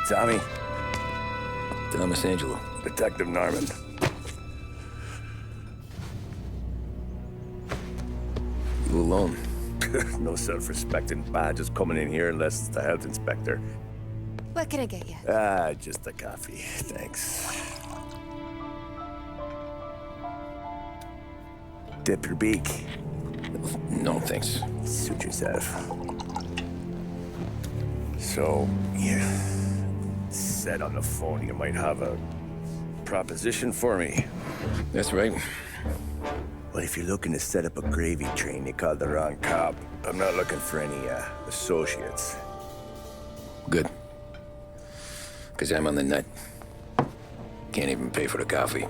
Tommy. Thomas Angelo. Detective Norman. You alone? No self-respecting badges coming in here unless it's the health inspector. What can I get you? Just a coffee. Thanks. Dip your beak. No, thanks. Suit yourself. So, you said on the phone you might have a proposition for me. That's right. Well, if you're looking to set up a gravy train, you called the wrong cop. I'm not looking for any, associates. Good. Because I'm on the nut. Can't even pay for the coffee.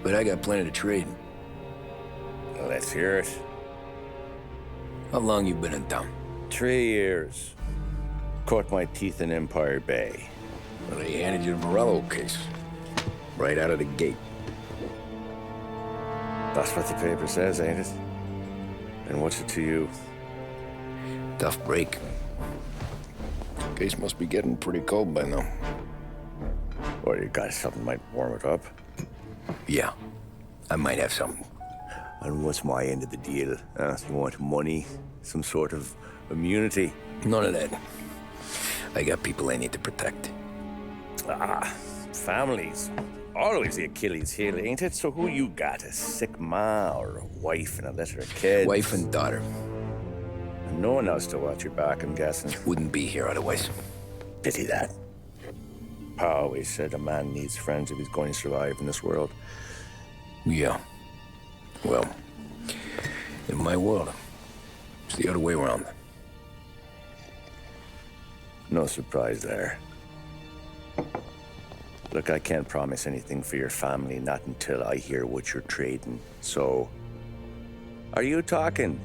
But I got plenty to trade. Well, let's hear it. How long you been in town? 3 years. Caught my teeth in Empire Bay. Well, they handed you the Morello case. Right out of the gate. That's what the paper says, ain't it? And what's it to you? Tough break. Case must be getting pretty cold by now. Or you got something might warm it up? Yeah, I might have something. And what's my end of the deal? You want money? Some sort of immunity? None of that. I got people I need to protect. Families. Always the Achilles heel, ain't it? So who you got? A sick ma or a wife and a litter of kids? Wife and daughter. And no one else to watch your back, I'm guessing. Wouldn't be here otherwise. Pity that. Pa always said a man needs friends if he's going to survive in this world. Yeah. Well, in my world, it's the other way around. No surprise there. Look, I can't promise anything for your family, not until I hear what you're trading. So, are you talking?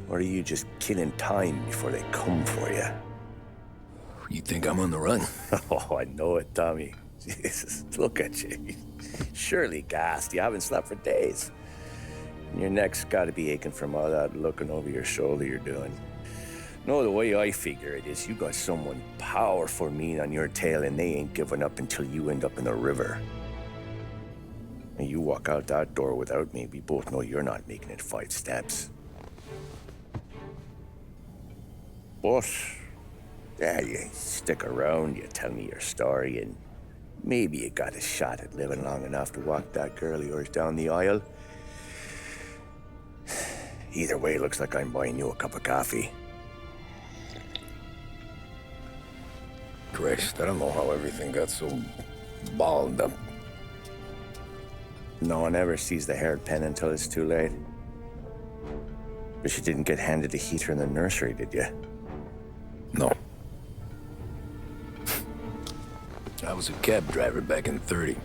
Or are you just killing time before they come for you? You think I'm on the run? Oh, I know it, Tommy. Jesus, look at you. Surely gassed. You haven't slept for days. And your neck's got to be aching from all that looking over your shoulder you're doing. No, the way I figure it is you got someone powerful mean on your tail and they ain't giving up until you end up in the river. And you walk out that door without me, we both know you're not making it 5 steps. But, yeah, you stick around, you tell me your story, and maybe you got a shot at living long enough to walk that girl of yours down the aisle. Either way, looks like I'm buying you a cup of coffee. Christ, I don't know how everything got so balled up. No one ever sees the hairpin until it's too late. But you didn't get handed a heater in the nursery, did you? No. I was a cab driver back in '30.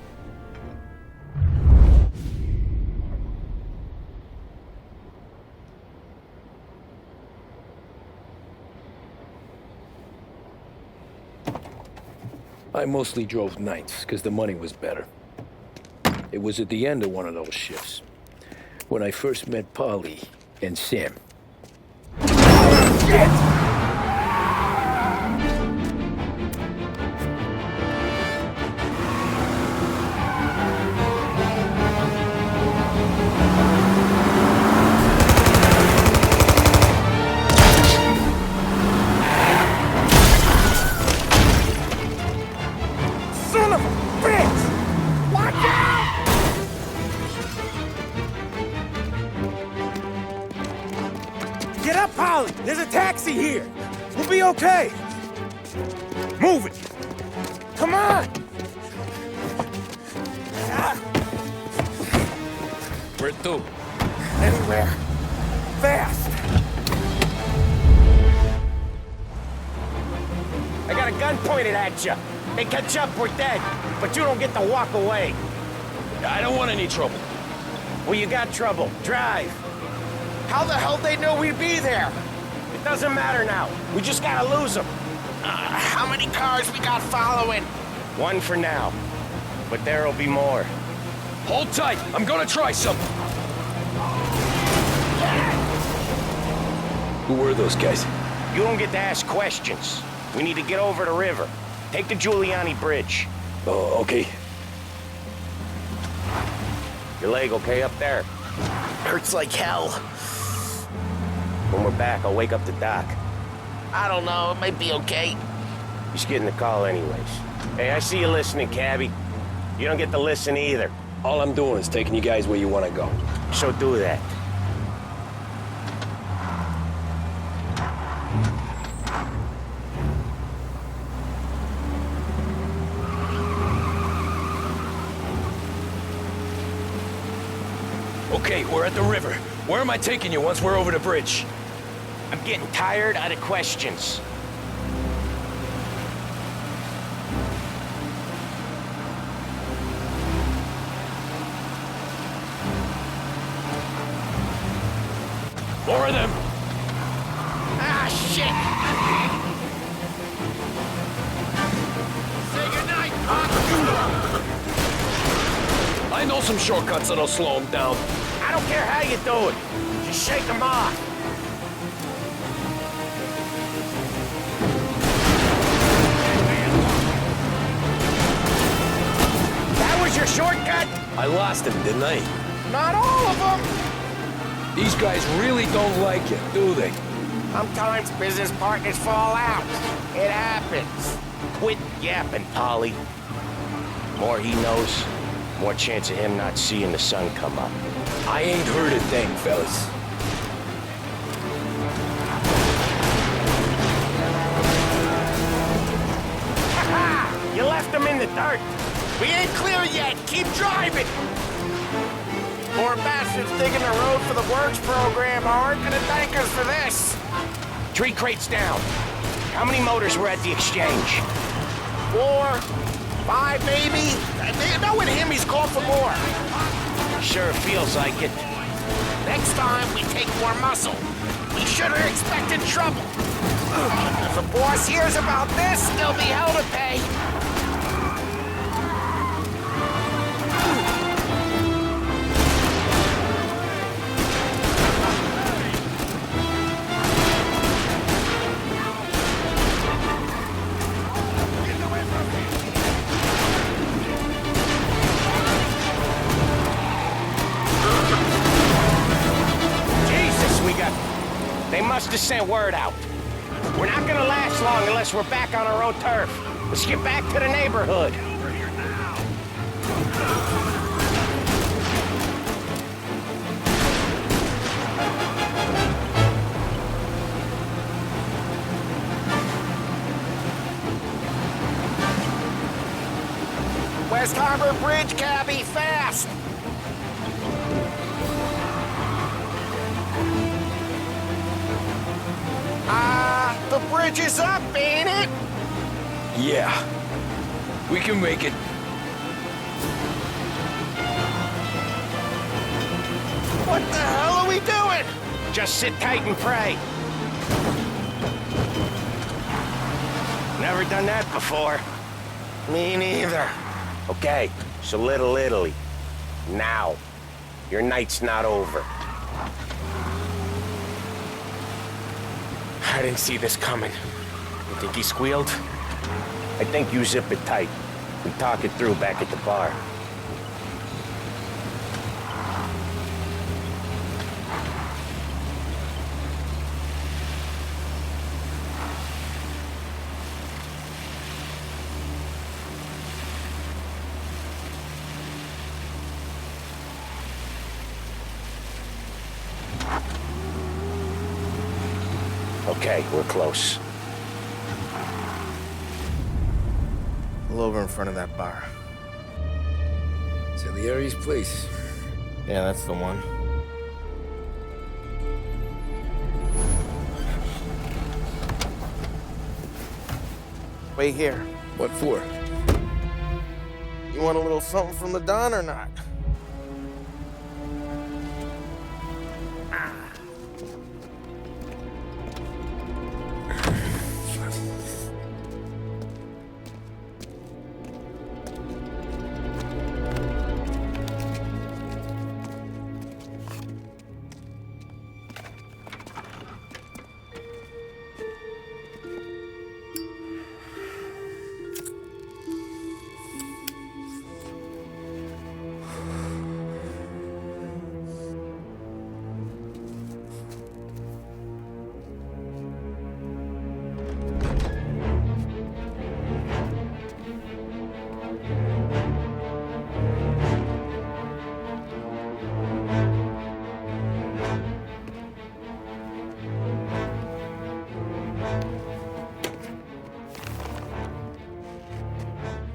I mostly drove nights, because the money was better. It was at the end of one of those shifts, when I first met Polly and Sam. Shit! Get up, Polly! There's a taxi here! We'll be okay! Move it! Come on! Where to? Anywhere. Fast! I got a gun pointed at you. They catch up, we're dead. But you don't get to walk away. I don't want any trouble. Well, you got trouble. Drive. How the hell they know we'd be there? It doesn't matter now. We just gotta lose them. How many cars we got following? One for now. But there'll be more. Hold tight. I'm gonna try something. Who were those guys? You don't get to ask questions. We need to get over the river. Take the Giuliani Bridge. Oh, okay. Your leg okay up there? Hurts like hell. When we're back, I'll wake up the doc. I don't know, it might be okay. He's getting the call anyways. Hey, I see you listening, cabbie. You don't get to listen either. All I'm doing is taking you guys where you want to go. So do that. Okay, we're at the river. Where am I taking you once we're over the bridge? I'm getting tired of the questions. More of them. Ah, shit! Say goodnight, Pop! I know some shortcuts that'll slow them down. I don't care how you do it. Just shake them off. That was your shortcut? I lost him, didn't I? Not all of them. These guys really don't like it, do they? Sometimes business partners fall out. It happens. Quit yapping, Polly. More he knows, more chance of him not seeing the sun come up. I ain't heard a thing, fellas. Ha-ha! You left him in the dirt. We ain't clear yet. Keep driving. Poor bastards digging the road for the works program aren't gonna thank us for this. 3 crates down. How many motors were at the exchange? 4, 5 maybe. I know with him he's called for more. Sure feels like it. Next time we take more muscle. We should have expected trouble. If the boss hears about this, there'll be hell to pay. They must have sent word out. We're not gonna last long unless we're back on our own turf. Let's get back to the neighborhood. West Harbor Bridge, cabbie, fast! The bridge is up, ain't it? Yeah. We can make it. What the hell are we doing? Just sit tight and pray. Never done that before. Me neither. Okay, so Little Italy. Now. Your night's not over. I didn't see this coming. You think he squealed? I think you zip it tight. We talk it through back at the bar. Okay, we're close. Pull over in front of that bar. Salieri's place. Yeah, that's the one. Wait here. What for? You want a little something from the Don or not?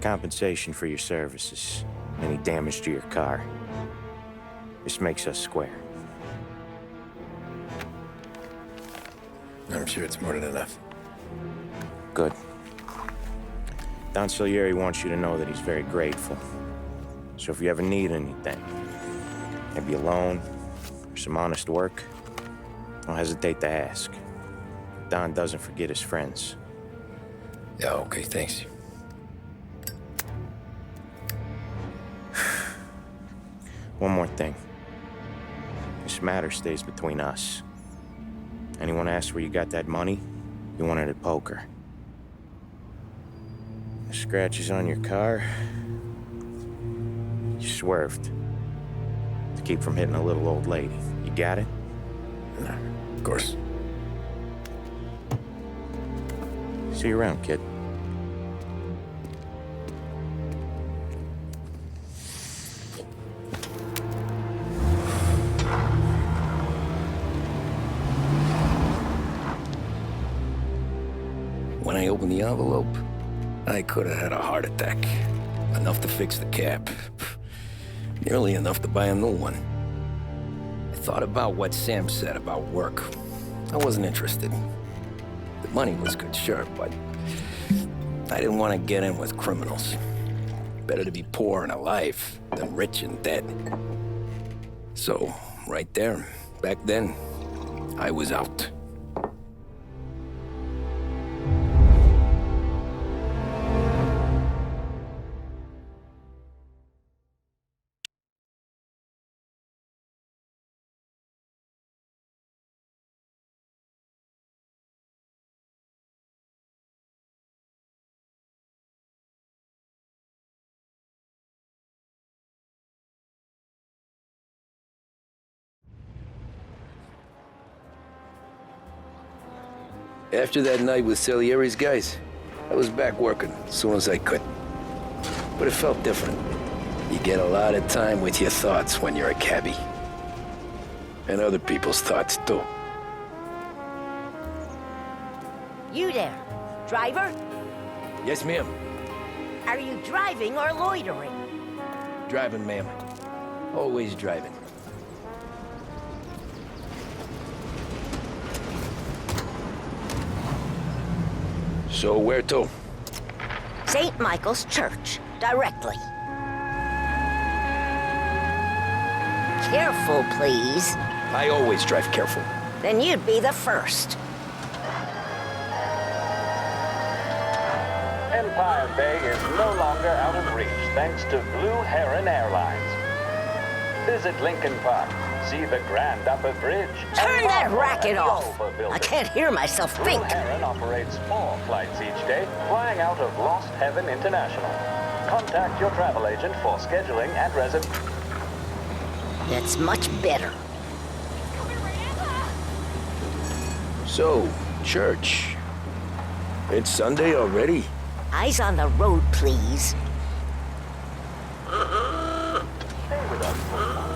compensation for your services, any damage to your car. This makes us square. I'm sure it's more than enough. Good. Don Salieri wants you to know that he's very grateful. So if you ever need anything, maybe a loan or some honest work, don't hesitate to ask. Don doesn't forget his friends. Yeah, okay, thanks. One more thing. This matter stays between us. Anyone asks where you got that money, you won it at poker. The scratches on your car, you swerved to keep from hitting a little old lady. You got it? No, of course. See you around, kid. When I opened the envelope, I could have had a heart attack. Enough to fix the cap. Nearly enough to buy a new one. I thought about what Sam said about work. I wasn't interested. The money was good, sure, but I didn't want to get in with criminals. Better to be poor and alive than rich and dead. So, right there, back then, I was out. After that night with Salieri's guys, I was back working as soon as I could. But it felt different. You get a lot of time with your thoughts when you're a cabbie. And other people's thoughts, too. You there, driver? Yes, ma'am. Are you driving or loitering? Driving, ma'am. Always driving. So where to? St. Michael's Church, directly. Careful, please. I always drive careful. Then you'd be the first. Empire Bay is no longer out of reach thanks to Blue Heron Airlines. Visit Lincoln Park, see the Grand Upper Bridge. Turn that racket off! I can't hear myself think. Blue Heron operates 4 flights each day, flying out of Lost Heaven International. Contact your travel agent for scheduling and reservation. That's much better. So, church. It's Sunday already? Eyes on the road, please. Stay with us for a moment.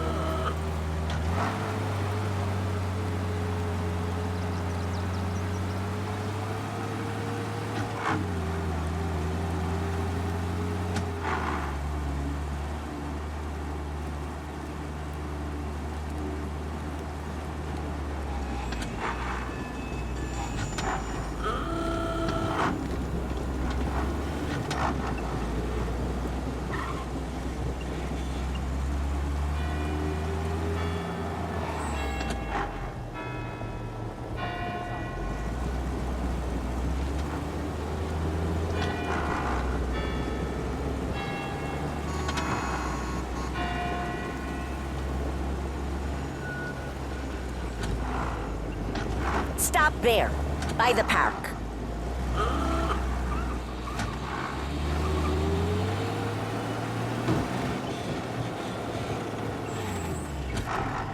Stop there, by the park.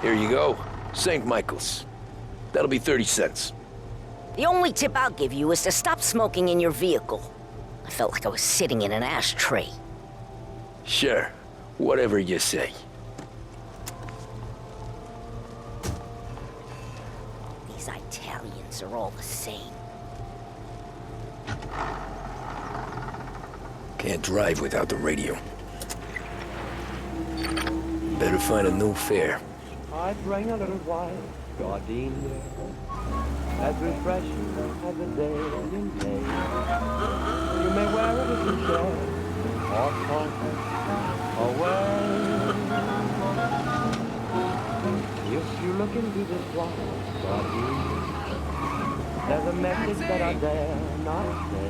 Here you go. St. Michael's. That'll be 30 cents. The only tip I'll give you is to stop smoking in your vehicle. I felt like I was sitting in an ashtray. Sure. Whatever you say. These Italians are all the same. Can't drive without the radio. Better find a new fare. I bring a little white gardenia, as refreshing as a day in day. You may wear it as a share, or comfort away. If you look into this white gardenia, there's a message that I dare not say,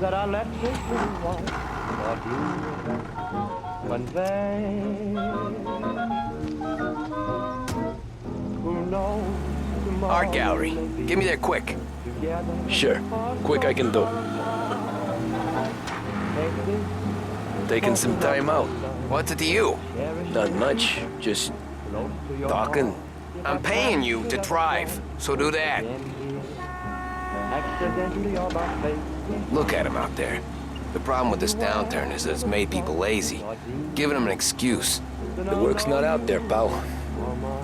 that I let this little white gardenia convey. Who knows tomorrow? Art gallery. Give me there quick. Sure. Quick I can do. Taking some time out. What's it to you? Not much. Just talking. I'm paying you to drive, so do that. Look at him out there. The problem with this downturn is that it's made people lazy, giving them an excuse. The work's not out there, pal.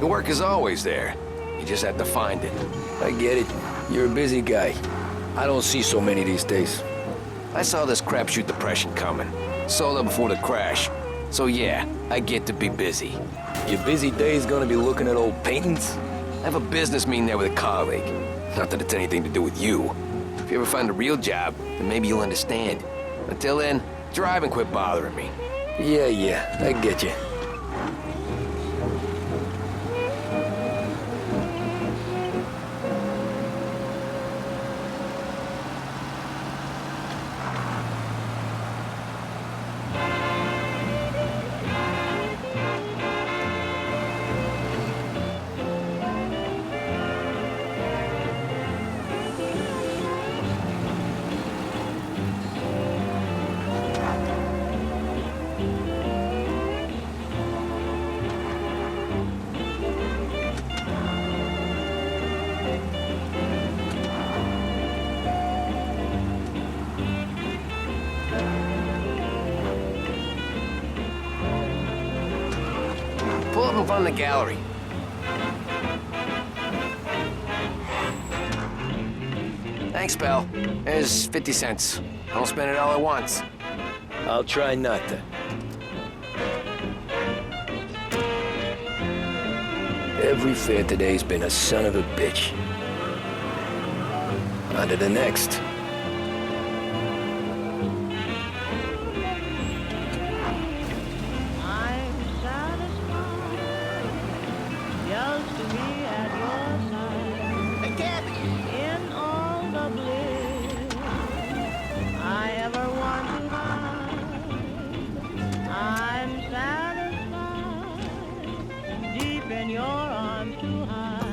The work is always there. You just have to find it. I get it. You're a busy guy. I don't see so many these days. I saw this crapshoot depression coming. Sold it before the crash. So yeah, I get to be busy. Your busy day's gonna be looking at old paintings? I have a business meeting there with a colleague. Not that it's anything to do with you. If you ever find a real job, then maybe you'll understand. Until then, drive and quit bothering me. Yeah, I get you. Pull up in front of the gallery. Thanks, pal. There's 50 cents. Don't spend it all at once. I'll try not to. Every fare today's been a son of a bitch. On to the next.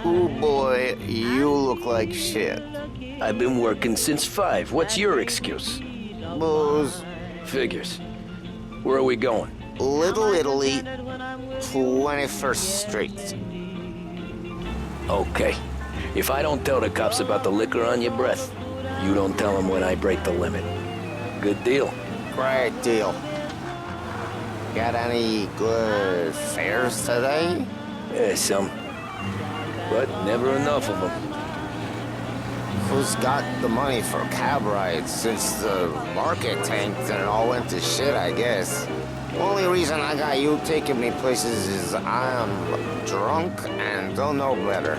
Ooh, boy, you look like shit. I've been working since 5. What's your excuse? Booze. Figures. Where are we going? Little Italy, 21st Street. Okay. If I don't tell the cops about the liquor on your breath, you don't tell them when I break the limit. Good deal. Great deal. Got any good fares today? Yeah, some. But never enough of them. Who's got the money for cab rides since the market tanked and it all went to shit, I guess? Only reason I got you taking me places is I'm drunk and don't know better.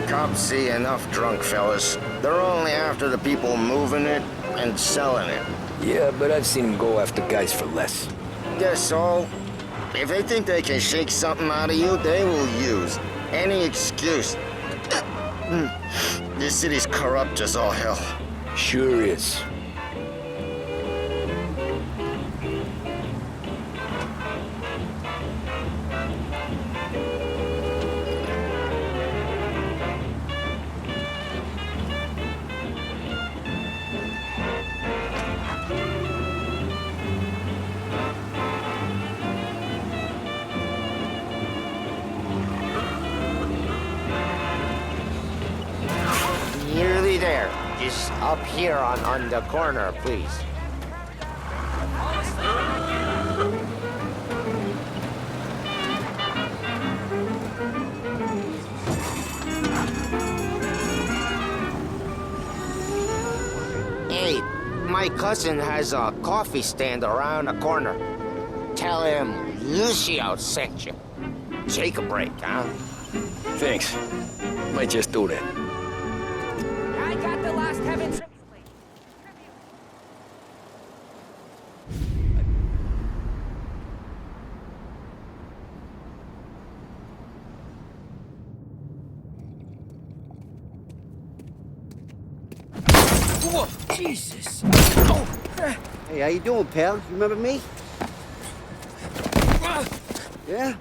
Cops see enough drunk fellas. They're only after the people moving it and selling it. Yeah, but I've seen them go after guys for less. Guess so. If they think they can shake something out of you, they will use any excuse. This city's corrupt as all hell. Sure is. Nearly there. Just up here on the corner, please. Hey, my my cousin has a coffee stand around the corner. Tell him Lucio sent you. Take a break, huh? Thanks. Might just do that. I got the last heaven. Whoa, Jesus! Hey, how you doing, pal? You remember me? Yeah?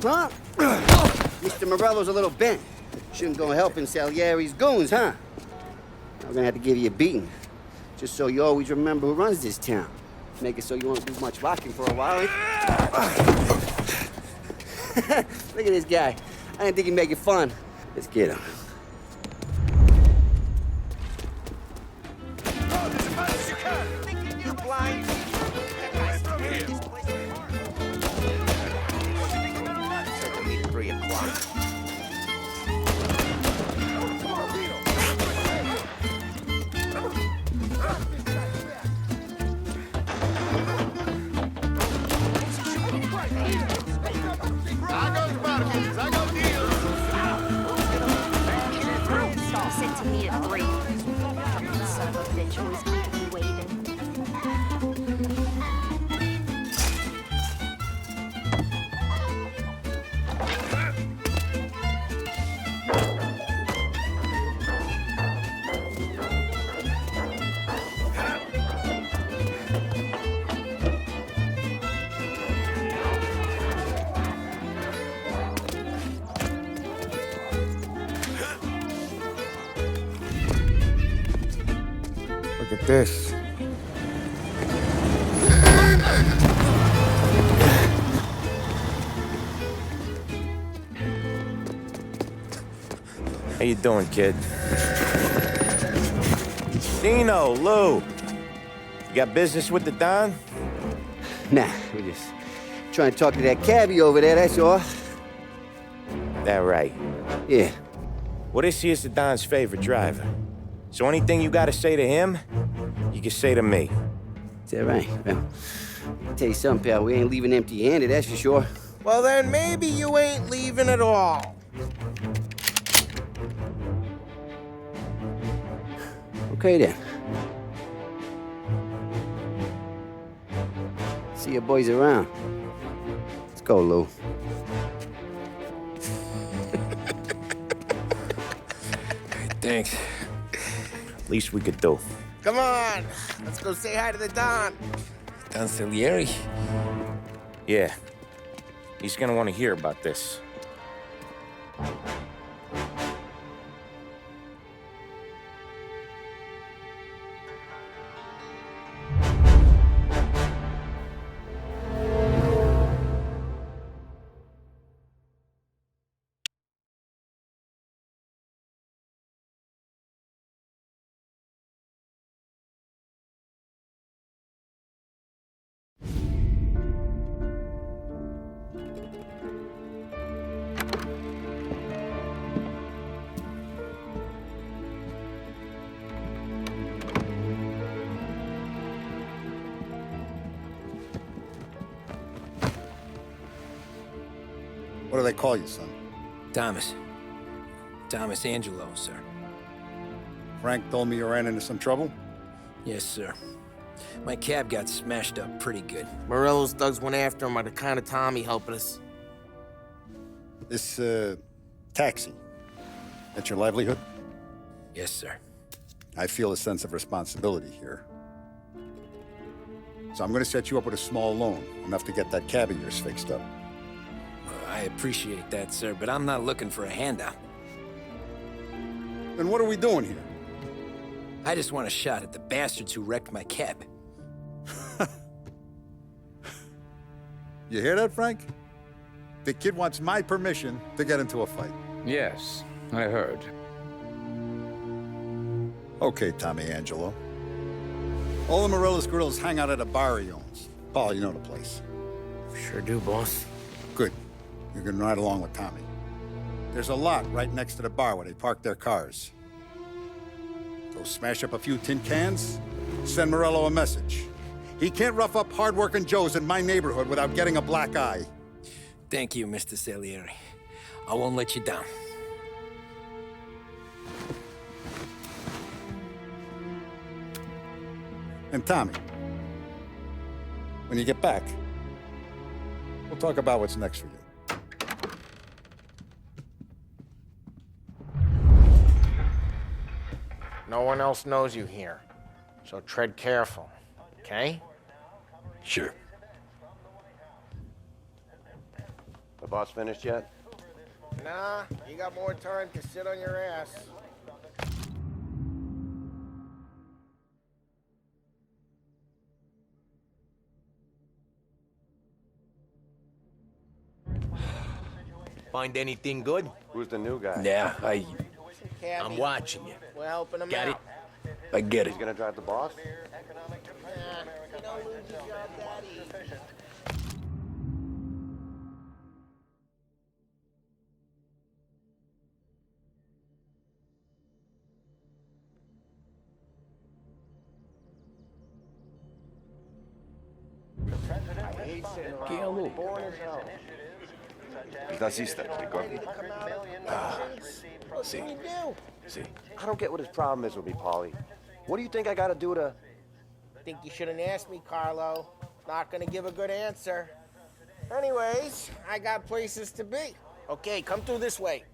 Huh? Mr. Morello's a little bent. Shouldn't go helping Salieri's goons, huh? I'm gonna have to give you a beating. Just so you always remember who runs this town. Make it so you won't do much rocking for a while. Look at this guy. I didn't think he'd make it fun. Let's get him. You blind? That guy's scared. This place is hard. It'll be 3 o'clock. Sent to me at 3. Son of a bitch always keeping me waiting. Look at this. How you doing, kid? Dino, Lou. You got business with the Don? Nah, we're just trying to talk to that cabbie over there, that's all. That right. Yeah. Well, this here's the Don's favorite driver. So anything you gotta say to him, you can say to me. Is that right? Well, I'll tell you something, pal. We ain't leaving empty-handed, that's for sure. Well, then maybe you ain't leaving at all. Okay, then. See your boys around. Let's go, Lou. Thanks. Least we could do. Come on, let's go say hi to the Don. Don Salieri? Yeah. He's gonna want to hear about this. What do they call you, son? Thomas. Thomas Angelo, sir. Frank told me you ran into some trouble? Yes, sir. My cab got smashed up pretty good. Morello's thugs went after him by the kind of Tommy helping us. This, taxi, that's your livelihood? Yes, sir. I feel a sense of responsibility here. So I'm gonna set you up with a small loan, enough to get that cab of yours fixed up. I appreciate that, sir, but I'm not looking for a handout. Then what are we doing here? I just want a shot at the bastards who wrecked my cab. You hear that, Frank? The kid wants my permission to get into a fight. Yes, I heard. Okay, Tommy Angelo. All the Morello's girls hang out at a bar he owns. Paul, you know the place. Sure do, boss. Good. You can ride along with Tommy. There's a lot right next to the bar where they park their cars. Go smash up a few tin cans, send Morello a message. He can't rough up hard-working Joes in my neighborhood without getting a black eye. Thank you, Mr. Salieri. I won't let you down. And Tommy, when you get back, we'll talk about what's next for you. No one else knows you here, so tread careful, okay? Sure. The boss finished yet? Nah, you got more time to sit on your ass. Find anything good? Who's the new guy? Yeah, I'm watching you. We're helping him Got out. it? I get it. He's gonna drive the boss? Che nazista, ricordi? See. See. I don't get what his problem is with me, Paulie. What do you think I gotta do to... Think you shouldn't ask me, Carlo. Not gonna give a good answer. Anyways, I got places to be. Okay, come through this way.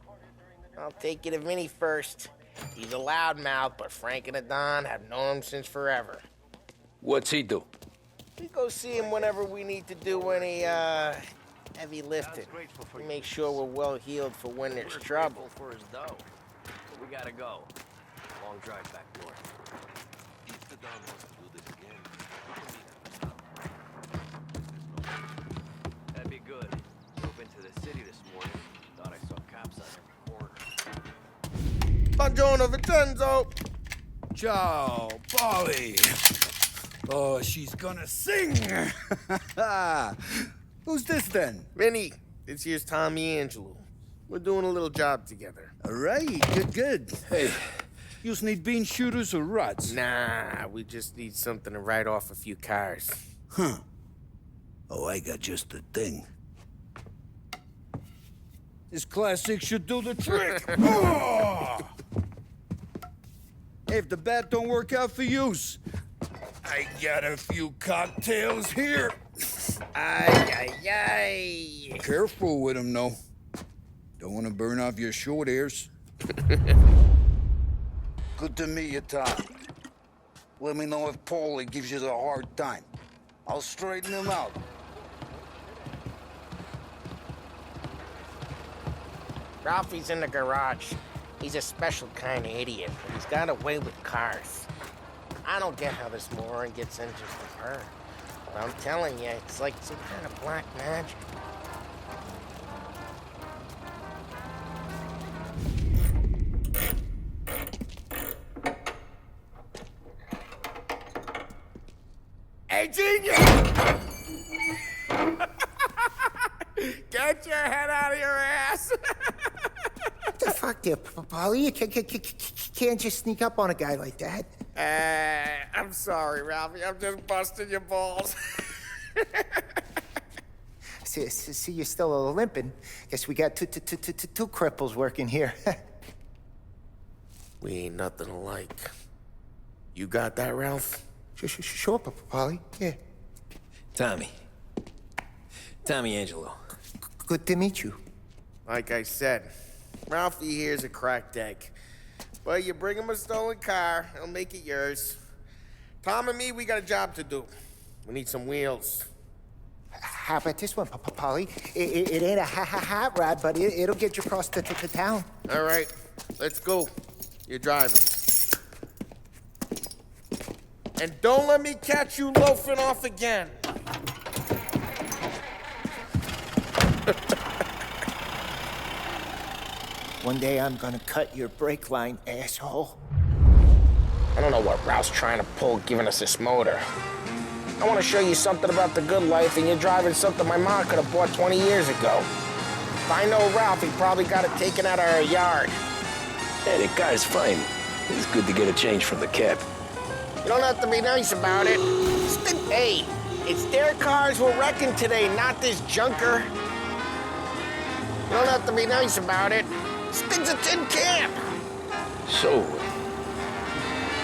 I'll take you to Vinny first. He's a loudmouth, but Frank and the Don have known him since forever. What's he do? We go see him whenever we need to do any, heavy lifting. We make sure we're well healed for when there's trouble. For his dough. We gotta go. Long drive back north. If the Don wants to do this again, we can meet him. That'd be good. Drove into the city this morning. Thought I saw cops on every corner. Buongiorno, Vincenzo! Ciao, Polly. Oh, she's gonna sing. Who's this then? Vinny, this here's Tommy Angelo. We're doing a little job together. All right, good. Hey, you need bean shooters or rods? Nah, we just need something to write off a few cars. Huh. Oh, I got just the thing. This classic should do the trick. Oh! Hey, if the bat don't work out for yous, I got a few cocktails here. Ay. Careful with them, though. Don't want to burn off your short hairs. Good to meet you, Tom. Let me know if Paulie gives you a hard time. I'll straighten him out. Ralphie's in the garage. He's a special kind of idiot, but he's got a way with cars. I don't get how this moron gets engines with her. But I'm telling you, it's like some kind of black magic. Hey, genius! Get your head out of your ass! What the fuck there, Paulie? You can't just sneak up on a guy like that. I'm sorry, Ralphie. I'm just busting your balls. See, you're still limping. Guess we got two cripples working here. We ain't nothing alike. You got that, Ralph? Sure, Paulie. Yeah. Tommy Angelo. Good to meet you. Like I said, Ralphie here's a cracked egg. But you bring him a stolen car, he'll make it yours. Tom and me, we got a job to do. We need some wheels. How about this one, Paulie? It ain't a hot rod, but it'll get you across to town. All right, let's go. You're driving. And don't let me catch you loafing off again. One day I'm gonna cut your brake line, asshole. I don't know what Ralph's trying to pull giving us this motor. I want to show you something about the good life, and you're driving something my mom could have bought 20 years ago. If I know Ralph, he probably got it taken out of our yard. Hey, the car's fine. It's good to get a change from the cab. You don't have to be nice about it. Hey, it's their cars we're wrecking today, not this junker. You don't have to be nice about it. Stig's a tin can. So,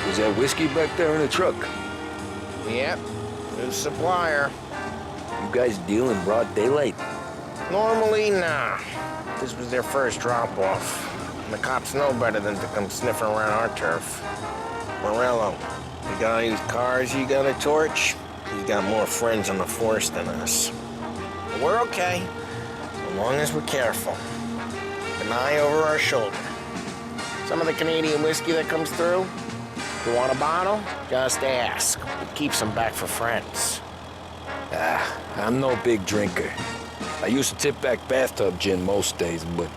was that whiskey back there in the truck? Yep, new supplier. You guys deal in broad daylight? Normally, nah. This was their first drop-off. The cops know better than to come sniffing around our turf. Morello, the guy whose cars you got a torch, he's got more friends on the force than us. But we're okay, as long as we're careful. An eye over our shoulder. Some of the Canadian whiskey that comes through, if you want a bottle, just ask. It keeps them back for friends. I'm no big drinker. I used to tip back bathtub gin most days, but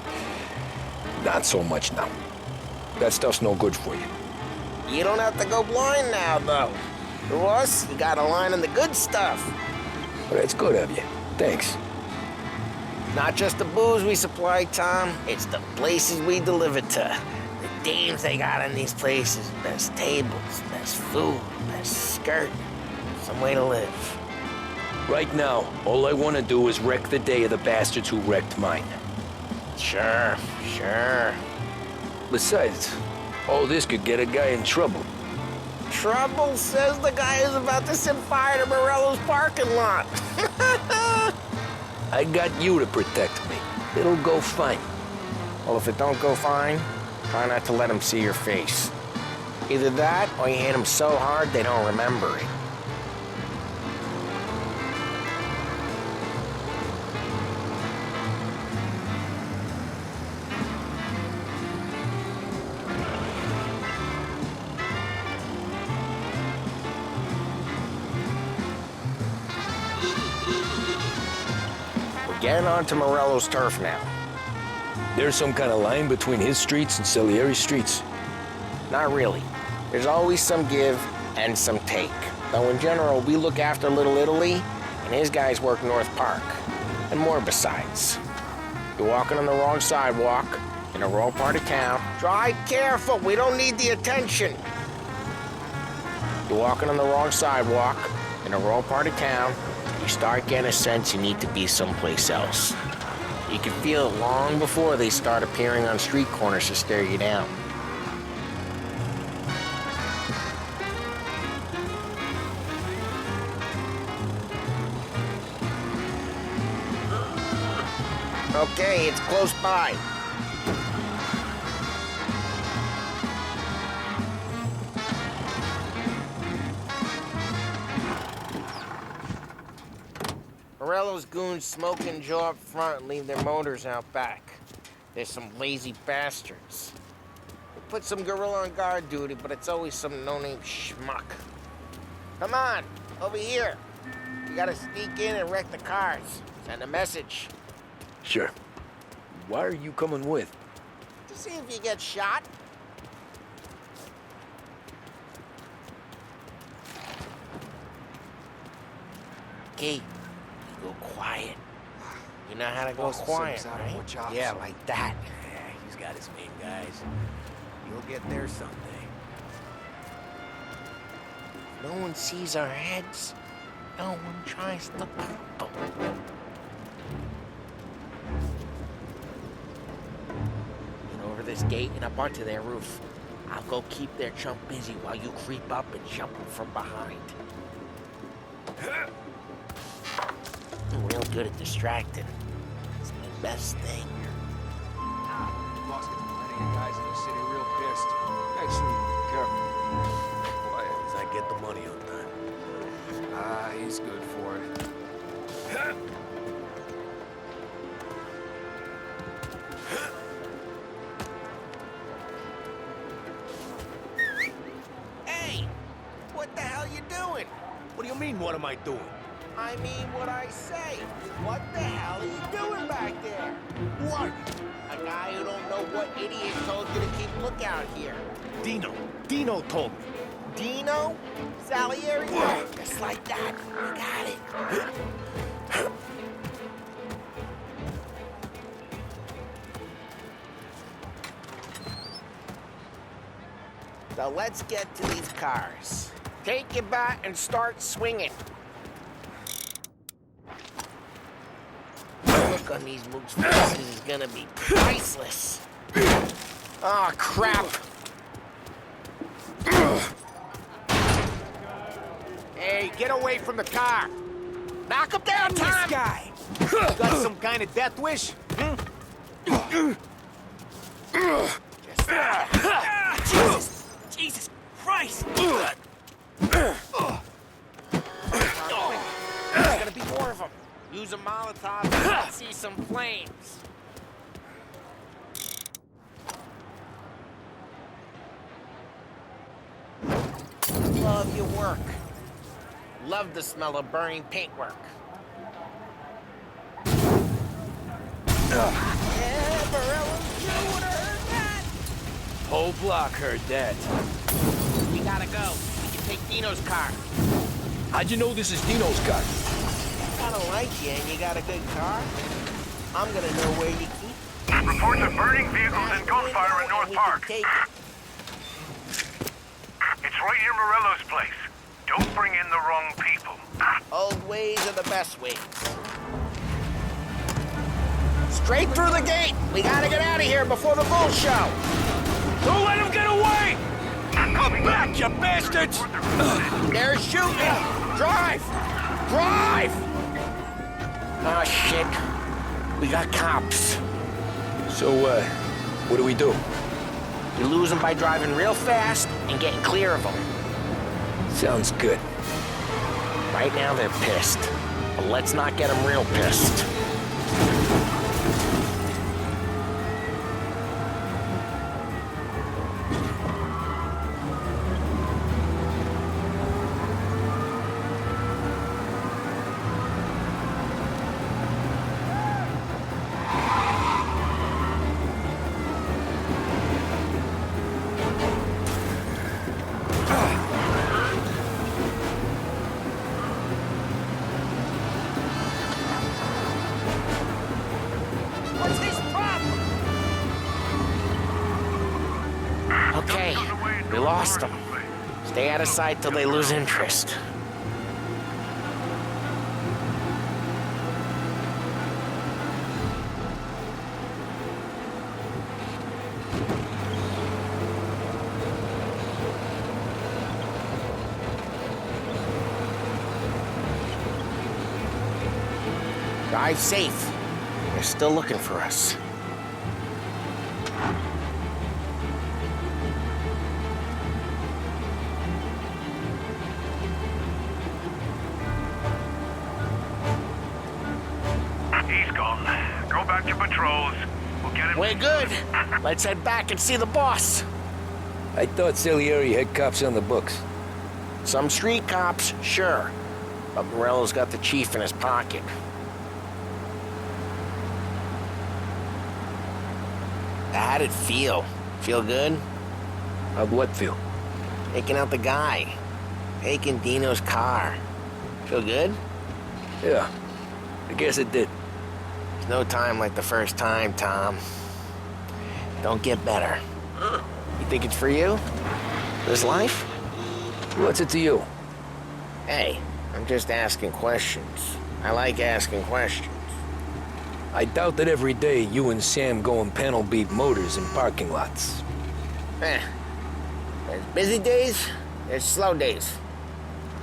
not so much now. That stuff's no good for you. You don't have to go blind now, though. To us, you got a line on the good stuff. Well, that's good of you. Thanks. Not just the booze we supply, Tom. It's the places we deliver to. The dames they got in these places. Best tables, best food, best skirt. Some way to live. Right now, all I want to do is wreck the day of the bastards who wrecked mine. Sure. Besides, all this could get a guy in trouble. Trouble, says the guy who's about to set fire to Morello's parking lot. I got you to protect me. It'll go fine. Well, if it don't go fine, try not to let them see your face. Either that, or you hit them so hard they don't remember it. Getting onto Morello's turf now. There's some kind of line between his streets and Salieri's streets? Not really. There's always some give and some take. Though in general, we look after Little Italy, and his guys work North Park. And more besides. You're walking on the wrong sidewalk, in a wrong part of town. Drive careful, we don't need the attention. You're walking on the wrong sidewalk, in a wrong part of town. You start getting a sense you need to be someplace else. You can feel it long before they start appearing on street corners to stare you down. Okay, it's close by. Morello's goons smoke and jaw up front and leave their motors out back. There's some lazy bastards. We put some gorilla on guard duty, but it's always some no-name schmuck. Come on, over here. You gotta sneak in and wreck the cars. Send a message. Sure. Why are you coming with? To see if you get shot. Okay. Go quiet. You know how to go quiet, right? Yeah, like that. Yeah, he's got his main guys. You'll get there someday. No one sees our heads. No one tries to pop them. Get over this gate and up onto their roof. I'll go keep their chump busy while you creep up and jump them from behind. I'm real good at distracting. It's my best thing. Boss gets plenty of guys in the city real pissed. Actually, careful. Quiet. As I get the money on time. He's good for it. Hey! What the hell you doing? What do you mean, what am I doing? I mean what I say. What the hell are you doing back there? What? A guy who don't know what idiot told you to keep lookout here. Dino told me. Dino? Salieri? Just like that. We got it. So let's get to these cars. Take your bat and start swinging. The look on these mooks' faces is gonna be priceless. Oh, crap. Hey, get away from the car. Knock him down, Tom! This guy. Got some kind of death wish? Jesus Christ! There's gonna be more of them. Use a Molotov and let's see some flames. Love your work. Love the smell of burning paintwork. Yeah, Morello's you would have heard that. Whole block heard that. We gotta go. We can take Dino's car. How'd you know this is Dino's car? I don't like you and you got a good car. I'm gonna know where you keep. Reports of burning vehicles and gunfire in North Park. Take it. It's right near Morello's place. Don't bring in the wrong people. Old ways are the best ways. Straight through the gate. We gotta get out of here before the bull show. Don't let him get away! Come back, you bastards! They're shooting. Drive! Drive! Oh, shit. We got cops. So, what do we do? You lose them by driving real fast and getting clear of them. Sounds good. Right now they're pissed, but let's not get them real pissed. Okay, we lost them. Stay out of sight till they lose interest. Drive safe. They're still looking for us. He's gone. Go back to patrols. We'll get him. We're good. Let's head back and see the boss. I thought Salieri had cops on the books. Some street cops, sure. But Morello's got the chief in his pocket. How'd it feel? Feel good? How'd what feel? Taking out the guy. Taking Dino's car. Feel good? Yeah, I guess it did. There's no time like the first time, Tom. Don't get better. You think it's for you? This life? What's it to you? Hey, I'm just asking questions. I like asking questions. I doubt that every day you and Sam go and panel beat motors in parking lots. There's busy days, there's slow days.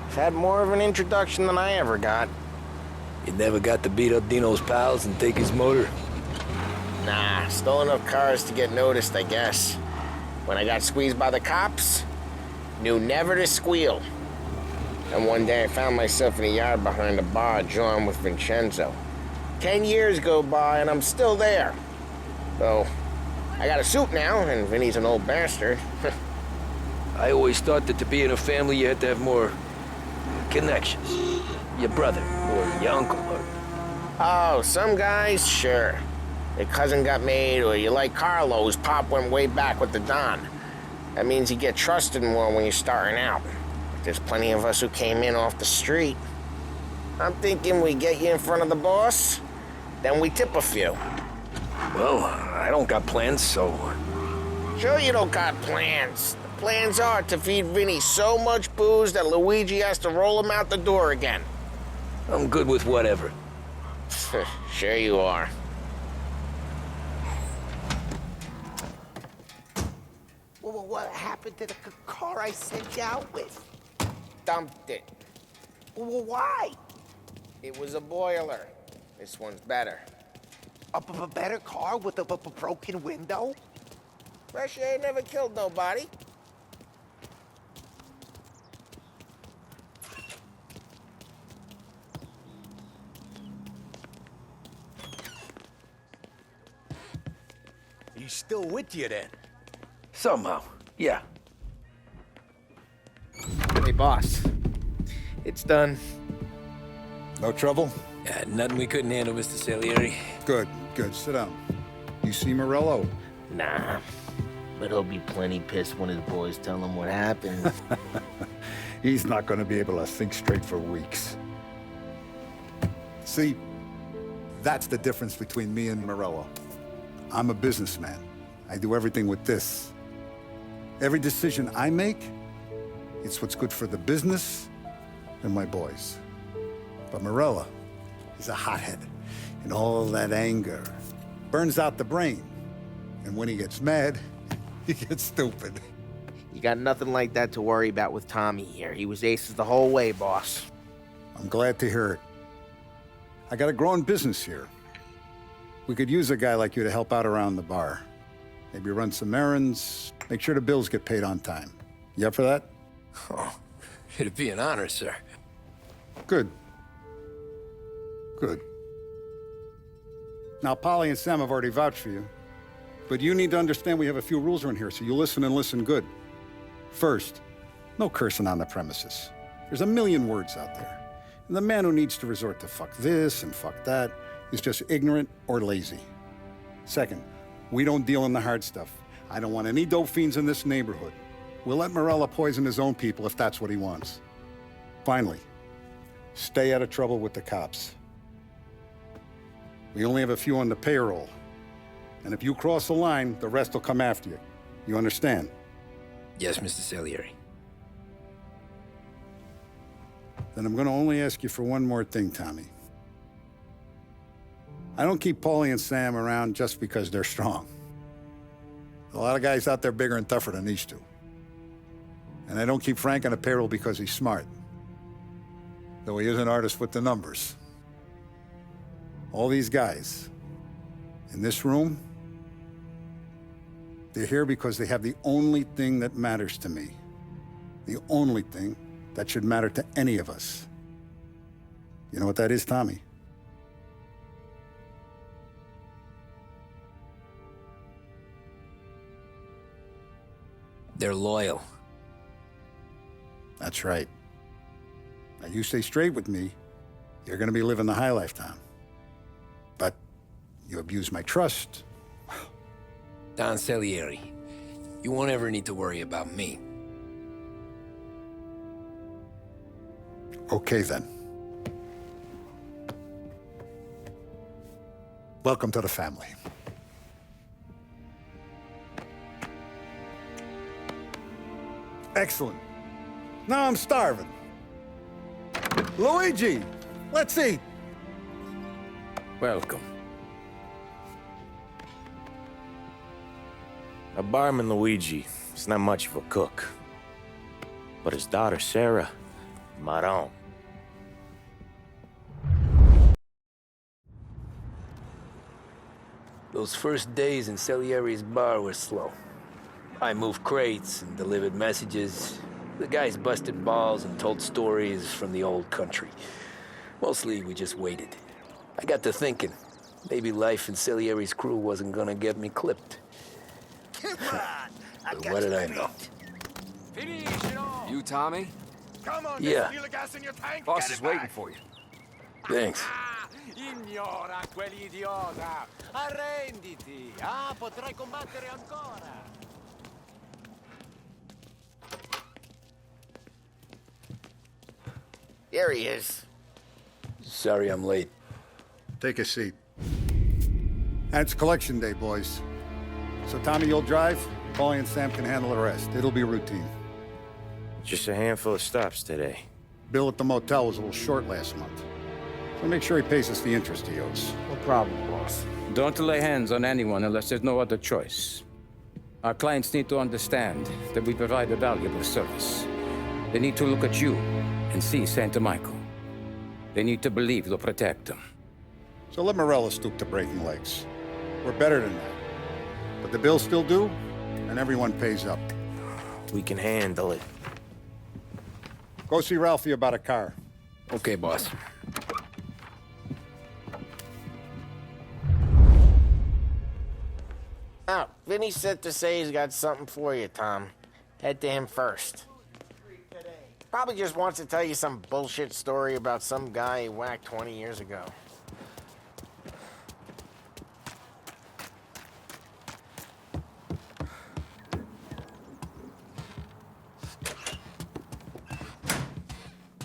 I've had more of an introduction than I ever got. You never got to beat up Dino's pals and take his motor? Nah, stole enough cars to get noticed, I guess. When I got squeezed by the cops, knew never to squeal. And one day I found myself in a yard behind a bar drawing with Vincenzo. 10 years go by and I'm still there. So, I got a suit now, and Vinny's an old bastard. I always thought that to be in a family you had to have more connections. Your brother, or your uncle, or... Oh, some guys, sure. Your cousin got made, or you like Carlo's pop went way back with the Don. That means you get trusted more when you're starting out. There's plenty of us who came in off the street. I'm thinking we get you in front of the boss, then we tip a few. Well, I don't got plans, so... Sure you don't got plans. The Plans are to feed Vinny so much booze that Luigi has to roll him out the door again. I'm good with whatever. Sure you are. Well, what happened to the car I sent you out with? Dumped it. Well, why? It was a boiler. This one's better. A better car with a broken window? Fresh air never killed nobody. He's still with you then? Somehow, yeah. Hey, boss. It's done. No trouble? Yeah, nothing we couldn't handle, Mr. Salieri. Good, good. Sit down. You see Morello? Nah. But he'll be plenty pissed when his boys tell him what happened. He's not going to be able to think straight for weeks. See, that's the difference between me and Morello. I'm a businessman. I do everything with this. Every decision I make, it's what's good for the business and my boys. But Morello is a hothead, and all that anger burns out the brain. And when he gets mad, he gets stupid. You got nothing like that to worry about with Tommy here. He was aces the whole way, boss. I'm glad to hear it. I got a growing business here. We could use a guy like you to help out around the bar. Maybe run some errands, make sure the bills get paid on time. You up for that? Oh, it'd be an honor, sir. Good. Good. Now, Polly and Sam have already vouched for you, but you need to understand we have a few rules around here, so you listen and listen good. First, no cursing on the premises. There's a million words out there. And the man who needs to resort to fuck this and fuck that is just ignorant or lazy. Second, we don't deal in the hard stuff. I don't want any dope fiends in this neighborhood. We'll let Morello poison his own people if that's what he wants. Finally, stay out of trouble with the cops. We only have a few on the payroll. And if you cross the line, the rest will come after you. You understand? Yes, Mr. Salieri. Then I'm going to only ask you for one more thing, Tommy. I don't keep Paulie and Sam around just because they're strong. A lot of guys out there bigger and tougher than these two. And I don't keep Frank on a payroll because he's smart. Though he is an artist with the numbers. All these guys in this room, they're here because they have the only thing that matters to me. The only thing that should matter to any of us. You know what that is, Tommy? They're loyal. That's right. Now, you stay straight with me, you're gonna be living the high life, Tom. But you abuse my trust. Don Salieri, you won't ever need to worry about me. Okay, then. Welcome to the family. Excellent. Now I'm starving. Luigi, let's eat. Welcome. A barman Luigi is not much of a cook. But his daughter Sarah, Maron. Those first days in Salieri's bar were slow. I moved crates and delivered messages. The guys busted balls and told stories from the old country. Mostly, we just waited. I got to thinking, maybe life in Salieri's crew wasn't gonna get me clipped. But what did I know? You, Tommy? Come on, Yeah. feel the gas in your tank. Boss Get is it waiting back. for you. Thanks. Ignora quell'idiota. Arrenditi. Ah, potrai combattere ancora. Here he is. Sorry I'm late. Take a seat. And it's collection day, boys. So, Tommy, you'll drive, Paulie and Sam can handle the rest. It'll be routine. Just a handful of stops today. Bill at the motel was a little short last month. So make sure he pays us the interest he owes. No problem, boss. Don't lay hands on anyone unless there's no other choice. Our clients need to understand that we provide a valuable service. They need to look at you and see Santa Michael. They need to believe you'll protect them. So let Morello stoop to breaking legs. We're better than that. But the bills still due, and everyone pays up. We can handle it. Go see Ralphie about a car. Okay, boss. Now, Vinny said to say he's got something for you, Tom. Head to him first. Probably just wants to tell you some bullshit story about some guy he whacked 20 years ago.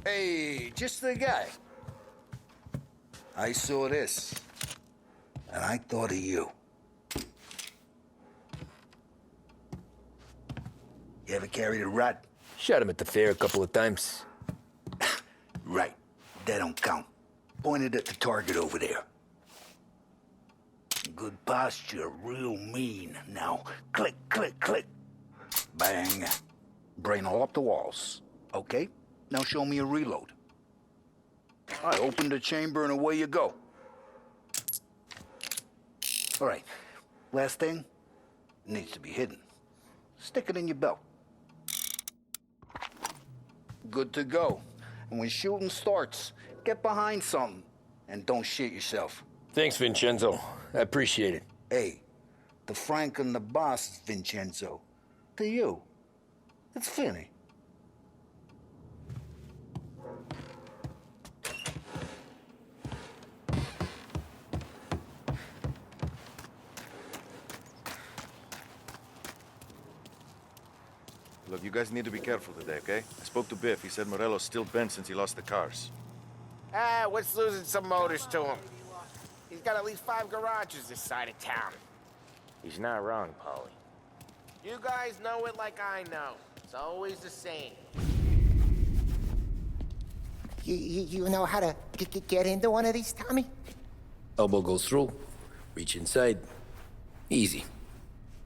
Hey, just the guy. I saw this, and I thought of you. You ever carried a rod? Shot him at the fair a couple of times. Right. That don't count. Pointed at the target over there. Good posture, real mean. Now, click, click, click. Bang. Brain all up the walls. Okay? Now show me a reload. I open the chamber and away you go. All right. Last thing. Needs to be hidden. Stick it in your belt. Good to go. And when shooting starts, get behind something and don't shit yourself. Thanks, Vincenzo. I appreciate it. Hey, the Frank and the boss, Vincenzo. To you, it's Vinny. Look, you guys need to be careful today, okay? I spoke to Biff. He said Morello's still bent since he lost the cars. What's losing some motors to him? He's got at least 5 garages this side of town. He's not wrong, Paulie. You guys know it like I know. It's always the same. You know how to get into one of these, Tommy? Elbow goes through, reach inside. Easy.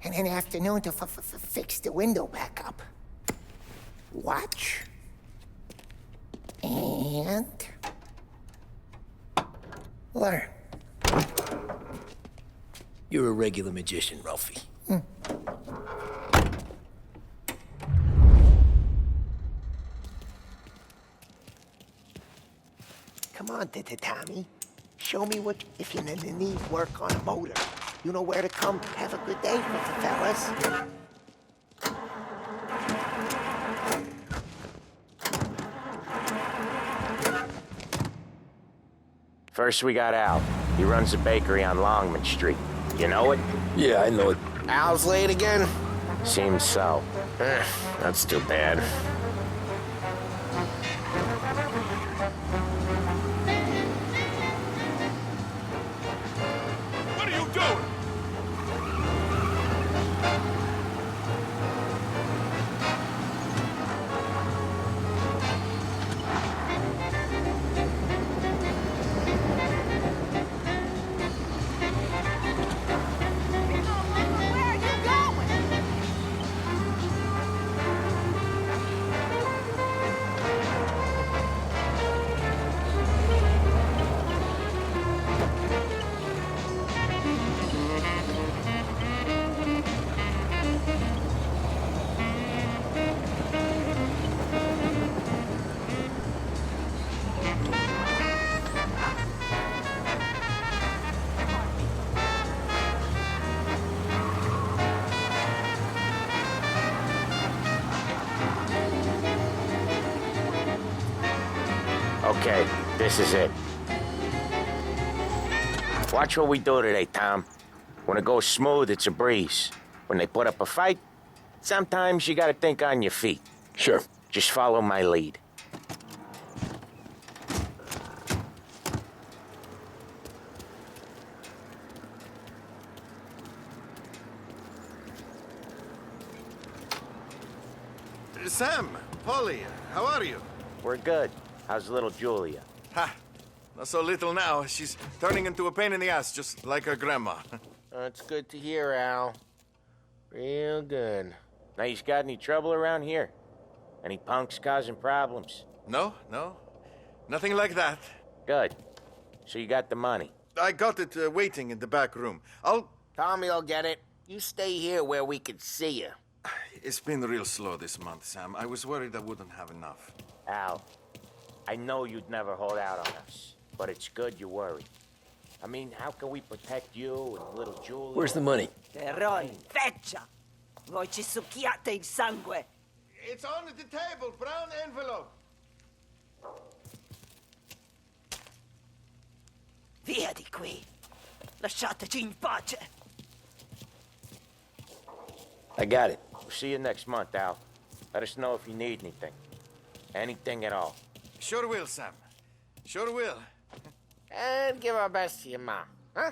And an afternoon to fix the window back up. Watch. And... learn. You're a regular magician, Ralphie. Come on, Tommy. Show me what if you need work on a motor. You know where to come. Have a good day, fellas. First we got Al. He runs a bakery on Longman Street. You know it? Yeah, I know it. Al's late again? Seems so. That's too bad. What are you doing? Okay, this is it. Watch what we do today, Tom. When it goes smooth, it's a breeze. When they put up a fight, sometimes you gotta think on your feet. Sure. Just follow my lead. Sam, Polly, how are you? We're good. How's little Julia? Ha! Not so little now. She's turning into a pain in the ass, just like her grandma. That's good to hear, Al. Real good. Now, you got any trouble around here? Any punks causing problems? No. Nothing like that. Good. So you got the money? I got it waiting in the back room. Tommy'll get it. You stay here where we can see you. It's been real slow this month, Sam. I was worried I wouldn't have enough. Al, I know you'd never hold out on us, but it's good you worry. I mean, how can we protect you and little Julia? Where's the money? Terrone, feccia! Voi ci succhiate il sangue! It's on the table, brown envelope. Via di qui! Lasciateci in pace! I got it. We'll see you next month, Al. Let us know if you need anything. Anything at all. Sure will, Sam. Sure will. And give our best to your mom, huh?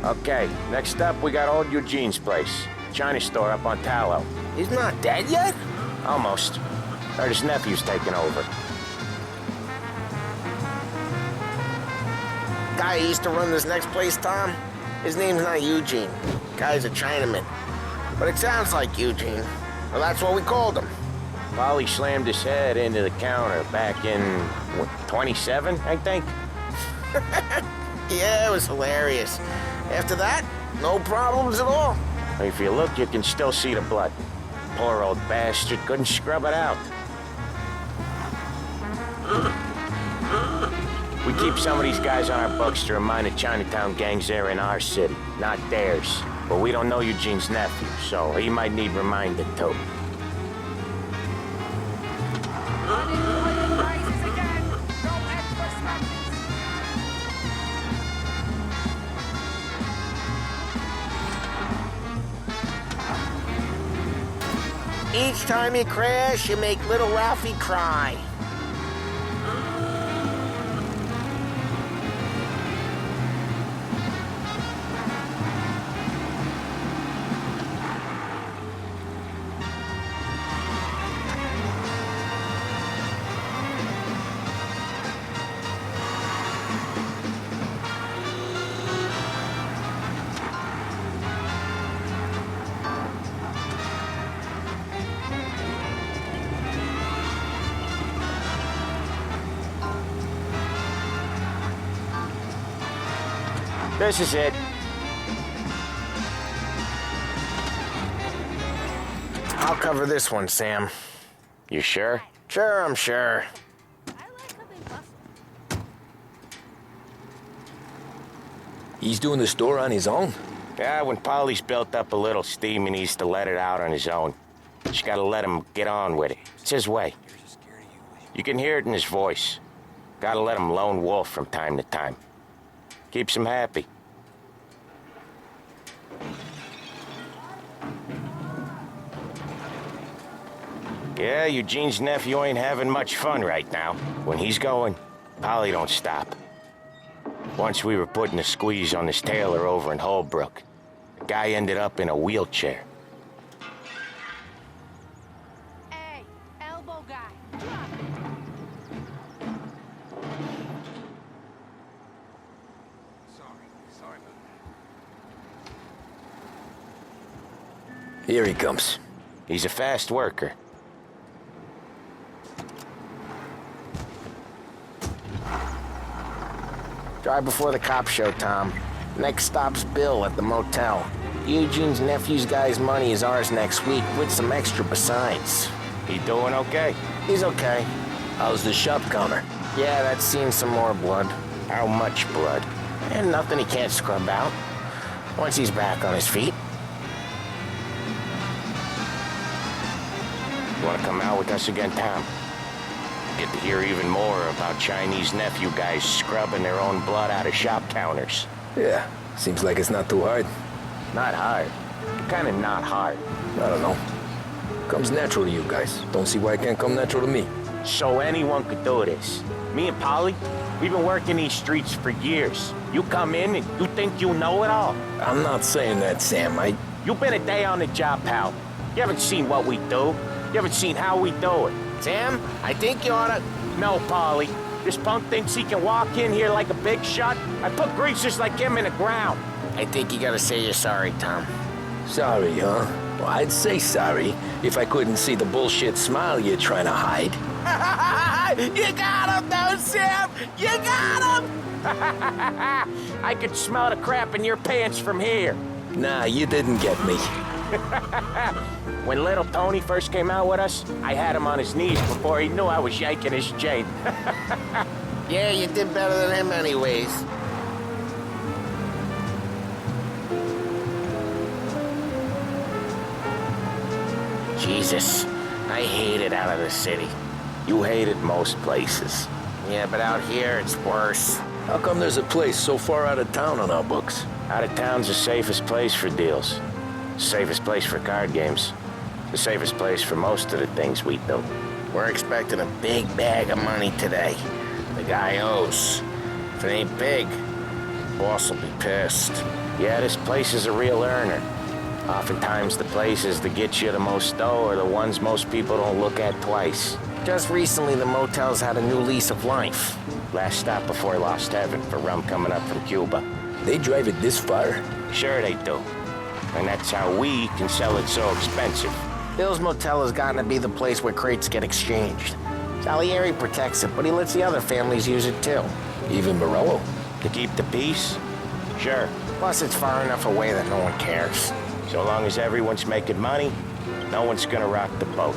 Okay, next up, we got old Eugene's place. China store up on Tallow. He's not dead yet? Almost. Heard his nephew's taking over. Guy who used to run this next place, Tom? His name's not Eugene. Guy's a Chinaman. But it sounds like Eugene. Well, that's what we called him. Polly slammed his head into the counter back in, what, 27, I think? Yeah, it was hilarious. After that, no problems at all. If you look, you can still see the blood. Poor old bastard couldn't scrub it out. We keep some of these guys on our books to remind the Chinatown gangs they're in our city, not theirs. But we don't know Eugene's nephew, so he might need reminded too. Each time you crash, you make little Ralphie cry. This is it. I'll cover this one, Sam. You sure? Sure, I'm sure. He's doing the store on his own? Yeah, when Polly's built up a little steam, he needs to let it out on his own. Just gotta let him get on with it. It's his way. You can hear it in his voice. Gotta let him lone wolf from time to time. Keeps him happy. Yeah, Eugene's nephew ain't having much fun right now. When he's going, Polly don't stop. Once we were putting a squeeze on this tailor over in Holbrook. The guy ended up in a wheelchair. Hey, elbow guy. Sorry about that. Here he comes. He's a fast worker. Drive before the cops show, Tom. Next stop's Bill at the motel. Eugene's nephew's guy's money is ours next week, with some extra besides. He doing okay? He's okay. How's the shop counter? Yeah, that's seen some more blood. How much blood? And nothing he can't scrub out. Once he's back on his feet. You want to come out with us again, Tom? Get to hear even more about Chinese nephew guys scrubbing their own blood out of shop counters. Yeah, Seems like it's not too hard. Not hard. Kinda not hard. I don't know. Comes natural to you guys. Don't see why it can't come natural to me. So anyone could do this. Me and Polly, we've been working these streets for years. You come in and you think you know it all. I'm not saying that, Sam. You've been a day on the job, pal. You haven't seen what we do. You haven't seen how we do it. Sam, I think you oughta... No, Polly. This punk thinks he can walk in here like a big shot. I put greasers like him in the ground. I think you gotta say you're sorry, Tom. Sorry, huh? Well, I'd say sorry if I couldn't see the bullshit smile you're trying to hide. You got him, though, Sam! You got him! I could smell the crap in your pants from here. Nah, you didn't get me. When little Tony first came out with us, I had him on his knees before he knew I was yanking his chain. Yeah, you did better than him anyways. Jesus, I hate it out of the city. You hate it most places. Yeah, but out here, it's worse. How come there's a place so far out of town on our books? Out of town's the safest place for deals. Safest place for card games. The safest place for most of the things we do. We're expecting a big bag of money today. The guy owes. If it ain't big, boss will be pissed. Yeah, this place is a real earner. Oftentimes the places that get you the most dough are the ones most people don't look at twice. Just recently, the motel's had a new lease of life. Last stop before Lost Heaven for rum coming up from Cuba. They drive it this far? Sure they do. And that's how we can sell it so expensive. Bill's Motel has gotten to be the place where crates get exchanged. Salieri protects it, but he lets the other families use it too. Even Morello? To keep the peace? Sure. Plus, it's far enough away that no one cares. So long as everyone's making money, no one's gonna rock the boat.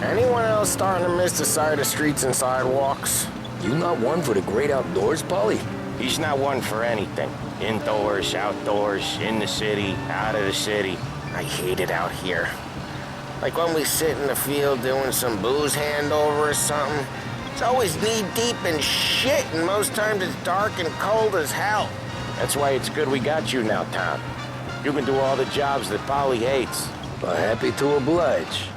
Anyone else starting to miss the side of streets and sidewalks? You not one for the great outdoors, Polly? He's not one for anything. Indoors, outdoors, in the city, out of the city. I hate it out here. Like when we sit in the field doing some booze handover or something. It's always knee-deep in shit, and most times it's dark and cold as hell. That's why it's good we got you now, Tom. You can do all the jobs that Polly hates. But happy to oblige.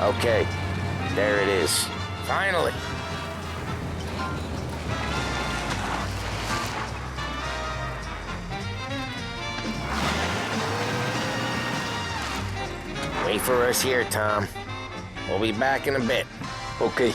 Okay, there it is. Finally. Wait for us here, Tom. We'll be back in a bit. Okay.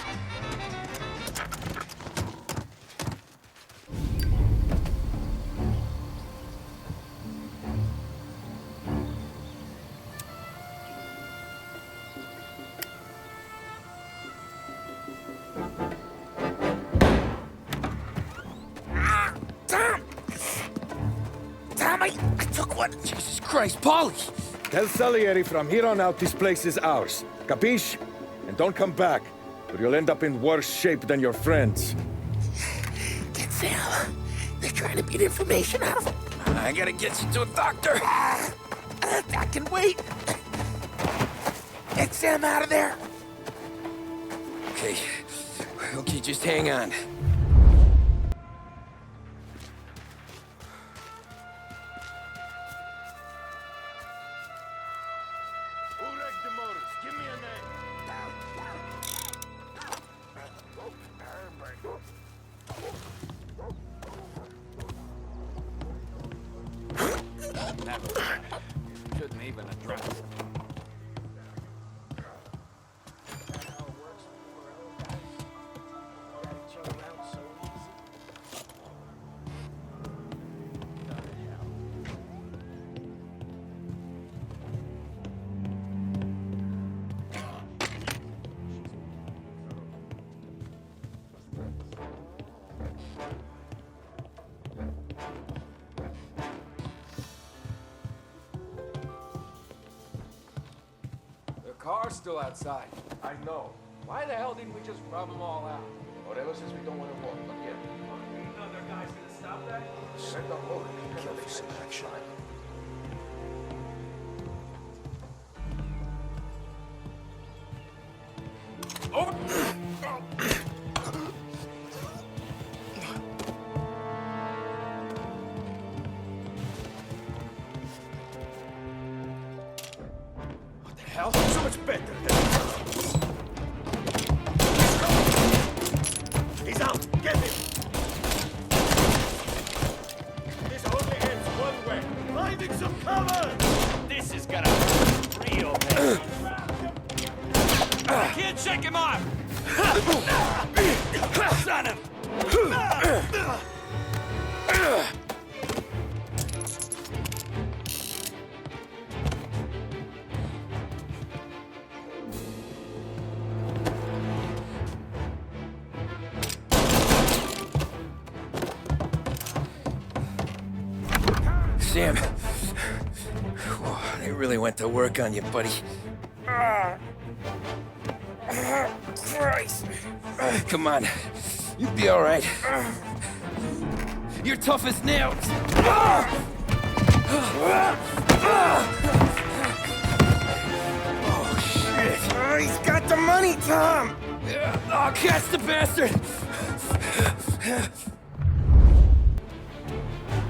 Tom, I took one. Jesus Christ, Polly! Tell Salieri from here on out this place is ours. Capiche? And don't come back, or you'll end up in worse shape than your friends. Get Sal. They're trying to beat information out of him. I gotta get you to a doctor. I can wait. Get Sam out of there. Okay. Okay, just hang on. Shouldn't even address it. Car's still outside. I know. Why the hell didn't we just rub them all out? Morello says we don't want to walk. Look here. You know their guy's gonna stop that? Send the motor. Kill for some action. Over! now, so much better than... He's out! Get him! This only ends one way. Finding some cover! This is gonna hurt real bad. Kid, check him off! Son of... Sam, they really went to work on you, buddy. Christ. Come on, you'll be all right. You're tough as nails. Oh, shit. Oh, he's got the money, Tom. Oh, catch the bastard.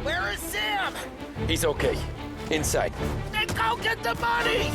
Where is Sam? He's okay. Inside. Then go get the money!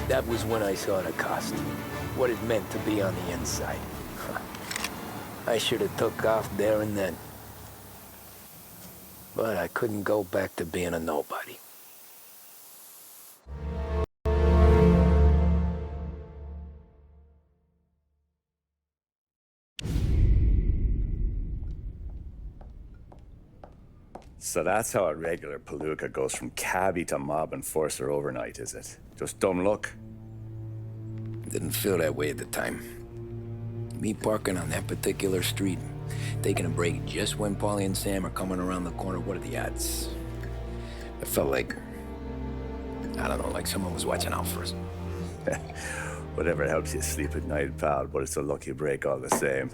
That was when I saw the cost. What it meant to be on the inside. I should have took off there and then. But I couldn't go back to being a nobody. So that's how a regular palooka goes from cabbie to mob enforcer overnight, is it? Just dumb luck? Didn't feel that way at the time. Me parking on that particular street, taking a break just when Paulie and Sam are coming around the corner, what are the odds? It felt like, I don't know, like someone was watching out for us. Whatever helps you sleep at night, pal, but it's a lucky break all the same.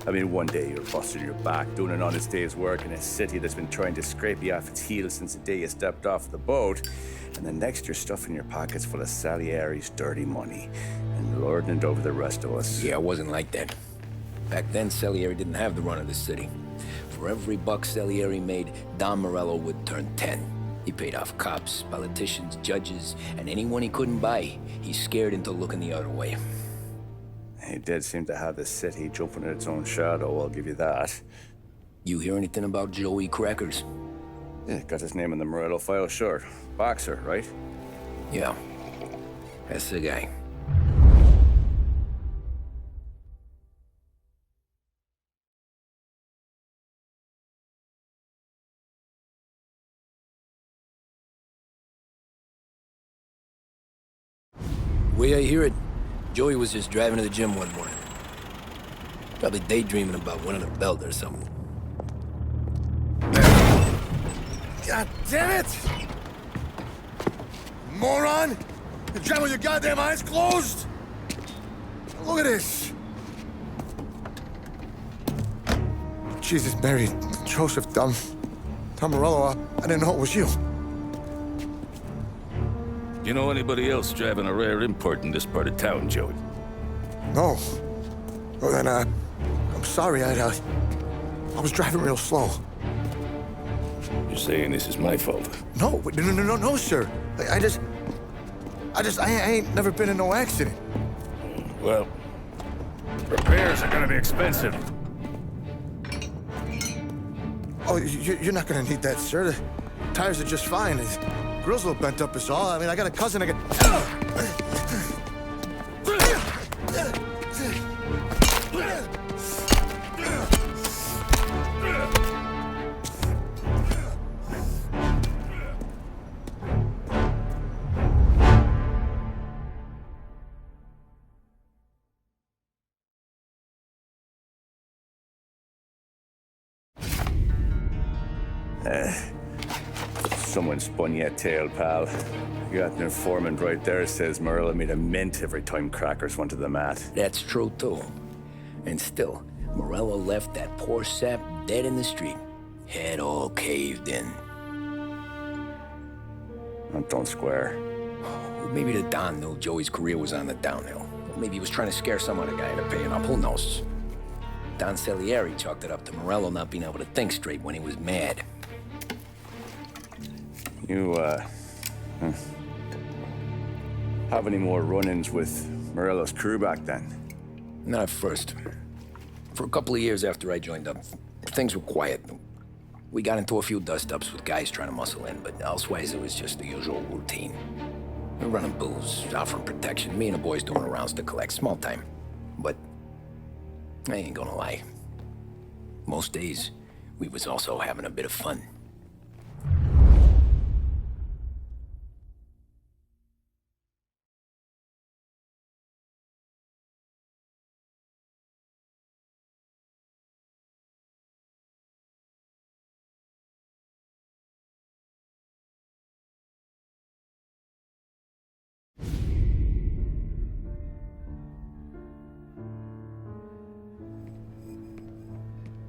I mean, one day you're busting your back, doing an honest day's work in a city that's been trying to scrape you off its heels since the day you stepped off the boat, and the next you're stuffing your pockets full of Salieri's dirty money and lording it over the rest of us. Yeah, it wasn't like that. Back then, Salieri didn't have the run of the city. For every buck Salieri made, Don Morello would turn 10. He paid off cops, politicians, judges, and anyone he couldn't buy, he scared into looking the other way. He did seem to have the city jumping at its own shadow, I'll give you that. You hear anything about Joey Crackers? Yeah, got his name in the Morello file, sure. Boxer, right? Yeah. That's the guy. Way I hear it, Joey was just driving to the gym one morning. Probably daydreaming about winning a belt or something. God damn it! Moron! You're driving with your goddamn eyes closed! Look at this! Jesus, Mary, Joseph, Tom Morello, I didn't know it was you. You know anybody else driving a rare import in this part of town, Joey? No. Well, then, I'm sorry, I was driving real slow. You're saying this is my fault? No, sir. I ain't never been in no accident. Well, repairs are gonna be expensive. Oh, you're not gonna need that, sir. The tires are just fine. The grill's a little bent up is all. I mean, I got a cousin I Someone spun you a tale, pal. You got an informant right there says Morello made a mint every time Crackers went to the mat. That's true, too. And still, Morello left that poor sap dead in the street. Head all caved in. That don't square. Maybe the Don knew Joey's career was on the downhill. Maybe he was trying to scare some other guy into paying up. Who knows? Don Salieri chalked it up to Morello not being able to think straight when he was mad. You, have any more run-ins with Morello's crew back then? Not at first. For a couple of years after I joined up, things were quiet. We got into a few dust-ups with guys trying to muscle in, but elsewise it was just the usual routine. We're running booze, offering protection, me and the boys doing rounds to collect, small time. But I ain't gonna lie. Most days, we was also having a bit of fun.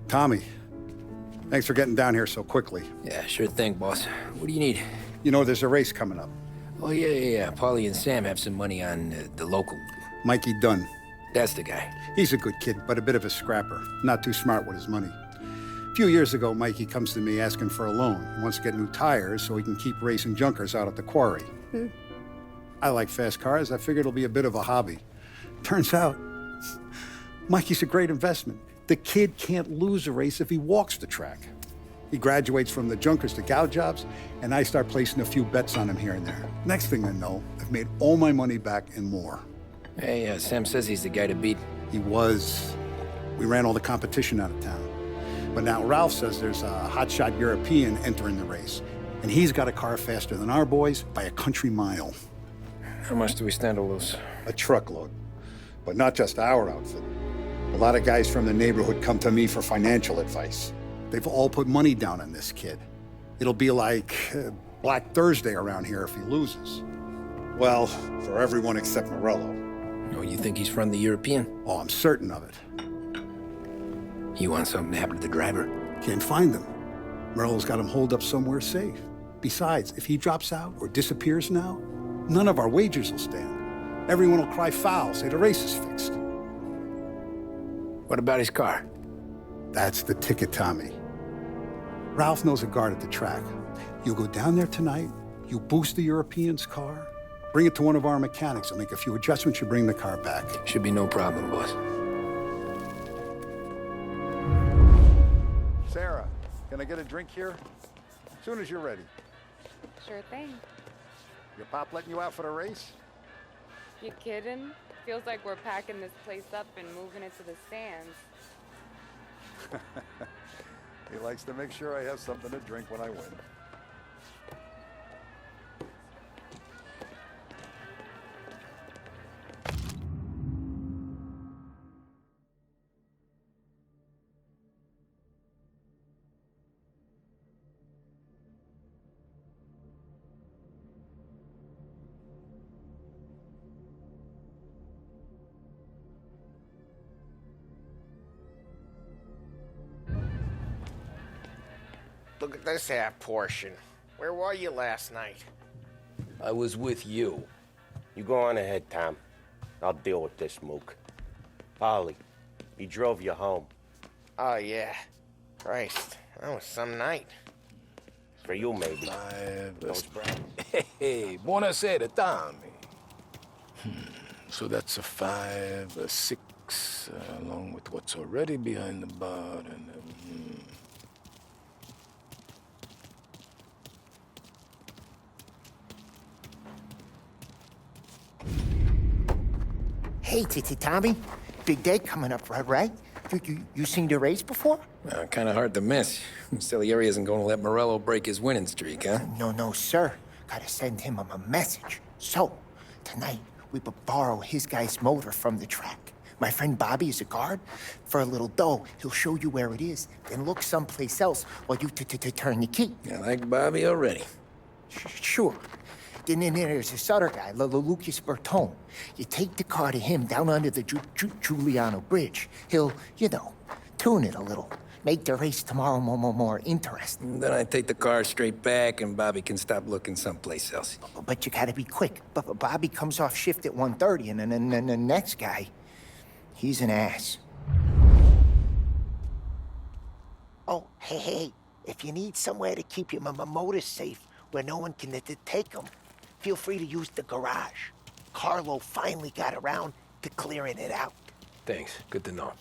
Tommy, thanks for getting down here so quickly. Yeah, sure thing, boss. What do you need? You know there's a race coming up. Oh, yeah. Paulie and Sam have some money on the local. Mikey Dunn. That's the guy. He's a good kid, but a bit of a scrapper. Not too smart with his money. A few years ago, Mikey comes to me asking for a loan. He wants to get new tires so he can keep racing junkers out at the quarry. I like fast cars. I figured it'll be a bit of a hobby. Turns out, Mikey's a great investment. The kid can't lose a race if he walks the track. He graduates from the junkers to gal jobs, and I start placing a few bets on him here and there. Next thing I know, I've made all my money back and more. Hey, Sam says he's the guy to beat. He was. We ran all the competition out of town. But now Ralph says there's a hotshot European entering the race, and he's got a car faster than our boys by a country mile. How much do we stand to lose? A truckload. But not just our outfit. A lot of guys from the neighborhood come to me for financial advice. They've all put money down on this kid. It'll be like Black Thursday around here if he loses. Well, for everyone except Morello. Oh, you think he's from the European? Oh, I'm certain of it. You want something to happen to the driver? Can't find him. Morello's got him holed up somewhere safe. Besides, if he drops out or disappears now, none of our wagers will stand. Everyone will cry foul, say the race is fixed. What about his car? That's the ticket, Tommy. Ralph knows a guard at the track. You go down there tonight, you boost the European's car, bring it to one of our mechanics. He'll make a few adjustments, you bring the car back. Should be no problem, boss. Sarah. Can I get a drink here? As soon as you're ready. Sure thing. Your pop letting you out for the race? You kidding? Feels like we're packing this place up and moving it to the stands. He likes to make sure I have something to drink when I win. Look at this half portion. Where were you last night? I was with you. You go on ahead, Tom. I'll deal with this mook. Polly, he drove you home. Oh, yeah. Christ, that was some night. For you, maybe. Hey, buonasera, Tommy. So that's a 5, a 6, along with what's already behind the bar, and Hey, Tommy. Big day coming up, right? You seen the race before? Kind of hard to miss. Salieri isn't going to let Morello break his winning streak, huh? No, sir. Gotta send him a message. So, tonight, we borrow his guy's motor from the track. My friend Bobby is a guard. For a little dough, he'll show you where it is, then look someplace else while you turn the key. I like Bobby already. Sure. Then there's this other guy, Lucas Bertone. You take the car to him down under the Giuliano Bridge. He'll, tune it a little. Make the race tomorrow more interesting. Then I take the car straight back and Bobby can stop looking someplace else. But you gotta be quick. Bobby comes off shift at 1:30, and then the next guy, he's an ass. Oh, hey, if you need somewhere to keep your motor safe where no one can take them, feel free to use the garage. Carlo finally got around to clearing it out. Thanks. Good to know.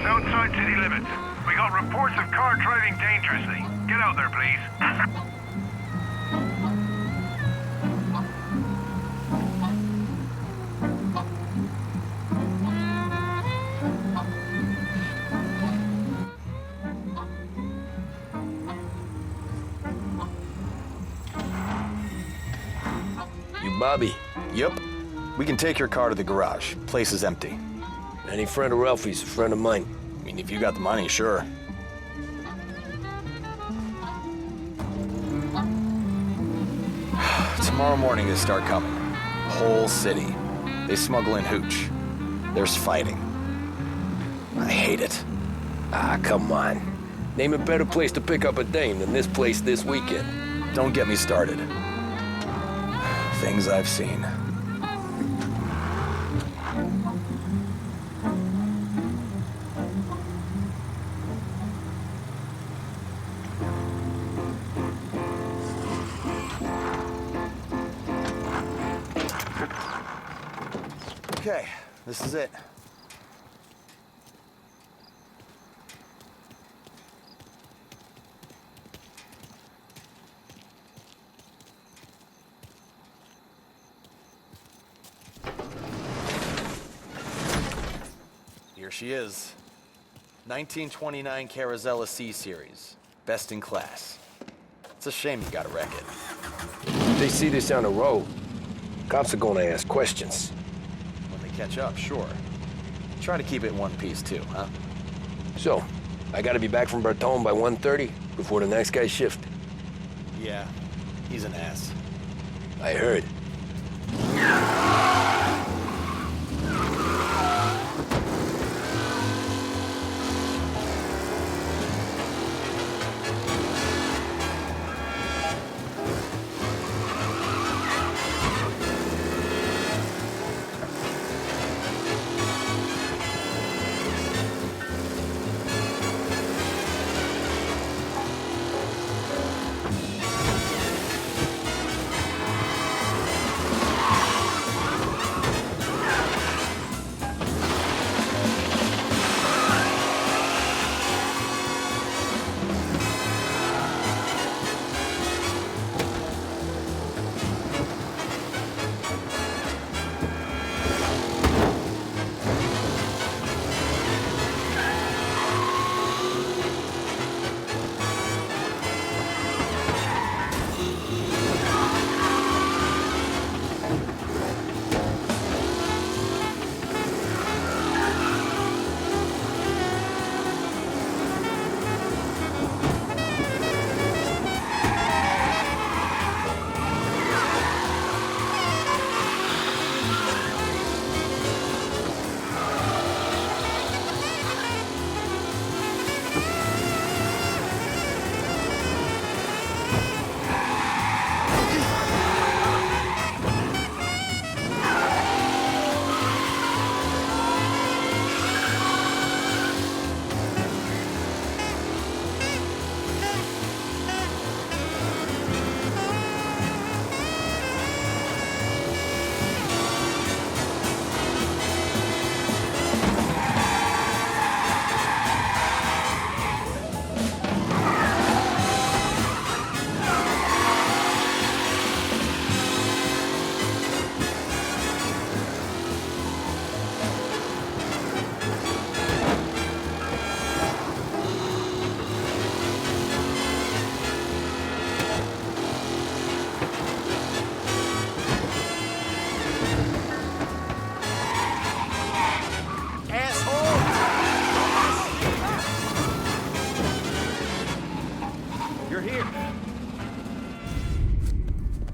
Outside city limits. We got reports of car driving dangerously. Get out there, please. You Bobby? Yep. We can take your car to the garage. Place is empty. Any friend of Ralphie's, a friend of mine. I mean, if you got the money, sure. Tomorrow morning they start coming. Whole city. They smuggle in hooch. There's fighting. I hate it. Ah, come on. Name a better place to pick up a dame than this place this weekend. Don't get me started. Things I've seen. Okay, this is it. Here she is. 1929 Carazella C Series. Best in class. It's a shame you gotta wreck it. If they see this on the road, cops are gonna ask questions. When they catch up, sure. Try to keep it in one piece too, huh? So, I gotta be back from Bertone by 1:30 before the next guy's shift. Yeah, he's an ass. I heard.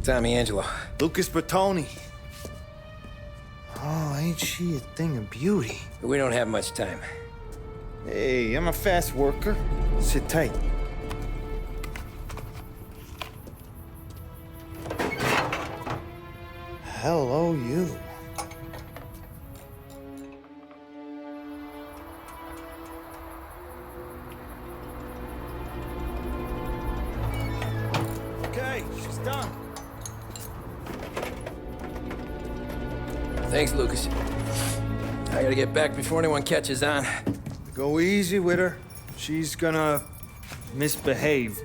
Tommy Angelo. Lucas Bertoni. Oh, ain't she a thing of beauty? We don't have much time. Hey, I'm a fast worker. Sit tight. Hello, you. Okay, she's done. Thanks, Lucas. I gotta get back before anyone catches on. Go easy with her. She's gonna misbehave.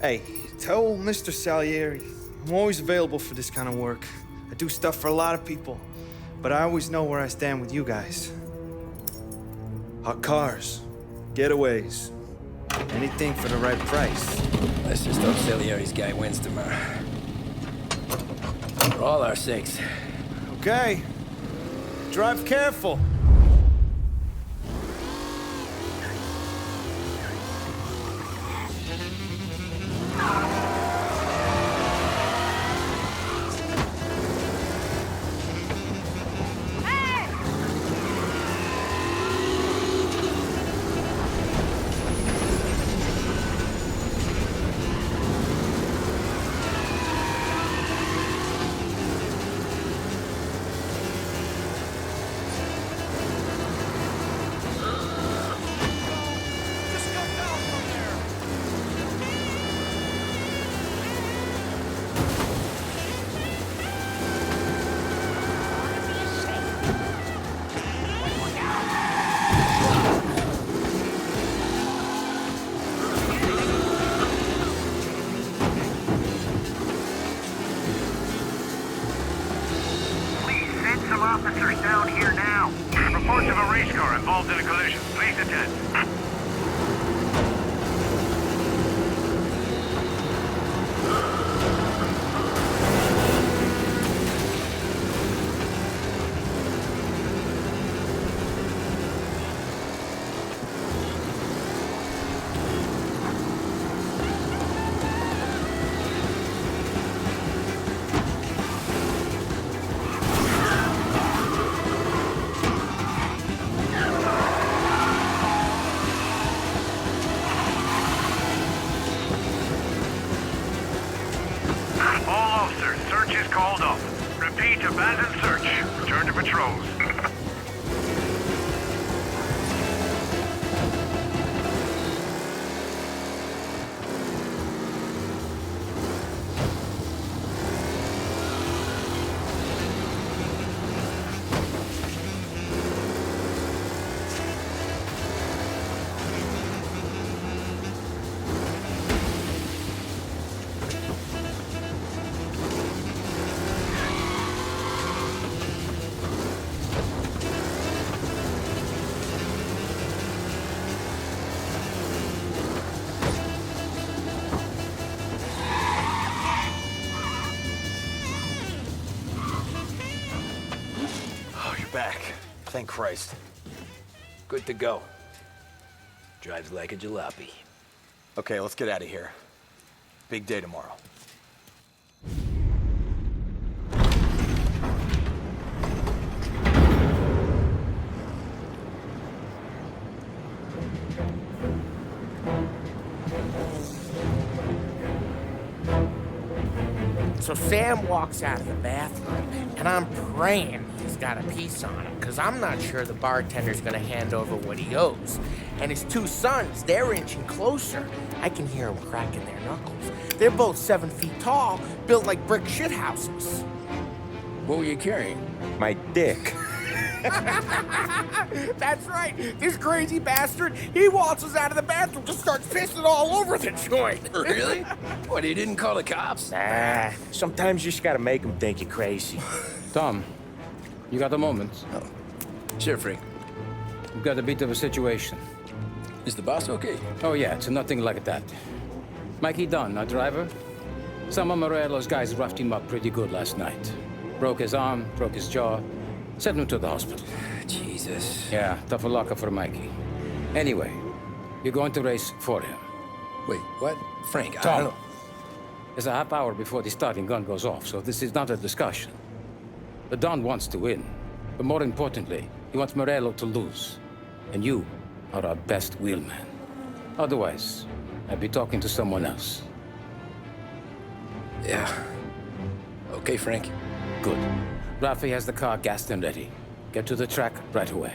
Hey, tell Mr. Salieri I'm always available for this kind of work. I do stuff for a lot of people, but I always know where I stand with you guys. Hot cars, getaways, anything for the right price. Let's just hope Salieri's guy wins tomorrow. For all our sakes. Okay. Drive careful. Officers down here now. Reports of a race car involved in a collision. Please attend. Called off. Repeat, abandoned search. Return to patrols. Back. Thank Christ. Good to go. Drives like a jalopy. Okay, let's get out of here. Big day tomorrow. So Sam walks out of the bathroom, and I'm praying he's got a piece on him, because I'm not sure the bartender's gonna hand over what he owes. And his two sons, they're inching closer. I can hear them cracking their knuckles. They're both 7 feet tall, built like brick shithouses. What were you carrying? My dick. That's right. This crazy bastard, he waltzes out of the bathroom, just starts pissing all over the joint. Really? What, he didn't call the cops? Nah, sometimes you just gotta make them think you're crazy. Tom, you got a moment? Oh. Sure, Frank. We've got a bit of a situation. Is the boss okay? Oh yeah, it's nothing like that. Mikey Dunn, our driver. Some of Morello's guys roughed him up pretty good last night. Broke his arm, broke his jaw. Sent him to the hospital. Jesus. Yeah, tough luck for Mikey. Anyway, you're going to race for him. Wait, what? Frank, I Tom, don't... there's a half hour before the starting gun goes off, so this is not a discussion. The Don wants to win, but more importantly, he wants Morello to lose. And you are our best wheelman. Otherwise, I'd be talking to someone else. Yeah. Okay, Frank. Good. Rafi has the car gassed and ready. Get to the track right away.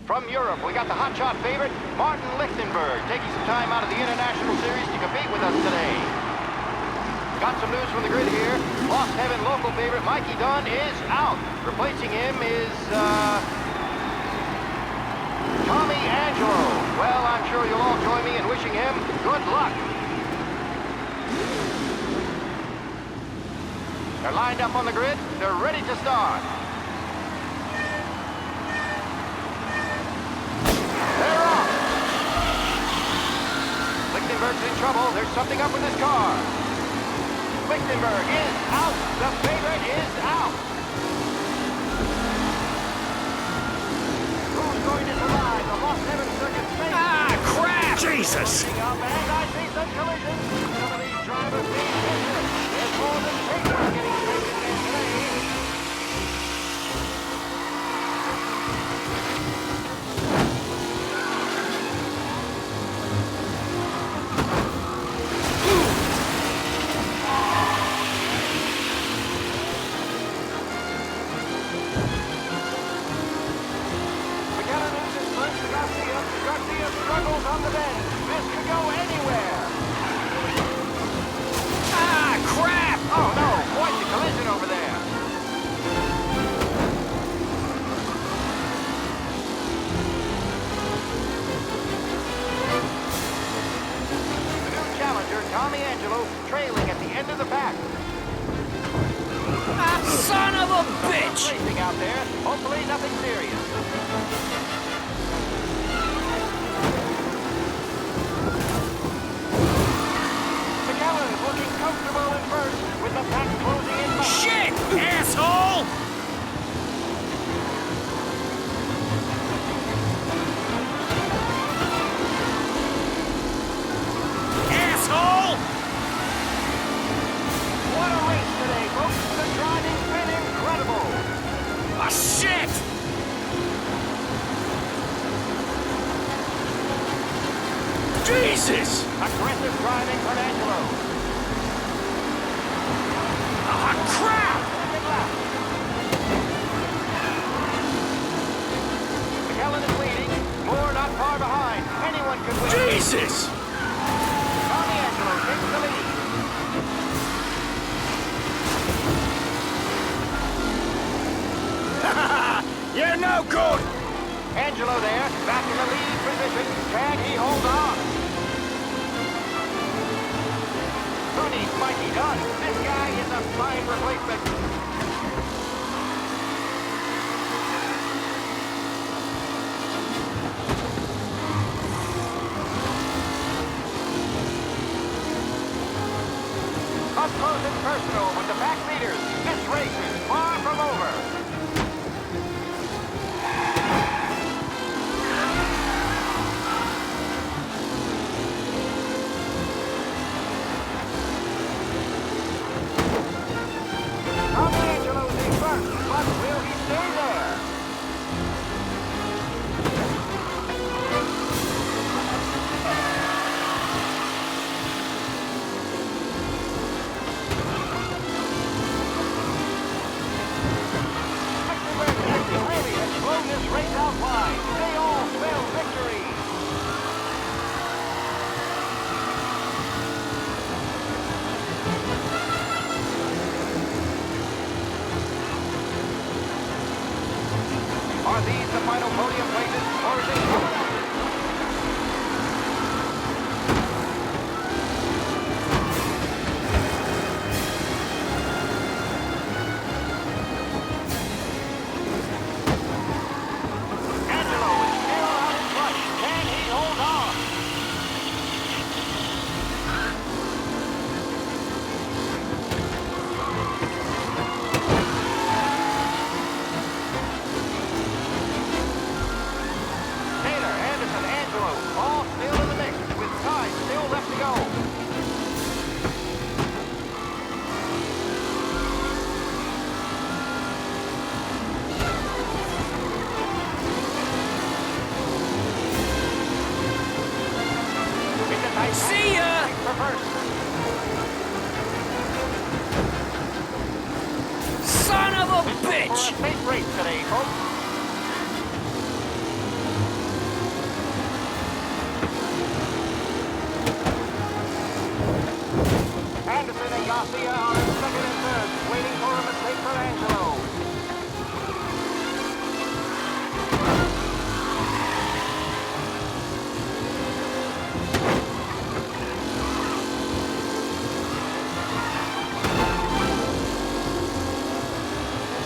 From Europe, we got the hotshot favorite, Martin Lichtenberg, taking some time out of the International Series to compete with us today. Got some news from the grid here. Lost Heaven local favorite Mikey Dunn is out. Replacing him is, Tommy Angelo. Well, I'm sure you'll all join me in wishing him good luck. They're lined up on the grid. They're ready to start. something up with his car. Lichtenberg is out. The favorite is out. Who's going to survive the Lost Heaven Circuit fate? Ah, crap! Jesus! And I see some collisions. Some of these drivers being injured. There's more than paper getting straight in there today. Garcia struggles on the bend. This could go anywhere. Ah, crap! Oh no, quite the collision over there. The new challenger, Tommy Angelo, trailing at the end of the pack. Ah, son of a bitch! Racing out there. Hopefully nothing serious. Looking comfortable in first, with the pack closing in behind. Shit, asshole! Asshole! What a race today, folks. The driving's been incredible. Ah, shit! Jesus! Aggressive driving from Angelo. Ah, crap! McKellen is leading. Moore not far behind. Anyone could win. Jesus! Tommy Angelo takes the lead. You're no good! Angelo there, back in the lead position. Can he hold on? Who needs Mikey Dunn? This guy is a fine replacement. Up close and personal with the pack leaders. This race is far from over. Tommy Angelo's in first, but will he stay there? Really has blown this race out wide. They all spell victory. Are these the final podium places, or is it someone else? Angelo is still out in front. Can he hold on? Taylor, Anderson, Angelo, all still in the mix, with time still left to go. It's a tight See ya! for first. Son of a For a bitch! safe race today, folks. Anderson and Garcia are in second and third, waiting for a mistake for Angelo.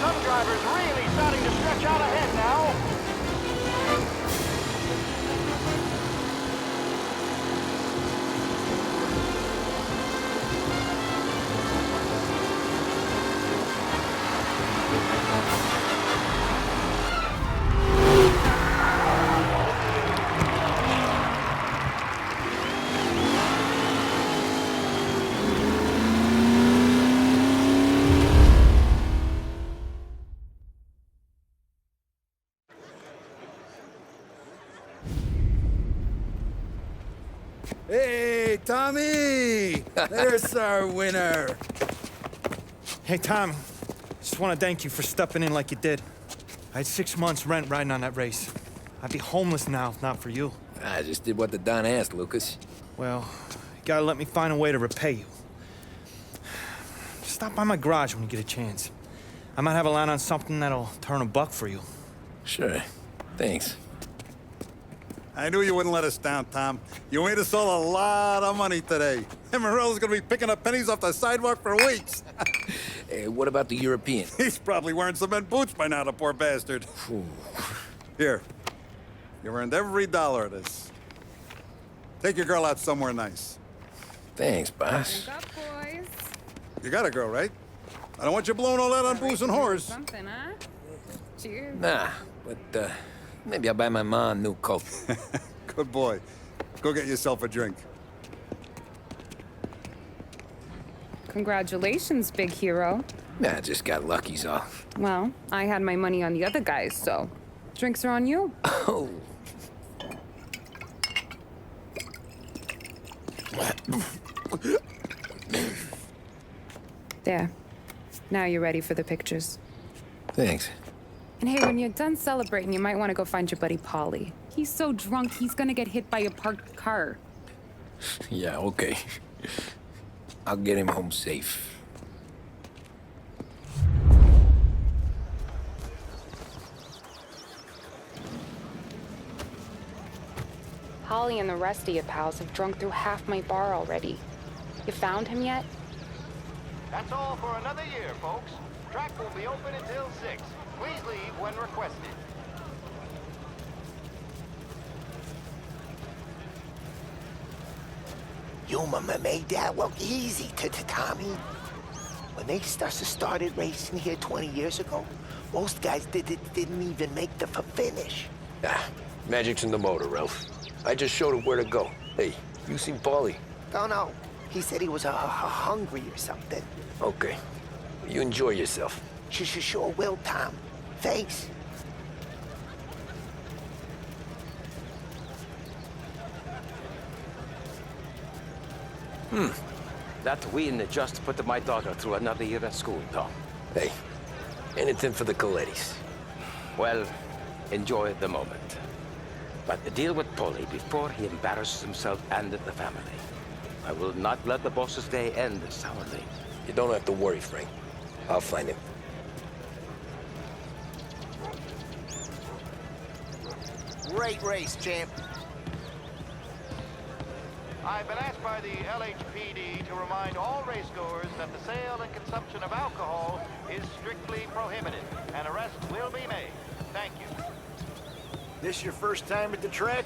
Some drivers really starting to stretch out ahead now. Hey, Tommy! There's our winner. Hey, Tom. Just want to thank you for stepping in like you did. I had 6 months rent riding on that race. I'd be homeless now if not for you. I just did what the Don asked, Lucas. Well, you gotta let me find a way to repay you. Stop by my garage when you get a chance. I might have a line on something that'll turn a buck for you. Sure. Thanks. I knew you wouldn't let us down, Tom. You made us all a lot of money today. And Morello's gonna be picking up pennies off the sidewalk for weeks. Hey, what about the European? He's probably wearing cement boots by now, the poor bastard. Here. You earned every dollar of this. Take your girl out somewhere nice. Thanks, boss. Drink up, boys. You got a girl, right? I don't want you blowing all that on booze and whores. Something, huh? Cheers. Nah, but maybe I'll buy my mom a new coat. Good boy. Go get yourself a drink. Congratulations, big hero. Nah, just got lucky's off. Well, I had my money on the other guys, so drinks are on you. Oh. There. Now you're ready for the pictures. Thanks. And hey, when you're done celebrating, you might want to go find your buddy Paulie. He's so drunk, he's gonna get hit by a parked car. Yeah, okay. I'll get him home safe. Holly and the rest of your pals have drunk through half my bar already. You found him yet? That's all for another year, folks. Track will be open until 6. Please leave when requested. You made that look easy to Tommy. When they started racing here 20 years ago, most guys didn't even make the finish. Ah, magic's in the motor, Ralph. I just showed him where to go. Hey, you seen Paulie? Don't know. He said he was hungry or something. Okay. You enjoy yourself. Sure will, Tom. Thanks. That win just put my daughter through another year at school, Tom. Hey, anything for the Colettis. Well, enjoy the moment. But deal with Paulie before he embarrasses himself and the family. I will not let the boss's day end sourly. You don't have to worry, Frank. I'll find him. Great race, champ. I've been asked by the LHPD to remind all racegoers that the sale and consumption of alcohol is strictly prohibited. An arrest will be made. Thank you. This your first time at the track?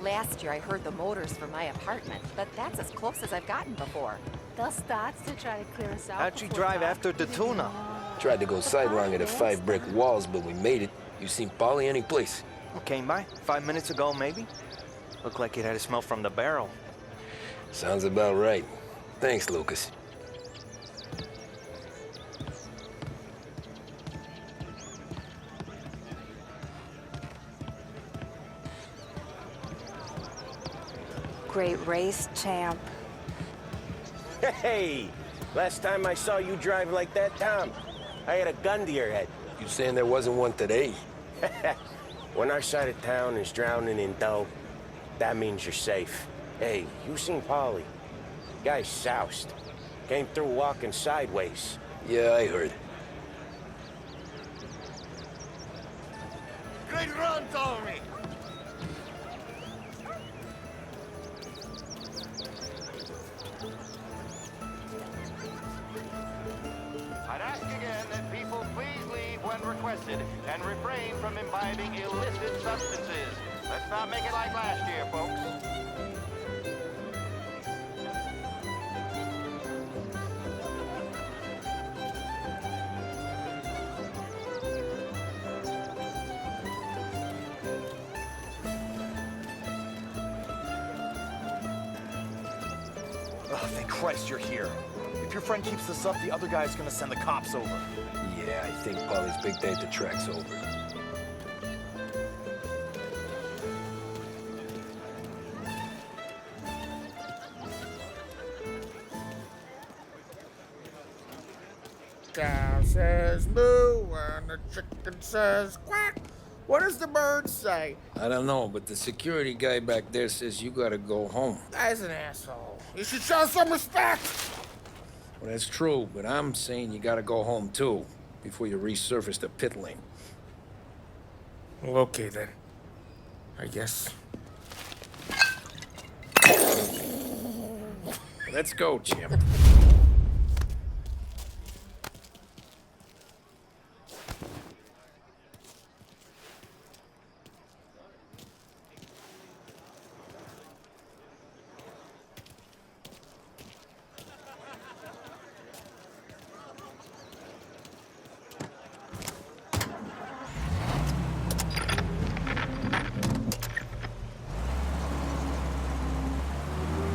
Last year I heard the motors from my apartment, but that's as close as I've gotten before. They'll start to try to clear us out. How'd you drive after the tuna? Tried to go sidelong at the 5 brick walls, but we made it. You seen Paulie any place? Came by 5 minutes ago, maybe. Looked like it had a smell from the barrel. Sounds about right. Thanks, Lucas. Great race, champ. Hey! Last time I saw you drive like that, Tom, I had a gun to your head. You saying there wasn't one today? When our side of town is drowning in dough, that means you're safe. Hey, you seen Paulie? Guy's soused. Came through walking sideways. Yeah, I heard. Great run, Tommy! I'd ask again that people please leave when requested and refrain from imbibing illicit substances. Let's not make it like last year, folks. Oh, thank Christ you're here. If your friend keeps this up, the other guy's gonna send the cops over. Yeah, I think Paulie's big day at the track's over. cow says moo and the chicken says quack. What does the bird say? I don't know, but the security guy back there says you gotta go home. Guy's an asshole. You should show some respect. Well, that's true, but I'm saying you gotta go home too, before you resurface the pit lane. Well, okay then. I guess. Let's go, Jim.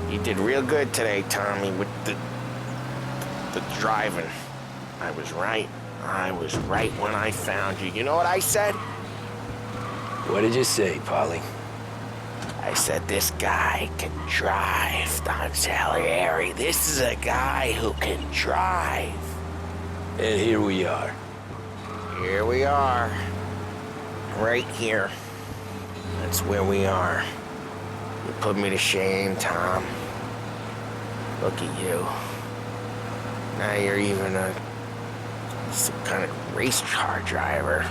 You did real good today, Tommy, with the driving. I was right. I was right when I found you. You know what I said? What did you say, Polly? I said this guy can drive, Don Salieri. This is a guy who can drive. And here we are. Here we are. Right here. That's where we are. You put me to shame, Tom. Look at you. Now you're even some kind of race car driver.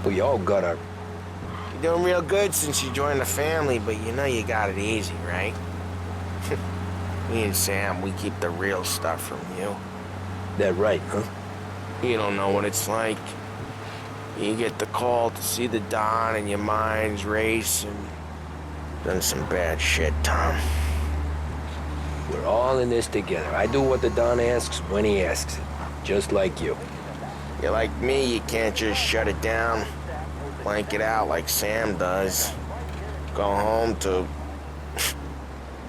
We all got our... You're doing real good since you joined the family, but you know you got it easy, right? Me and Sam, we keep the real stuff from you. That right, huh? You don't know what it's like. You get the call to see the Don and your mind's racing. Done some bad shit, Tom. We're all in this together. I do what the Don asks when he asks it. Just like you. You're like me, you can't just shut it down. Blank it out like Sam does. Go home to...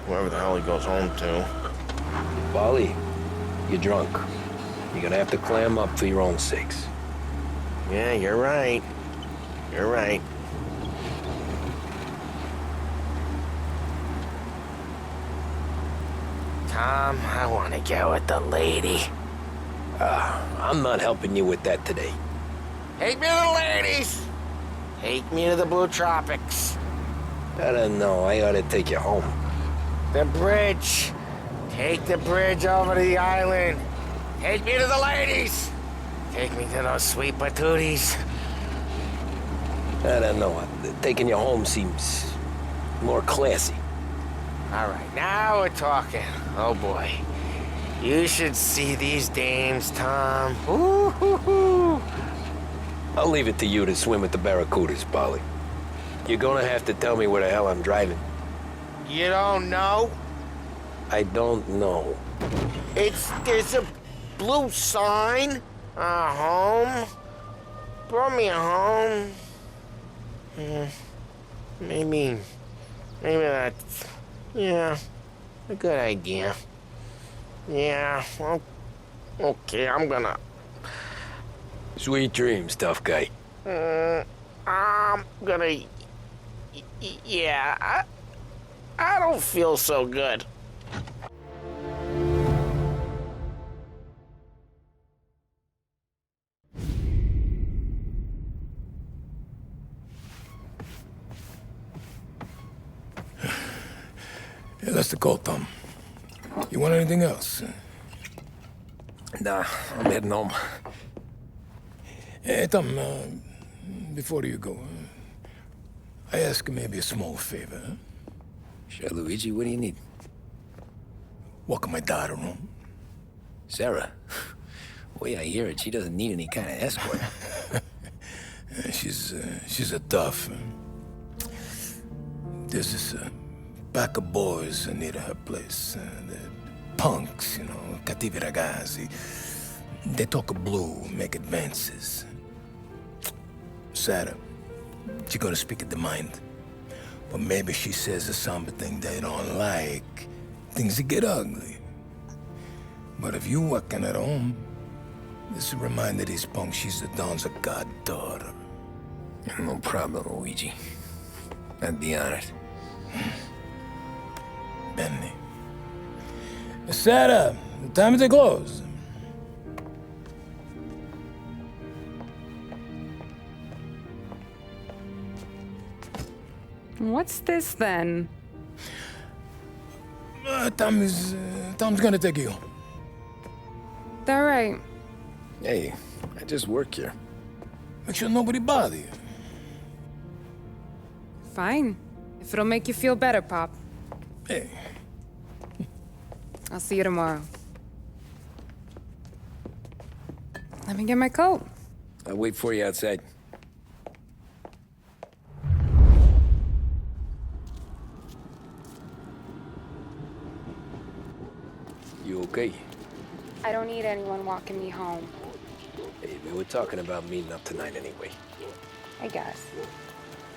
whoever the hell he goes home to. Polly, you're drunk. You're gonna have to clam up for your own sakes. Yeah, you're right. You're right. Tom, I want to get with the lady. I'm not helping you with that today. Take me to the ladies! Take me to the Blue Tropics. I don't know. I ought to take you home. The bridge. Take the bridge over to the island. Take me to the ladies. Take me to those sweet patooties. I don't know. Taking you home seems more classy. All right, now we're talking. Oh boy. You should see these dames, Tom. Ooh. I'll leave it to you to swim with the barracudas, Polly. You're gonna have to tell me where the hell I'm driving. You don't know? I don't know. There's a blue sign. Home. Brought me home. Maybe that's, yeah, a good idea. Yeah, well, okay, I'm gonna... Sweet dreams, tough guy. I'm gonna... Yeah, I don't feel so good. Yeah, that's the call, Tom. You want anything else? Nah, I'm heading home. Hey, Tom, before you go, I ask maybe a small favor. Huh? Sure, Luigi, what do you need? Walk my daughter home. Sarah? The way I hear it, she doesn't need any kind of escort. She's a tough. There's this pack of boys near her place. They're punks, you know, cattivi ragazzi. They talk blue, make advances. Sarah, she's gonna speak at the mind. But maybe she says something they don't like. Things that get ugly. But if you walking at home, this is a reminder these punks she's the Don's a goddaughter. No problem, Luigi. I'd be honored. Benny. Sarah, time to close. What's this then? Tom's gonna take you. All right. Hey, I just work here. Make sure nobody bother you. Fine. If it'll make you feel better, Pop. Hey. I'll see you tomorrow. Let me get my coat. I'll wait for you outside. You okay? I don't need anyone walking me home. Hey, we were talking about meeting up tonight anyway. I guess.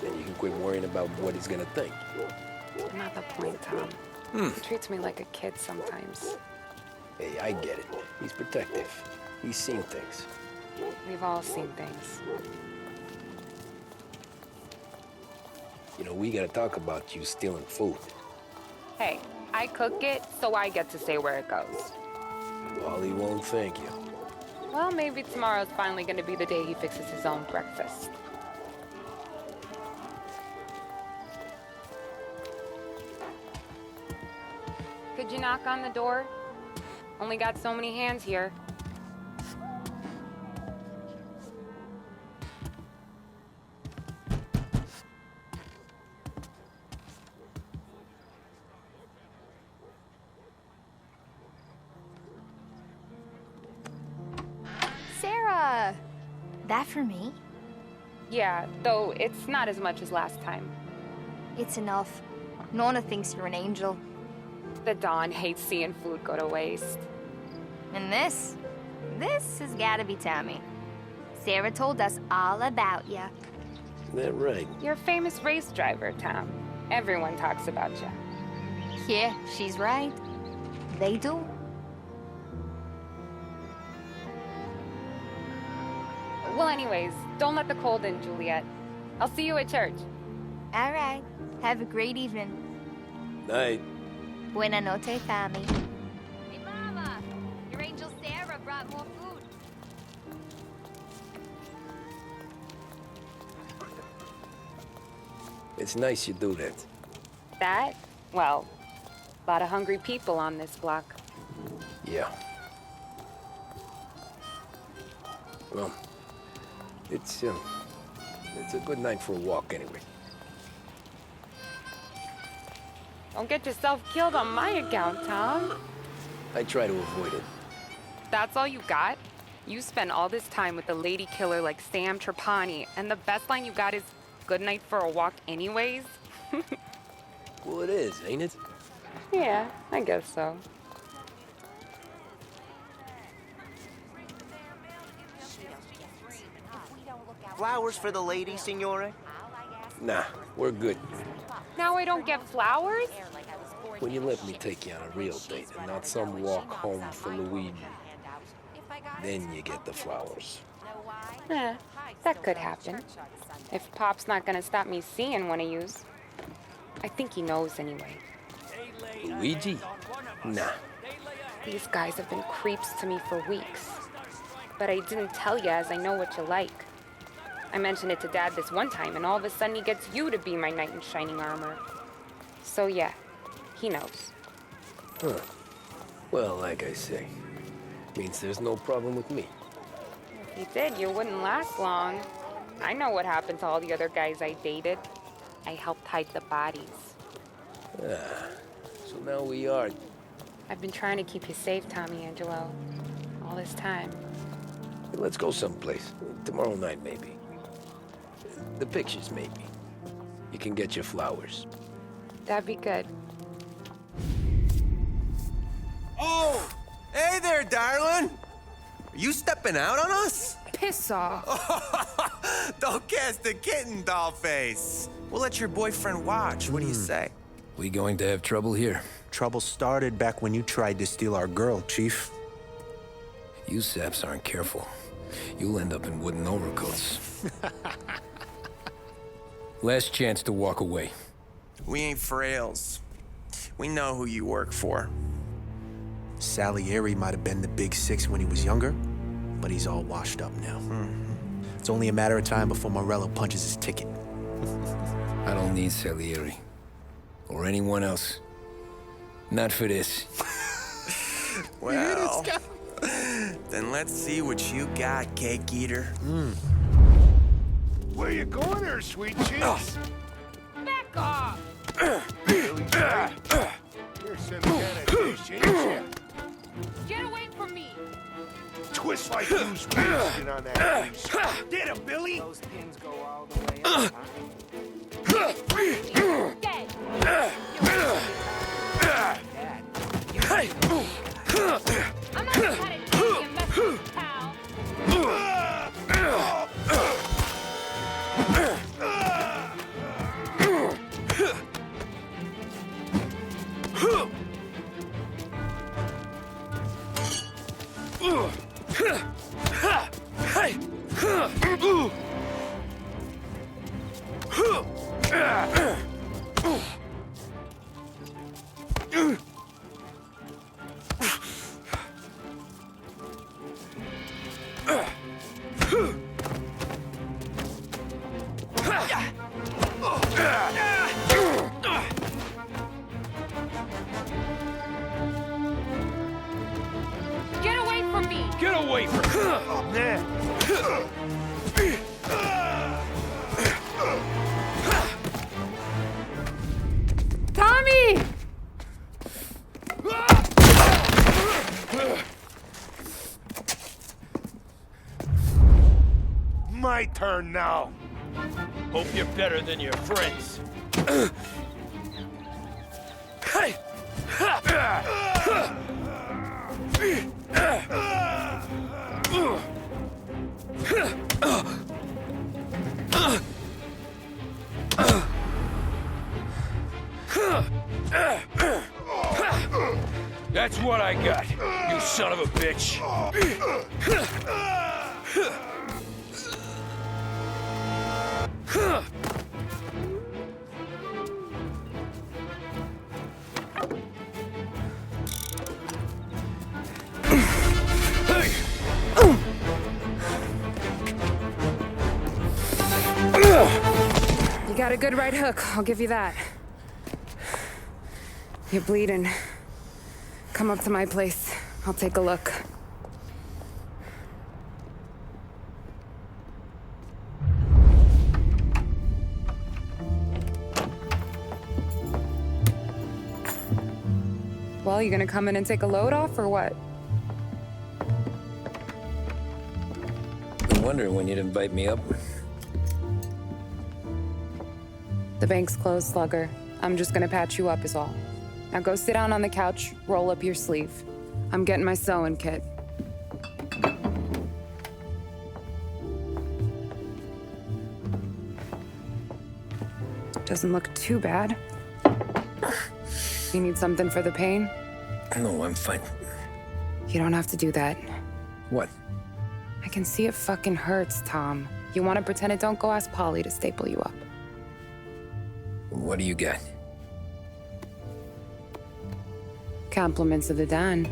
Then you can quit worrying about what he's gonna think. Not the point, Tom. He treats me like a kid sometimes. Hey, I get it. He's protective. He's seen things. We've all seen things. You know, we gotta talk about you stealing food. Hey, I cook it, so I get to say where it goes. Wally won't thank you. Well, maybe tomorrow's finally gonna be the day he fixes his own breakfast. Could you knock on the door? Only got so many hands here. Sarah! That for me? Yeah, though it's not as much as last time. It's enough. Nona thinks you're an angel. The Don hates seeing food go to waste. And this has gotta be Tommy. Sarah told us all about you. Is that right? You're a famous race driver, Tom. Everyone talks about you. Yeah, she's right. They do. Well, anyways, don't let the cold in, Juliet. I'll see you at church. All right. Have a great evening. Night. Buena noche, Tommy. Hey, Mama! Your angel Sarah brought more food. It's nice you do that. That? Well, a lot of hungry people on this block. Yeah. Well, it's a good night for a walk anyway. Don't get yourself killed on my account, Tom. I try to avoid it. That's all you got? You spend all this time with a lady killer like Sam Trapani, and the best line you got is, "Good night for a walk anyways"? Well, it is, ain't it? Yeah, I guess so. Flowers for the lady, signore? Nah, we're good. Now I don't get flowers? When you let me take you on a real date and not some walk home for Luigi, then you get the flowers. That could happen. If Pop's not gonna stop me seeing one of yous. I think he knows anyway. Luigi? Nah. These guys have been creeps to me for weeks. But I didn't tell you as I know what you like. I mentioned it to Dad this one time, and all of a sudden he gets you to be my knight in shining armor. So yeah, he knows. Huh. Well, like I say, means there's no problem with me. If he did, you wouldn't last long. I know what happened to all the other guys I dated. I helped hide the bodies. So now we are... I've been trying to keep you safe, Tommy Angelo. All this time. Let's go someplace. Tomorrow night, maybe. The pictures, maybe. You can get your flowers. That'd be good. Oh! Hey there, darling! Are you stepping out on us? Piss off. Don't cast the kitten, dollface. We'll let your boyfriend watch. What do you say? We going to have trouble here? Trouble started back when you tried to steal our girl, Chief. You saps aren't careful. You'll end up in wooden overcoats. Last chance to walk away. We ain't frails. We know who you work for. Salieri might have been the big six when he was younger, but he's all washed up now. It's only a matter of time before Morello punches his ticket. I don't need Salieri. Or anyone else. Not for this. Well, then let's see what you got, cake eater. Where you going there, sweet cheeks? Back off! You're some kind of dish, ain't you? Get away from me! Twist like who's wasted on that piece. Get him, Billy! Those pins go all the way up, Stay! Hey! I'm not gonna cut it down, you messy pal! Get away from me! Get away from me! Oh, man! Tommy! My turn now. Hope you're better than your friends. Hey! That's what I got, you son of a bitch. You got a good right hook, I'll give you that. You're bleeding. Come up to my place. I'll take a look. Well, you gonna come in and take a load off, or what? Been wondering when you'd invite me up. The bank's closed, Slugger. I'm just gonna patch you up is all. Now go sit down on the couch, roll up your sleeve. I'm getting my sewing kit. Doesn't look too bad. You need something for the pain? No, I'm fine. You don't have to do that. What? I can see it fucking hurts, Tom. You want to pretend it? Don't go ask Polly to staple you up. What do you got? Compliments of the Don.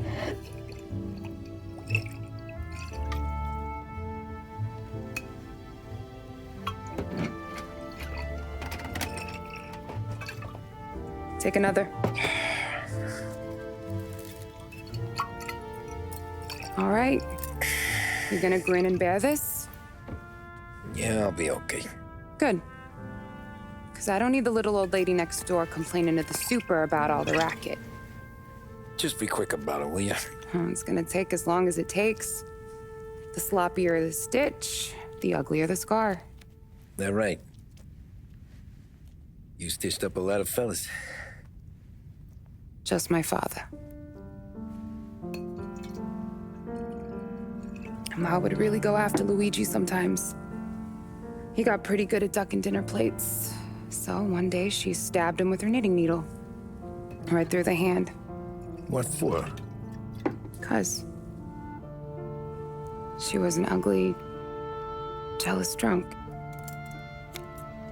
Take another. All right. You gonna grin and bear this? Yeah, I'll be okay. Good. Because I don't need the little old lady next door complaining to the super about all the racket. Just be quick about it, will ya? It's gonna take as long as it takes. The sloppier the stitch, the uglier the scar. That right. You stitched up a lot of fellas. Just my father. Ma would really go after Luigi sometimes. He got pretty good at ducking dinner plates. So one day she stabbed him with her knitting needle. Right through the hand. What for? 'Cause she was an ugly, jealous drunk.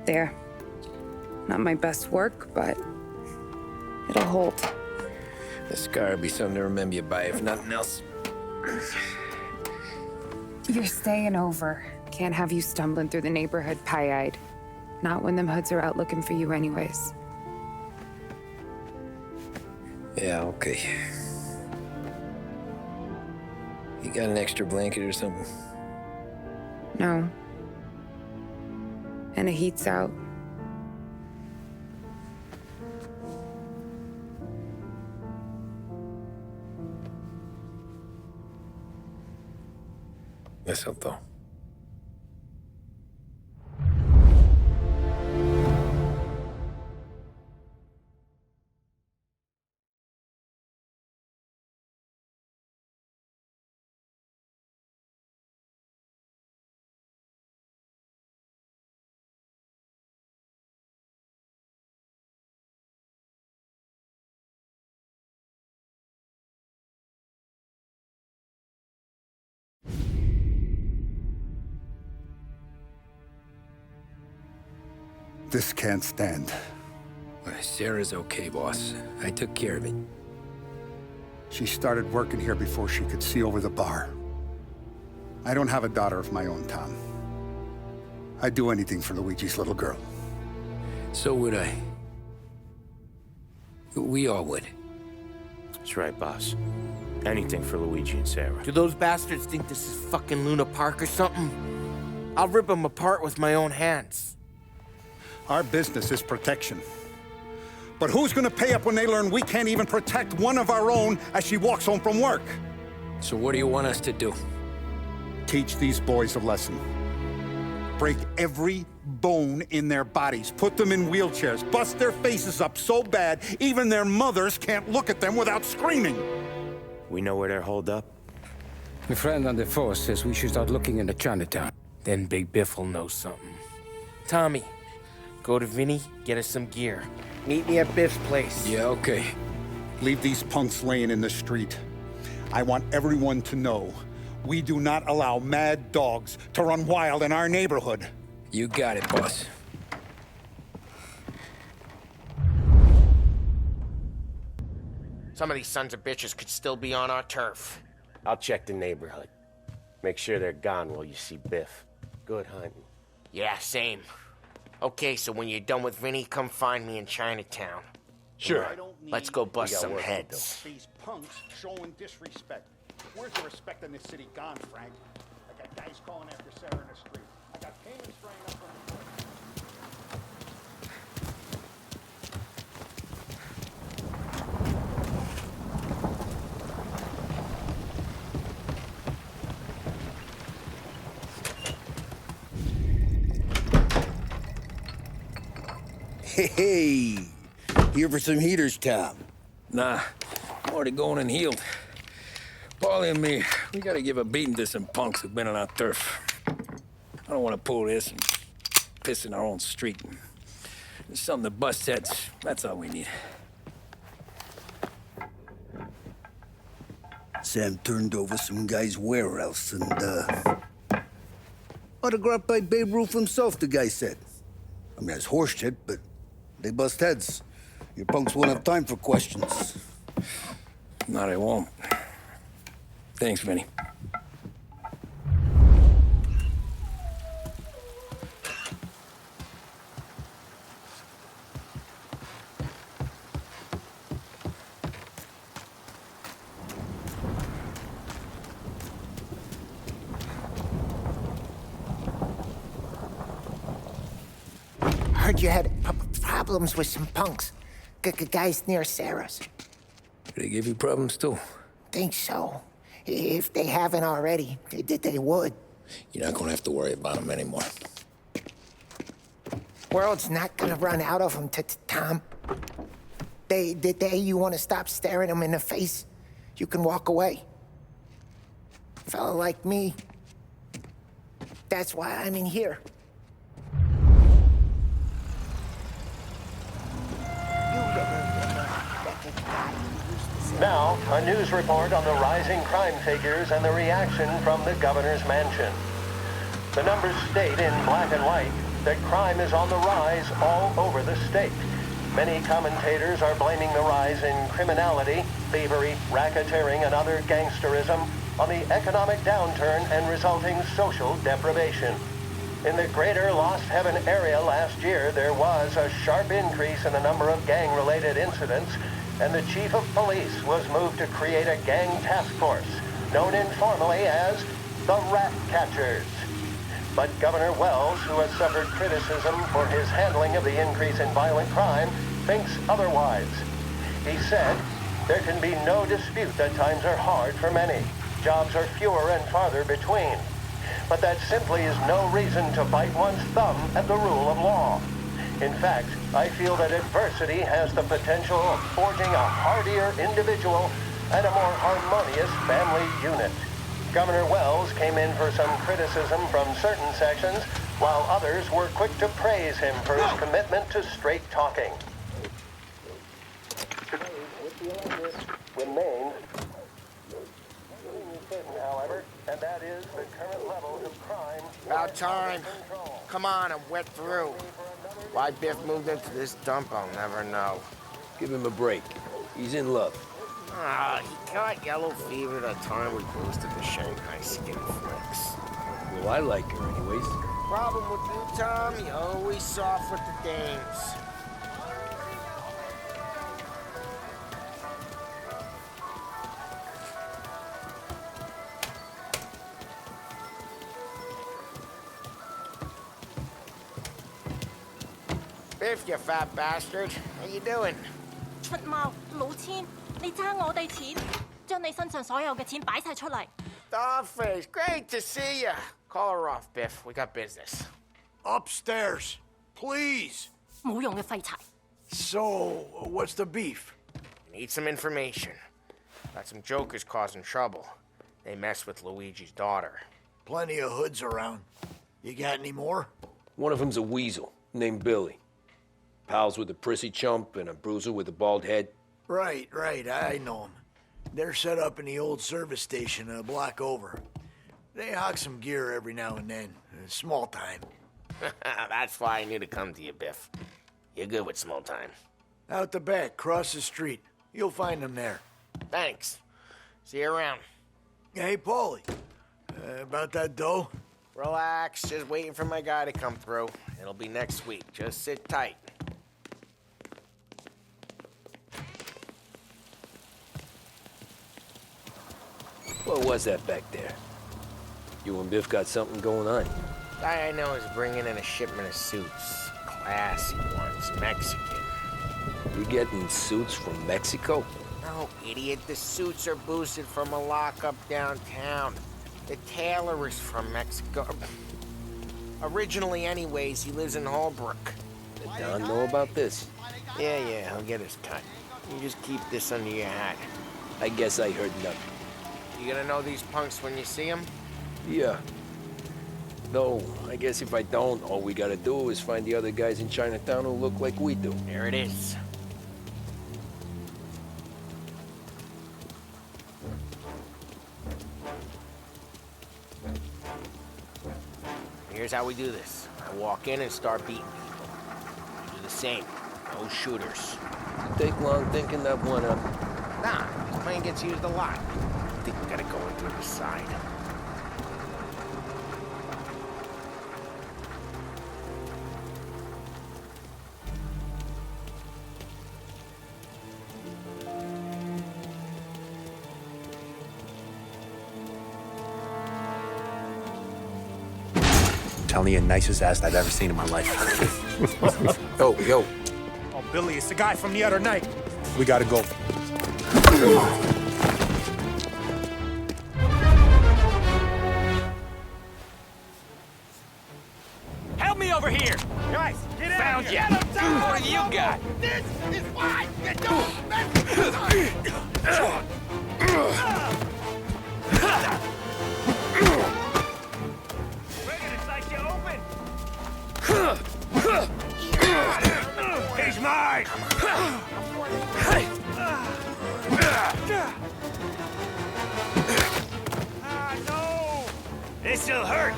There. Not my best work, but it'll hold. The scar'll be something to remember you by, if nothing else. You're staying over. Can't have you stumbling through the neighborhood pie-eyed. Not when them hoods are out looking for you anyways. Yeah, okay. You got an extra blanket or something? No. And the heat's out. Eso todo. This can't stand. Sarah's okay, boss. I took care of it. She started working here before she could see over the bar. I don't have a daughter of my own, Tom. I'd do anything for Luigi's little girl. So would I. We all would. That's right, boss. Anything for Luigi and Sarah. Do those bastards think this is fucking Luna Park or something? I'll rip them apart with my own hands. Our business is protection. But who's gonna pay up when they learn we can't even protect one of our own as she walks home from work? So what do you want us to do? Teach these boys a lesson. Break every bone in their bodies. Put them in wheelchairs. Bust their faces up so bad, even their mothers can't look at them without screaming. We know where they're holed up? My friend on the force says we should start looking into Chinatown. Then Big Biff will know something. Tommy, go to Vinny, get us some gear. Meet me at Biff's place. Yeah, okay. Leave these punks laying in the street. I want everyone to know we do not allow mad dogs to run wild in our neighborhood. You got it, boss. Some of these sons of bitches could still be on our turf. I'll check the neighborhood. Make sure they're gone while you see Biff. Good hunting. Yeah, same. Okay, so when you're done with Vinny, come find me in Chinatown. Sure. Let's go bust some heads. These punks showing disrespect. Where's the respect in this city gone, Frank? I got guys calling after Sarah in the street. I got payments drying up on the floor. Hey, here for some heaters, Tom? Nah, I'm already going and healed. Paulie and me, we gotta give a beating to some punks who've been on our turf. I don't want to pull this and piss in our own street. There's something to bust heads. That's all we need. Sam turned over some guy's warehouse and, autographed by Babe Ruth himself, the guy said. I mean, that's horse shit, but they bust heads. Your punks won't have time for questions. No, they won't. Thanks, Vinny. Heard you had problems with some punks. Guys near Sarah's. They give you problems, too? Think so. If they haven't already, they would. You're not gonna have to worry about them anymore. World's not gonna run out of them, Tom. The day you want to stop staring them in the face, you can walk away. Fella like me. That's why I'm in here. Now, a news report on the rising crime figures and the reaction from the governor's mansion. The numbers state in black and white that crime is on the rise all over the state. Many commentators are blaming the rise in criminality, thievery, racketeering, and other gangsterism on the economic downturn and resulting social deprivation. In the greater Lost Heaven area last year, there was a sharp increase in the number of gang-related incidents, and the chief of police was moved to create a gang task force, known informally as the Rat Catchers. But Governor Wells, who has suffered criticism for his handling of the increase in violent crime, thinks otherwise. He said, "There can be no dispute that times are hard for many. Jobs are fewer and farther between. But that simply is no reason to bite one's thumb at the rule of law. In fact, I feel that adversity has the potential of forging a hardier individual and a more harmonious family unit." Governor Wells came in for some criticism from certain sections, while others were quick to praise him for his commitment to straight talking. Remains certain, however, and that is the current levels of crime. About time. Come on, I'm wet through. Why Biff moved into this dump, I'll never know. Give him a break. He's in love. Ah, he got yellow fever the time we boosted the Shanghai skin flicks. Well, I like her anyways. Problem with you, Tom, you always soft with the dames. Biff, you fat bastard. How you doing? 出貓老千，你爭我哋錢，將你身上所有嘅錢擺晒出嚟。Dollface, great to see you. Call her off, Biff. We got business. Upstairs, please. 冇用嘅廢柴。So, what's the beef? Need some information. Got some jokers causing trouble. They mess with Luigi's daughter. Plenty of hoods around. You got any more? One of them's a weasel named Billy. Pals with a prissy chump and a bruiser with a bald head. Right, I know them. They're set up in the old service station a block over. They hawk some gear every now and then. Small time. That's why I knew to come to you, Biff. You're good with small time. Out the back, cross the street. You'll find them there. Thanks. See you around. Hey, Paulie. About that dough? Relax. Just waiting for my guy to come through. It'll be next week. Just sit tight. What was that back there? You and Biff got something going on. Guy I know is bringing in a shipment of suits. Classy ones, Mexican. You getting suits from Mexico? No, idiot. The suits are boosted from a lockup downtown. The tailor is from Mexico. Originally, anyways, he lives in Holbrook. Did Don know about this? Yeah, he'll get his cut. You just keep this under your hat. I guess I heard nothing. You gonna know these punks when you see them? Yeah. No, I guess if I don't, all we gotta do is find the other guys in Chinatown who look like we do. There it is. Here's how we do this. I walk in and start beating people. You do the same. No shooters. Take long thinking that one up. Nah, this plane gets used a lot. I think we gotta go in through the side. Telling you, nicest ass I've ever seen in my life. Yo. Oh, Billy, it's the guy from the other night. We gotta go. Help me over here! Guys, get Found out you! What have you got? This is why you don't mess with us! He's mine! No! This'll hurt!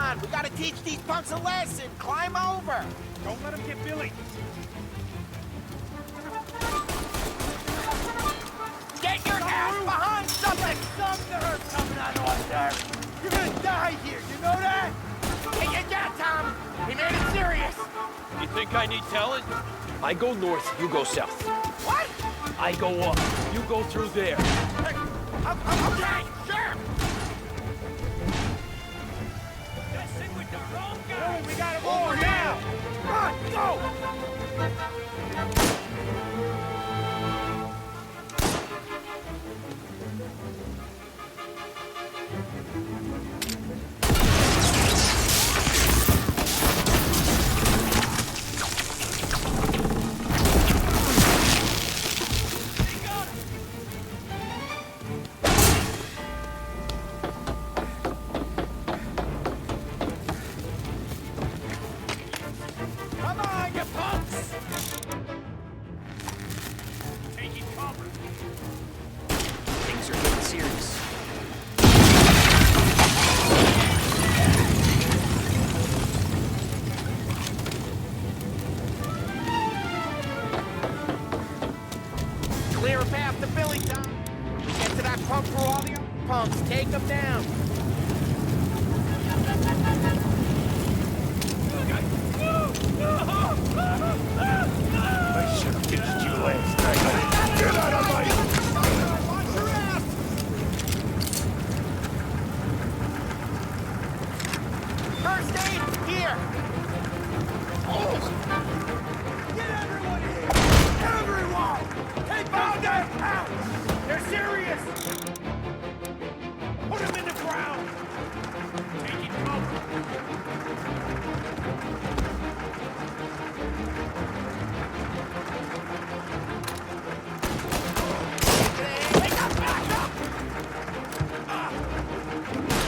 on! We gotta teach these punks a lesson! Climb over! Don't let him get Billy. Get your ass behind something! Thunder coming on off there! You're gonna die here, you know that? Get your dad, Tom! He made it serious! You think I need telling? I go north, you go south. What? I go up, you go through there. Okay, sure! We got him over now! Come on, go! Come on, you punks! Taking cover. Things are getting serious. Clear a path to Billy, Tom. Get to that pump for all the other punks. Take them down. I should have finished you last night. Get out of my... Watch your ass! First aid, here! Get everyone in! Everyone! Take down that house! They're serious! Put him in the ground! Taking cover.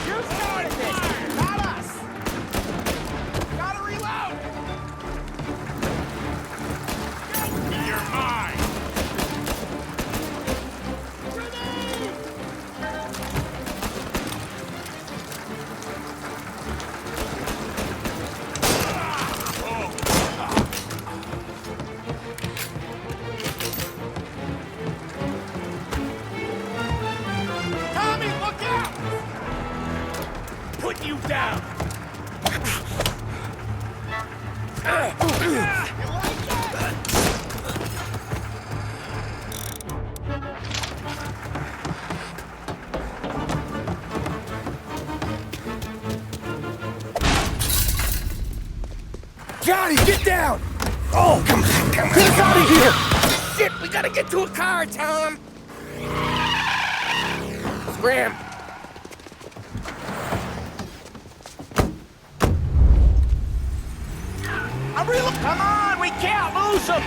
You started this, not us! Gotta reload! You're mine! Tommy, look out! Put you down! Johnny, get down! Oh, come on. Get us out of here! Shit, we gotta get to a car, Tom! Scram! Come on, we can't lose him!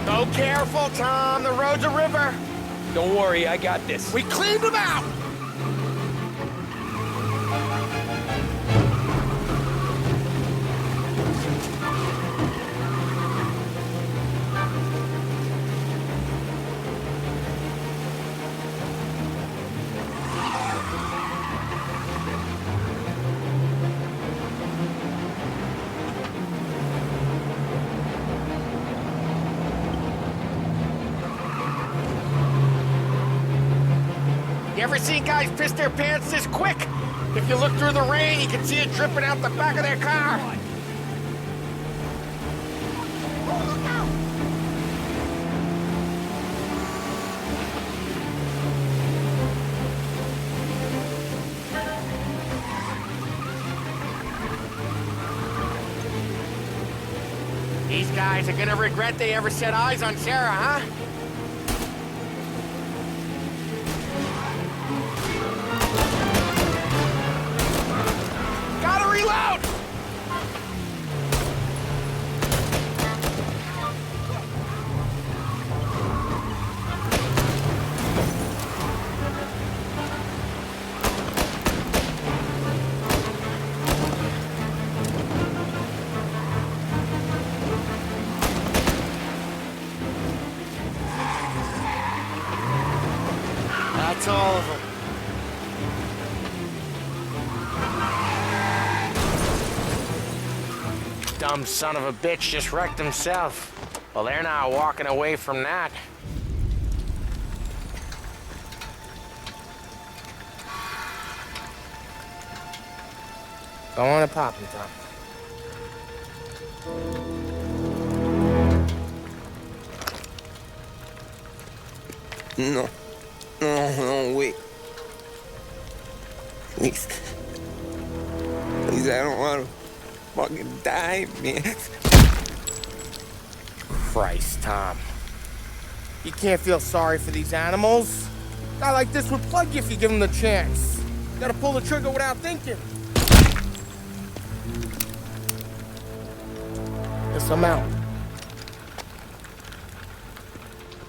Go careful, Tom. The road's a river. Don't worry, I got this. We cleaned him out! You ever seen guys piss their pants this quick? If you look through the rain, you can see it dripping out the back of their car. These guys are gonna regret they ever set eyes on Sarah, huh? Gotta reload! of them. Dumb son of a bitch just wrecked himself. Well, they're not walking away from that. Go on and pop him, Tom. No. No, wait. Please. Please, I don't want to fucking die, man. Christ, Tom. You can't feel sorry for these animals. A guy like this would plug you if you give him the chance. You gotta pull the trigger without thinking. Guess I'm out.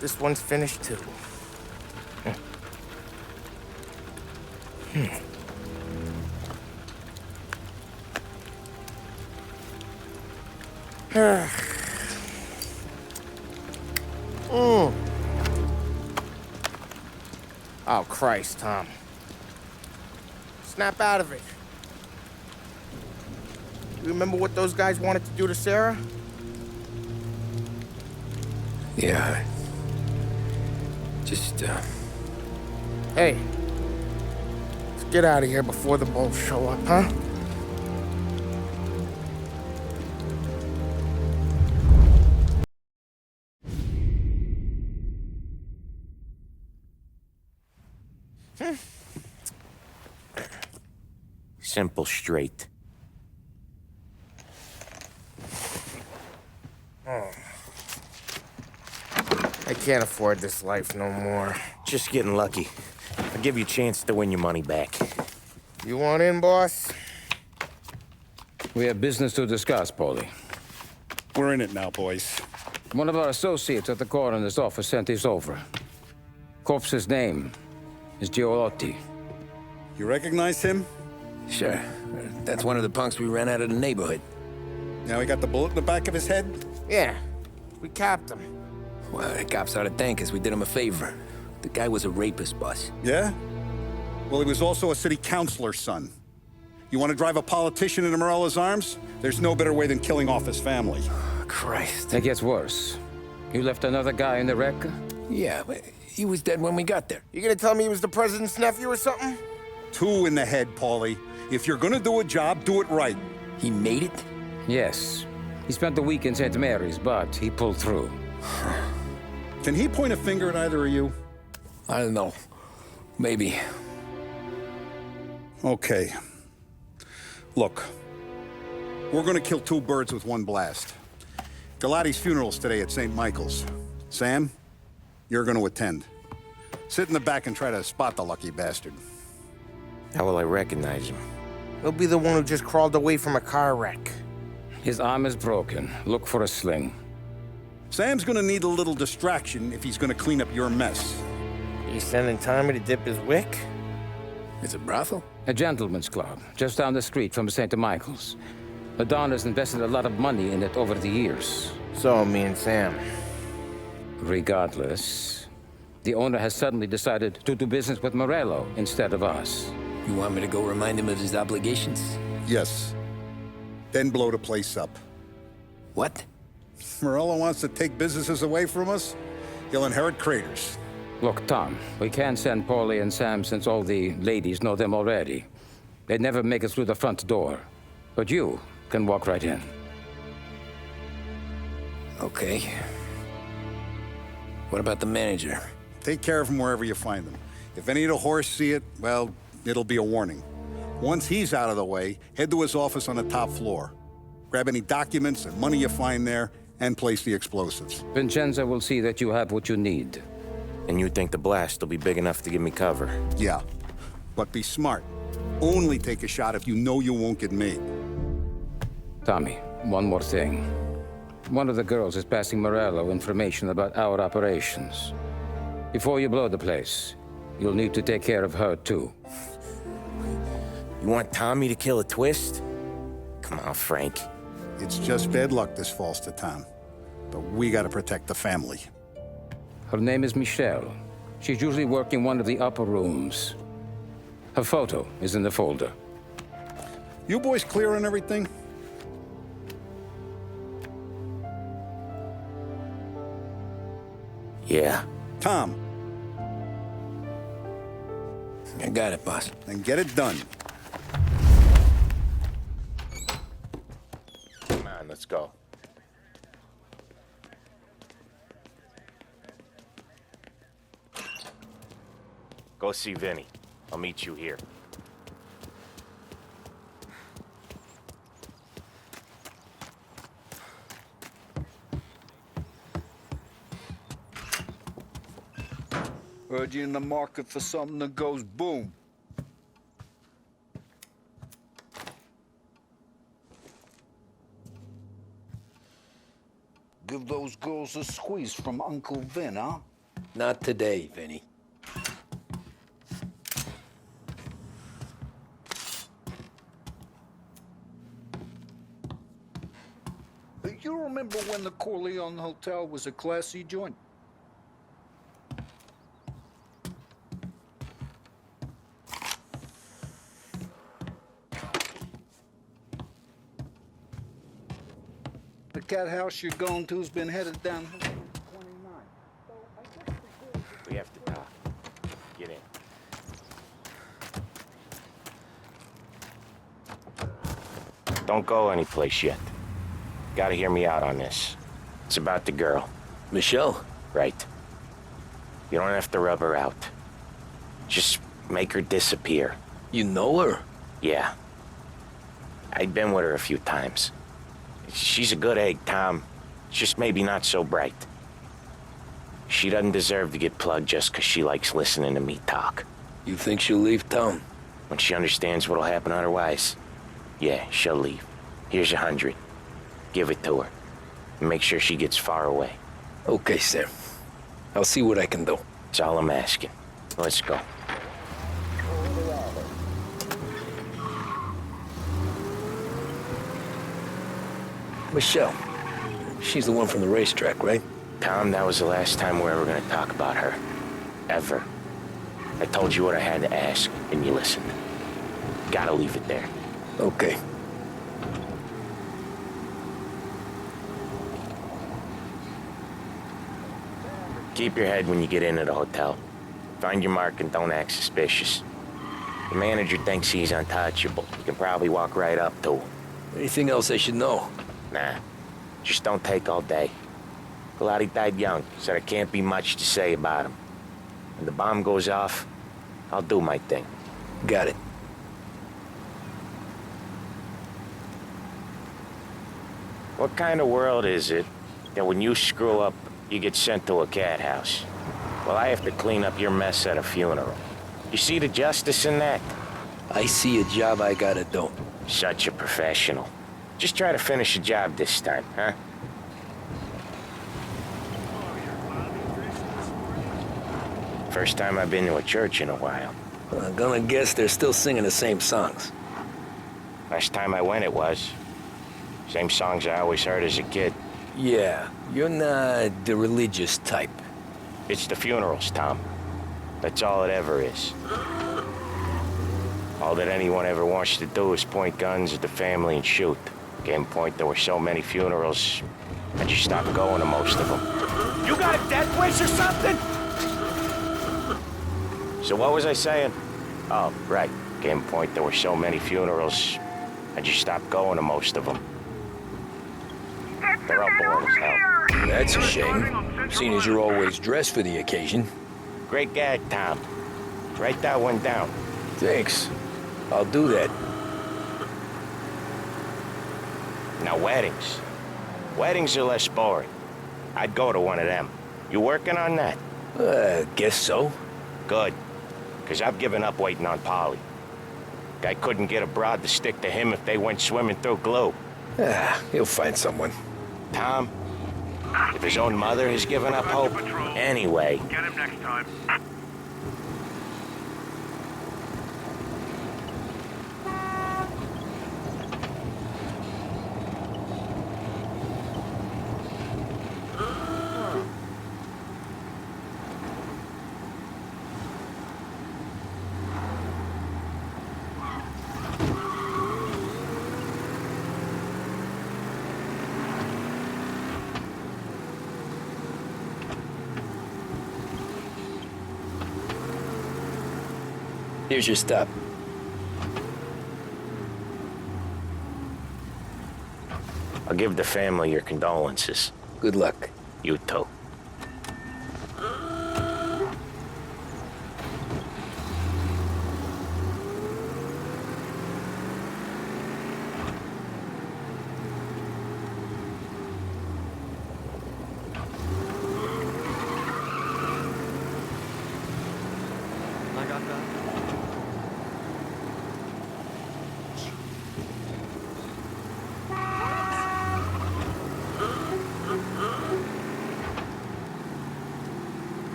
This one's finished too. Oh, Christ, Tom. Snap out of it. You remember what those guys wanted to do to Sarah? Yeah. Just, Hey. Let's get out of here before the bulls show up, huh? Simple, straight. I can't afford this life no more. Just getting lucky. I'll give you a chance to win your money back. You want in, boss? We have business to discuss, Paulie. We're in it now, boys. One of our associates at the coroner's office sent this over. Corpse's name is Giolotti. You recognize him? Sure. That's one of the punks we ran out of the neighborhood. Now he got the bullet in the back of his head? Yeah. We capped him. Well, the cops ought to thank us. We did him a favor. The guy was a rapist, boss. Yeah? Well, he was also a city councilor's son. You want to drive a politician into Morella's arms? There's no better way than killing off his family. Christ. It gets worse. You left another guy in the wreck? Yeah, but he was dead when we got there. You gonna tell me he was the president's nephew or something? 2 in the head, Paulie. If you're gonna do a job, do it right. He made it? Yes. He spent the week in St. Mary's, but he pulled through. Can he point a finger at either of you? I don't know. Maybe. Okay. Look. We're gonna kill 2 birds with 1 blast. Galati's funeral's today at St. Michael's. Sam, you're gonna attend. Sit in the back and try to spot the lucky bastard. How will I recognize him? He'll be the one who just crawled away from a car wreck. His arm is broken. Look for a sling. Sam's gonna need a little distraction if he's gonna clean up your mess. You sending Tommy to dip his wick? It's a brothel? A gentleman's club, just down the street from St. Michael's. The Don has invested a lot of money in it over the years. So, me and Sam. Regardless, the owner has suddenly decided to do business with Morello instead of us. You want me to go remind him of his obligations? Yes. Then blow the place up. What? Morello wants to take businesses away from us? He'll inherit craters. Look, Tom, we can't send Paulie and Sam since all the ladies know them already. They'd never make it through the front door. But you can walk right in. Okay. What about the manager? Take care of him wherever you find him. If any of the horse see it, well, it'll be a warning. Once he's out of the way, head to his office on the top floor. Grab any documents and money you find there, and place the explosives. Vincenzo will see that you have what you need. And you think the blast will be big enough to give me cover? Yeah, but be smart. Only take a shot if you know you won't get made. Tommy, one more thing. One of the girls is passing Morello information about our operations. Before you blow the place, you'll need to take care of her, too. You want Tommy to kill a twist? Come on, Frank. It's just bad luck this falls to Tom. But we gotta protect the family. Her name is Michelle. She's usually working one of the upper rooms. Her photo is in the folder. You boys clear on everything? Yeah. Tom. I got it, boss. Then get it done. Come on, let's go. Go see Vinny. I'll meet you here. Heard you in the market for something that goes boom. Give those girls a squeeze from Uncle Vin, huh? Not today, Vinny. You remember when the Corleone Hotel was a classy joint? The cat house you're going to's been headed down 29. We have to talk. Get in. Don't go anyplace yet. Gotta hear me out on this. It's about the girl. Michelle? Right. You don't have to rub her out. Just make her disappear. You know her? Yeah. I've been with her a few times. She's a good egg, Tom. Just maybe not so bright. She doesn't deserve to get plugged just 'cause she likes listening to me talk. You think she'll leave town? When she understands what'll happen otherwise, yeah, she'll leave. Here's 100. Give it to her. And make sure she gets far away. Okay, Sam. I'll see what I can do. That's all I'm asking. Let's go. Michelle. She's the one from the racetrack, right? Tom, that was the last time we're ever gonna talk about her. Ever. I told you what I had to ask, and you listened. Gotta leave it there. Okay. Keep your head when you get into the hotel. Find your mark and don't act suspicious. The manager thinks he's untouchable. You can probably walk right up to him. Anything else I should know? Nah. Just don't take all day. Galati died young, so there can't be much to say about him. When the bomb goes off, I'll do my thing. Got it. What kind of world is it that when you screw up, you get sent to a cat house? Well, I have to clean up your mess at a funeral. You see the justice in that? I see a job I gotta do. Such a professional. Just try to finish the job this time, huh? First time I've been to a church in a while. I'm gonna guess they're still singing the same songs. Last time I went, it was. Same songs I always heard as a kid. Yeah, you're not the religious type. It's the funerals, Tom. That's all it ever is. All that anyone ever wants to do is point guns at the family and shoot. Game point, there were so many funerals, I just stopped going to most of them. You got a death wish or something? So what was I saying? Oh, right. Game point, there were so many funerals, I just stopped going to most of them. They're all boring as hell. That's a shame, seeing as you're always dressed for the occasion. Great gag, Tom. Write that one down. Thanks. I'll do that. Now, weddings. Weddings are less boring. I'd go to one of them. You working on that? Guess so. Good. Because I've given up waiting on Polly. Guy couldn't get a broad to stick to him if they went swimming through glue. He'll find someone. Tom, if his own mother has given up hope, anyway. Get him next time. Here's your stop. I'll give the family your condolences. Good luck. You too.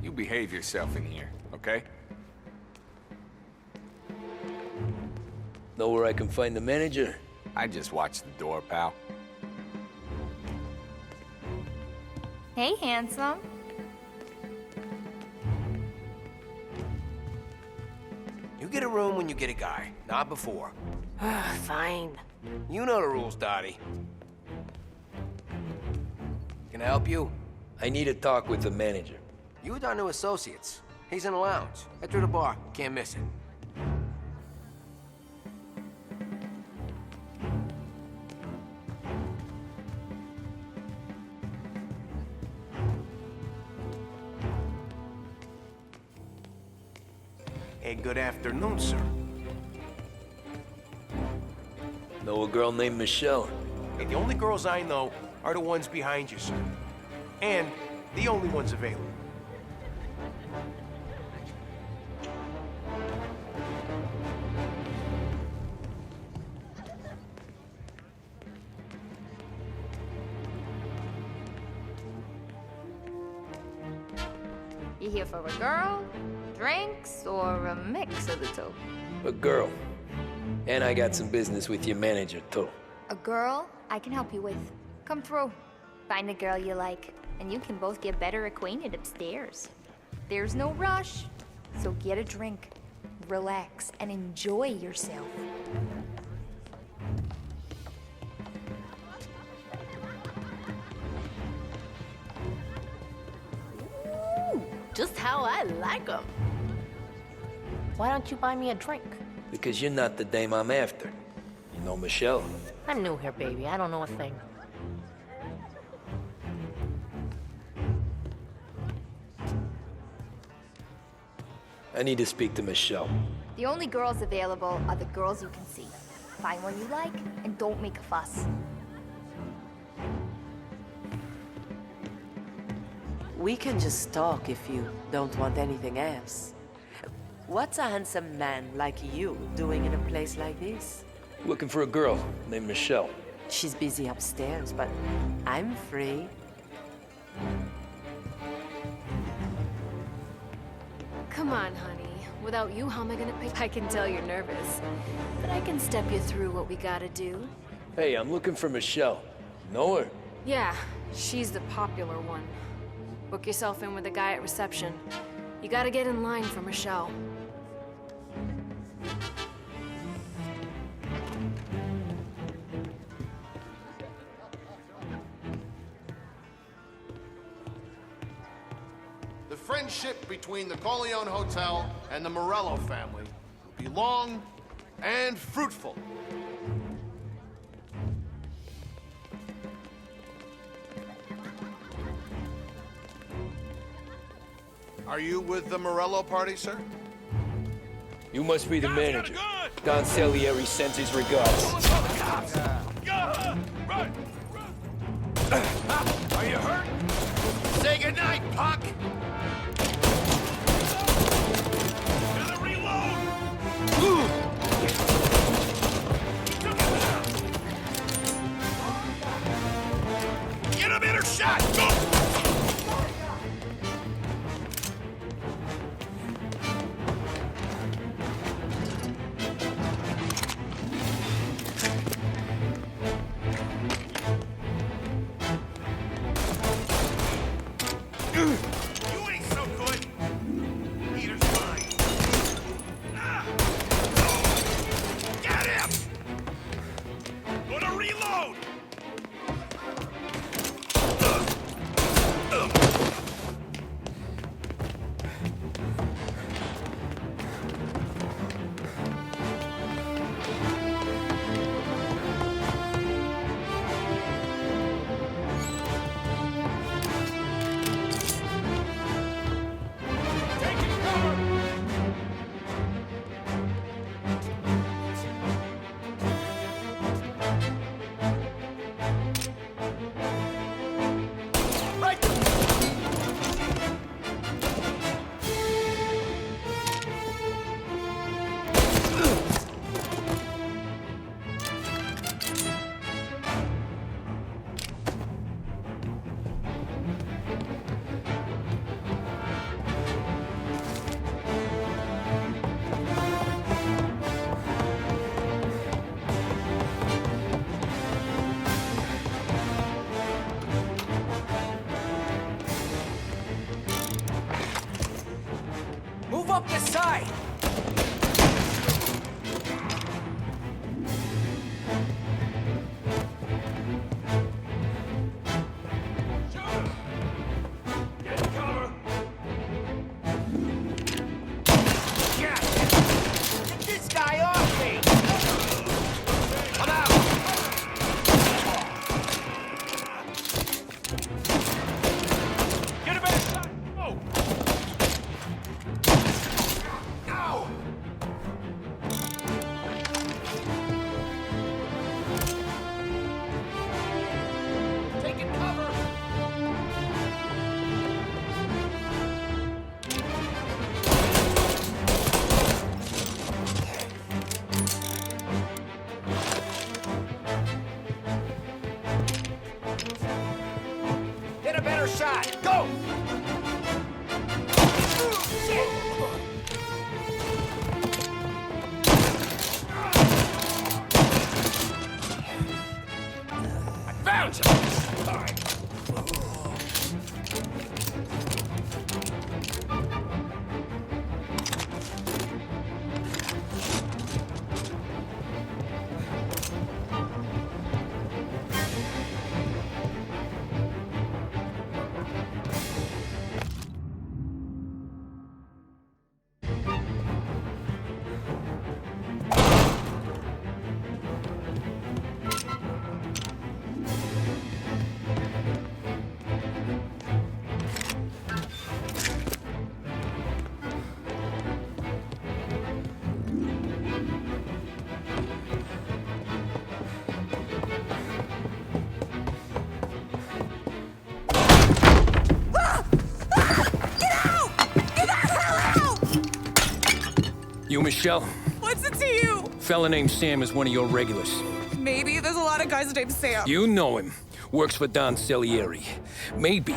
You behave yourself in here, okay? Know where I can find the manager? I just watched the door, pal. Hey, handsome. You get a room when you get a guy, not before. Fine. You know the rules, Dottie. Can I help you? I need to talk with the manager. You with our new associates. He's in the lounge. Head through the bar. Can't miss it. Hey, good afternoon, sir. Know a girl named Michelle? Hey, the only girls I know are the ones behind you, sir. And the only ones available. You here for a girl, drinks, or a mix of the two? A girl. And I got some business with your manager, too. A girl I can help you with. Come through. Find a girl you like, and you can both get better acquainted upstairs. There's no rush, so get a drink, relax, and enjoy yourself. Just how I like them. Why don't you buy me a drink? Because you're not the dame I'm after. You know Michelle? I'm new here, baby. I don't know a thing. I need to speak to Michelle. The only girls available are the girls you can see. Find one you like, and don't make a fuss. We can just talk if you don't want anything else. What's a handsome man like you doing in a place like this? Looking for a girl named Michelle. She's busy upstairs, but I'm free. Come on, honey. Without you, how am I gonna pay? I can tell you're nervous, but I can step you through what we gotta do. Hey, I'm looking for Michelle. Know her? Yeah, she's the popular one. Book yourself in with the guy at reception. You gotta get in line for Michelle. The friendship between the Corleone Hotel and the Morello family will be long and fruitful. Are you with the Morello party, sir? You must be the manager. Don Salieri sends his regards. Run! Are you hurt? Say goodnight, Puck! Gotta reload! Get a better shot! Go! You ain't so good. Peter's mine. Get him! Gonna reload! Move up this side! Get cover! Get this guy off me! Come out! Get a better shot! Oh! Ow! Taking cover! Get a better shot! Go! Shit! Found you! All right. You, Michelle? What's it to you? Fella named Sam is one of your regulars. Maybe there's a lot of guys named Sam. You know him. Works for Don Celieri. Maybe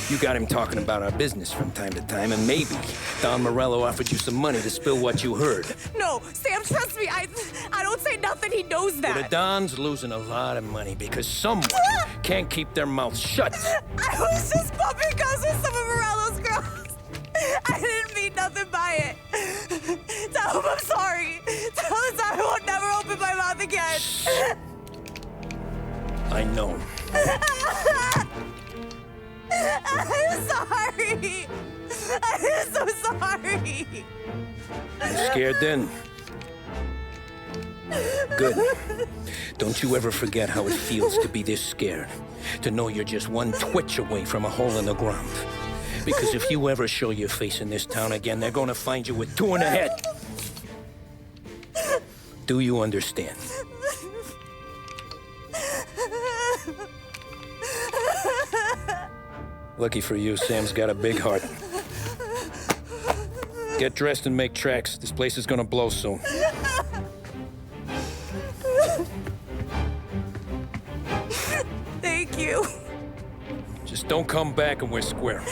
you got him talking about our business from time to time, and maybe Don Morello offered you some money to spill what you heard. No, Sam, trust me. I don't say nothing. He knows that. Well, the Don's losing a lot of money because someone can't keep their mouth shut. I was just bumping guns with some of Morello's girls. I didn't mean nothing by it. Tell him I'm sorry. Tell him I won't never open my mouth again. I know. I'm sorry. I'm so sorry. You scared then? Good. Don't you ever forget how it feels to be this scared. To know you're just one twitch away from a hole in the ground. Because if you ever show your face in this town again, they're gonna find you with two in the head. Do you understand? Lucky for you, Sam's got a big heart. Get dressed and make tracks. This place is gonna blow soon. Thank you. Just don't come back and we're square.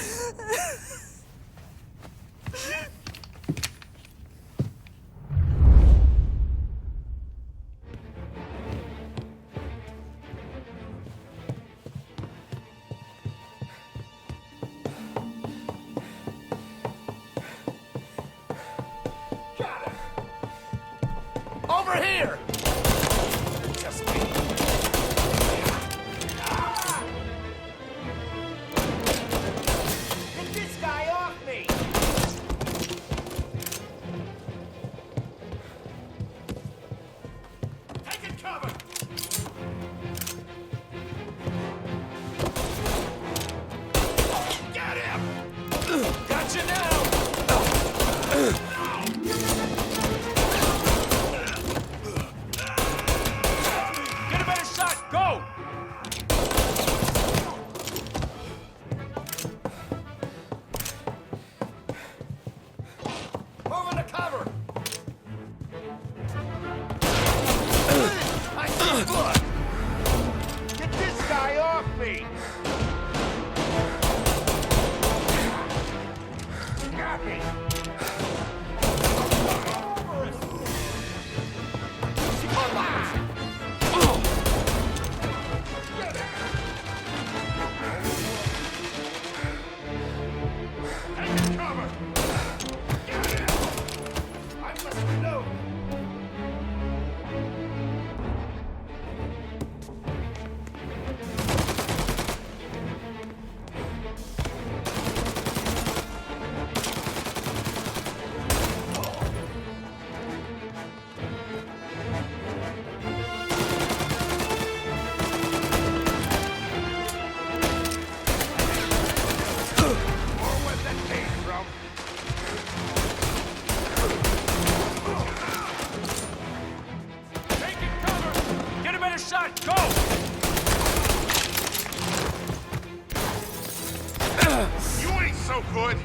so good.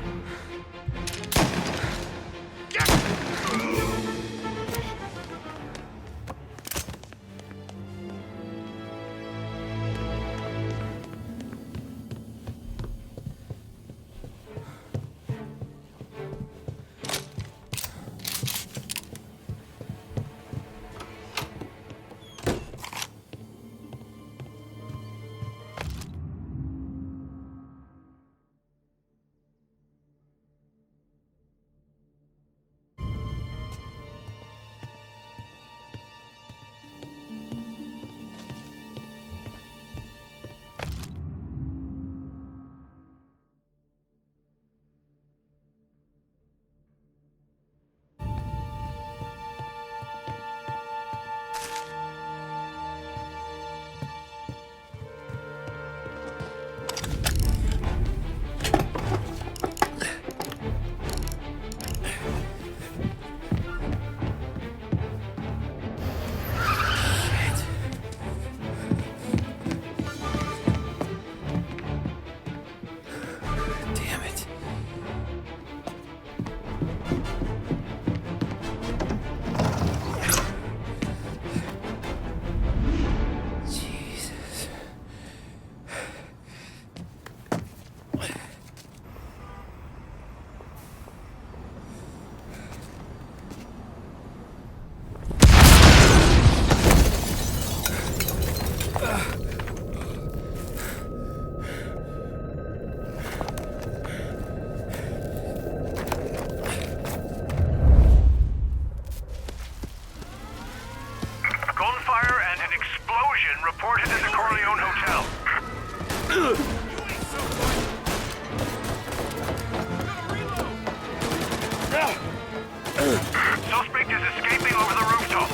Suspect is escaping over the rooftops.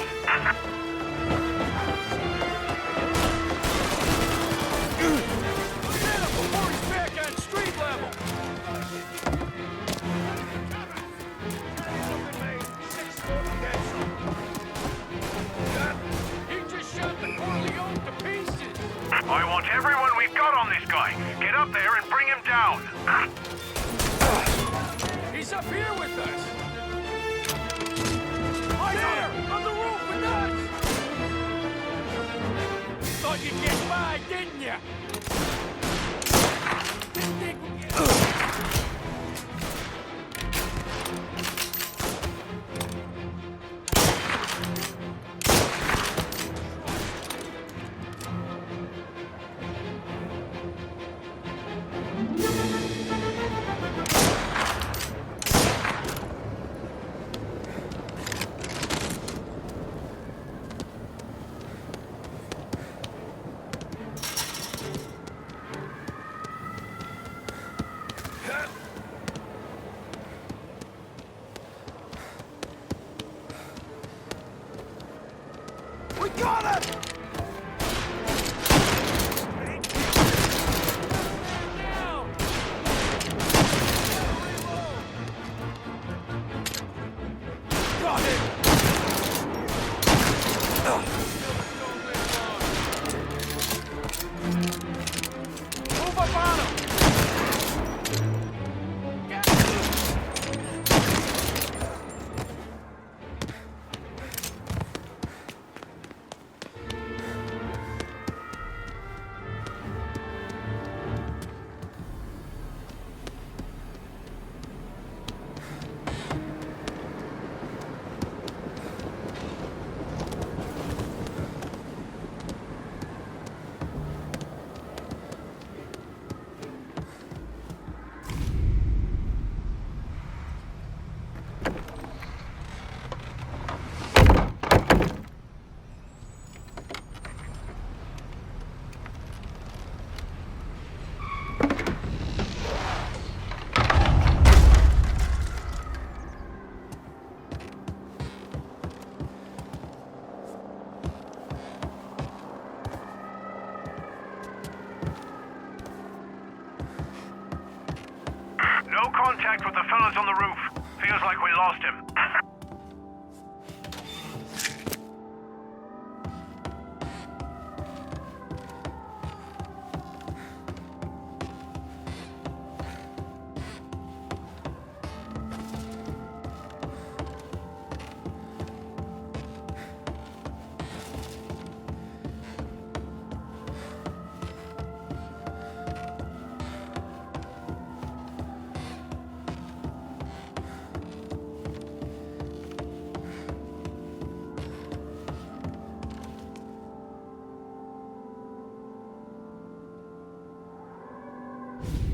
Before he's back on street level. He just shot the Corleone to pieces. I want everyone we've got on this guy. Get up there and bring him down. He's up here with us. Right there, on the roof with us. Thought you'd get by, didn't ya? Didn't think we'd get... We got him! Got him! Move up on him! No contact with the fellas on the roof. Feels like we lost him.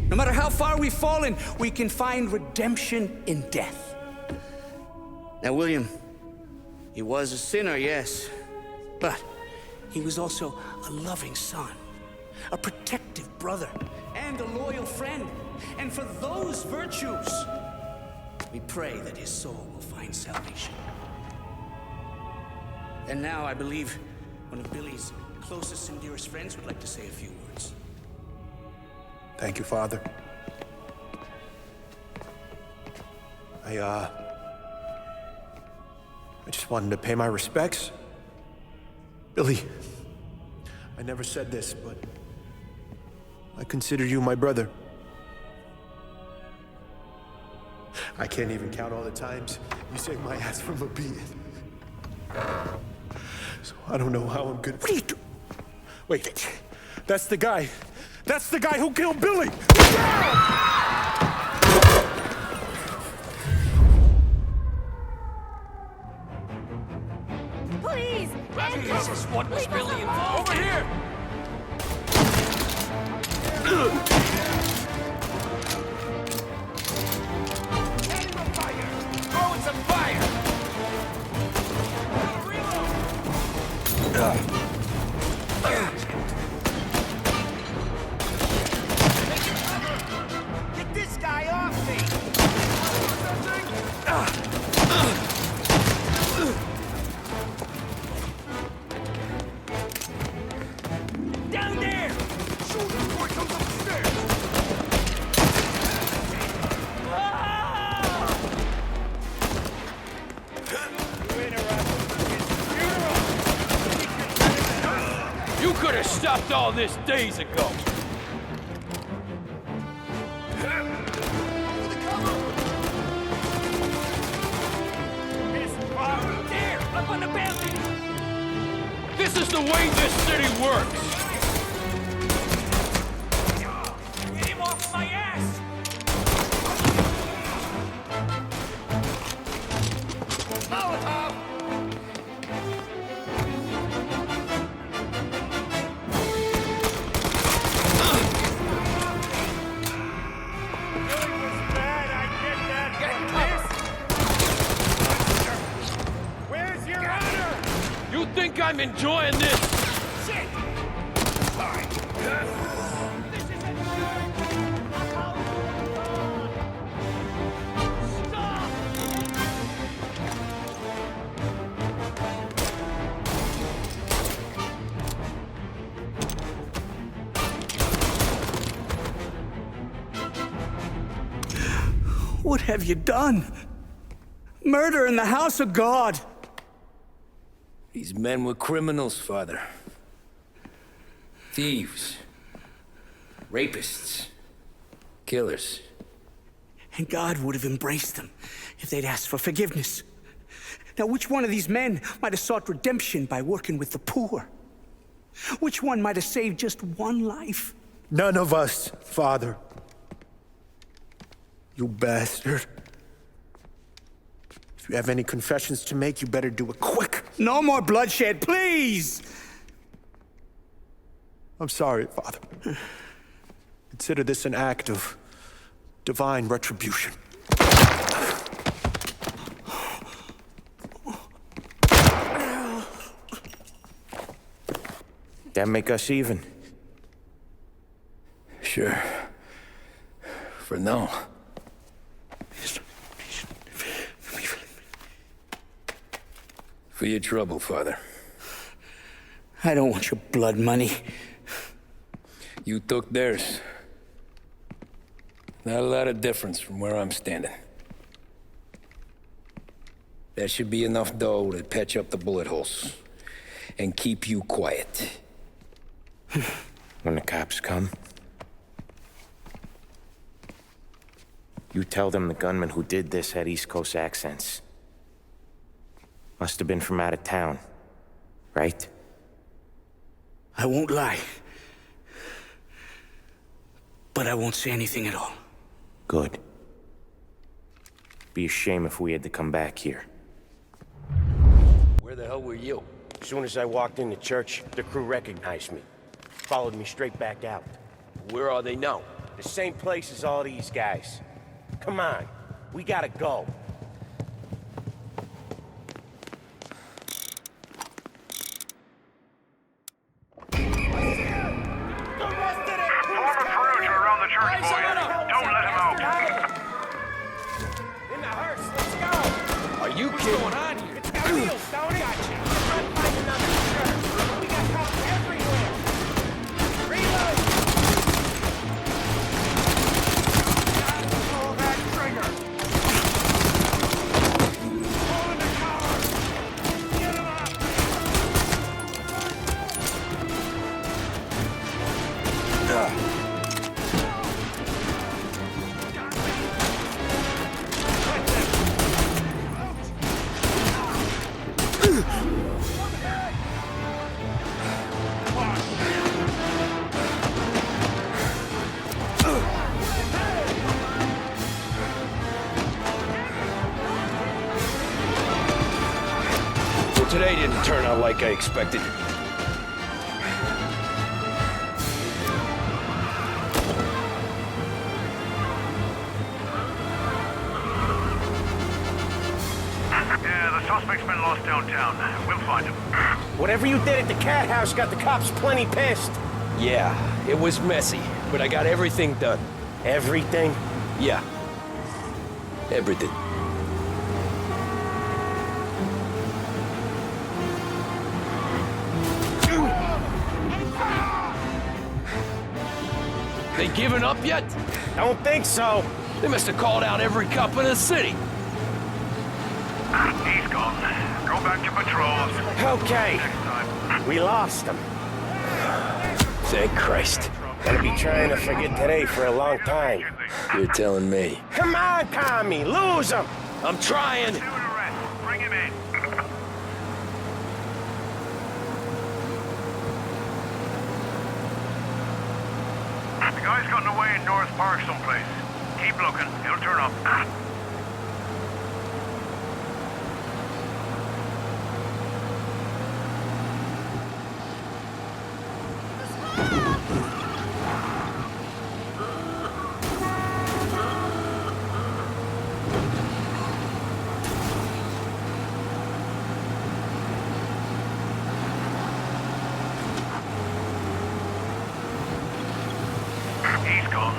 No matter how far we've fallen, we can find redemption in death. Now, William, he was a sinner, yes, but he was also a loving son, a protective brother, and a loyal friend. And for those virtues, we pray that his soul will find salvation. And now I believe one of Billy's closest and dearest friends would like to say a few words. Thank you, Father. I just wanted to pay my respects. Billy, I never said this, but I consider you my brother. I can't even count all the times you saved my ass from a beating. So I don't know how I'm good. What are you doing? Wait, that's the guy. That's the guy who killed Billy! Please! This is what was really involved. Over here! Throwing some fire! Get this guy off me! Down there! Shoot him before he comes up the stairs! You could have stopped all this days ago! There! Up on the balcony! This is the way this city works! Get him off my ass! Molotov! Where's your honor? You think I'm enjoying this? Shit! Sorry. This isn't Stop! What have you done? Murder in the house of God! These men were criminals, Father. Thieves. Rapists. Killers. And God would have embraced them if they'd asked for forgiveness. Now, which one of these men might have sought redemption by working with the poor? Which one might have saved just one life? None of us, Father. You bastard. If you have any confessions to make, you better do it quick. No more bloodshed, please! I'm sorry, Father. Consider this an act of divine retribution. That make us even? Sure. For now. For your trouble, Father. I don't want your blood money. You took theirs. Not a lot of difference from where I'm standing. That should be enough dough to patch up the bullet holes. And keep you quiet. When the cops come, you tell them the gunman who did this had East Coast accents. Must have been from out of town, right? I won't lie. But I won't say anything at all. Good. Be a shame if we had to come back here. Where the hell were you? As soon as I walked into church, the crew recognized me. Followed me straight back out. Where are they now? The same place as all these guys. Come on, we gotta go. Are you kidding? What's going on here? It's got wheels, don't it? Gotcha. Try to find another shirt. We got cops everywhere. Reload! Pull that trigger. Pull in the car. Get him up. Well, today didn't turn out like I expected. Yeah, the suspect's been lost downtown. We'll find him. Whatever you did at the cat house got the cops plenty pissed. Yeah, it was messy, but I got everything done. Everything? Yeah. Everything. They giving up yet? Don't think so. They must have called out every cop in the city. He's gone. Go back to patrols. Okay. We lost him. Thank Christ. Gonna be trying to forget today for a long time. You're telling me. Come on, Tommy, lose him! I'm trying. Bring him in. The guy's gotten away in North Park someplace. Keep looking. He'll turn up. He's gone.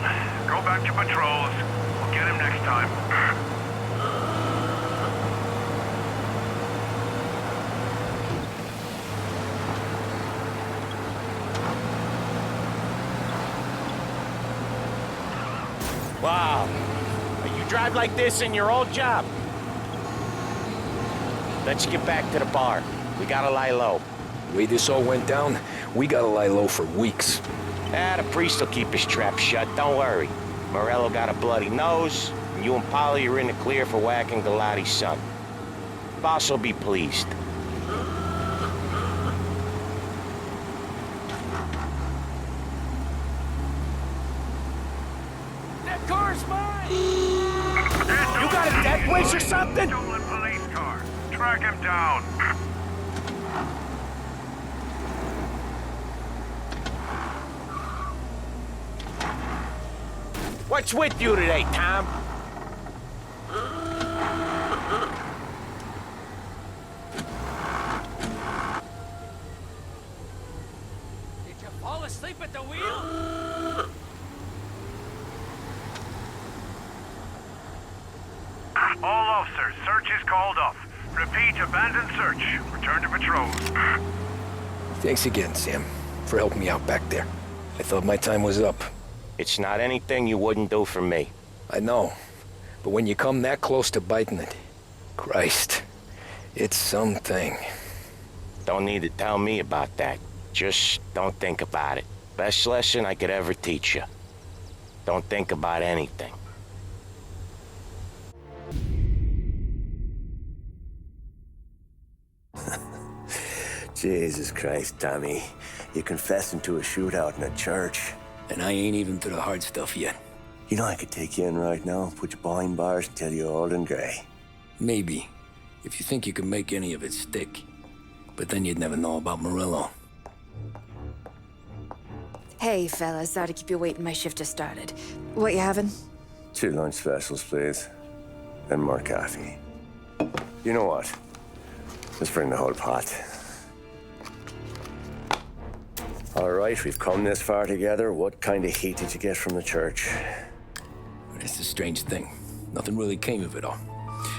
Go back to patrols. We'll get him next time. Wow. You drive like this in your old job? Let's get back to the bar. We gotta lie low. The way this all went down, we gotta lie low for weeks. The priest will keep his trap shut, don't worry. Morello got a bloody nose, and you and Polly are in the clear for whacking Galati's son. Boss will be pleased. That car's mine! You got a death wish or something? Stolen police car. Track him down. What's with you today, Tom? Did you fall asleep at the wheel? All officers, search is called off. Repeat, abandoned search. Return to patrol. Thanks again, Sam, for helping me out back there. I thought my time was up. It's not anything you wouldn't do for me. I know, but when you come that close to biting it, Christ, it's something. Don't need to tell me about that. Just don't think about it. Best lesson I could ever teach you. Don't think about anything. Jesus Christ, Tommy. You're confessing to a shootout in a church. And I ain't even to the hard stuff yet. You know I could take you in right now, put you behind bars until you're old and gray. Maybe, if you think you can make any of it stick. But then you'd never know about Morello. Hey, fellas. Sorry to keep you waiting. My shift just started. What you having? 2 lunch specials, please. And more coffee. You know what? Let's bring the whole pot. All right, we've come this far together. What kind of heat did you get from the church? It's a strange thing. Nothing really came of it all.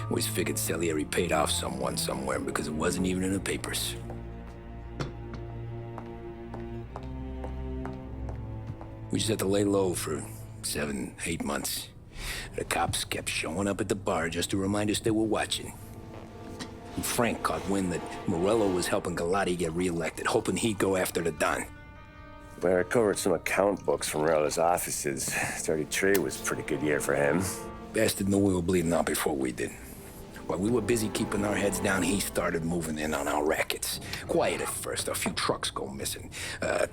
Always figured Salieri paid off someone somewhere because it wasn't even in the papers. We just had to lay low for 7, 8 months. The cops kept showing up at the bar just to remind us they were watching. And Frank caught wind that Morello was helping Galati get reelected, hoping he'd go after the Don. Well, I recovered some account books from Morello's offices. 33 was a pretty good year for him. Bastard knew we were bleeding out before we did. While we were busy keeping our heads down, he started moving in on our rackets. Quiet at first, a few trucks go missing.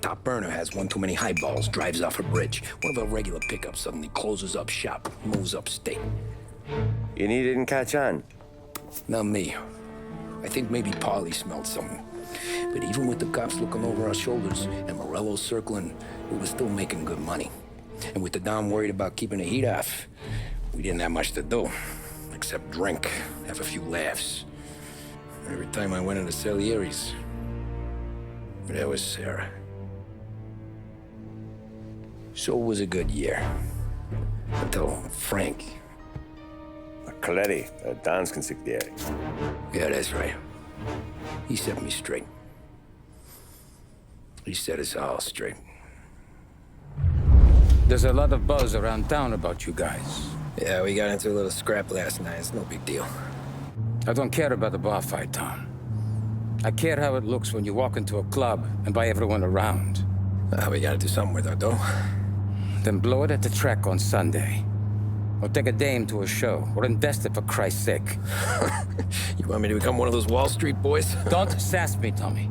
Top burner has one too many highballs, drives off a bridge. One of our regular pickups suddenly closes up shop, moves upstate. And he didn't catch on? Not me. I think maybe Paulie smelled something. But even with the cops looking over our shoulders and Morello circling, we were still making good money. And with the Don worried about keeping the heat off, we didn't have much to do. Except drink, have a few laughs. Every time I went into Salieri's, there was Sarah. So it was a good year. Until Frank. Coletti, Don's consigliere. Yeah, that's right. He set me straight. He set us all straight. There's a lot of buzz around town about you guys. Yeah, we got into a little scrap last night. It's no big deal. I don't care about the bar fight, Tom. I care how it looks when you walk into a club and buy everyone around. We gotta do something with our dough. Then blow it at the track on Sunday. Or take a dame to a show. Or invest it, for Christ's sake. You want me to become one of those Wall Street boys? Don't sass me, Tommy.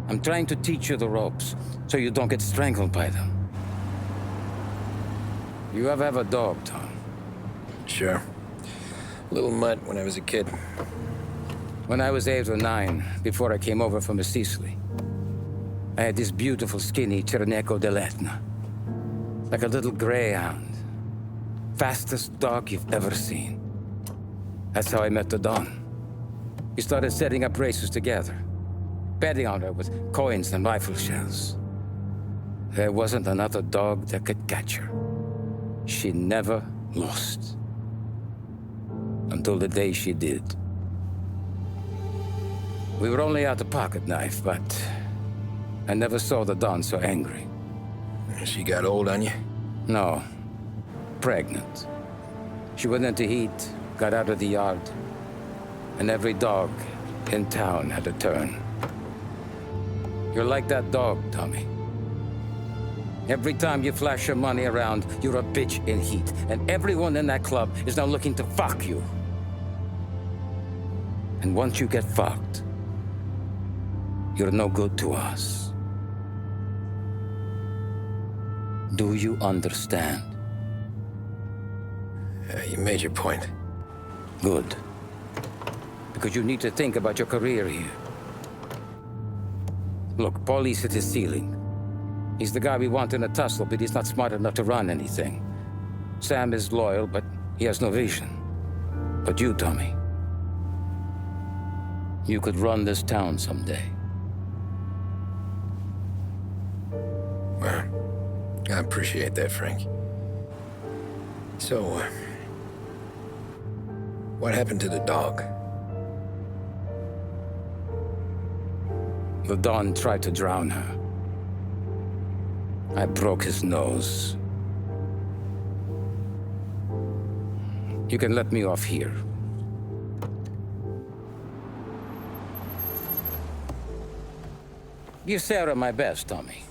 I'm trying to teach you the ropes, so you don't get strangled by them. You ever have a dog, Tom? Sure. Little mutt when I was a kid. When I was 8 or 9, before I came over from Sicily, I had this beautiful, skinny Cerneco dell'Etna. Like a little greyhound. Fastest dog you've ever seen. That's how I met the Don. We started setting up races together. Betting on her with coins and rifle shells. There wasn't another dog that could catch her. She never lost. Until the day she did. We were only out a pocket knife, but I never saw the Don so angry. She got old on you? No. Pregnant. She went into heat, got out of the yard, and every dog in town had a turn. You're like that dog, Tommy. Every time you flash your money around, you're a bitch in heat. And everyone in that club is now looking to fuck you. And once you get fucked, you're no good to us. Do you understand? You made your point. Good. Because you need to think about your career here. Look, Paulie's at his ceiling. He's the guy we want in a tussle, but he's not smart enough to run anything. Sam is loyal, but he has no vision. But you, Tommy, you could run this town someday. Well, I appreciate that, Frank. So, what happened to the dog? The Don tried to drown her. I broke his nose. You can let me off here. Give Sarah my best, Tommy.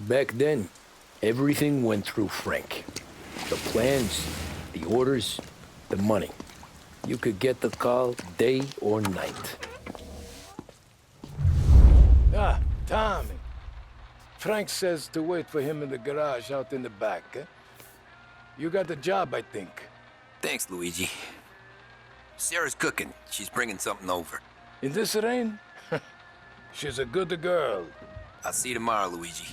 Back then, everything went through Frank. The plans, the orders, the money. You could get the call day or night. Ah, Tommy. Frank says to wait for him in the garage out in the back, eh? You got the job, I think. Thanks, Luigi. Sarah's cooking. She's bringing something over. In this rain? She's a good girl. I'll see you tomorrow, Luigi.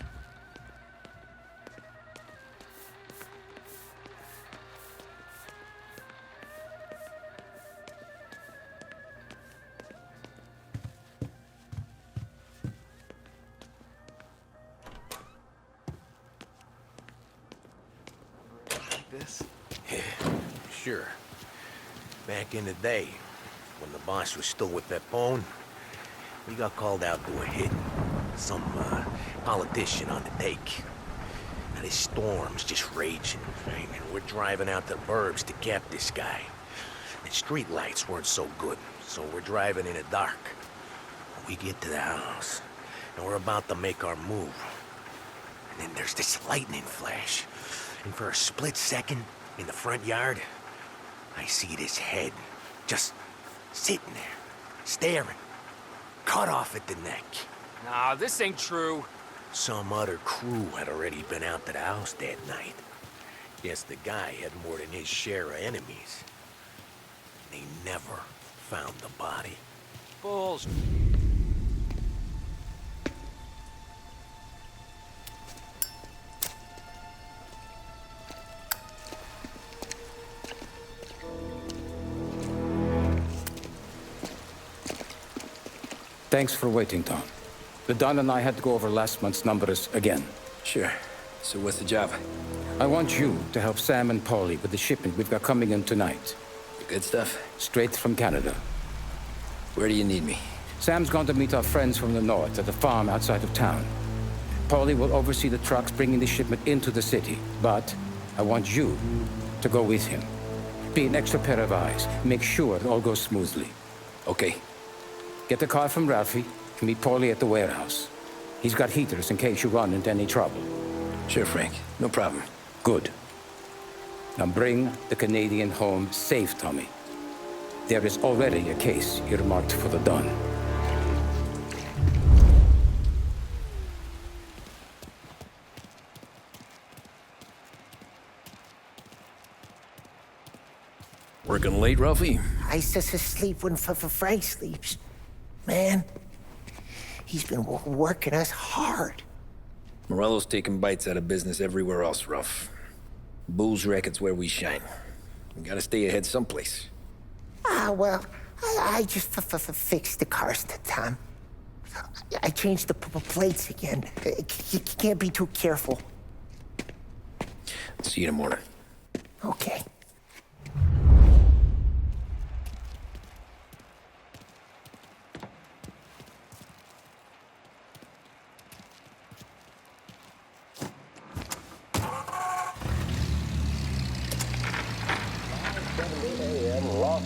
This? Yeah, sure. Back in the day, when the boss was still with that bone, we got called out to a hit. Some politician on the take. Now this storm's just raging, right? And we're driving out the burbs to cap this guy. The street lights weren't so good, so we're driving in the dark. We get to the house, and we're about to make our move. And then there's this lightning flash. And for a split second, in the front yard, I see this head, just sitting there, staring, cut off at the neck. Nah, this ain't true. Some other crew had already been out to the house that night. Guess the guy had more than his share of enemies. They never found the body. Bullshit. Thanks for waiting, Tom. The Don and I had to go over last month's numbers again. Sure. So what's the job? I want you to help Sam and Paulie with the shipment we've got coming in tonight. The good stuff? Straight from Canada. Where do you need me? Sam's going to meet our friends from the north at the farm outside of town. Paulie will oversee the trucks bringing the shipment into the city. But I want you to go with him. Be an extra pair of eyes. Make sure it all goes smoothly. Okay. Get the car from Ralphie and meet Paulie at the warehouse. He's got heaters in case you run into any trouble. Sure, Frank. No problem. Good. Now bring the Canadian home safe, Tommy. There is already a case earmarked for the Don. Working late, Ralphie? I sleep when Frank sleeps. Man, he's been working us hard. Morello's taking bites out of business everywhere else, Ralph. Booze racket's where we shine. We gotta stay ahead someplace. Well, I just fixed the cars, Tom. I changed the plates again. You can't be too careful. See you in the morning. Okay.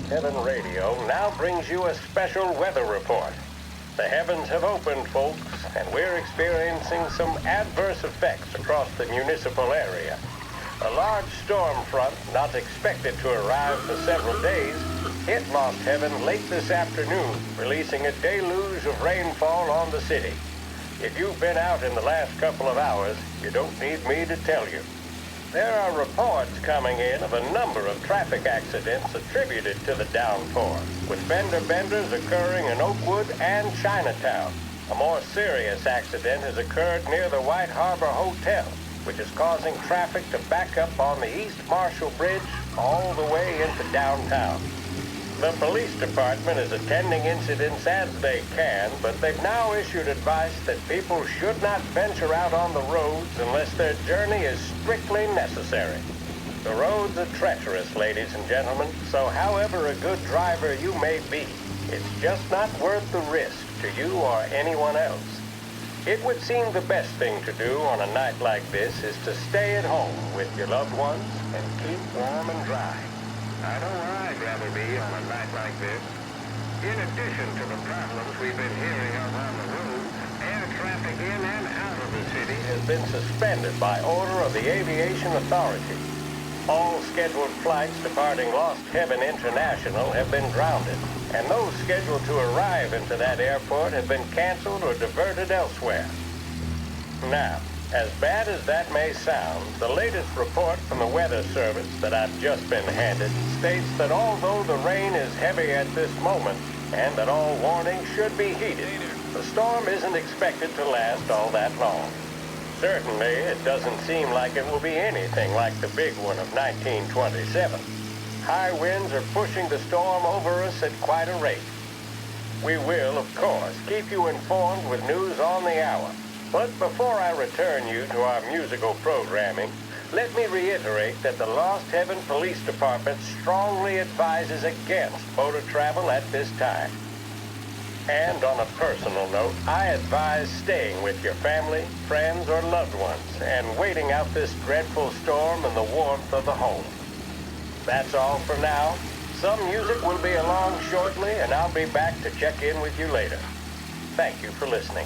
Heaven Radio now brings you a special weather report. The heavens have opened, folks, and we're experiencing some adverse effects across the municipal area. A large storm front, not expected to arrive for several days, hit Lost Heaven late this afternoon, releasing a deluge of rainfall on the city. If you've been out in the last couple of hours, you don't need me to tell you. There are reports coming in of a number of traffic accidents attributed to the downpour, with fender benders occurring in Oakwood and Chinatown. A more serious accident has occurred near the White Harbor Hotel, which is causing traffic to back up on the East Marshall Bridge all the way into downtown. The police department is attending incidents as they can, but they've now issued advice that people should not venture out on the roads unless their journey is strictly necessary. The roads are treacherous, ladies and gentlemen, so however a good driver you may be, it's just not worth the risk to you or anyone else. It would seem the best thing to do on a night like this is to stay at home with your loved ones and keep warm and dry. I know where I'd rather be on a night like this. In addition to the problems we've been hearing of on the road, air traffic in and out of the city has been suspended by order of the Aviation Authority. All scheduled flights departing Lost Heaven International have been grounded, and those scheduled to arrive into that airport have been canceled or diverted elsewhere. Now, as bad as that may sound, the latest report from the Weather Service that I've just been handed states that although the rain is heavy at this moment, and that all warnings should be heeded, the storm isn't expected to last all that long. Certainly, it doesn't seem like it will be anything like the big one of 1927. High winds are pushing the storm over us at quite a rate. We will, of course, keep you informed with news on the hour. But before I return you to our musical programming, let me reiterate that the Lost Heaven Police Department strongly advises against motor travel at this time. And on a personal note, I advise staying with your family, friends, or loved ones, and waiting out this dreadful storm in the warmth of the home. That's all for now. Some music will be along shortly, and I'll be back to check in with you later. Thank you for listening.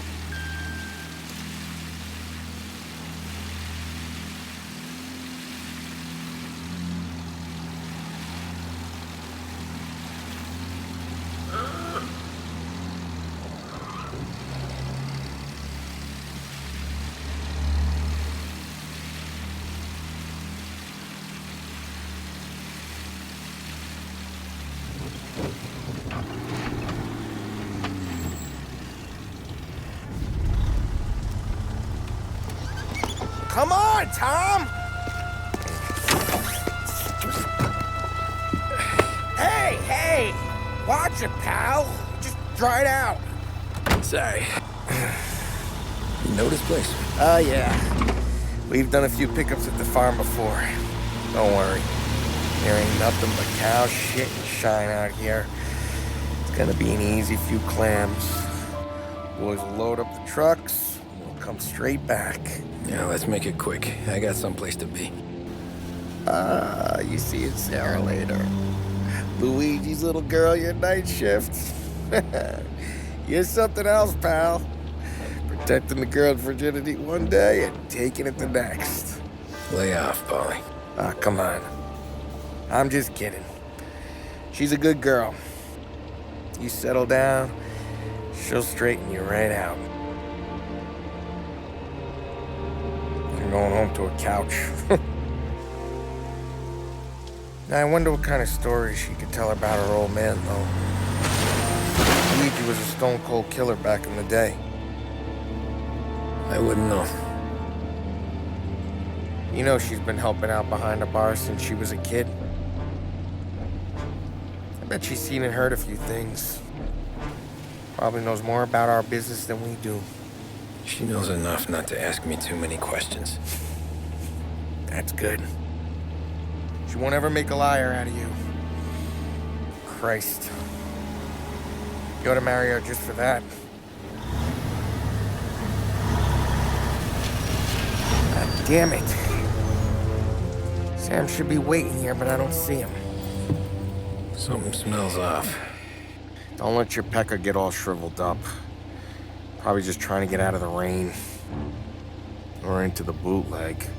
Come on, Tom! Hey! Watch it, pal. Just dry it out. Sorry. You know this place? Oh, yeah. We've done a few pickups at the farm before. Don't worry. There ain't nothing but cow shit and shine out here. It's gonna be an easy few clams. Boys will load up the trucks, and we'll come straight back. Yeah, let's make it quick. I got someplace to be. You see Sarah later. Luigi's little girl, your night shift. You're something else, pal. Protecting the girl's virginity one day and taking it the next. Lay off, Polly. Ah, come on. I'm just kidding. She's a good girl. You settle down, she'll straighten you right out. You're going home to a couch. Now, I wonder what kind of stories she could tell about her old man, though. Luigi was a stone-cold killer back in the day. I wouldn't know. You know she's been helping out behind the bar since she was a kid. I bet she's seen and heard a few things. Probably knows more about our business than we do. She knows enough not to ask me too many questions. That's good. She won't ever make a liar out of you. Christ. You ought to marry her just for that. God damn it. Sam should be waiting here, but I don't see him. Something smells off. Don't let your pecker get all shriveled up. Probably just trying to get out of the rain. Or into the bootleg.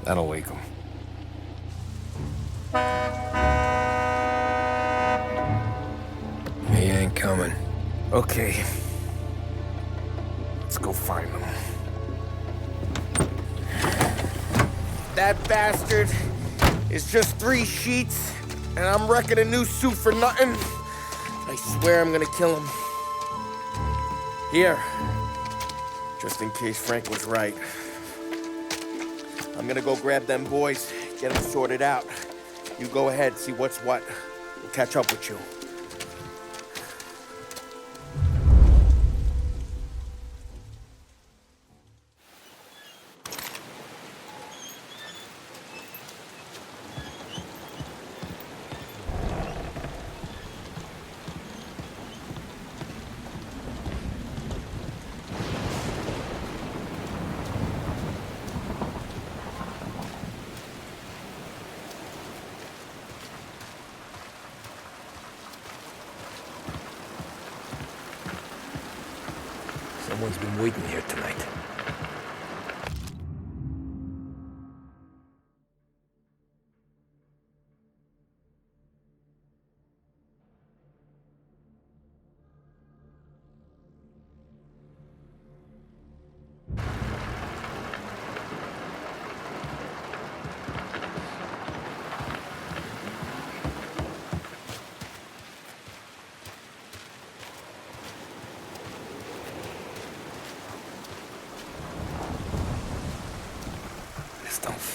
That'll wake him. He ain't coming. Okay. Let's go find him. That bastard is just 3 sheets, and I'm wrecking a new suit for nothing. I swear I'm gonna kill him. Here. Just in case Frank was right. I'm gonna go grab them boys, get them sorted out. You go ahead, see what's what. We'll catch up with you. Someone's been waiting here tonight.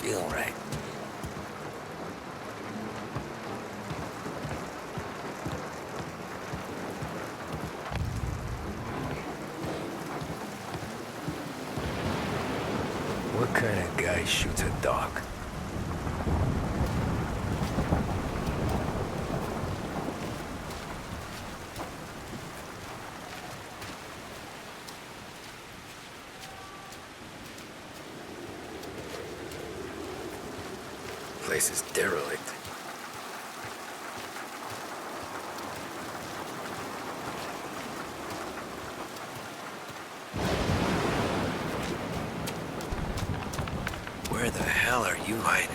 feel right. What kind of guy shoots a dog? Place is derelict. Where the hell are you hiding?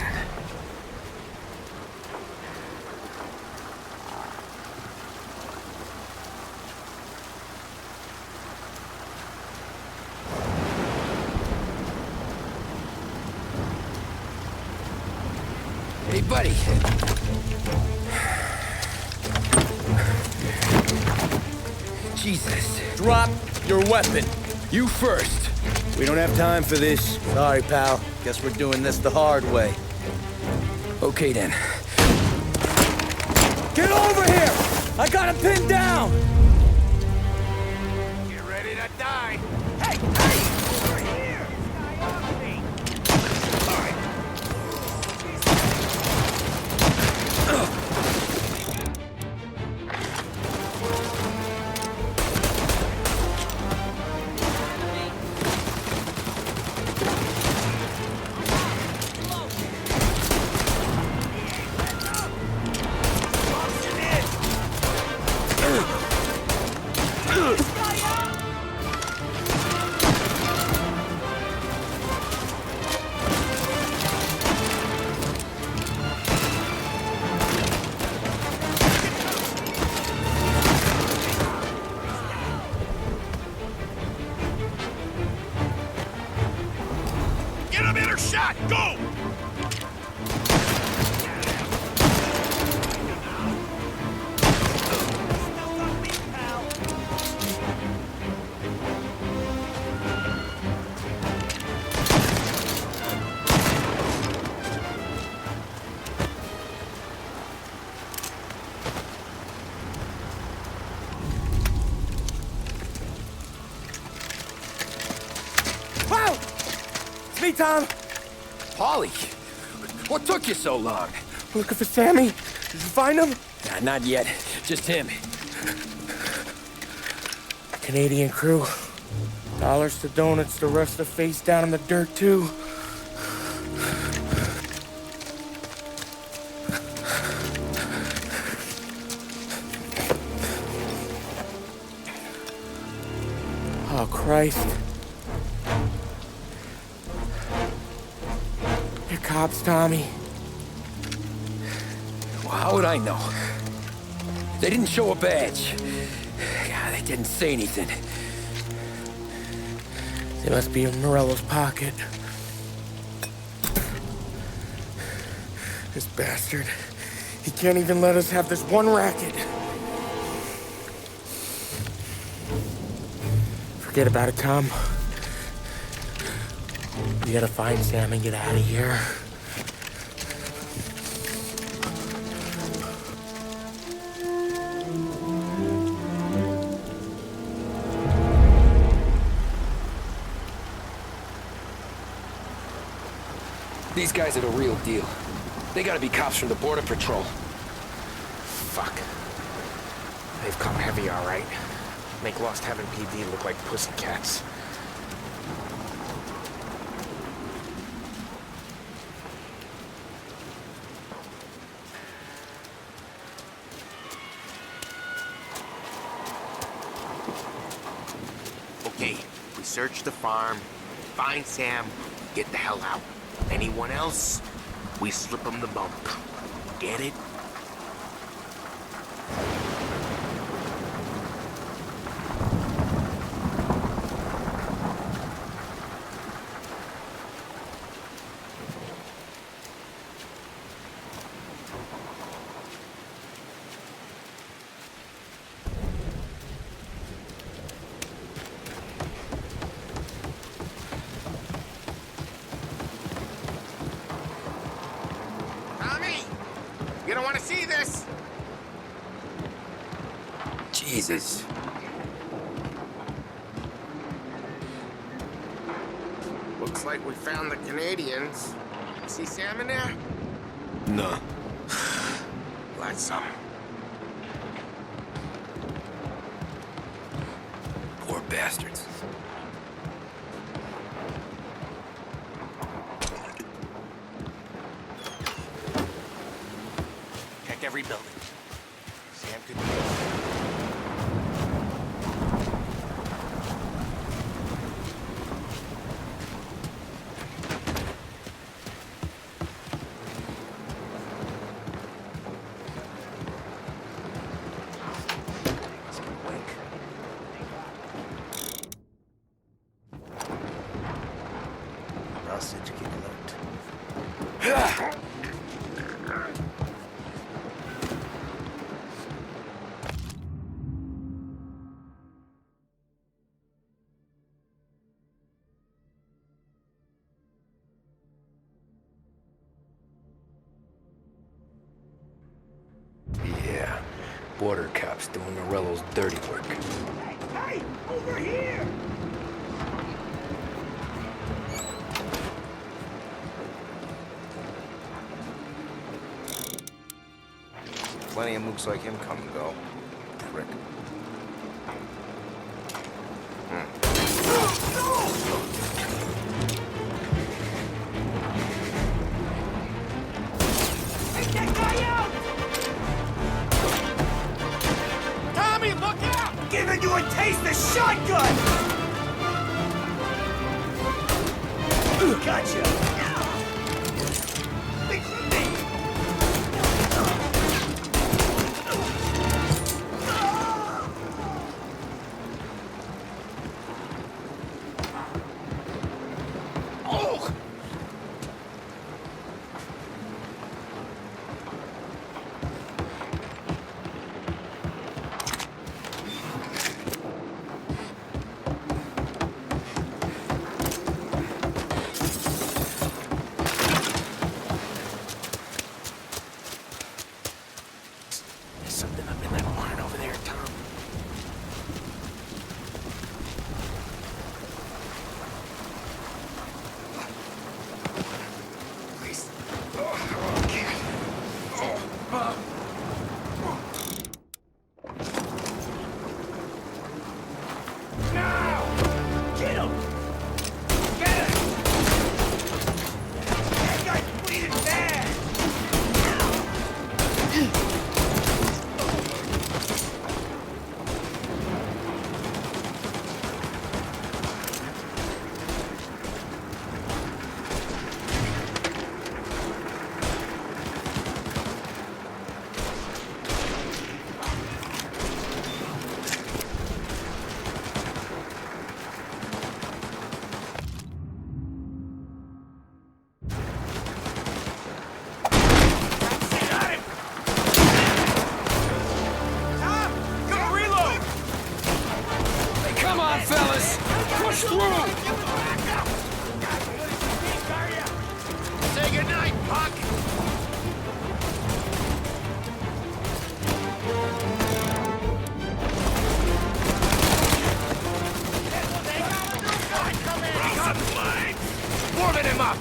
Hey, buddy. Jesus. Drop your weapon. You first. We don't have time for this. Sorry, pal. Guess we're doing this the hard way. Okay, then. Get over here! I got him pinned down! Get ready to die. Hey, over here! Guy off me. All right. Get him in her shot! Go! Wow! It's me, Tom. Polly, what took you so long? Looking for Sammy. Did you find him? Nah, not yet. Just him. Canadian crew. Dollars to donuts, the rest of the face down in the dirt, too. Oh, Christ. They're cops, Tommy. Well, how would I know? They didn't show a badge. God, they didn't say anything. They must be in Morello's pocket. This bastard. He can't even let us have this one racket. Forget about it, Tom. We gotta find Sam and get out of here. These guys are the real deal. They gotta be cops from the Border Patrol. Fuck. They've come heavy, all right. Make Lost Heaven PD look like pussycats. Okay, we search the farm, find Sam, get the hell out. Anyone else, we slip them the bump. Get it? Jesus. Looks like we found the Canadians. See Sam in there? No. Light some. Poor bastards. Check every building. Sam could be. Sausage get alert. Yeah, border cops doing Morello's dirty work. Hey, over here! Plenty of mooks like him come and go. Prick. Take that guy out! Tommy, look out! Giving you a taste of shotgun! Gotcha! Think for me! Something up in that barn over there, Tom. Please. Oh, okay. Now! Get him! Get him! That guy's bleeding bad! Come on, fellas! Push through! Say goodnight, Puck! Warming him up!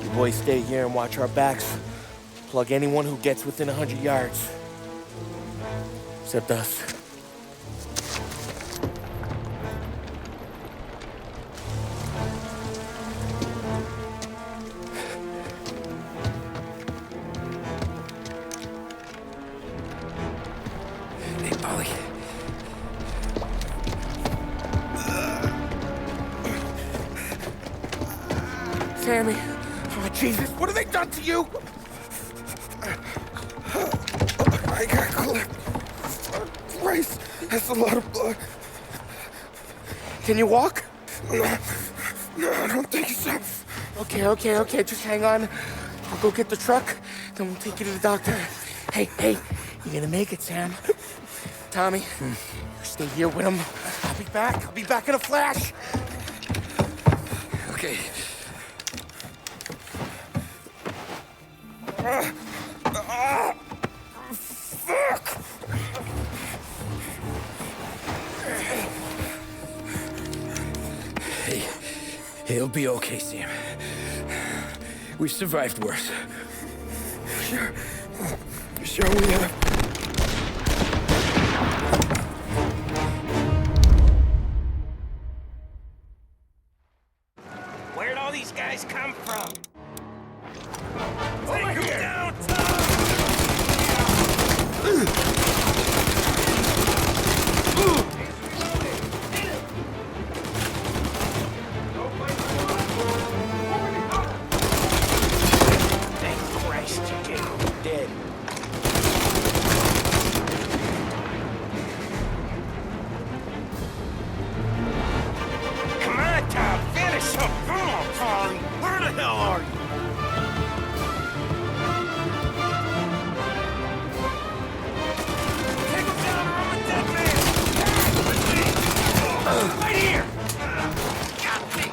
You boys stay here and watch our backs. Plug anyone who gets within 100 yards. Except us. Hey, Polly. Sammy. Oh, Jesus. What have they done to you? I got clipped. Christ. That's a lot of blood. Can you walk? No, I don't think so. Okay. Just hang on. I'll go get the truck, then we'll take you to the doctor. Hey, you're gonna make it, Sam. Tommy, you stay here with him. I'll be back in a flash. Okay. Fuck! Hey, he'll be okay, Sam. We've survived worse. Sure we have. Where'd all these guys come from? Over here! Down, Thank Christ you came dead. Come on, Tom, finish him! Come on, Polly! Where the hell are you? Take him down or I'm a dead man! Right here! Got me!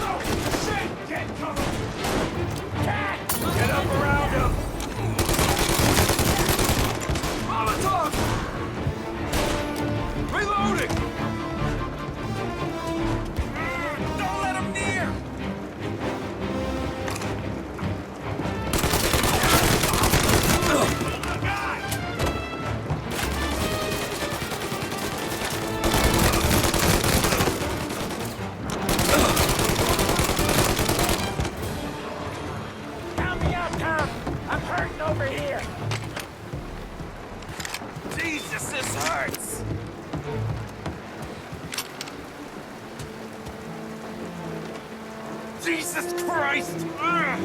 Oh, shit! Get cover! Cat! Get up around him! Molotov! Reloading! Don't let him near! Help me out, Tom! I'm hurting over here! Jesus, this hurts! Jesus Christ! Ugh.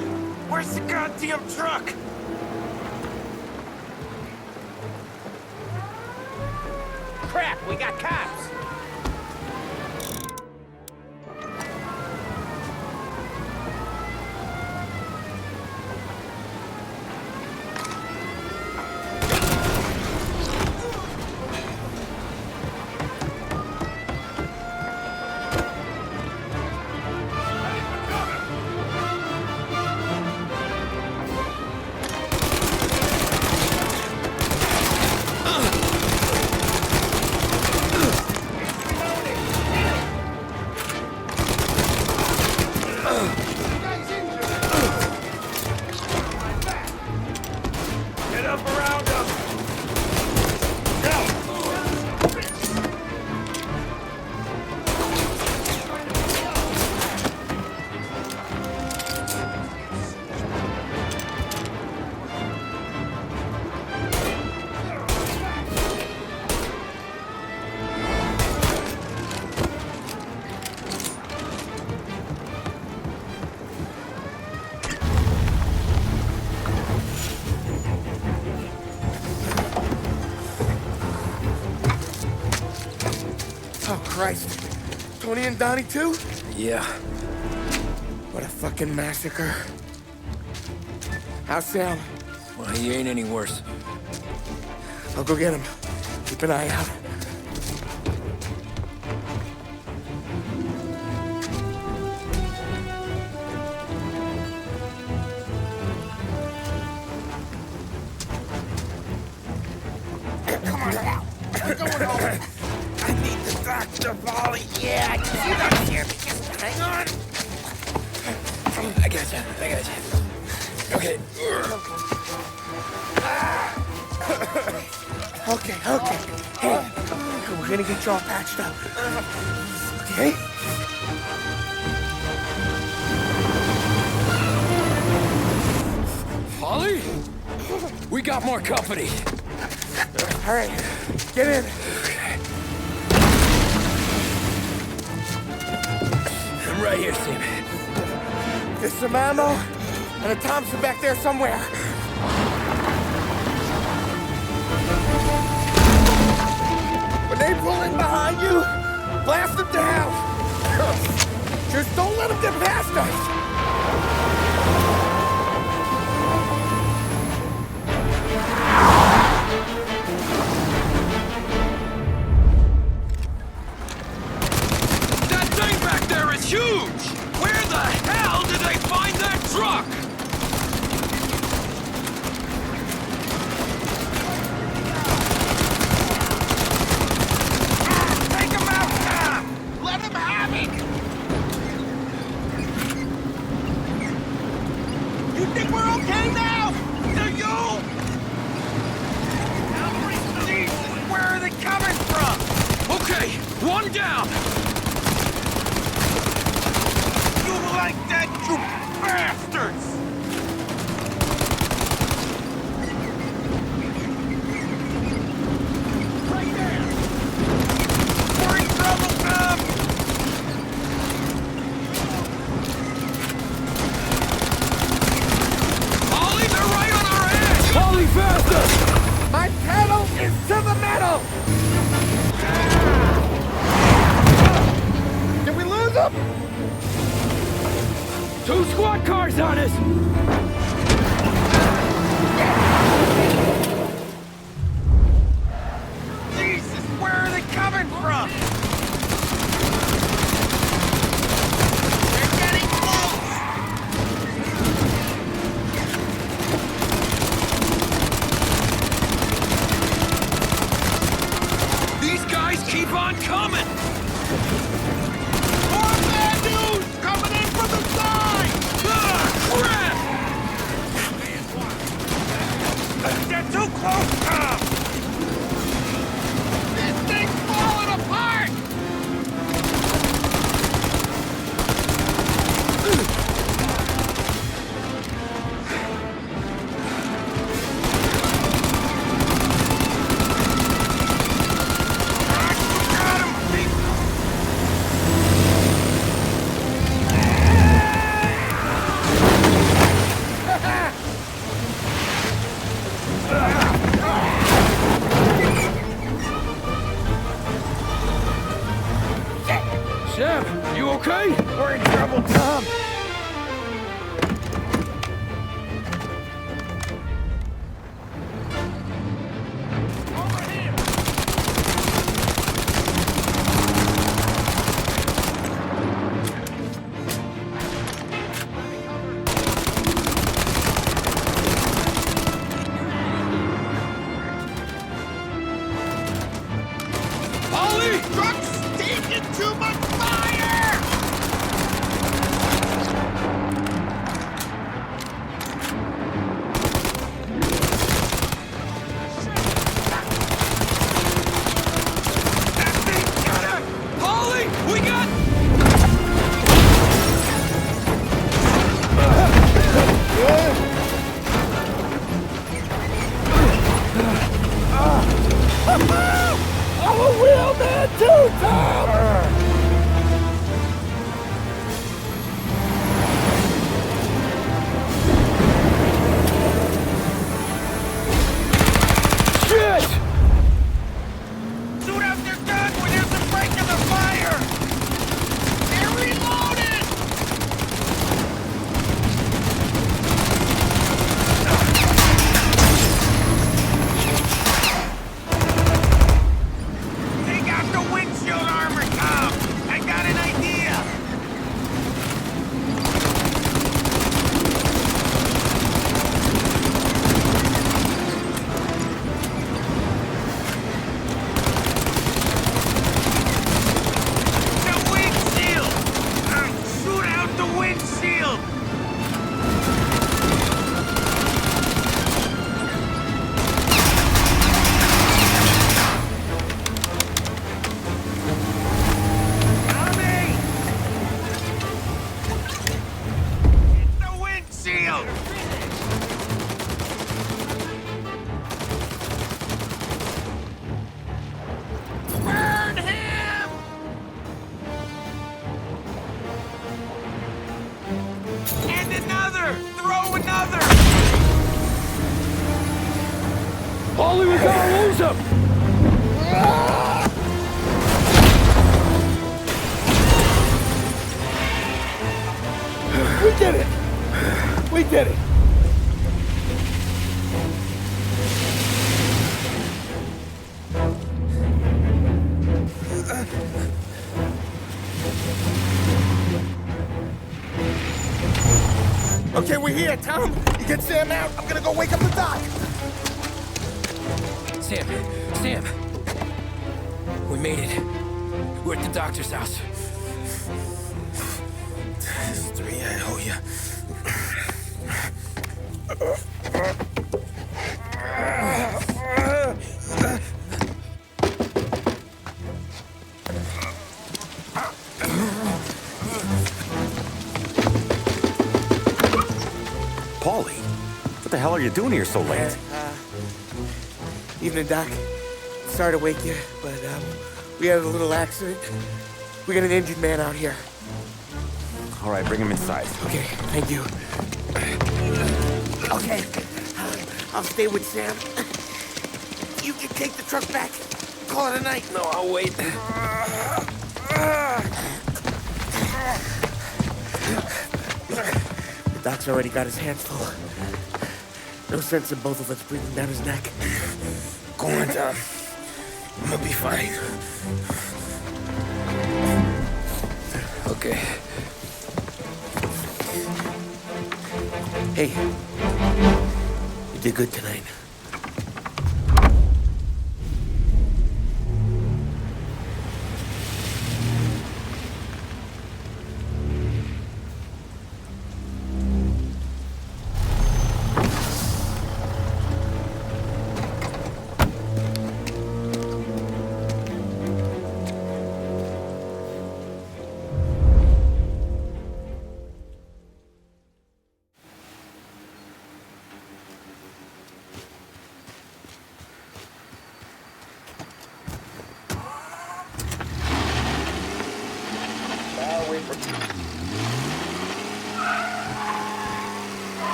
Where's the goddamn truck? Crap, we got cops! Get up around him! Oh, Christ. Tony and Donnie, too? Yeah. What a fucking massacre. How's Sam? Well, he ain't any worse. I'll go get him. Keep an eye out. Come on now! We're going home! I need the doctor, Polly! Yeah, I can see that here. Just hang on! I got gotcha. Okay. Okay. Hey, we're gonna get you all patched up. Okay? Holly? We got more company. All right, get in. I'm right here, Sam. There's some ammo and a Thompson back there somewhere. When they pull in behind you, blast them down. Just don't let them get past us. That thing back there is huge! Where the hell did they find that truck? Take him out, Tom! Let him have it! You think we're okay now? Do you? Jesus, where are they coming from? Okay, one down! You like that, you bastards! Right there! We're in trouble, Tom! Ollie, they're right on our edge! Holly, faster! My pedal is to the metal! Did we lose them? 2 squad cars on us! Jesus, where are they coming from? They're getting close! These guys keep on coming! More bad news coming in from the side! Ah, crap! Get to shield! Burn him! And another! Throw another! Paulie, we gotta lose him! We did it! We did it! Okay, we're here, Tom. You get Sam out. I'm gonna go wake up the doc. Sam! We made it. We're at the doctor's house. Three, I owe you. Paulie, what the hell are you doing here so late? Evening, Doc. Sorry to wake you, but we had a little accident. We got an injured man out here. All right, bring him inside. Okay, thank you. Okay, I'll stay with Sam. You can take the truck back. Call it a night. No, I'll wait. The doc's already got his hands full. No sense in both of us breathing down his neck. Go on, Tom. I'm gonna be fine. Okay. Hey, you did good tonight.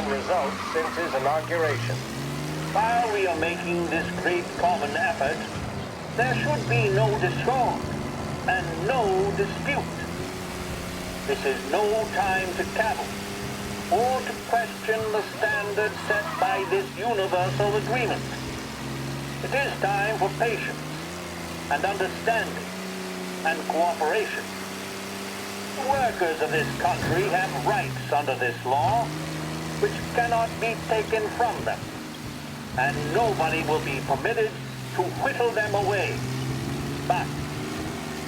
Results since his inauguration. While we are making this great common effort, there should be no discord and no dispute. This is no time to cavil or to question the standard set by this universal agreement. It is time for patience and understanding and cooperation. The workers of this country have rights under this law which cannot be taken from them, and nobody will be permitted to whittle them away. But,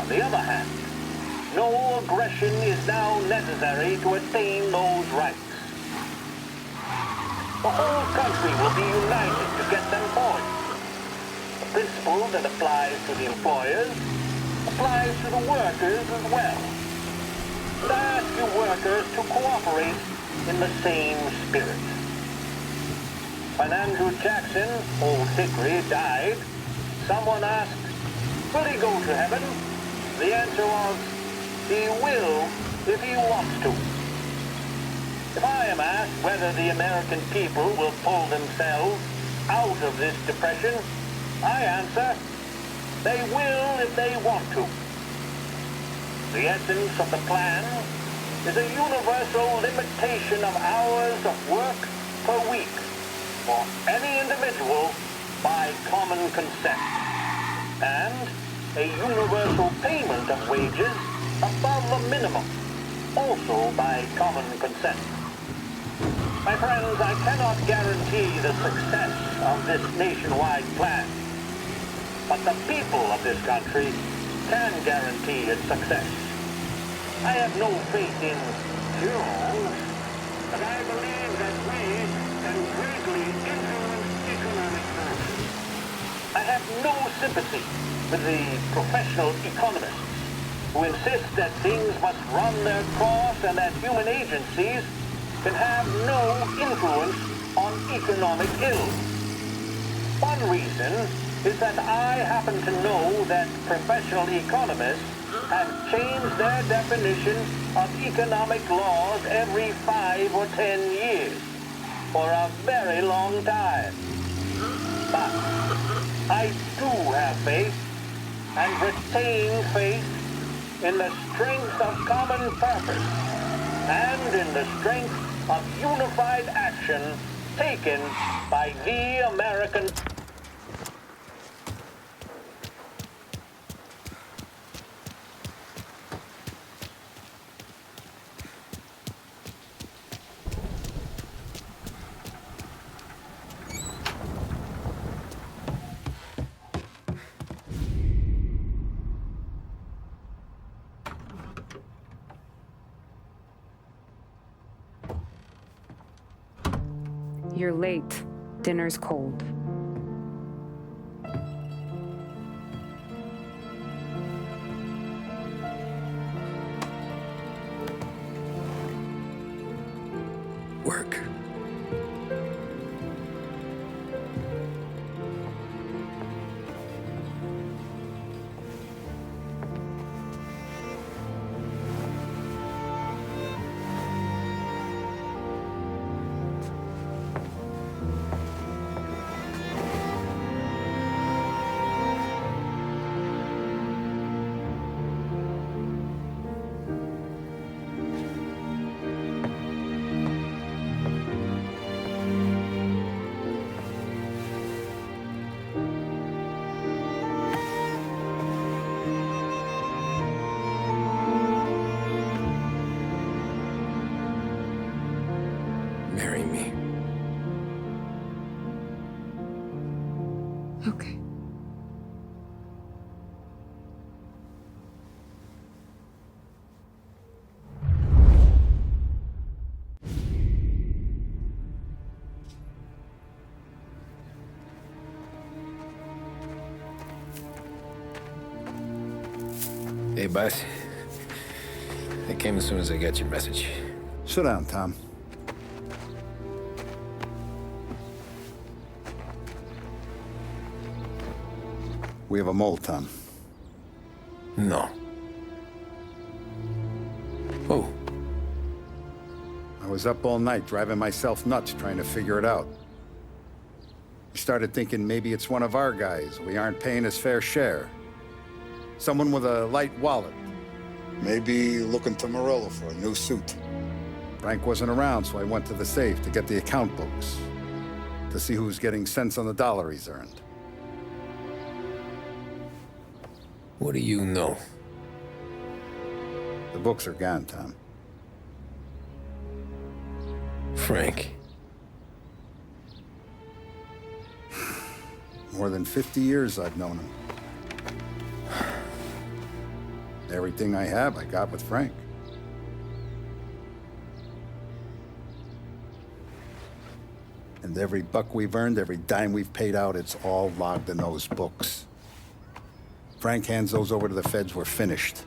on the other hand, no aggression is now necessary to attain those rights. The whole country will be united to get them forward. The principle that applies to the employers applies to the workers as well. And I ask you workers to cooperate in the same spirit. When Andrew Jackson, Old Hickory, died, someone asked, will he go to heaven? The answer was, he will if he wants to. If I am asked whether the American people will pull themselves out of this depression, I answer, they will if they want to. The essence of the plan is a universal limitation of hours of work per week for any individual by common consent, and a universal payment of wages above the minimum, also by common consent. My friends, I cannot guarantee the success of this nationwide plan, but the people of this country can guarantee its success. I have no faith in heroes, but I believe that we can greatly influence economic forces. I have no sympathy with the professional economists who insist that things must run their course and that human agencies can have no influence on economic ills. One reason is that I happen to know that professional economists have changed their definition of economic laws every 5 or 10 years for a very long time. But I do have faith and retain faith in the strength of common purpose and in the strength of unified action taken by the American... You're late. Dinner's cold. Work. Marry me. Okay. Hey, boss. I came as soon as I got your message. Sit down, Tom. We have a mole, Tom. No. Who? I was up all night driving myself nuts trying to figure it out. I started thinking maybe it's one of our guys. We aren't paying his fair share. Someone with a light wallet. Maybe looking to Morello for a new suit. Frank wasn't around, so I went to the safe to get the account books. To see who's getting cents on the dollar he's earned. What do you know? The books are gone, Tom. Frank. More than 50 years I've known him. Everything I have, I got with Frank. And every buck we've earned, every dime we've paid out, it's all logged in those books. Frank hands those over to the feds, we're finished.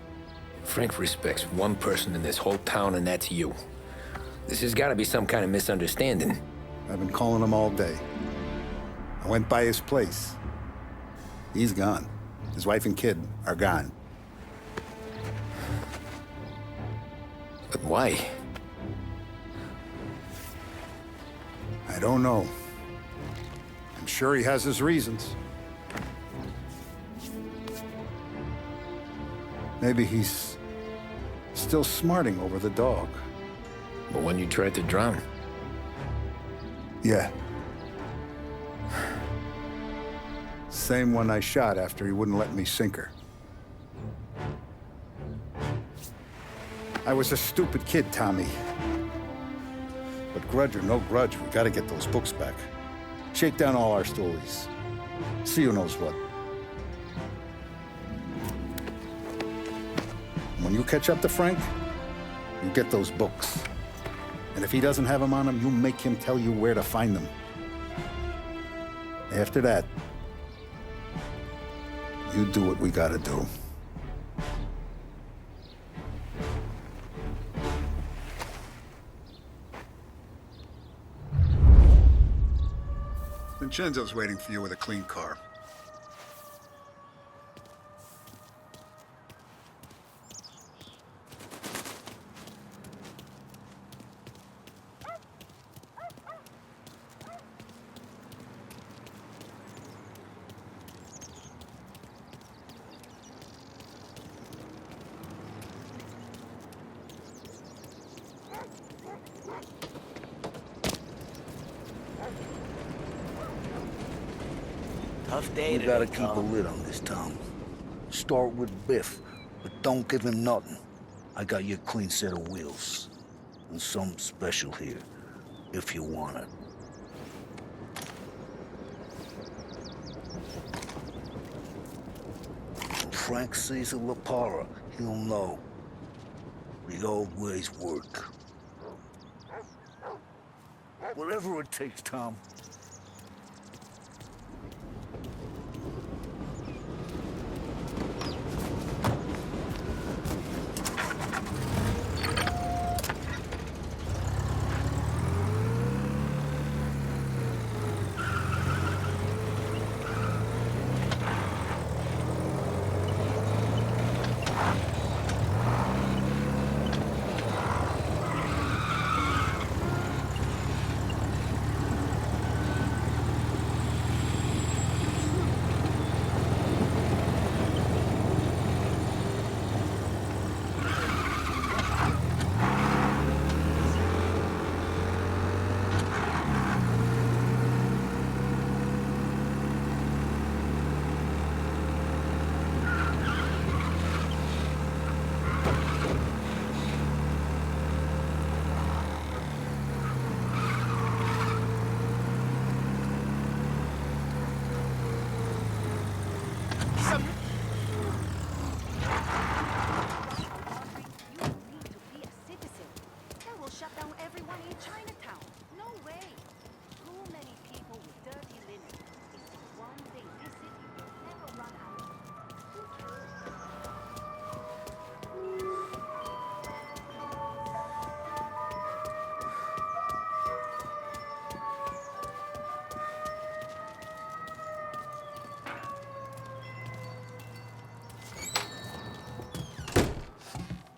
Frank respects one person in this whole town, and that's you. This has got to be some kind of misunderstanding. I've been calling him all day. I went by his place. He's gone. His wife and kid are gone. But why? I don't know. I'm sure he has his reasons. Maybe he's still smarting over the dog. The one you tried to drown? Yeah. Same one I shot after he wouldn't let me sink her. I was a stupid kid, Tommy. But grudge or no grudge, we gotta get those books back. Shake down all our stories. See who knows what. When you catch up to Frank, you get those books. And if he doesn't have them on him, you make him tell you where to find them. After that, You do what we gotta do. Vincenzo's waiting for you with a clean car. Tough day We gotta today, keep a Tom. lid on this town. Start with Biff, but don't give him nothing. I got you a clean set of wheels. And something special here, if you want it. When Frank sees a La Parra, he'll know. The old ways work. Whatever it takes, Tom.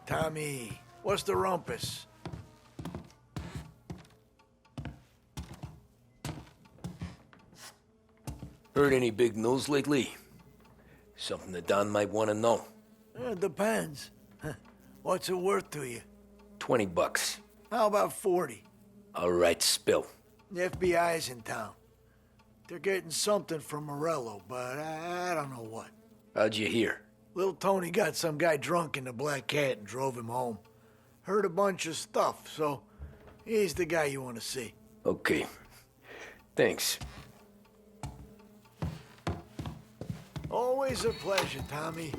Tommy, what's the rumpus? Heard any big news lately? Something that Don might want to know. It depends. What's it worth to you? $20. How about 40? All right, spill. The FBI's in town. They're getting something from Morello, but I don't know what. How'd you hear? Little Tony got some guy drunk in the Black Cat and drove him home. Heard a bunch of stuff, so he's the guy you want to see. Okay. Thanks. Always a pleasure, Tommy.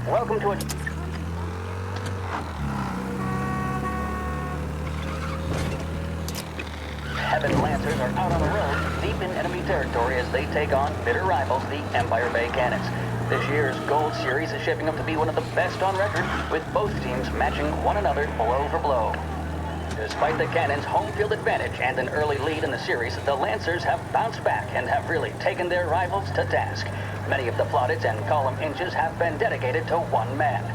Welcome to it. Heaven Lancers are out on the road, deep in enemy territory as they take on bitter rivals, the Empire Bay Cannons. This year's Gold Series is shaping up to be one of the best on record, with both teams matching one another blow for blow. Despite the Cannons' home field advantage and an early lead in the series, the Lancers have bounced back and have really taken their rivals to task. Many of the plaudits and column inches have been dedicated to one man.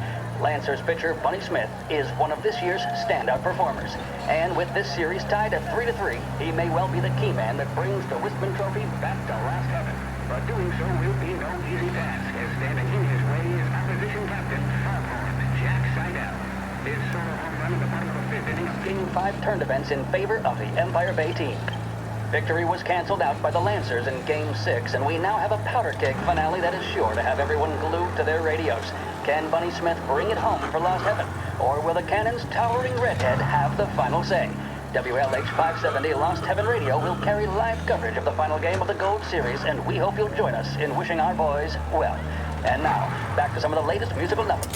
Lancers pitcher Bunny Smith is one of this year's standout performers. And with this series tied at 3-3, he may well be the key man that brings the Wispman Trophy back to last heaven. But doing so will be no easy task, as standing in his way is opposition captain, Foghorn Jack Seidel. His solo home run in the bottom of the fifth inning, Game 5 turned events in favor of the Empire Bay team. Victory was canceled out by the Lancers in Game 6, and we now have a powder keg finale that is sure to have everyone glued to their radios. Can Bunny Smith bring it home for Lost Heaven? Or will the cannon's towering redhead have the final say? WLH 570 Lost Heaven Radio will carry live coverage of the final game of the Gold Series, and we hope you'll join us in wishing our boys well. And now, back to some of the latest musical numbers.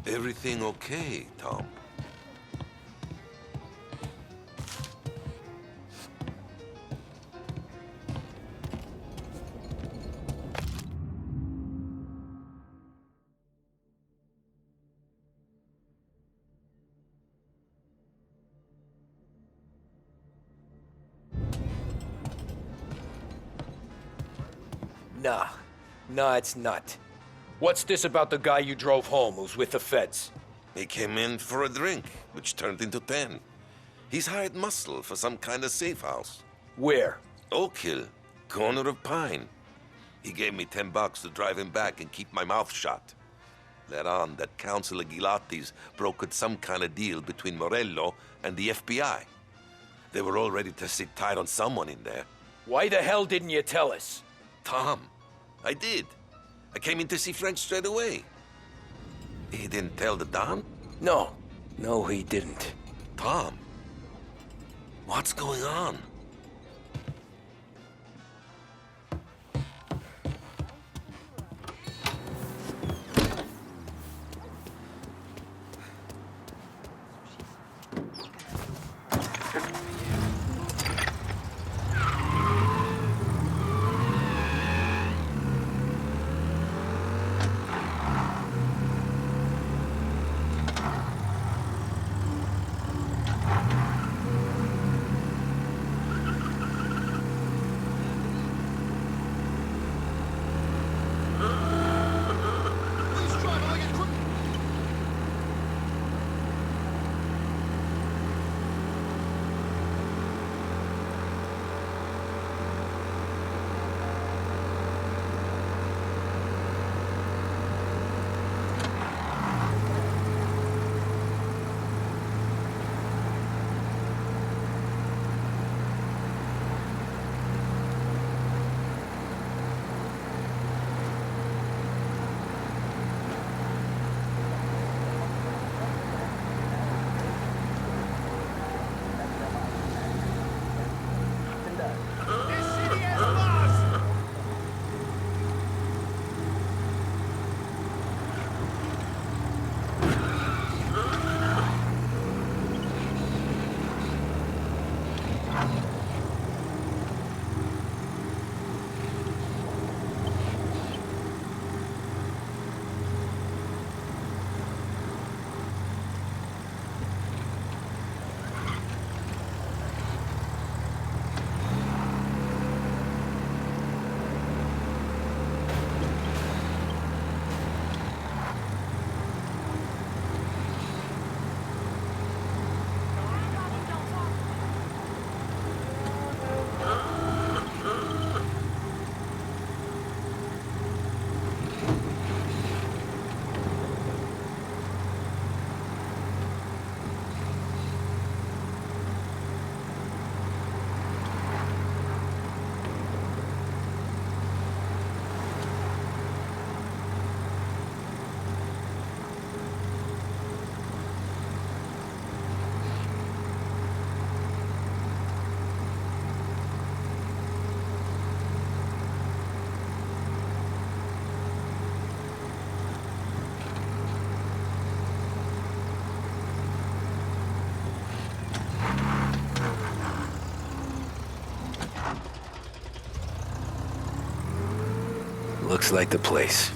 Everything okay, Tom? Nah, it's not. What's this about the guy you drove home who's with the feds? He came in for a drink, which turned into 10. He's hired muscle for some kind of safe house. Where? Oak Hill, corner of Pine. He gave me $10 to drive him back and keep my mouth shut. Let on that Councilor Gilatti's brokered some kind of deal between Morello and the FBI. They were all ready to sit tight on someone in there. Why the hell didn't you tell us? Tom, I did. I came in to see French straight away. He didn't tell the Don? No, he didn't. Tom, what's going on? Looks like the place.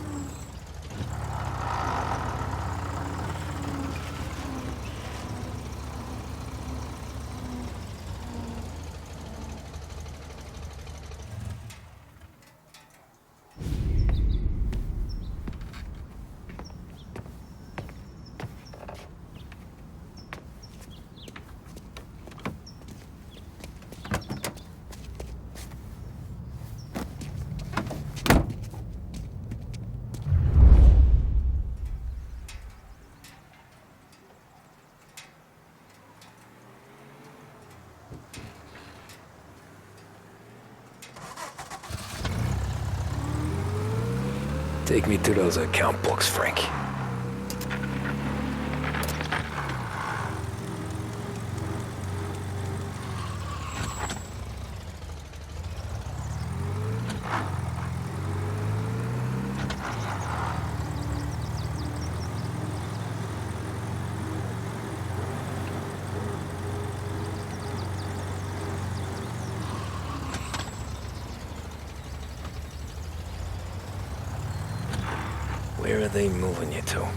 Take me to those account books, Frank. Where are they moving you to?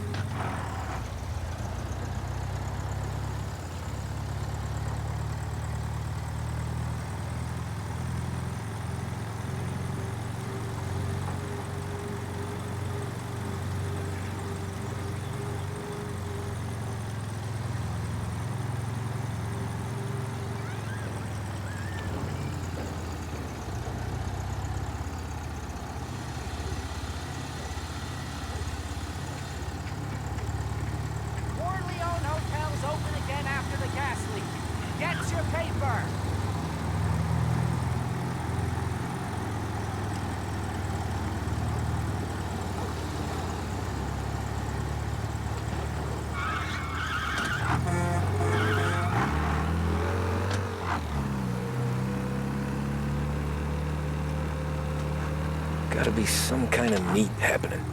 Gotta be some kind of meet happening.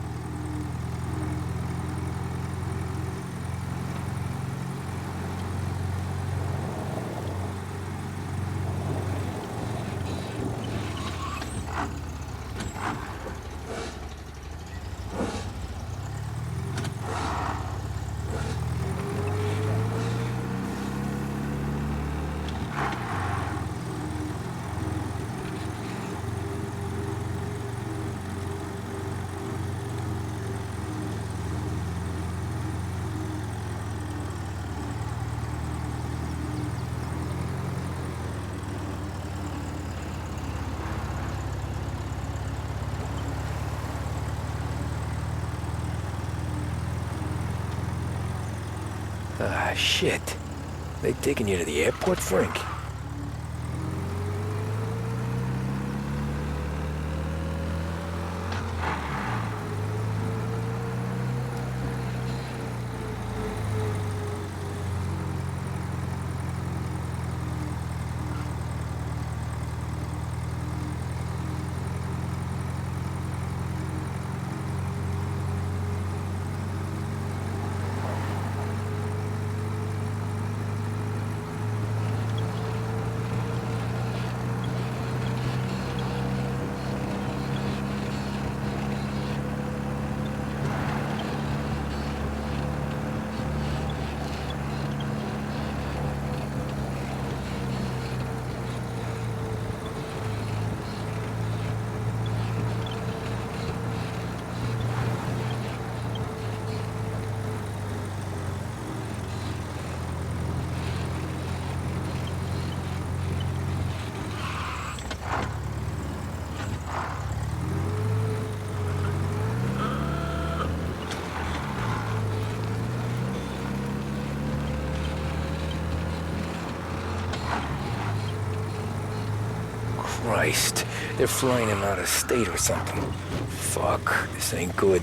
Ah, shit. They taking you to the airport, Frank? Christ, they're flying him out of state or something. Fuck, this ain't good.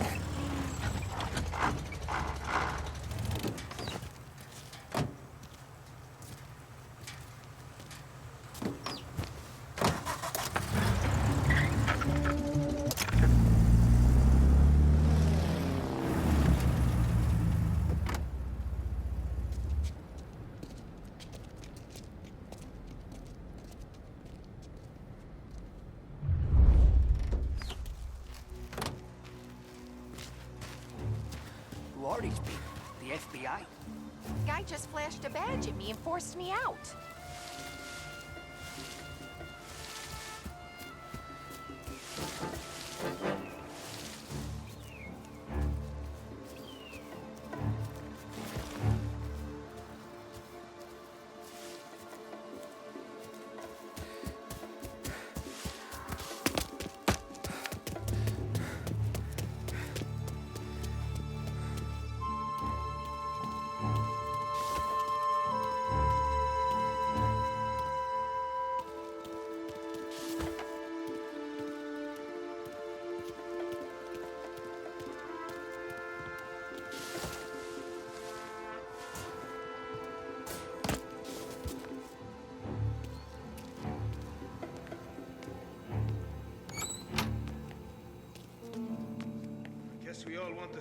Who are these people? The FBI? Guy just flashed a badge at me and forced me out.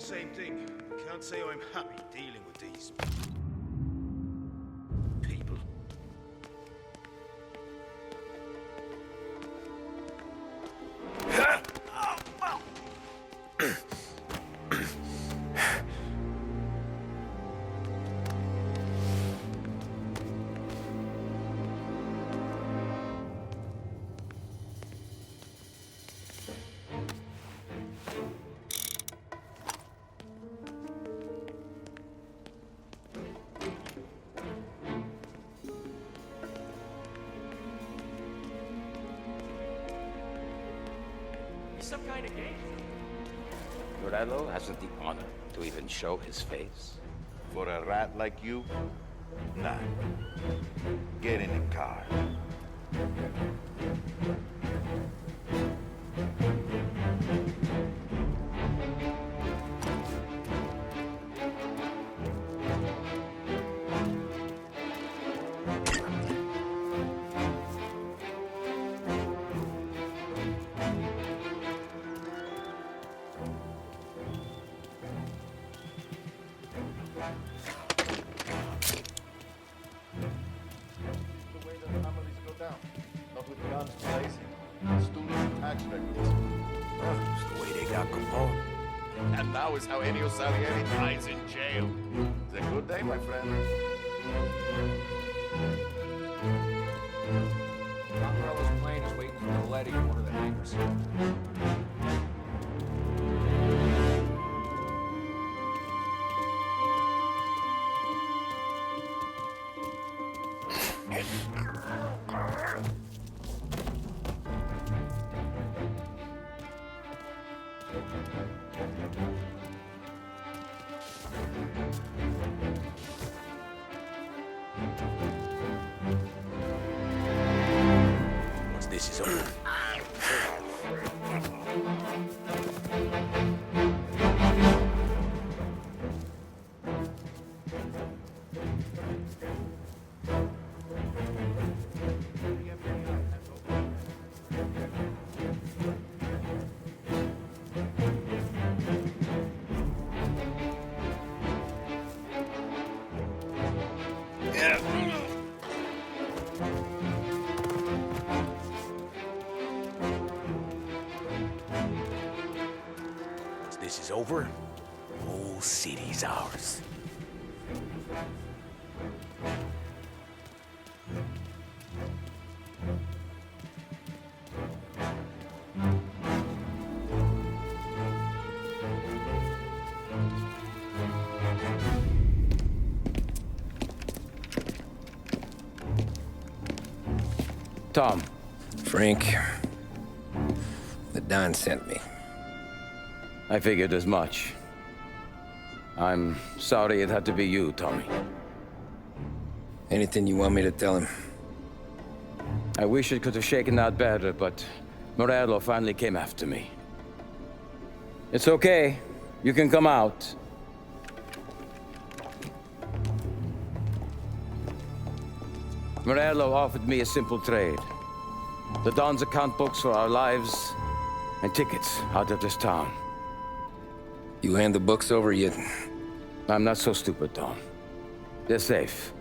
same thing. Can't say I'm happy dealing with these people. Some kind of game. Morello hasn't the honor to even show his face. For a rat like you? Nah. Get in the car. Not with guns blazing, students and tax records. It's the way they got Capone. And now is how Enio Salieri dies in jail. It's a good day, my friend. John Morello's plane is waiting for the Letty in one of the hangars. Once this is over. Once this is over, the whole city's ours. Tom. Frank. The Don sent me. I figured as much. I'm sorry it had to be you, Tommy. Anything you want me to tell him? I wish it could have shaken out better, but Morello finally came after me. It's okay. You can come out. Morello offered me a simple trade. The Don's account books for our lives and tickets out of this town. You hand the books over yet? I'm not so stupid, Tom. They're safe.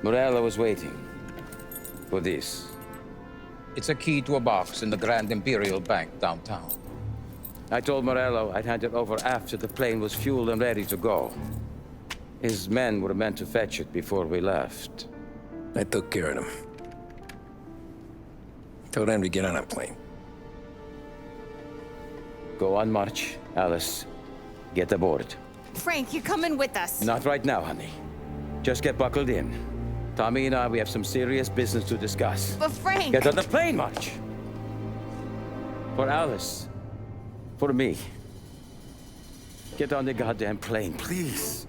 Morello was waiting for this. It's a key to a box in the Grand Imperial Bank downtown. I told Morello I'd hand it over after the plane was fueled and ready to go. His men were meant to fetch it before we left. I took care of them. Told them to get on a plane. Go on, March. Alice, get aboard. Frank, you're coming with us. Not right now, honey. Just get buckled in. Tommy and I, we have some serious business to discuss. But Frank... Get on the plane, March! For Alice. For me. Get on the goddamn plane, please.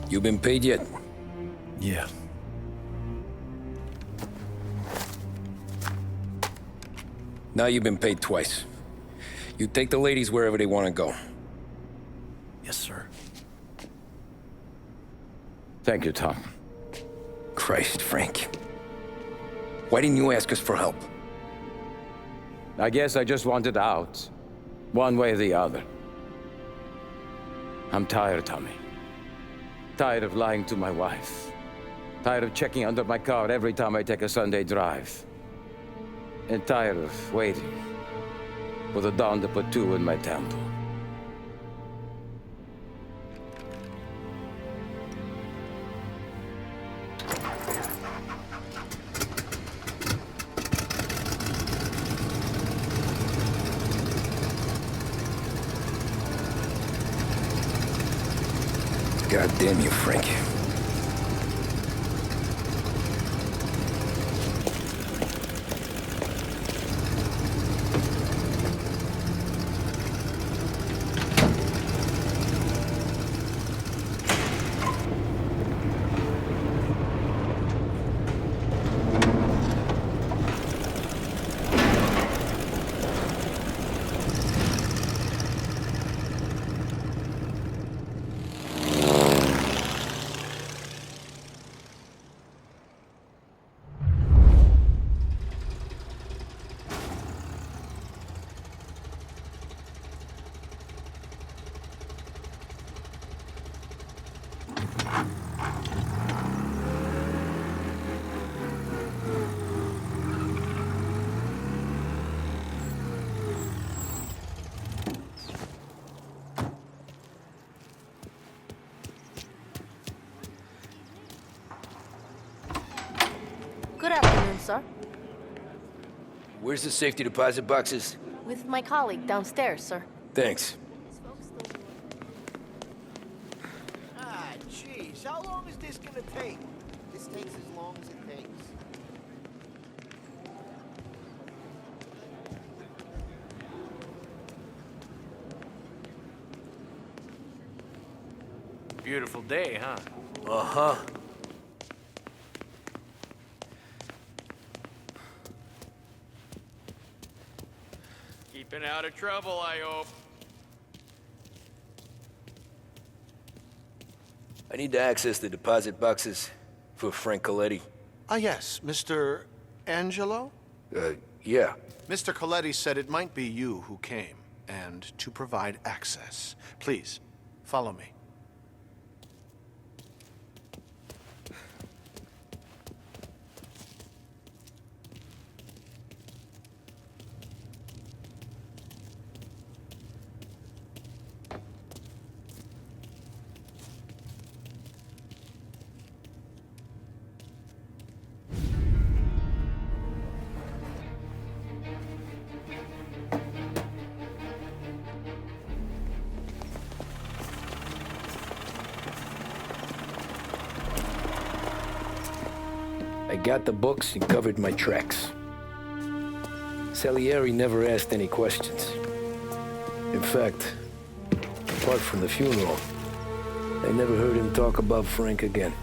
You been paid yet? Yeah. Now you've been paid twice. You take the ladies wherever they want to go. Yes, sir. Thank you, Tom. Christ, Frank. Why didn't you ask us for help? I guess I just wanted out. One way or the other. I'm tired, Tommy. Tired of lying to my wife. Tired of checking under my car every time I take a Sunday drive. And tired of waiting for the dawn to put two in my temple. God damn you, Frank. Good afternoon, sir. Where's the safety deposit boxes? With my colleague downstairs, sir. Thanks. Ah, jeez. How long is this gonna take? This takes as long as it takes. Beautiful day, huh? Uh-huh. Keeping out of trouble, I hope. I need to access the deposit boxes for Frank Coletti. Ah, yes, Mr. Angelo? Yeah. Mr. Coletti said it might be you who came, and to provide access. Please, follow me. I got the books and covered my tracks. Salieri never asked any questions. In fact, apart from the funeral, I never heard him talk about Frank again.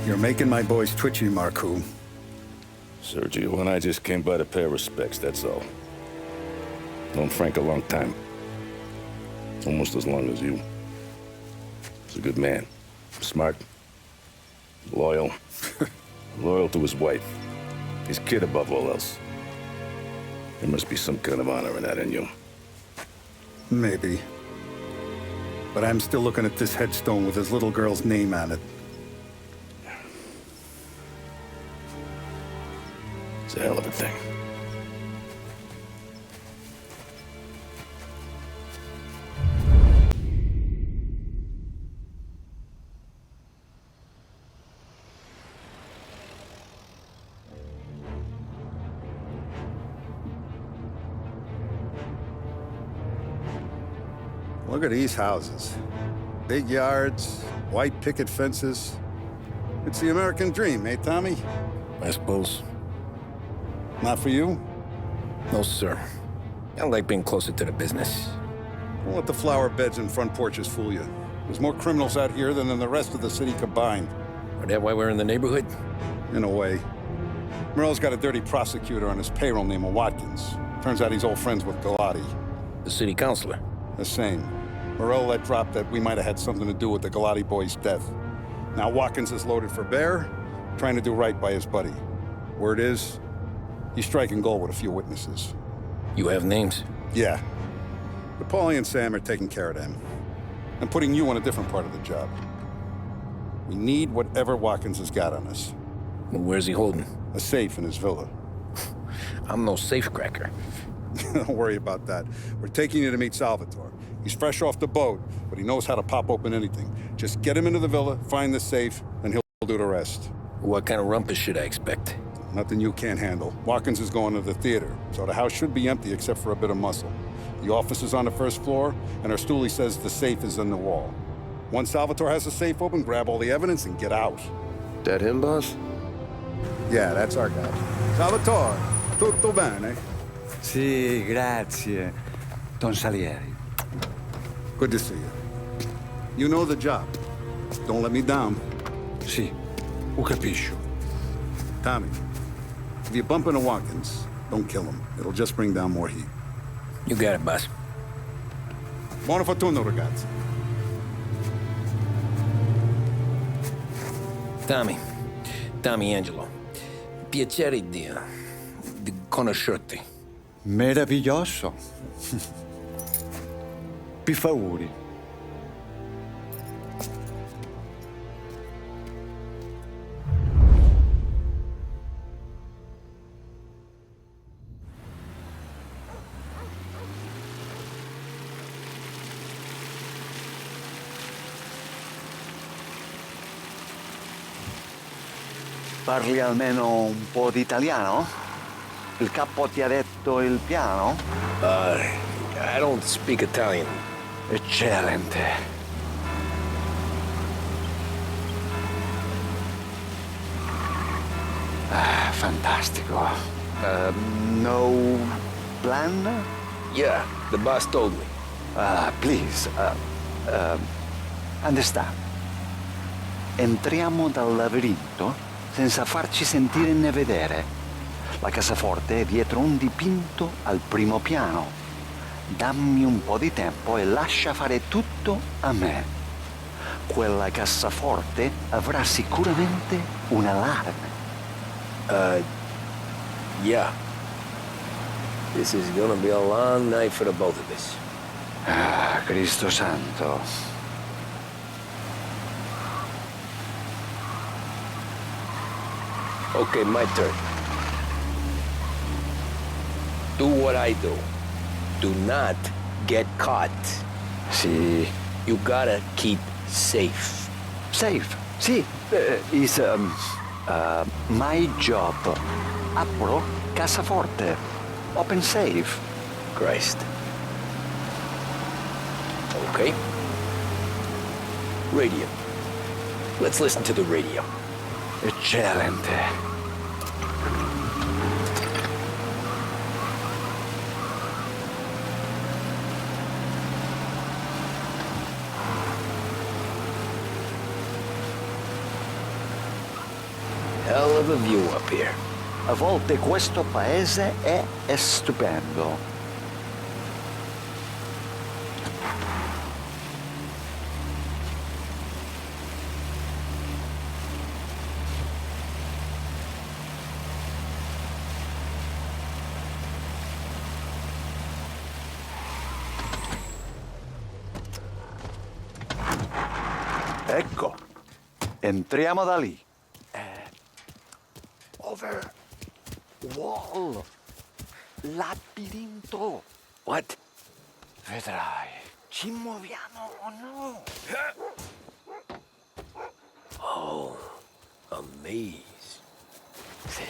You're making my boys twitchy, Marcoux. Sergio and I just came by to pay respects, that's all. Known Frank a long time. Almost as long as you. He's a good man. Smart. Loyal. Loyal to his wife. His kid above all else. There must be some kind of honor in that in you. Maybe. But I'm still looking at this headstone with his little girl's name on it. It's a hell of a thing. Look at these houses. Big yards, white picket fences. It's the American dream, eh, Tommy? I suppose. Not for you? No, sir. I like being closer to the business. Don't let the flower beds and front porches fool you. There's more criminals out here than in the rest of the city combined. Is that why we're in the neighborhood? In a way. Morell's got a dirty prosecutor on his payroll named Watkins. Turns out he's old friends with Galati. The city councilor? The same. Morell let drop that we might have had something to do with the Galati boy's death. Now Watkins is loaded for bear, trying to do right by his buddy. Word is, he's striking gold with a few witnesses. You have names? Yeah. But Paulie and Sam are taking care of them. I'm putting you on a different part of the job. We need whatever Watkins has got on us. Well, where's he holding? A safe in his villa. I'm no safecracker. Don't worry about that. We're taking you to meet Salvatore. He's fresh off the boat, but he knows how to pop open anything. Just get him into the villa, find the safe, and he'll do the rest. What kind of rumpus should I expect? Nothing you can't handle. Watkins is going to the theater, so the house should be empty except for a bit of muscle. The office is on the first floor, and our stoolie says the safe is in the wall. Once Salvatore has the safe open, grab all the evidence and get out. That him, boss? Yeah, that's our guy. Salvatore, tutto bene? Sì, grazie, Don Salieri. Good to see you. You know the job. Don't let me down. Sì, ho capisco. Tommy, if you bump into Watkins, don't kill him. It'll just bring down more heat. You got it, boss. Buona fortuna, ragazzi. Tommy Angelo. Piacere di conoscerti. Meraviglioso. Per favore. Parli almeno un po' di italiano? Il capo ti ha detto il piano? I don't speak Italian. Eccellente. Fantastico. No plan? Yeah, the boss told me. Please, understand. Entriamo dal labirinto senza farci sentire né vedere. La cassaforte è dietro un dipinto al primo piano. Dammi un po' di tempo e lascia fare tutto a me. Quella cassaforte avrà sicuramente un allarme. Yeah. This is gonna be a long night for the both of us. Cristo santo. Okay, my turn. Do what I do. Do not get caught. Sì. You gotta keep safe. Safe? Sì. Is my job. Apro cassaforte. Open safe. Christ. Okay. Radio. Let's listen to the radio. Eccellente. Hell of a view up here. A volte questo paese è stupendo. Ecco, entriamo da lì. Over. Wall. Labirinto. What? Vedrai. Ci muoviamo o no? Oh, a maze. Sì,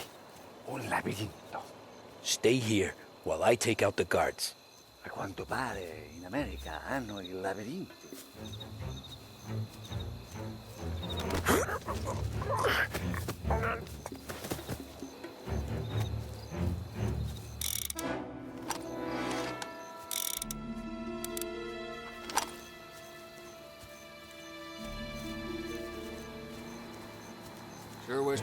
un labirinto. Stay here while I take out the guards. A quanto pare in America hanno i labirinti. Sure wish.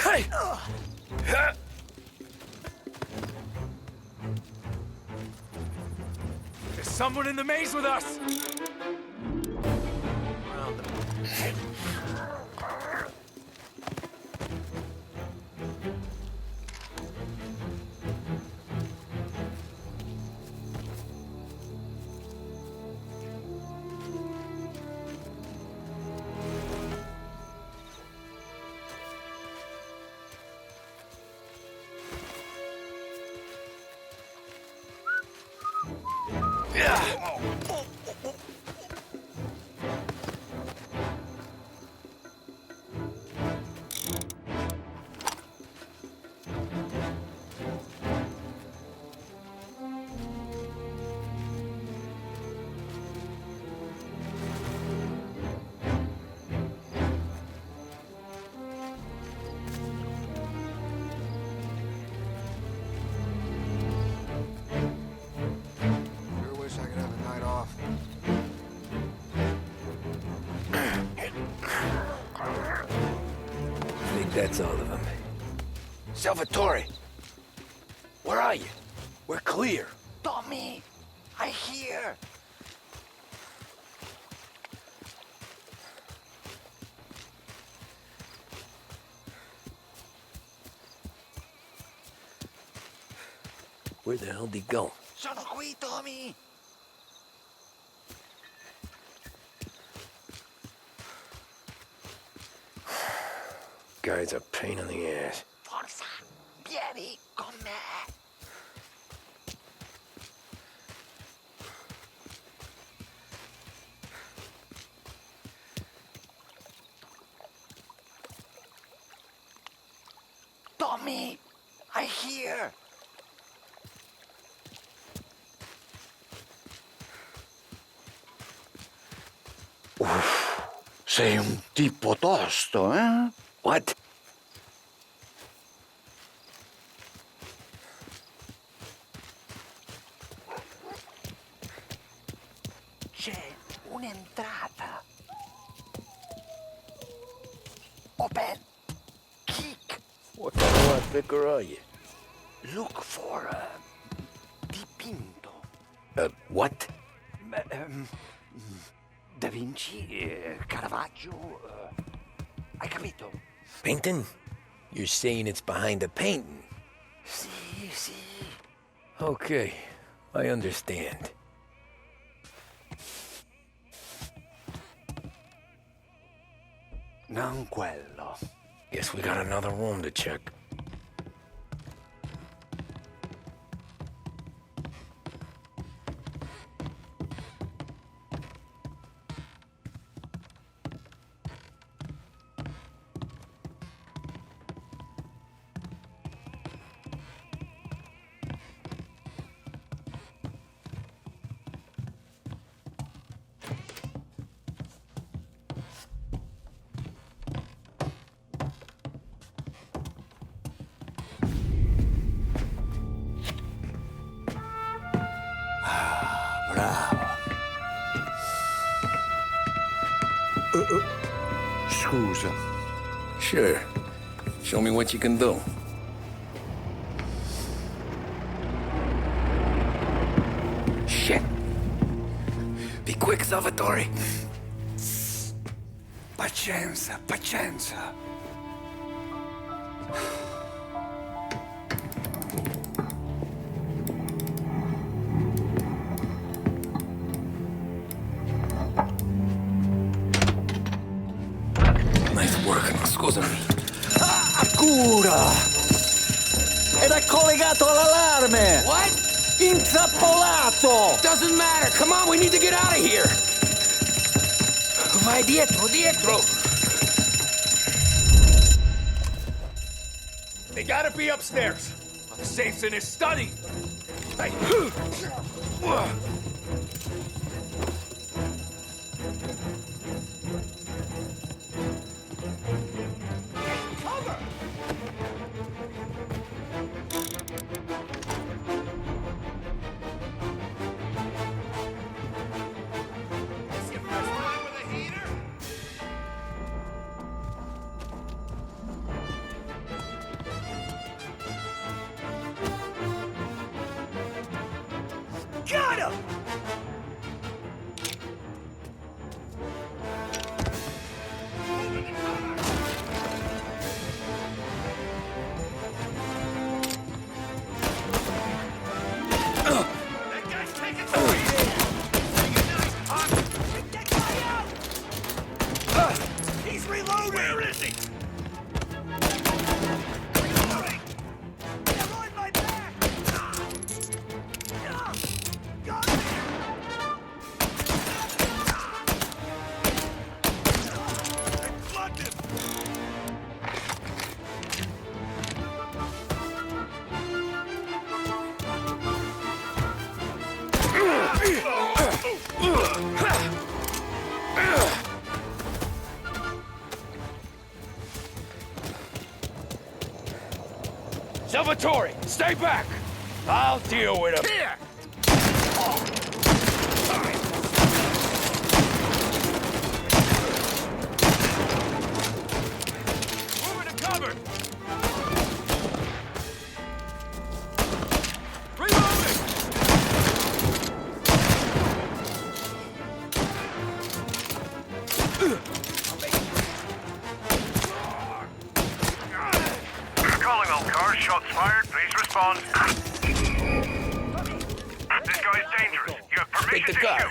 Hey! There's someone in the maze with us! That's all of them. Salvatore! Where are you? We're clear. Tommy, I hear. Where the hell did he go? Sono qui, Tommy. Guy's a pain in the ass. Forza, vieni con me. Tommy, I hear. Uff, sei un tipo tosto, eh? What? C'è un'entrata. Open. Kick. What kind of lot picker are you? Look for dipinto. What? Da Vinci, Caravaggio. Hai capito? Painting? You're saying it's behind a painting? Sì, sì. Okay, I understand. Non quello. Guess we got another room to check. Bravo. Scusa. Sure. Show me what you can do. Shit. Be quick, Salvatore. Pazienza, pazienza. Nice work, scusami. Cura! Ed è collegato all'allarme! What? Intrappolato! Doesn't matter. Come on, we need to get out of here. Vai dietro, dietro. They gotta be upstairs. The safe's in his study. Hey. Got him! That guy's taking three! Take that guy out! He's reloading! Where is he? Reloading! They're on my back! Got him! I plugged him! Salvatore, stay back. I'll deal with him. Here! Moving to cover! Reloading! Calling all cars, shots fired, please respond. This guy's dangerous. You have permission Take the to car. shoot.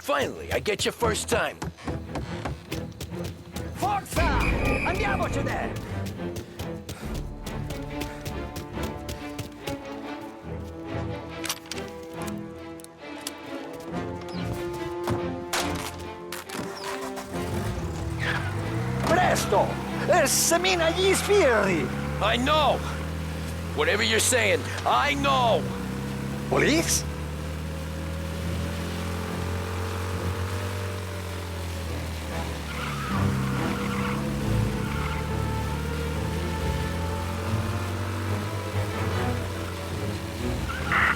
Finally, I get your first time. Forza! Andiamocene! Presto! Semina gli sbirri! I know! Whatever you're saying, I know! Police?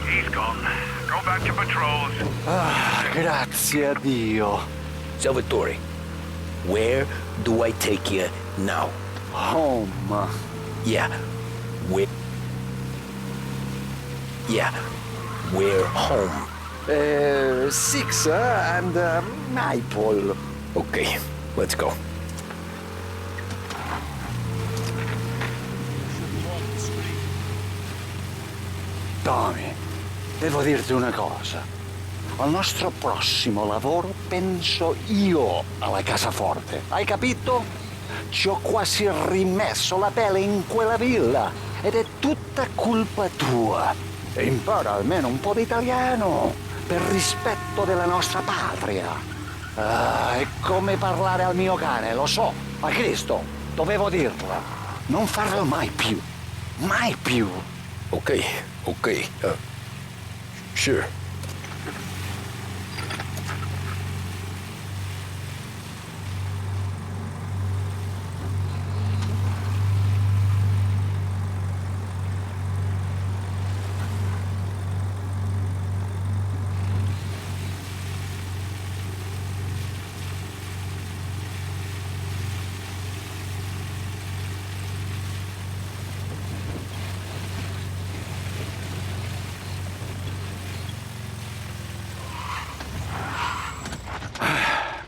He's gone. Go back to patrols. Ah, grazie a Dio. Salvatore, where do I take you now? Home. Yeah, where? Yeah, where home? Six and Maple. Okay, let's go. Tommy, devo dirti una cosa. Al nostro prossimo lavoro penso io alla casaforte. Hai capito? Ci ho quasi rimesso la pelle in quella villa ed è tutta colpa tua. E impara almeno un po' di italiano per rispetto della nostra patria. Ah, è come parlare al mio cane, lo so, ma Cristo, dovevo dirla. Non farlo mai più. Mai più. Okay, okay. Sure.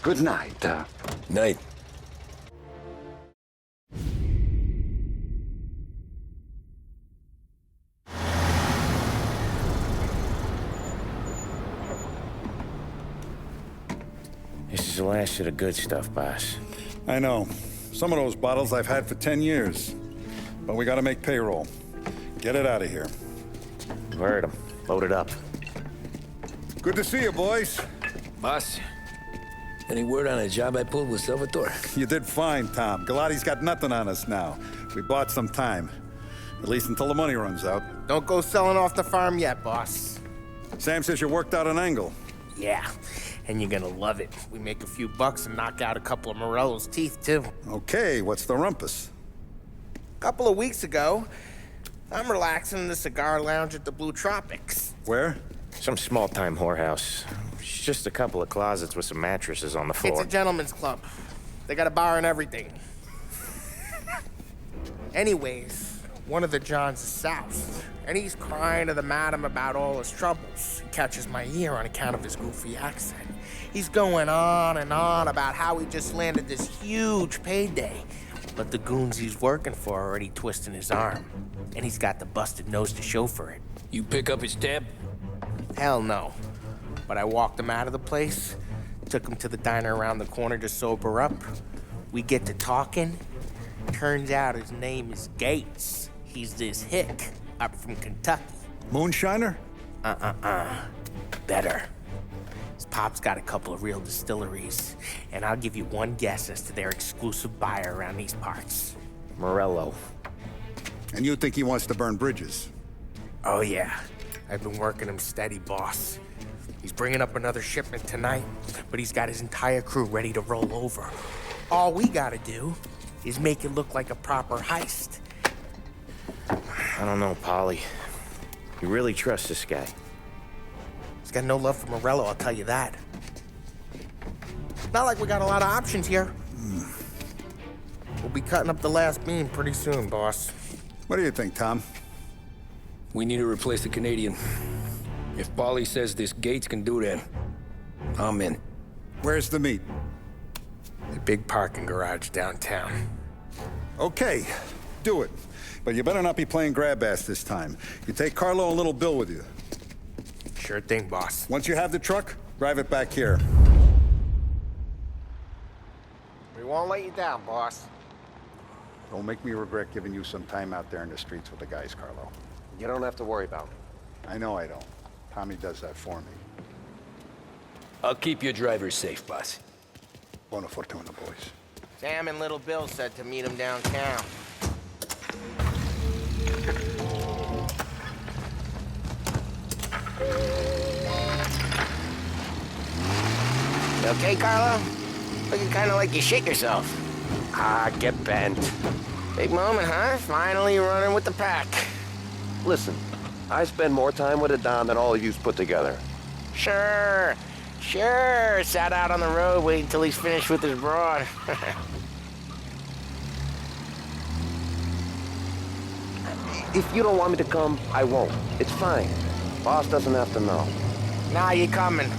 Good night. Night. This is the last of the good stuff, boss. I know. Some of those bottles I've had for 10 years. But we gotta make payroll. Get it out of here. Heard him. Load it up. Good to see you, boys. Boss, any word on a job I pulled with Salvatore? You did fine, Tom. Galati's got nothing on us now. We bought some time. At least until the money runs out. Don't go selling off the farm yet, boss. Sam says you worked out an angle. Yeah, and you're gonna love it. We make a few bucks and knock out a couple of Morello's teeth, too. Okay, what's the rumpus? A couple of weeks ago, I'm relaxing in the cigar lounge at the Blue Tropics. Where? Some small-time whorehouse. It's just a couple of closets with some mattresses on the floor. It's a gentleman's club. They got a bar and everything. Anyways, one of the Johns is south, and he's crying to the madam about all his troubles. He catches my ear on account of his goofy accent. He's going on and on about how he just landed this huge payday, but the goons he's working for are already twisting his arm, and he's got the busted nose to show for it. You pick up his tab? Hell no. But I walked him out of the place, took him to the diner around the corner to sober up. We get to talking. Turns out his name is Gates. He's this hick up from Kentucky. Moonshiner? Better. His pop's got a couple of real distilleries, and I'll give you one guess as to their exclusive buyer around these parts. Morello. And you think he wants to burn bridges? Oh yeah. I've been working him steady, boss. He's bringing up another shipment tonight, but he's got his entire crew ready to roll over. All we gotta do is make it look like a proper heist. I don't know, Polly. You really trust this guy? He's got no love for Morello, I'll tell you that. It's not like we got a lot of options here. We'll be cutting up the last beam pretty soon, boss. What do you think, Tom? We need to replace the Canadian. If Polly says this Gates can do that, I'm in. Where's the meet? The big parking garage downtown. Okay, do it. But you better not be playing grab ass this time. You take Carlo and Little Bill with you. Sure thing, boss. Once you have the truck, drive it back here. We won't let you down, boss. Don't make me regret giving you some time out there in the streets with the guys, Carlo. You don't have to worry about it. I know I don't. Tommy does that for me. I'll keep your driver safe, boss. Buona fortuna, boys. Sam and Little Bill said to meet him downtown. You okay, Carlo? Looking kind of like you shit yourself. Ah, get bent. Big moment, huh? Finally running with the pack. Listen, I spend more time with a Don than all of yous put together. Sure. Sat out on the road waiting till he's finished with his broad. If you don't want me to come, I won't. It's fine. Boss doesn't have to know. Nah, you're coming.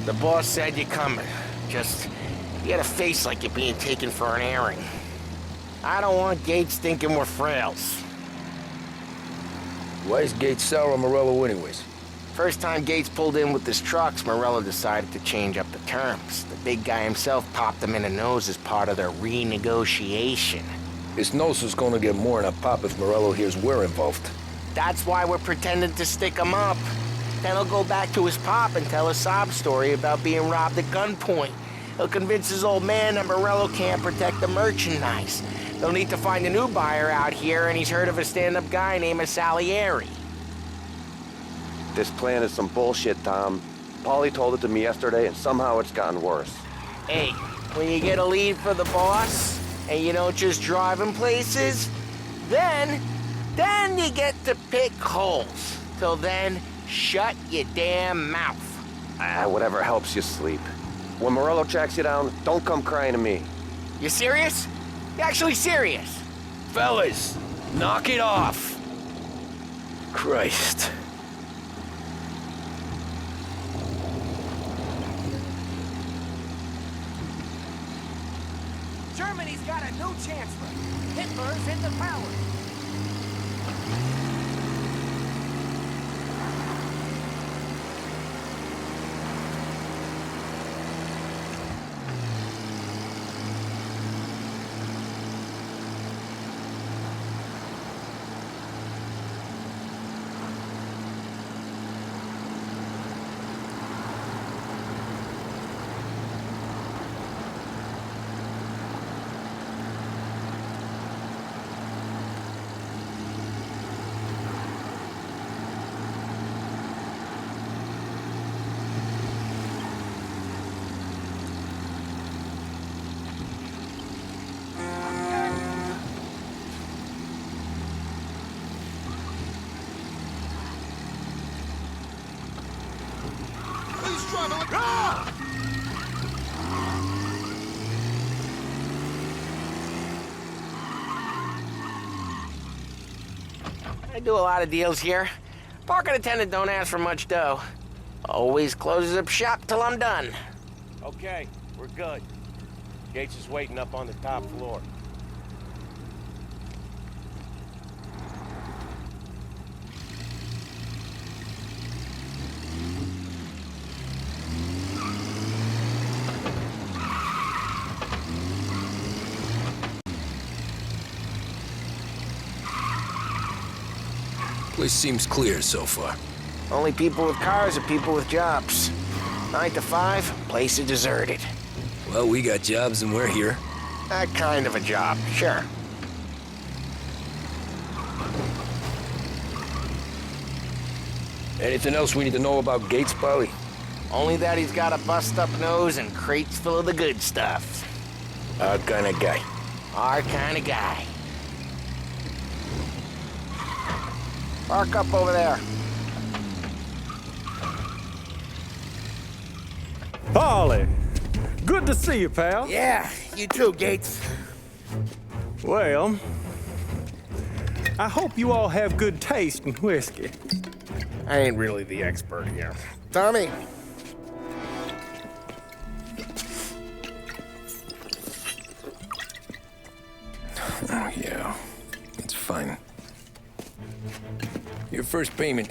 The boss said you're coming. Just, you got a face like you're being taken for an airing. I don't want Gates thinking we're frails. Why is Gates sour on Morello anyways? First time Gates pulled in with his trucks, Morello decided to change up the terms. The big guy himself popped him in the nose as part of their renegotiation. His nose is gonna get more than a pop if Morello hears we're involved. That's why we're pretending to stick him up. Then he'll go back to his pop and tell a sob story about being robbed at gunpoint. He'll convince his old man that Morello can't protect the merchandise. They'll need to find a new buyer out here, and he's heard of a stand-up guy named Salieri. This plan is some bullshit, Tom. Paulie told it to me yesterday, and somehow it's gotten worse. Hey, when you get a lead for the boss, and you don't just drive him places, then you get to pick holes. Till then, shut your damn mouth. Whatever helps you sleep. When Morello tracks you down, don't come crying to me. You serious? You actually serious? Fellas, knock it off. Christ. Germany's got a new chancellor. Hitler's in the power. I do a lot of deals here. Parking attendant don't ask for much dough. Always closes up shop till I'm done. Okay, we're good. Gates is waiting up on the top floor. Place seems clear so far. Only people with cars are people with jobs. 9 to 5, place is deserted. Well, we got jobs and we're here. That kind of a job, sure. Anything else we need to know about Gates, Polly? Only that he's got a bust-up nose and crates full of the good stuff. Our kind of guy. Our kind of guy. Park up over there. Polly, good to see you, pal. Yeah, you too, Gates. Well, I hope you all have good taste in whiskey. I ain't really the expert here. Tommy. Oh, yeah. It's fine. Your first payment.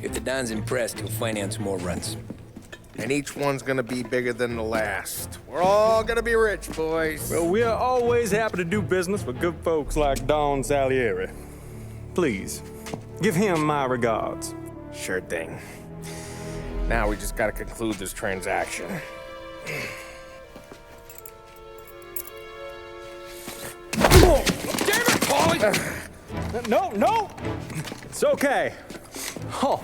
If the Don's impressed, he'll finance more runs. And each one's gonna be bigger than the last. We're all gonna be rich, boys. Well, we are always happy to do business with good folks like Don Salieri. Please, give him my regards. Sure thing. Now we just gotta conclude this transaction. Oh, damn it, Paulie! No! It's okay. Oh.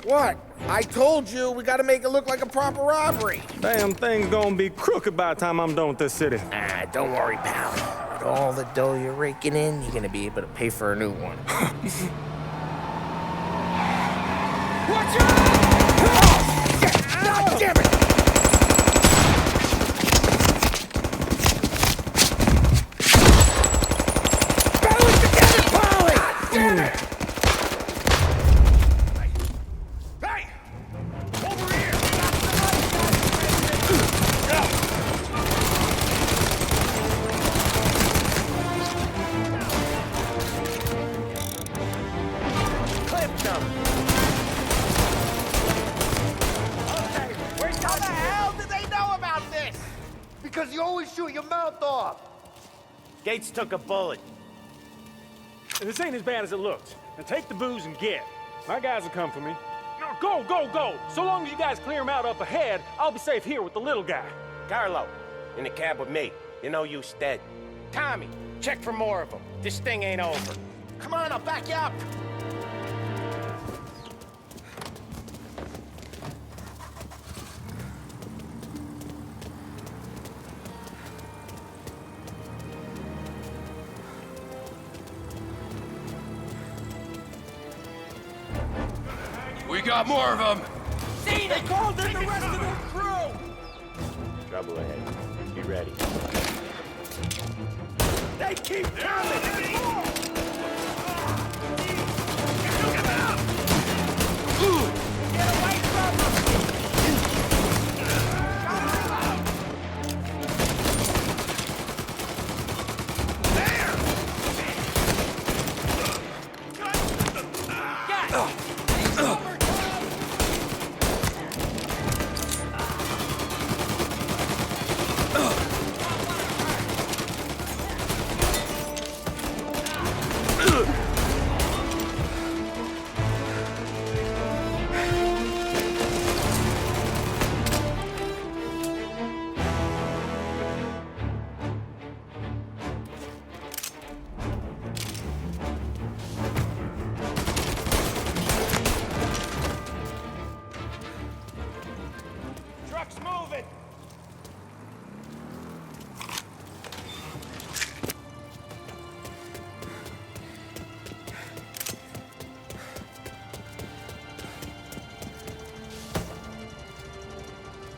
What? I told you, we gotta make it look like a proper robbery. Damn thing's gonna be crooked by the time I'm done with this city. Don't worry, pal. With all the dough you're raking in, you're gonna be able to pay for a new one. Watch out! God damn it! Battle it together, Polly! God damn it! Because you always shoot your mouth off. Gates took a bullet. This ain't as bad as it looks. Now take the booze and get. My guys will come for me. Go, go, go! So long as you guys clear him out up ahead, I'll be safe here with the little guy. Carlo, in the cab with me. You know you dead. Tommy, check for more of them. This thing ain't over. Come on, I'll back you up. We got more of them! See, they called in the rest of their crew! Trouble ahead. Be ready. They keep coming! Get away from them!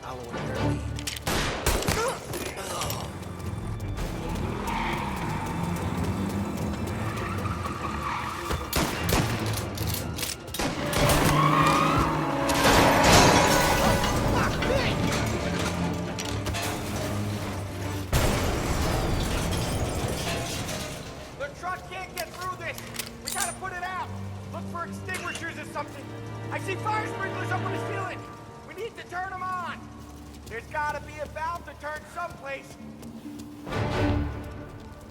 following their lead. The truck can't get through this. We gotta put it out. Look for extinguishers or something. I see fire sprinklers up on the ceiling. We need to turn them on. There's gotta be a valve to turn someplace.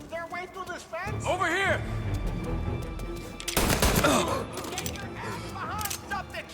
Is there a way through this fence? Over here! Get your ass behind something!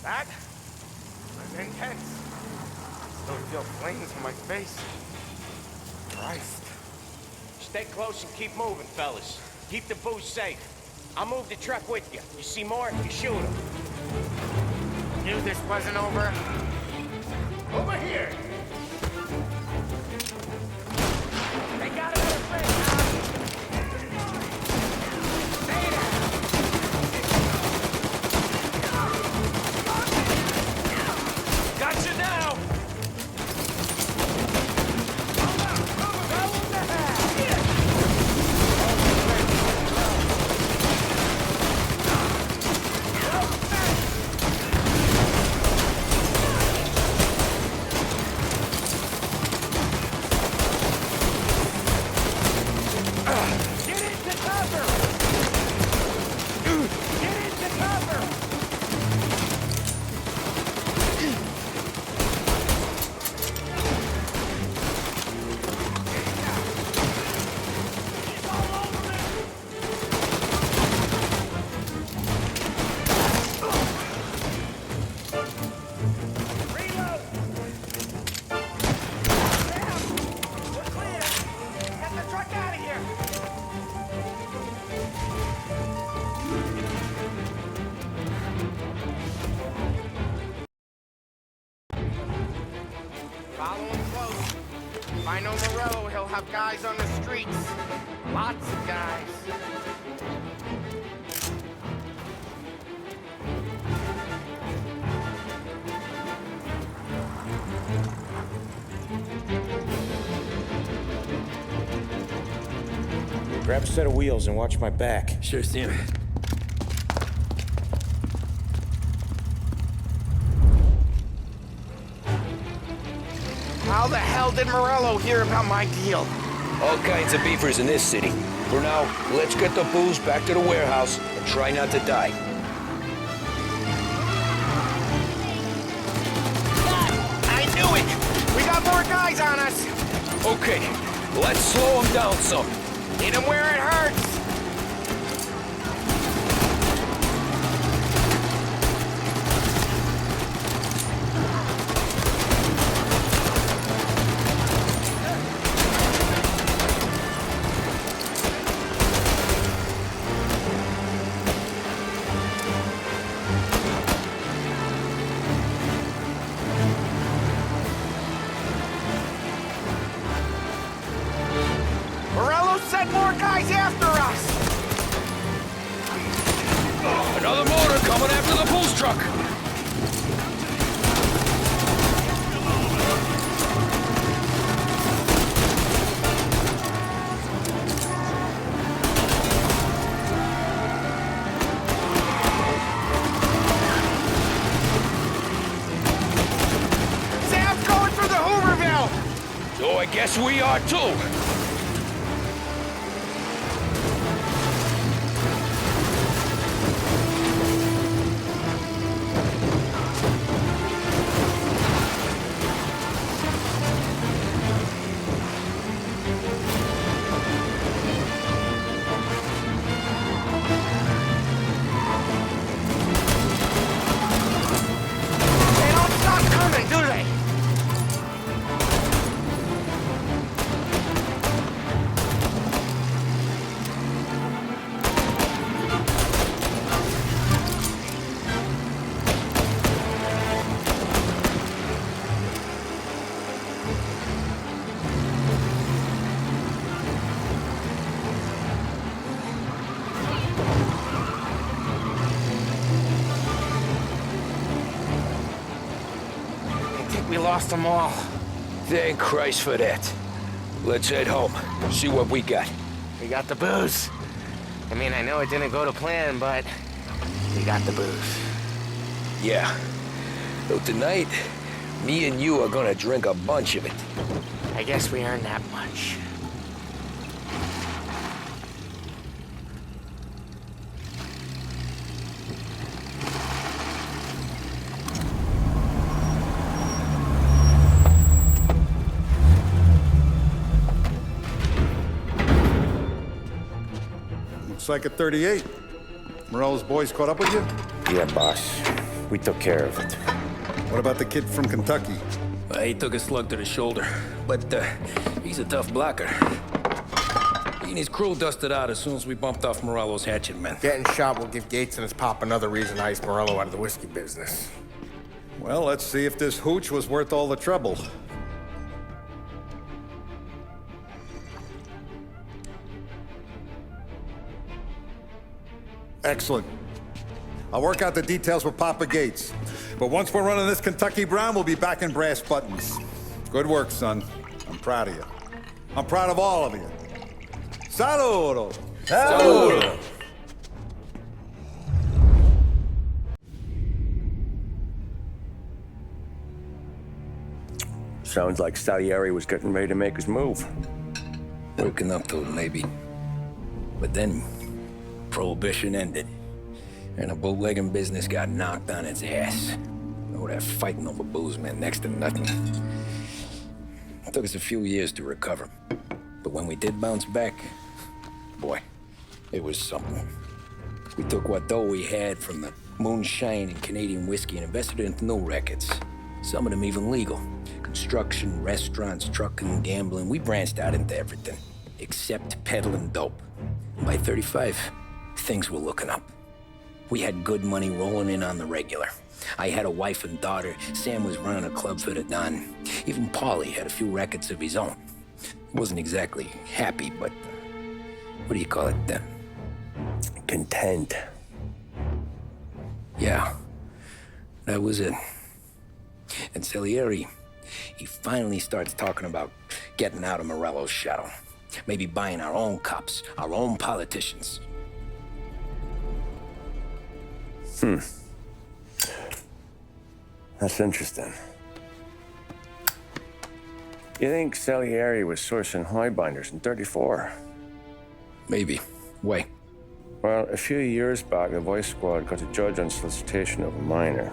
That was intense. Still feel flames on my face. Christ. Stay close and keep moving, fellas. Keep the booze safe. I'll move the truck with you. You see more, you shoot him. Knew this wasn't over. Over here! They got another friend Got you now! Follow him close. If I know Morello, he'll have guys on the streets. Lots of guys. Grab a set of wheels and watch my back. Sure, Sam. How the hell did Morello hear about my deal? All kinds of beefers in this city. For now, let's get the booze back to the warehouse and try not to die. I knew it! We got more guys on us! Okay, let's slow them down some. Hit them where it hurts! Morello sent more guys after us! Another motor coming after the booze truck! Sam's going for the Hooverville! So I guess we are too. We lost them all. Thank Christ for that. Let's head home. See what we got. We got the booze. I mean, I know it didn't go to plan, but we got the booze. Yeah. So tonight, me and you are gonna drink a bunch of it. I guess we earned that much. Looks like a 38. Morello's boys caught up with you? Yeah, boss. We took care of it. What about the kid from Kentucky? He took a slug to the shoulder, but he's a tough blocker. He and his crew dusted out as soon as we bumped off Morello's hatchet men. Getting shot will give Gates and his pop another reason to ice Morello out of the whiskey business. Well, let's see if this hooch was worth all the trouble. Excellent. I'll work out the details with Papa Gates. But once we're running this Kentucky Brown, we'll be back in brass buttons. Good work, son. I'm proud of you. I'm proud of all of you. Saludo! Saludo! Sounds like Salieri was getting ready to make his move. Working up to it, maybe. But then, Prohibition ended, and the bootlegging business got knocked on its ass. Oh, that fighting over booze meant next to nothing. It took us a few years to recover. But when we did bounce back, boy, it was something. We took what dough we had from the moonshine and Canadian whiskey and invested it into new rackets. Some of them even legal. Construction, restaurants, trucking, gambling. We branched out into everything, except peddling dope. And by 35, things were looking up. We had good money rolling in on the regular. I had a wife and daughter. Sam was running a club for the Don. Even Paulie had a few rackets of his own. He wasn't exactly happy, but what do you call it? Content. Yeah, that was it. And Salieri, he finally starts talking about getting out of Morello's shadow. Maybe buying our own cops, our own politicians. That's interesting. You think Salieri was sourcing highbinders in 34? Maybe. Why? Well, a few years back, the Vice Squad got a judge on solicitation of a minor.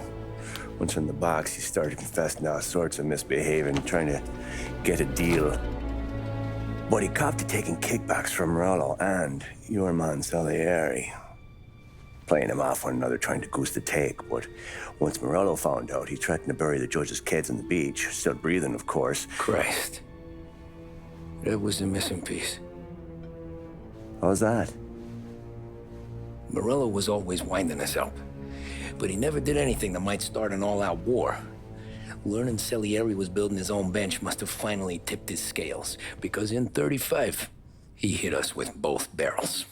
Once in the box, he started confessing all sorts of misbehaving, trying to get a deal. But he copped to taking kickbacks from Morello and your man Salieri. Playing him off one another, trying to goose the take. But once Morello found out, he threatened to bury the judge's kids on the beach. Still breathing, of course. Christ. That was the missing piece. How's that? Morello was always winding us up. But he never did anything that might start an all-out war. Learning Salieri was building his own bench must have finally tipped his scales. Because in 35, he hit us with both barrels.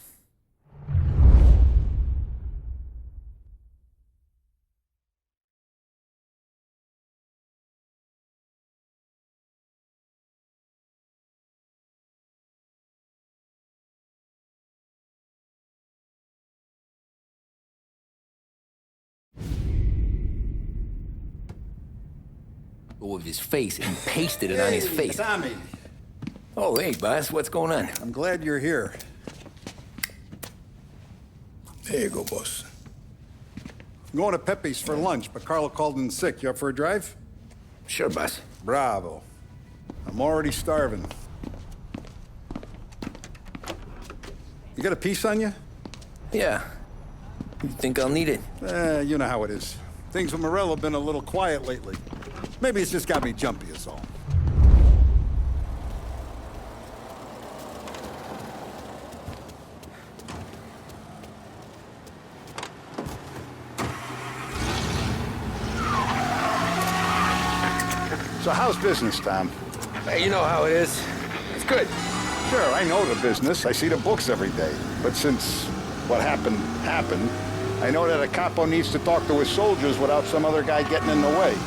Of his face and pasted it on his face. Tommy. Oh, hey, boss. What's going on? I'm glad you're here. There you go, boss. I'm going to Pepe's for lunch, but Carlo called in sick. You up for a drive? Sure, boss. Bravo. I'm already starving. You got a piece on you? Yeah. You think I'll need it? You know how it is. Things with Morello have been a little quiet lately. Maybe it's just got me jumpy, is all. So how's business, Tom? Hey, you know how it is. It's good. Sure, I know the business. I see the books every day. But since what happened, I know that a capo needs to talk to his soldiers without some other guy getting in the way.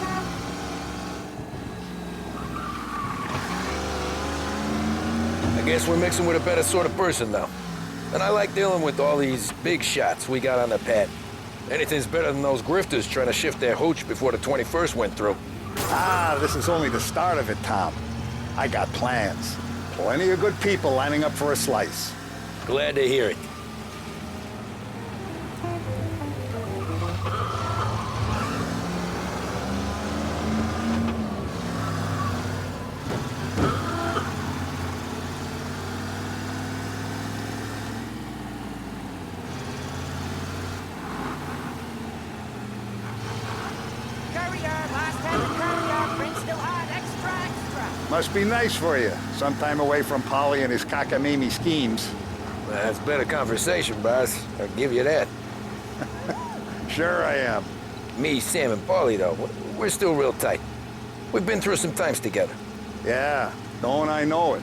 guess we're mixing with a better sort of person now. And I like dealing with all these big shots we got on the pad. Anything's better than those grifters trying to shift their hooch before the 21st went through. Ah, this is only the start of it, Tom. I got plans. Plenty of good people lining up for a slice. Glad to hear it. Must be nice for you. Sometime away from Polly and his cockamamie schemes. That's better conversation, boss. I'll give you that. Sure I am. Me, Sam, and Paulie, though, we're still real tight. We've been through some times together. Yeah, don't I know it.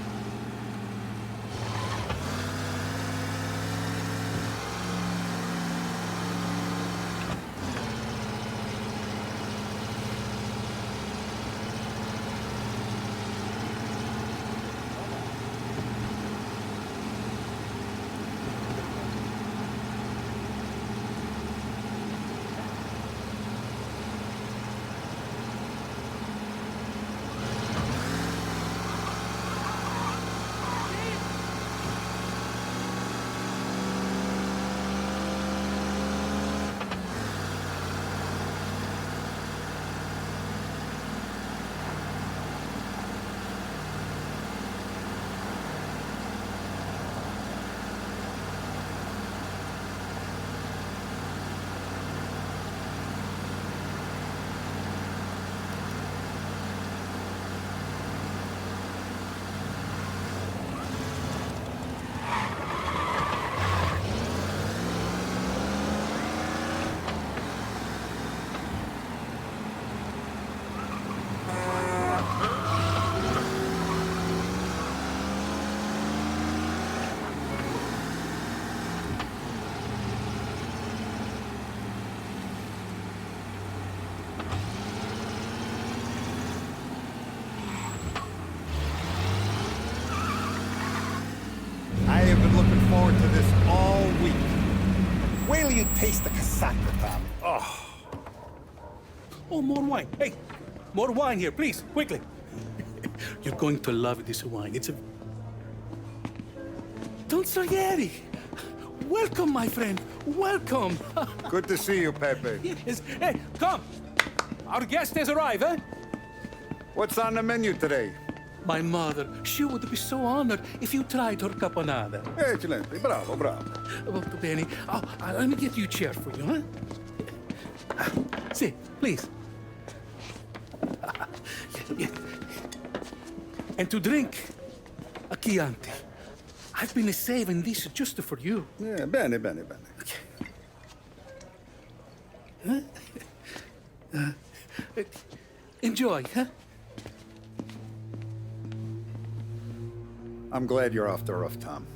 Forward to this all week. Wait till you taste the casaca, Tom. Oh. Oh, more wine. Hey, more wine here, please, quickly. You're going to love this wine. It's a... Don Salieri. Welcome, my friend. Welcome. Good to see you, Pepe. Yes. Hey, come. Our guest has arrived, eh? What's on the menu today? My mother, she would be so honored if you tried her caponata. Excellent. Bravo, bravo. Molto bene. Oh, let me get you a chair for you, huh? See, please. And to drink, a Chianti. I've been saving this just for you. Yeah, bene, bene, bene. Okay. Enjoy, huh? I'm glad you're off the roof, Tom.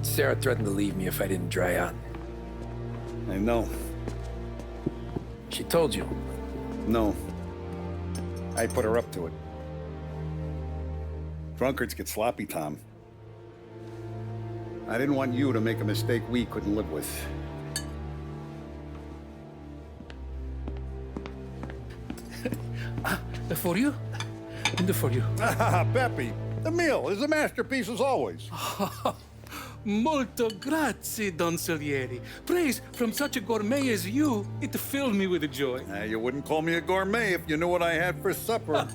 Sarah threatened to leave me if I didn't dry out. I know. She told you? No. I put her up to it. Drunkards get sloppy, Tom. I didn't want you to make a mistake we couldn't live with. For you? And for you. Pepe, the meal is a masterpiece as always. Molto grazie, Don Salieri. Praise from such a gourmet as you, it filled me with joy. You wouldn't call me a gourmet if you knew what I had for supper.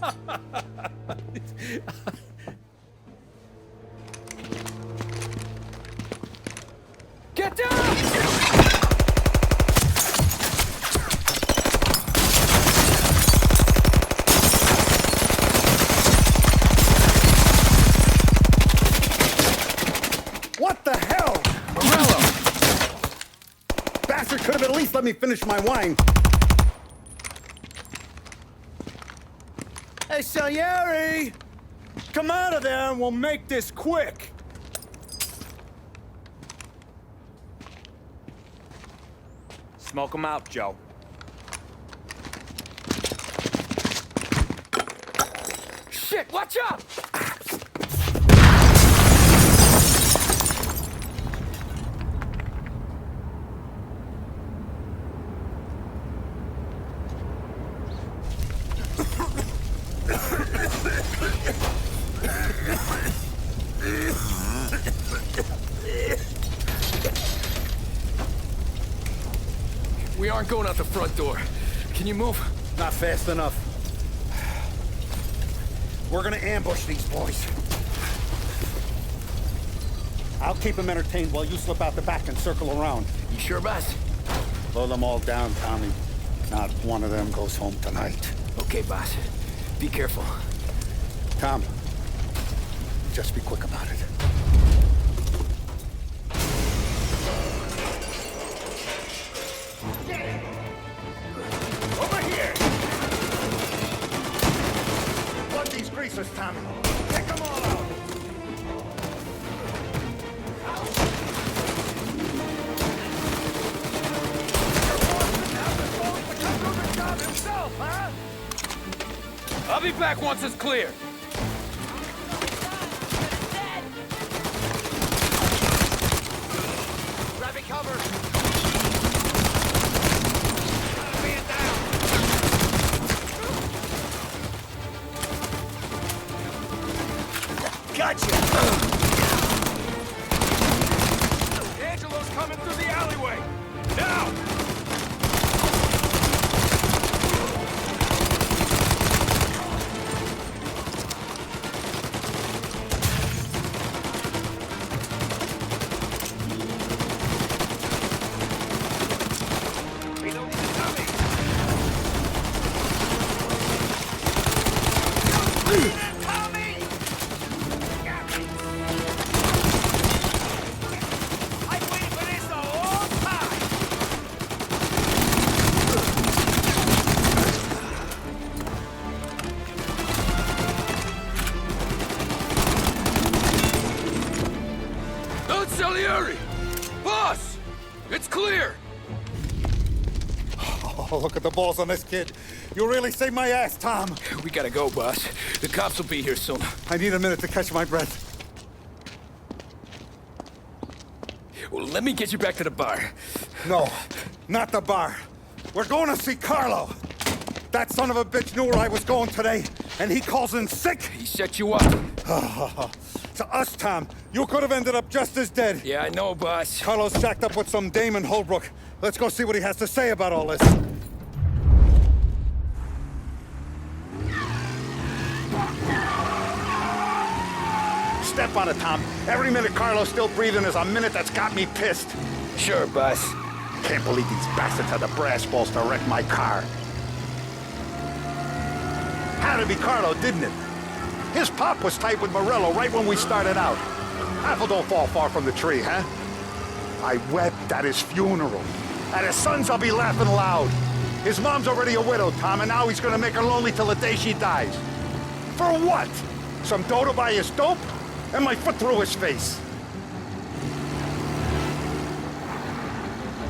Get down! What the hell? Morello! Bastard could have at least let me finish my wine. Hey, Salieri! Come out of there and we'll make this quick. Smoke 'em out, Joe. Shit, watch out! aren't going out the front door. Can you move? Not fast enough. We're gonna ambush these boys. I'll keep them entertained while you slip out the back and circle around. You sure, boss? Blow them all down, Tommy. Not one of them goes home tonight. Okay, boss. Be careful. Tom, just be quick about it. Over here! Flood these greasers, Tommy. Take them all out. I'll be back once it's clear. Grabbing cover! Man down! Gotcha! Angelo's coming through the alleyway! Now! Boss! It's clear! Oh, look at the balls on this kid. You really saved my ass, Tom. We gotta go, boss. The cops will be here soon. I need a minute to catch my breath. Well, let me get you back to the bar. No, not the bar. We're going to see Carlo. That son of a bitch knew where I was going today, and he calls in sick. He set you up. To us, Tom, you could have ended up just as dead. Yeah, I know, boss. Carlo's shacked up with some dame in Holbrook. Let's go see what he has to say about all this. Step on it, Tom. Every minute Carlo's still breathing is a minute that's got me pissed. Sure, boss. Can't believe these bastards had the brass balls to wreck my car. Had to be Carlo, didn't it? His pop was tight with Morello right when we started out. Apple don't fall far from the tree, huh? I wept at his funeral. At his son's, I'll be laughing loud. His mom's already a widow, Tom, and now he's gonna make her lonely till the day she dies. For what? Some dough to buy his dope? And my foot through his face.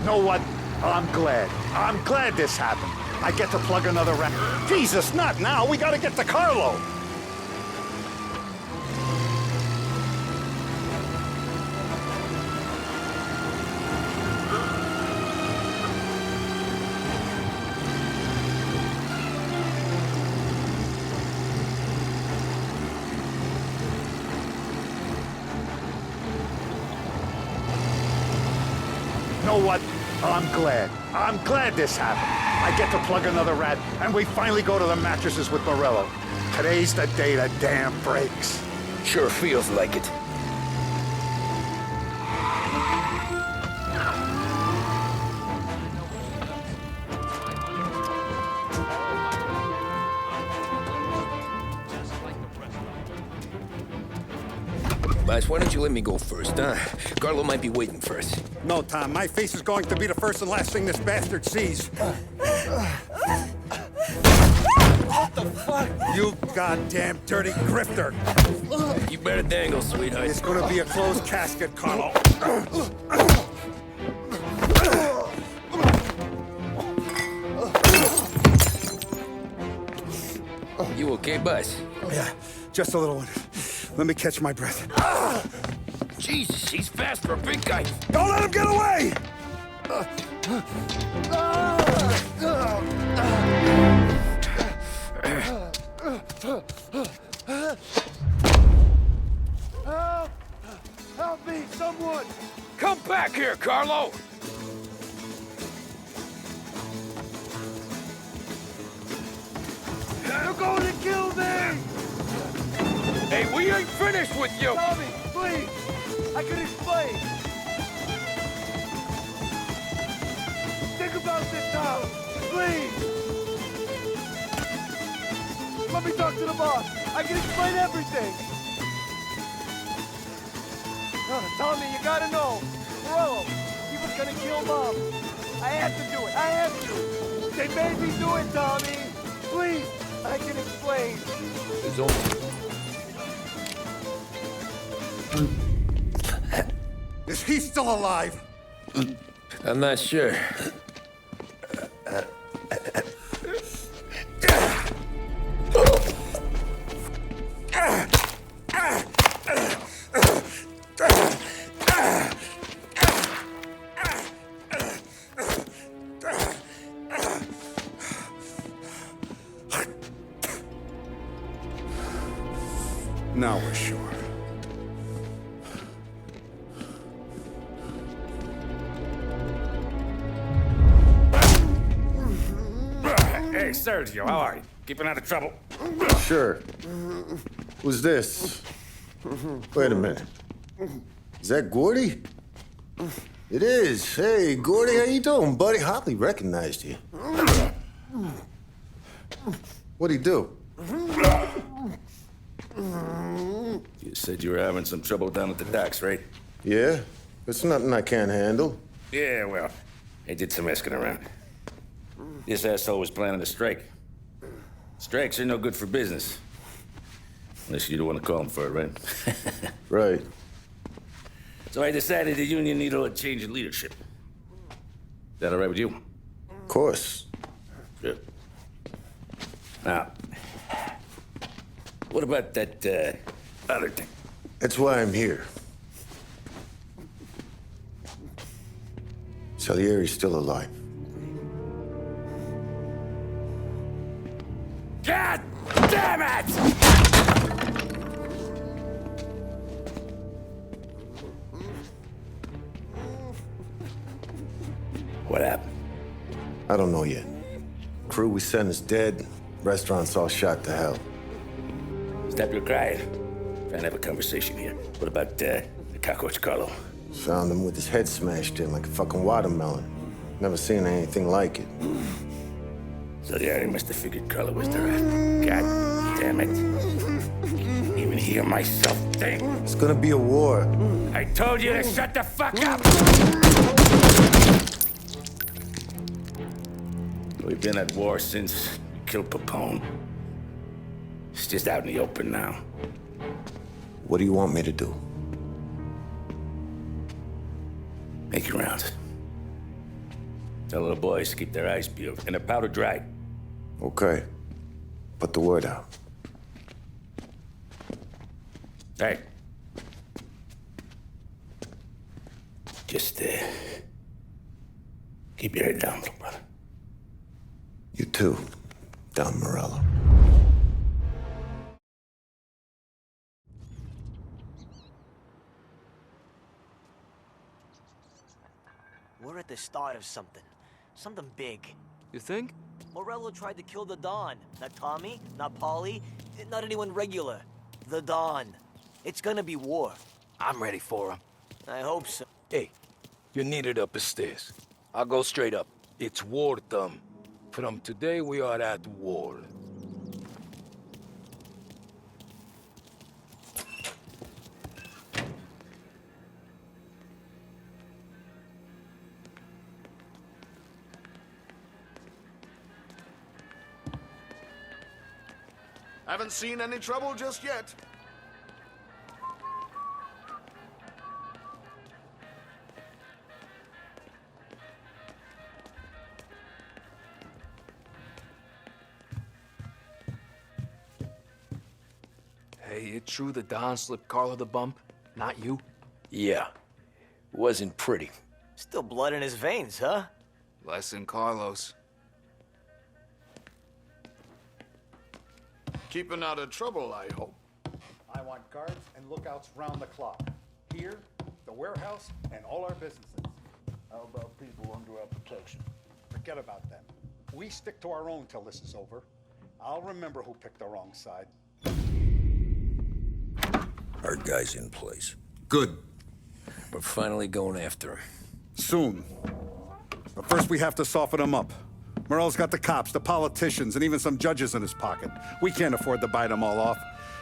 Know what? I'm glad. I'm glad this happened. I get to plug another rat. Jesus, not now. We gotta get to Carlo. Know what? I'm glad. I'm glad this happened. I get to plug another rat, and we finally go to the mattresses with Morello. Today's the day the dam breaks. Sure feels like it. Boss, why don't you let me go first, huh? Carlo might be waiting for us. No, Tom. My face is going to be the first and last thing this bastard sees. What the fuck? You goddamn dirty grifter. You better dangle, sweetheart. It's gonna be a closed casket, Carlo. You okay, boss? Yeah, just a little one. Let me catch my breath. Jesus, he's fast for a big guy. Don't let him get away! Help! Help me, someone! Come back here, Carlo! going to kill me! Hey, we ain't finished with you! Tommy, please! I can explain! Think about this, Tom! Please! Let me talk to the boss! I can explain everything! Tommy, you gotta know! Morello, he was gonna kill Mom! I had to do it! I had to! They made me do it, Tommy! Please! I can explain! There's only... Is he still alive? I'm not sure. Now we're sure. Hey, Sergio, how are you? Keeping out of trouble? Sure. Who's this? Wait a minute. Is that Gordy? It is. Hey, Gordy, how you doing, buddy? Hardly recognized you. What'd he do? You said you were having some trouble down at the docks, right? Yeah? It's nothing I can't handle. Yeah, well, I did some asking around. This asshole was planning a strike. Strikes are no good for business. Unless you don't want to call him for it, right? Right. So I decided the union needed a change in leadership. Is that all right with you? Of course. Good. Now, what about that, other thing? That's why I'm here. Salieri's still alive. God damn it! What happened? I don't know yet. Crew we sent is dead. Restaurant's all shot to hell. Stop your crying. Trying to have a conversation here. What about, the cockroach Carlo? Found him with his head smashed in like a fucking watermelon. Never seen anything like it. So the Ari must have figured Carlo was the rat. God damn it. Can't even hear myself think. It's gonna be a war. I told you to shut the fuck up! We've been at war since we killed Papone. It's just out in the open now. What do you want me to do? Make your rounds. Tell little boys to keep their eyes peeled and their powder dry. Okay. Put the word out. Hey. Just, keep your head down, little brother. You too, Don Morello. We're at the start of something. Something big. You think? Morello tried to kill the Don. Not Tommy, not Paulie, not anyone regular. The Don. It's gonna be war. I'm ready for him. I hope so. Hey, you're needed up the stairs. I'll go straight up. It's war time. From today, we are at war. Haven't seen any trouble just yet. Hey, it true the Don slipped Carlo the bump? Not you? Yeah. Wasn't pretty. Still blood in his veins, huh? Less than Carlos. Keeping out of trouble, I hope. I want guards and lookouts round the clock. Here, the warehouse, and all our businesses. How about people under our protection? Forget about them. We stick to our own till this is over. I'll remember who picked the wrong side. Our guy's in place. Good. We're finally going after him. Soon. But first we have to soften him up. Morello's got the cops, the politicians, and even some judges in his pocket. We can't afford to bite them all off,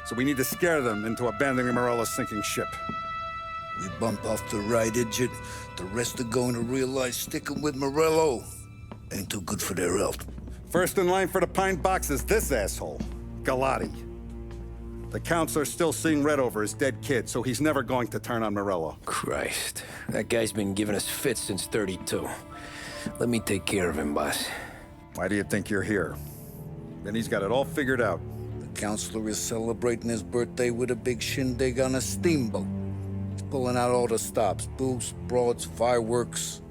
so we need to scare them into abandoning Morello's sinking ship. We bump off the right idiot, the rest are going to realize sticking with Morello ain't too good for their health. First in line for the pine box is this asshole, Galati. The counselor's still seeing red over his dead kid, so he's never going to turn on Morello. Christ, that guy's been giving us fits since 32. Let me take care of him, boss. Why do you think you're here? Then he's got it all figured out. The counselor is celebrating his birthday with a big shindig on a steamboat. He's pulling out all the stops, booze, broads, fireworks.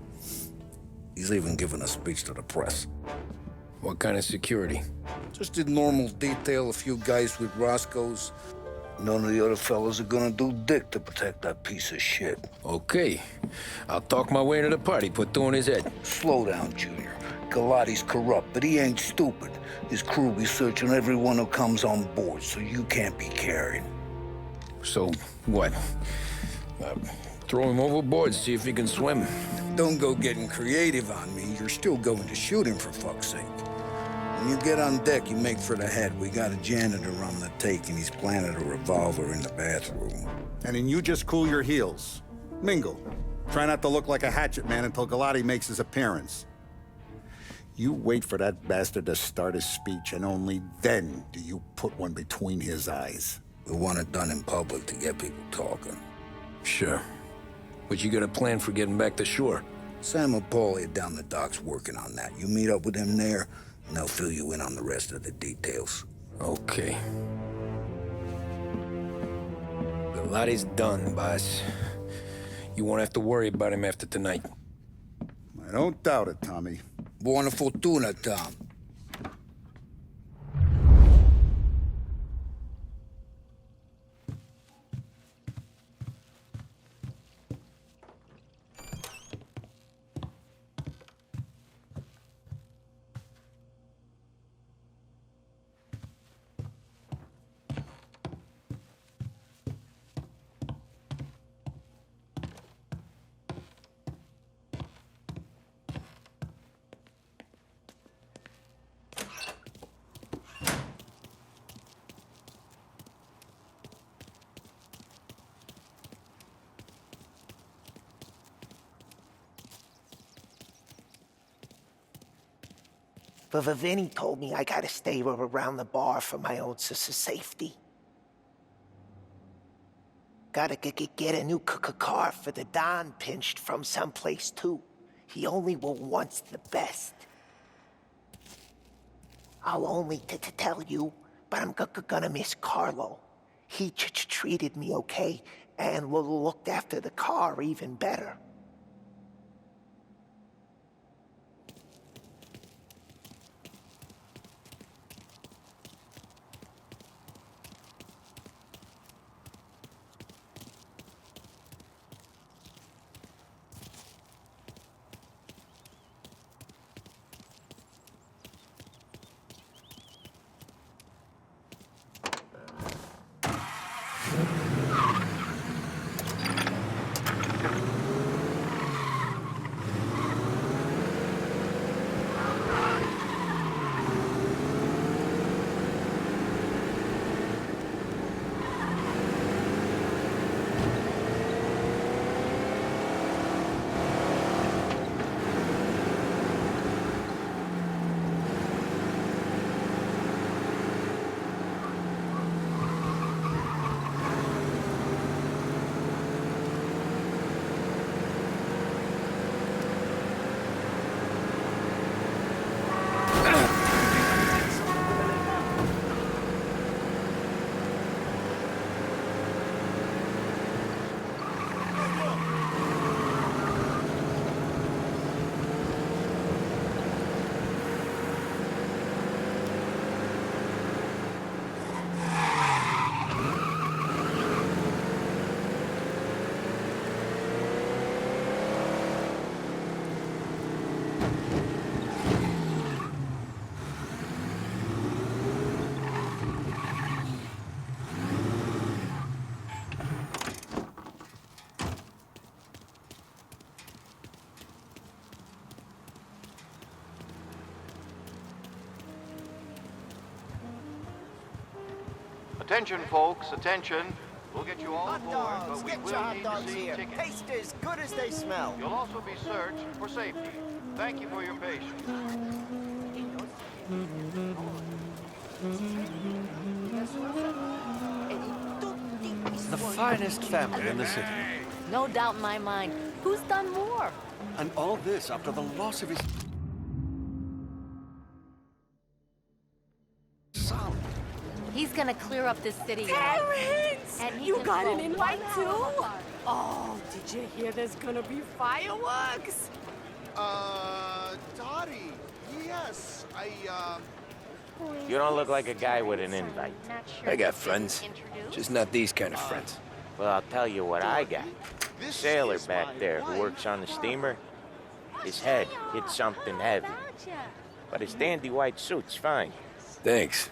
He's even giving a speech to the press. What kind of security? Just in normal detail, a few guys with Roscoe's. None of the other fellas are gonna do dick to protect that piece of shit. Okay. I'll talk my way into the party, put two in his head. Slow down, Junior. Galati's corrupt, but he ain't stupid. His crew be searching everyone who comes on board, so you can't be carried. So, what? Throw him overboard, see if he can swim. Don't go getting creative on me. You're still going to shoot him, for fuck's sake. When you get on deck, you make for the head. We got a janitor on the take, and he's planted a revolver in the bathroom. And then you just cool your heels. Mingle. Try not to look like a hatchet man until Galati makes his appearance. You wait for that bastard to start his speech, and only then do you put one between his eyes. We want it done in public to get people talking. Sure. But you got a plan for getting back to shore? Sam and Paulie are down the docks working on that. You meet up with them there, and they'll fill you in on the rest of the details. Okay. Galati's done, boss. You won't have to worry about him after tonight. I don't doubt it, Tommy. Buona fortuna, Tom. But Vinny told me I gotta stay around the bar for my own safety. Gotta get a new car for the Don pinched from someplace too. He only wants the best. I'll only tell you, but I'm gonna miss Carlo. He treated me okay and looked after the car even better. Attention, folks, attention. We'll get you all Hot aboard, dogs, but we get will your hot need dogs to see here. tickets. Taste as good as they smell. You'll also be searched for safety. Thank you for your patience. The finest family in the city. No doubt in my mind. Who's done more? And all this after the loss of his son. He's gonna clear up this city. Terrence! And he You can got blow an invite one too? out of the park. Oh, did you hear there's gonna be fireworks? Dottie, yes, You don't look like a guy with an invite. I got friends, just not these kind of friends. Well, I'll tell you what I got. The sailor back there who works on the steamer, his head hit something heavy. But his dandy white suit's fine. Thanks.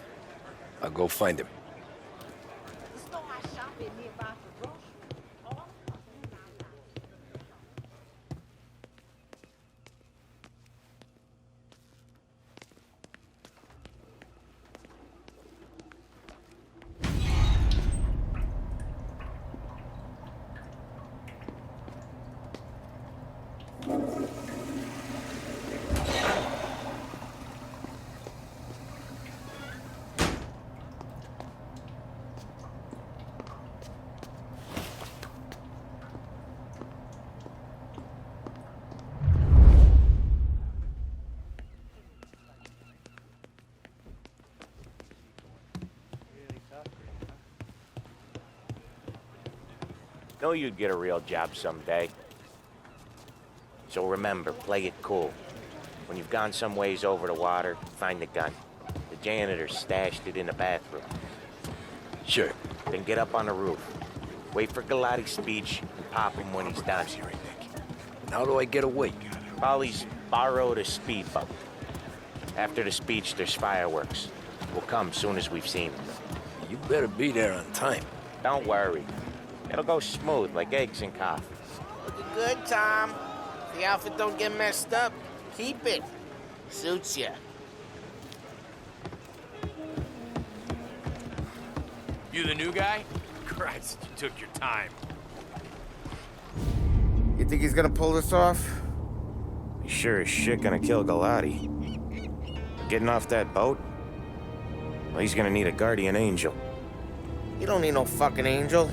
I'll go find him. Know you'd get a real job someday. So remember, play it cool. When you've gone some ways over the water, find the gun. The janitor stashed it in the bathroom. Sure. Then get up on the roof. Wait for Galati's speech and pop him when he's done. And how do I get away? Polly's borrowed a speedboat. After the speech, there's fireworks. We'll come soon as we've seen them. You better be there on time. Don't worry. It'll go smooth like eggs and coffee. Looking good, Tom. If the outfit don't get messed up, keep it. Suits ya. You the new guy? Christ, you took your time. You think he's gonna pull this off? He's sure as shit gonna kill Galati. Getting off that boat? Well, he's gonna need a guardian angel. You don't need no fucking angel.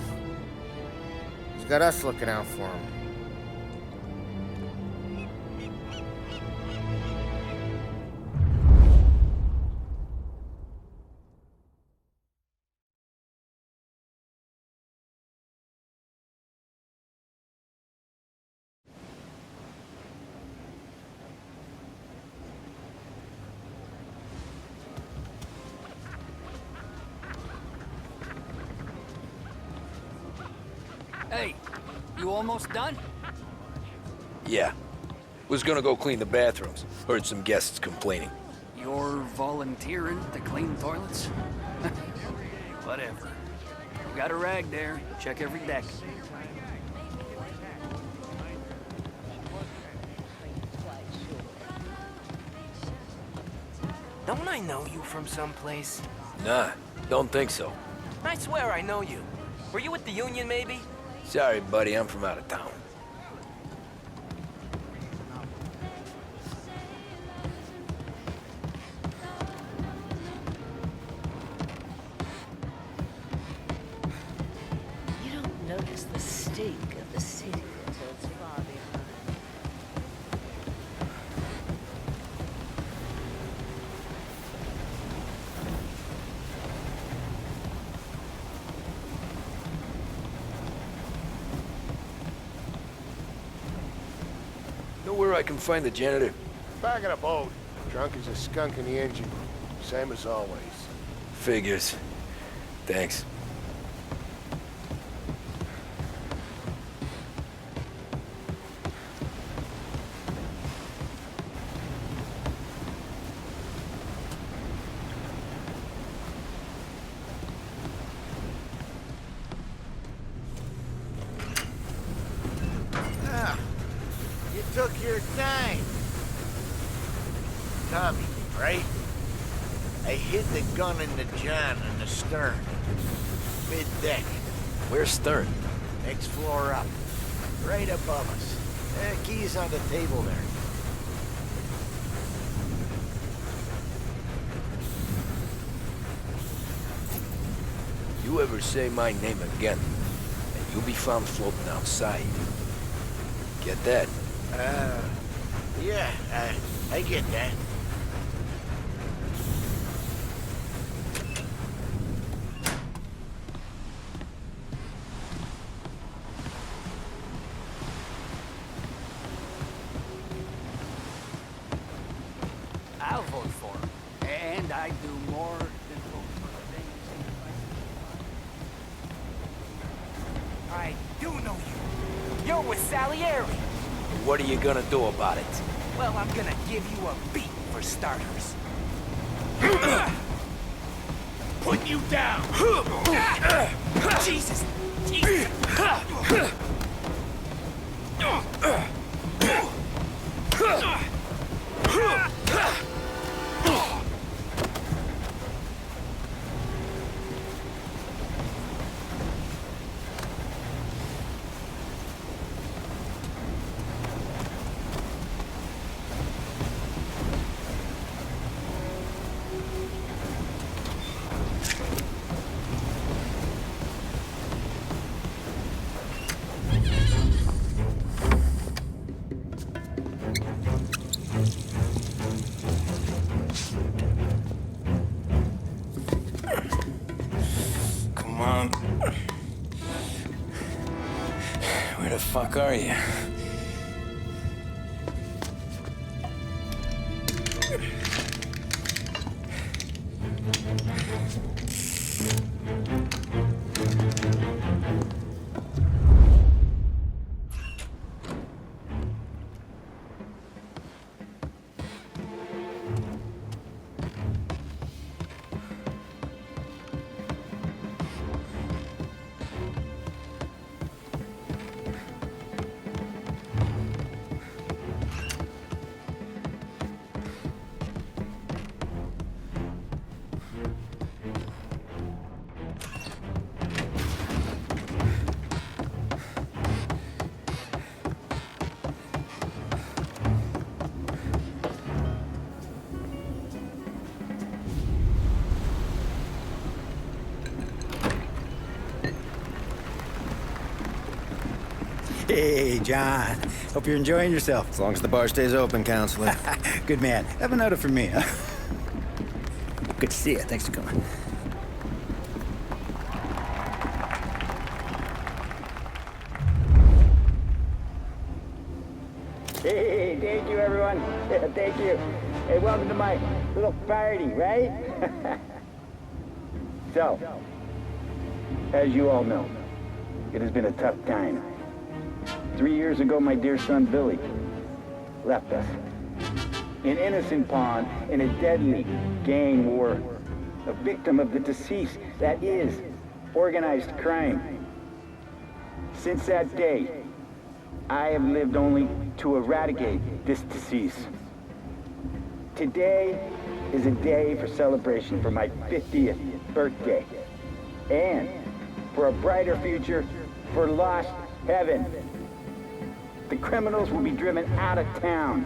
He's got us looking out for him. Hey, you almost done? Yeah. Was gonna go clean the bathrooms. Heard some guests complaining. You're volunteering to clean toilets? Whatever. You got a rag there. Check every deck. Don't I know you from someplace? Nah, don't think so. I swear I know you. Were you with the Union, maybe? Sorry, buddy, I'm from out of town. You don't notice the stink of the city until it's far behind. Know where I can find the janitor? Back of the boat. Drunk as a skunk in the engine room. Same as always. Figures. Thanks. Ah, you took your time. Tommy, right? I hid the gun in the John and the stern. Mid-deck. Where's stern? Next floor up. Right above us. Keys on the table there. You ever say my name again, and you'll be found floating outside. Get that? Yeah, I get that. I'll vote for him. And I do more than vote for the things I do know you. You're with Salieri. What are you gonna do about it? Well, I'm gonna give you a beat for starters. Put you down! Jesus! Come on. Where the fuck are you? Hey, John. Hope you're enjoying yourself. As long as the bar stays open, counselor. Good man. Have another for me, huh? Good to see you. Thanks for coming. Hey, thank you, everyone. Yeah, thank you. Hey, welcome to my little party, right? So, as you all know, it has been a tough time. 3 years ago, my dear son, Billy, left us. An innocent pawn in a deadly gang war. A victim of the deceased that is organized crime. Since that day, I have lived only to eradicate this decease. Today is a day for celebration for my 50th birthday. And for a brighter future for lost heaven. The criminals will be driven out of town.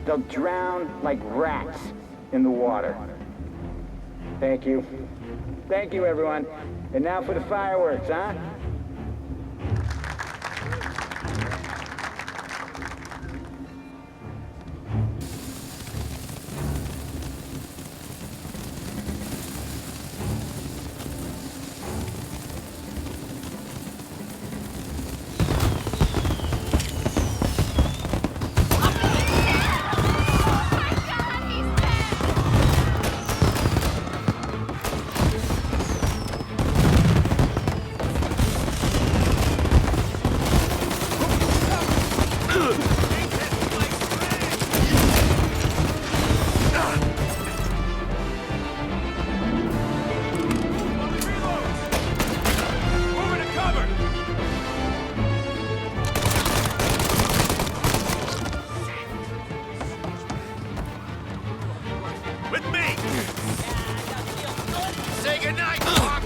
They'll drown like rats in the water. Thank you. Thank you, everyone. And now for the fireworks, huh? night, Doc!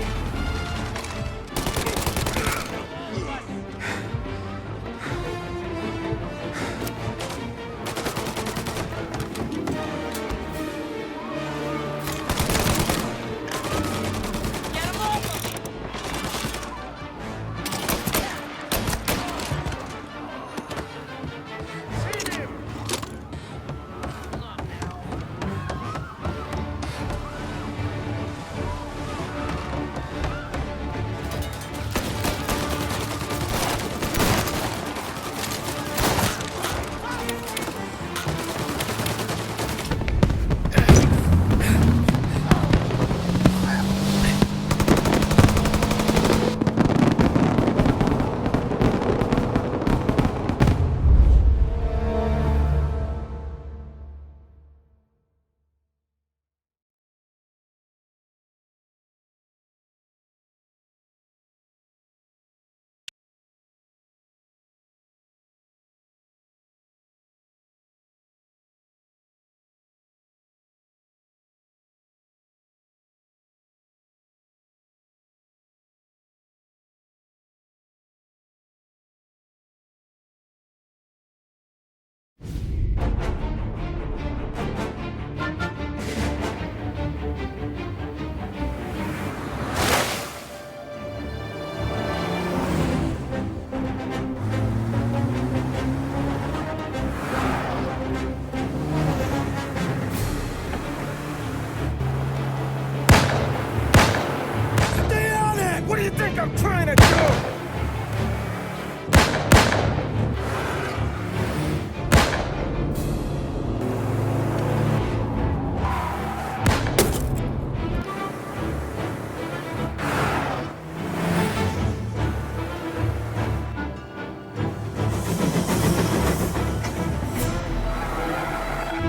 I'm trying to do!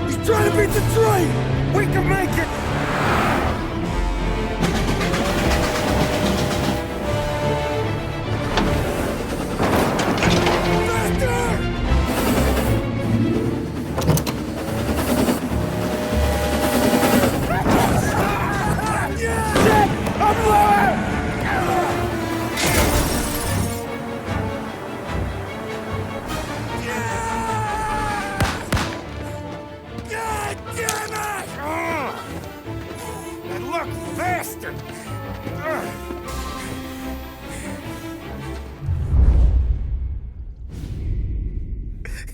He's trying to beat the train! We can make it!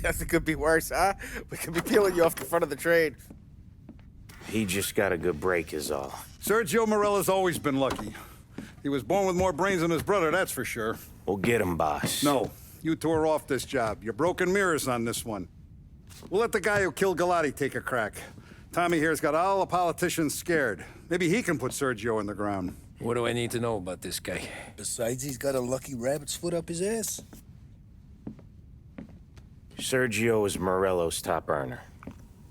Guess it could be worse, huh? We could be peeling you off the front of the train. He just got a good break is all. Sergio Morella's always been lucky. He was born with more brains than his brother, that's for sure. We'll get him, boss. No, you tore off this job. You're broken mirrors on this one. We'll let the guy who killed Galati take a crack. Tommy here's got all the politicians scared. Maybe he can put Sergio in the ground. What do I need to know about this guy? Besides, he's got a lucky rabbit's foot up his ass. Sergio is Morello's top earner.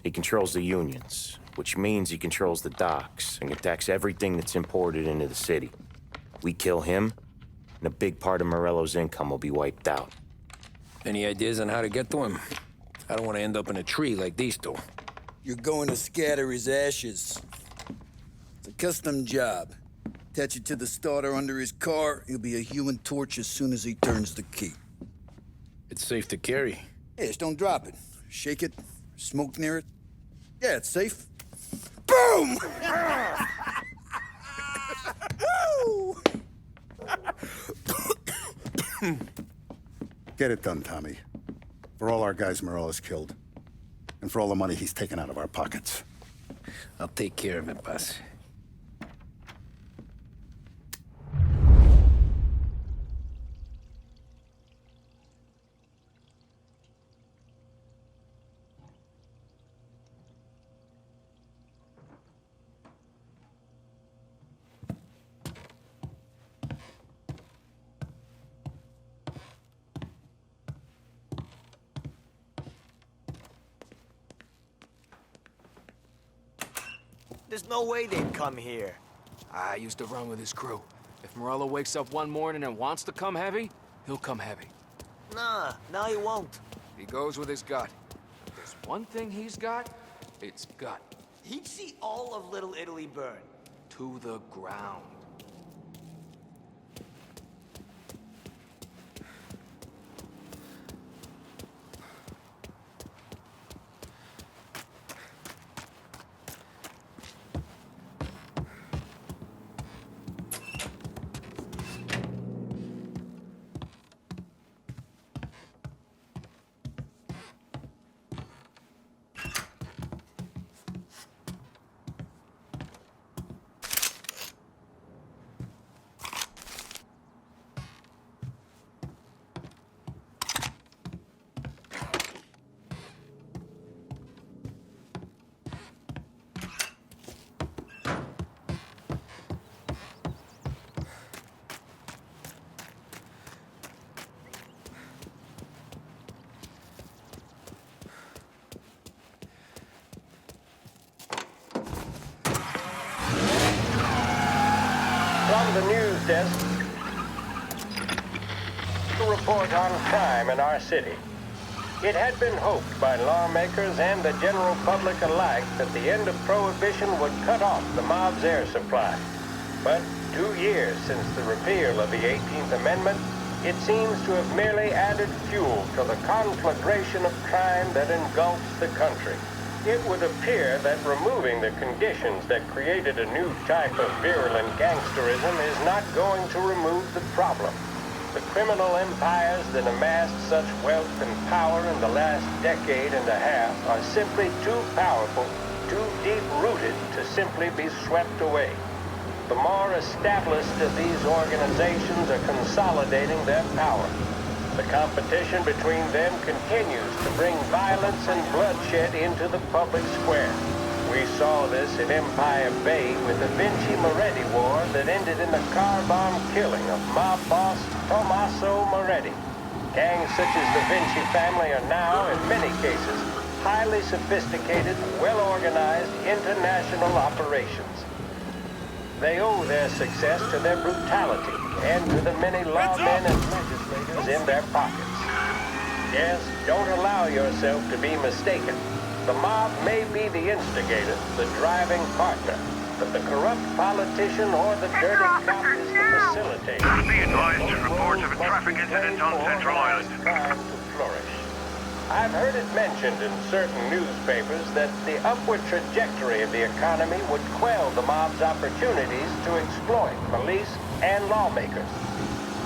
He controls the unions, which means he controls the docks and can tax everything that's imported into the city. We kill him, and a big part of Morello's income will be wiped out. Any ideas on how to get to him? I don't want to end up in a tree like these two. You're going to scatter his ashes. It's a custom job. Attach it to the starter under his car. He'll be a human torch as soon as he turns the key. It's safe to carry. Yeah, just don't drop it. Shake it, smoke near it. Yeah, it's safe. Boom! Get it done, Tommy. For all our guys Morella's killed. And for all the money he's taken out of our pockets. I'll take care of it, boss. There's no way they'd come here. I used to run with his crew. If Morello wakes up one morning and wants to come heavy, he'll come heavy. Nah, now he won't. He goes with his gut. If there's one thing he's got, it's gut. He'd see all of Little Italy burn. To the ground. From the news desk, to report on crime in our city. It had been hoped by lawmakers and the general public alike that the end of Prohibition would cut off the mob's air supply. But 2 years since the repeal of the 18th Amendment, it seems to have merely added fuel to the conflagration of crime that engulfs the country. It would appear that removing the conditions that created a new type of virulent gangsterism is not going to remove the problem. The criminal empires that amassed such wealth and power in the last decade and a half are simply too powerful, too deep-rooted to simply be swept away. The more established of these organizations are consolidating their power. The competition between them continues to bring violence and bloodshed into the public square. We saw this in Empire Bay with the Vinci Moretti War that ended in the car bomb killing of mob boss Tommaso Moretti. Gangs such as the Vinci family are now, in many cases, highly sophisticated, well-organized international operations. They owe their success to their brutality and to the many lawmen and legislators in their pockets. Yes, don't allow yourself to be mistaken. The mob may be the instigator, the driving partner, but the corrupt politician or the dirty cop is the facilitator. Be advised of reports of a traffic incident on Central Island. To flourish. I've heard it mentioned in certain newspapers that the upward trajectory of the economy would quell the mob's opportunities to exploit police and lawmakers.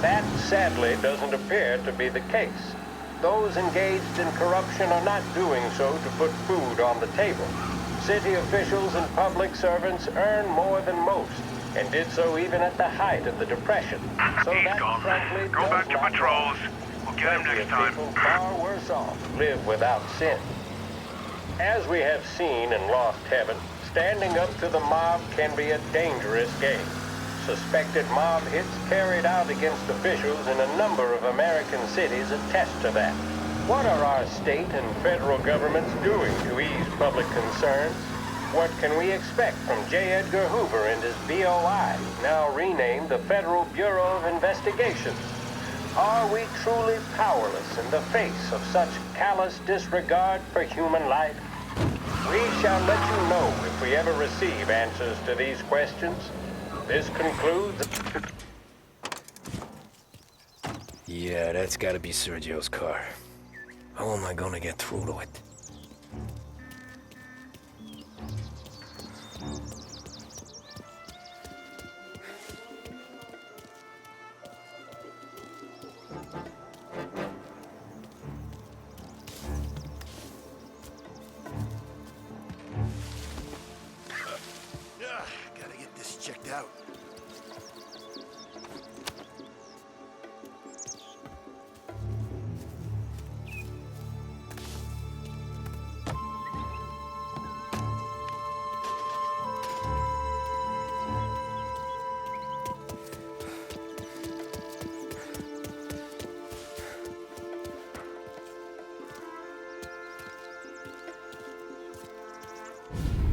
That, sadly, doesn't appear to be the case. Those engaged in corruption are not doing so to put food on the table. City officials and public servants earn more than most, and did so even at the height of the Depression. So that, frankly, Go back to patrols. We'll get him next time. People far worse off live without sin. As we have seen in Lost Heaven, standing up to the mob can be a dangerous game. Suspected mob hits carried out against officials in a number of American cities attest to that. What are our state and federal governments doing to ease public concerns? What can we expect from J. Edgar Hoover and his BOI, now renamed the Federal Bureau of Investigation? Are we truly powerless in the face of such callous disregard for human life? We shall let you know if we ever receive answers to these questions. This concludes... Yeah, that's gotta be Sergio's car. How am I gonna get through to it? Gotta get this checked out.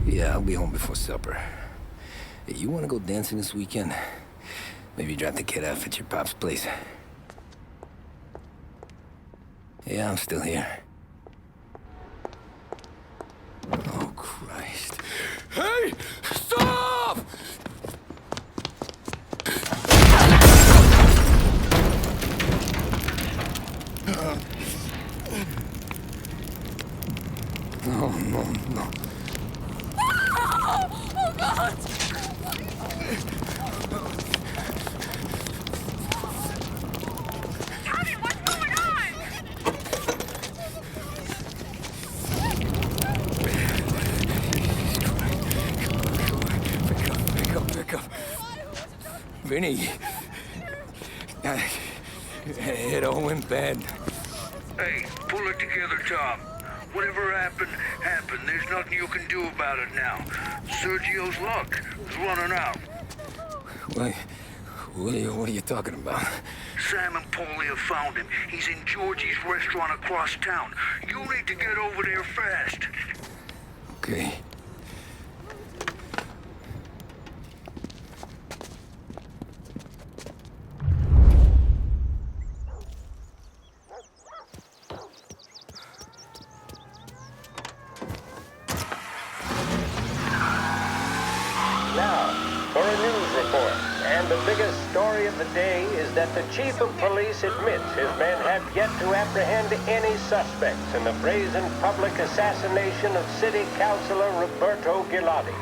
Yeah, I'll be home before supper. Hey, you wanna go dancing this weekend? Maybe drop the kid off at your pop's place. Yeah, I'm still here. Oh, Christ. Hey! Stop! No, no, no. Oh, God! Tommy, what's going on? Pick up. Vinny. It all went bad. Hey, pull it together, Tom. Whatever happened, happened. There's nothing you can do about it now. Sergio's luck is running out. What are you talking about? Sam and Paulie have found him. He's in Georgie's restaurant across town. You need to get over there fast. Okay. story of the day is that the chief of police admits his men have yet to apprehend any suspects in the brazen public assassination of City Councilor Roberto Gilotti.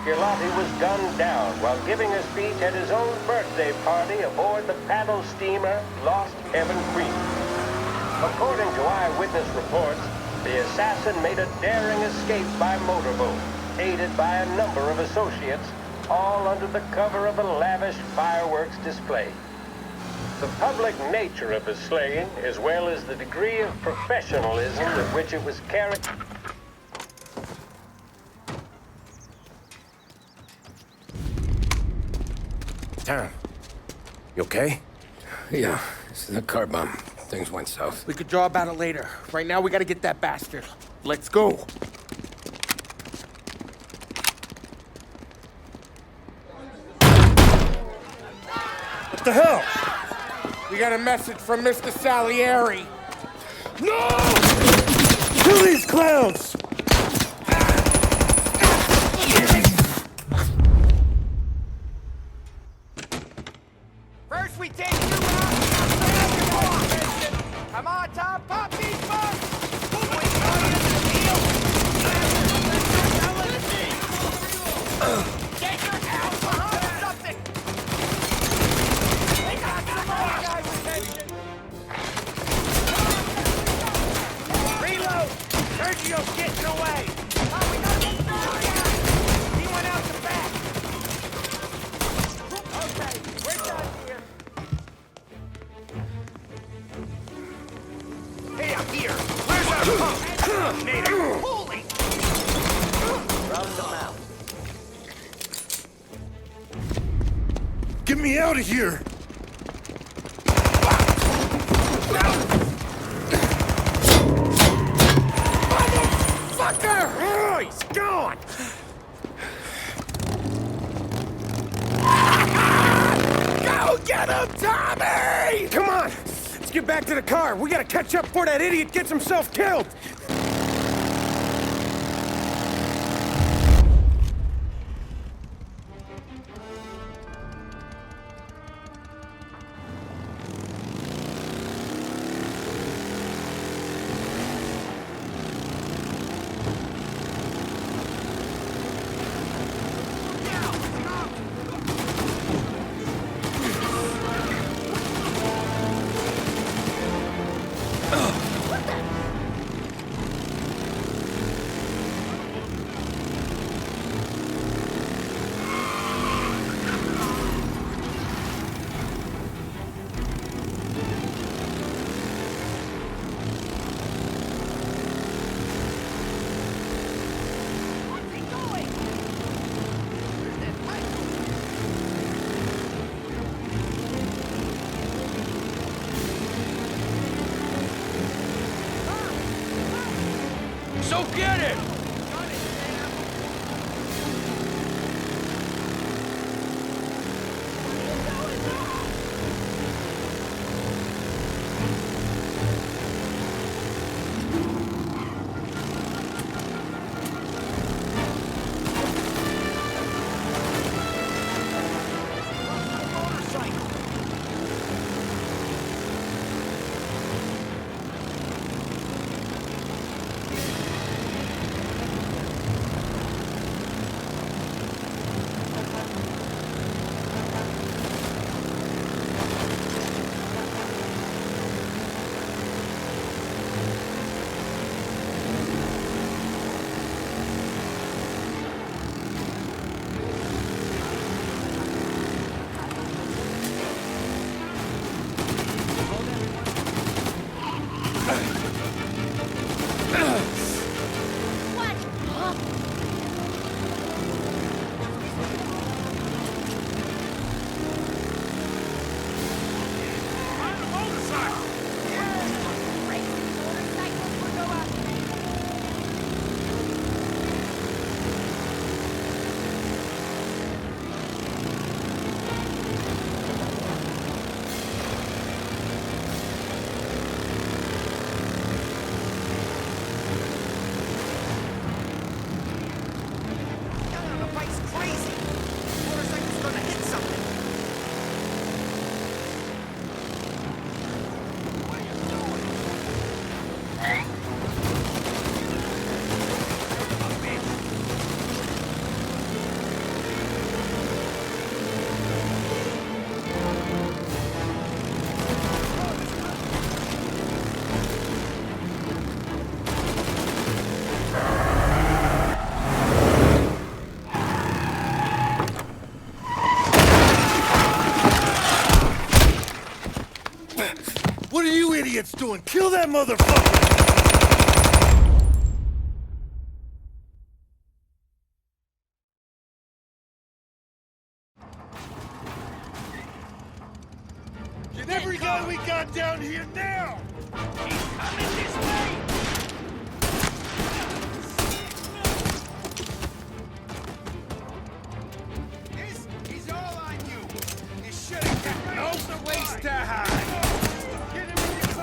Gilotti was gunned down while giving a speech at his own birthday party aboard the paddle steamer Lost Heaven Queen. According to eyewitness reports, the assassin made a daring escape by motorboat, aided by a number of associates, all under the cover of a lavish fireworks display. The public nature of the slaying, as well as the degree of professionalism with which it was carried... Tom, you okay? Yeah, it's the car bomb. Things went south. We could draw about it later. Right now, we gotta get that bastard. Let's go. What the hell? We got a message from Mr. Salieri. No! Kill these clowns! First we take you out. Come on, Tom, pop these bugs! Get your house behind something! They got some more guys' attention! Reload! Sergio's getting away! Oh, we got this guy! He went out the back! Okay, we're done here. Hey, I'm here! Where's our pump? Nader! Holy! Round them out. Get me out of here! Motherfucker! Oh, he's gone! Go get him, Tommy! Come on! Let's get back to the car. We gotta catch up before that idiot gets himself killed! So get it! idiots doing? Kill that motherfucker! Get every guy we got down here now! He's coming this way! He's all on you! You should have kept no place to hide! Get him in your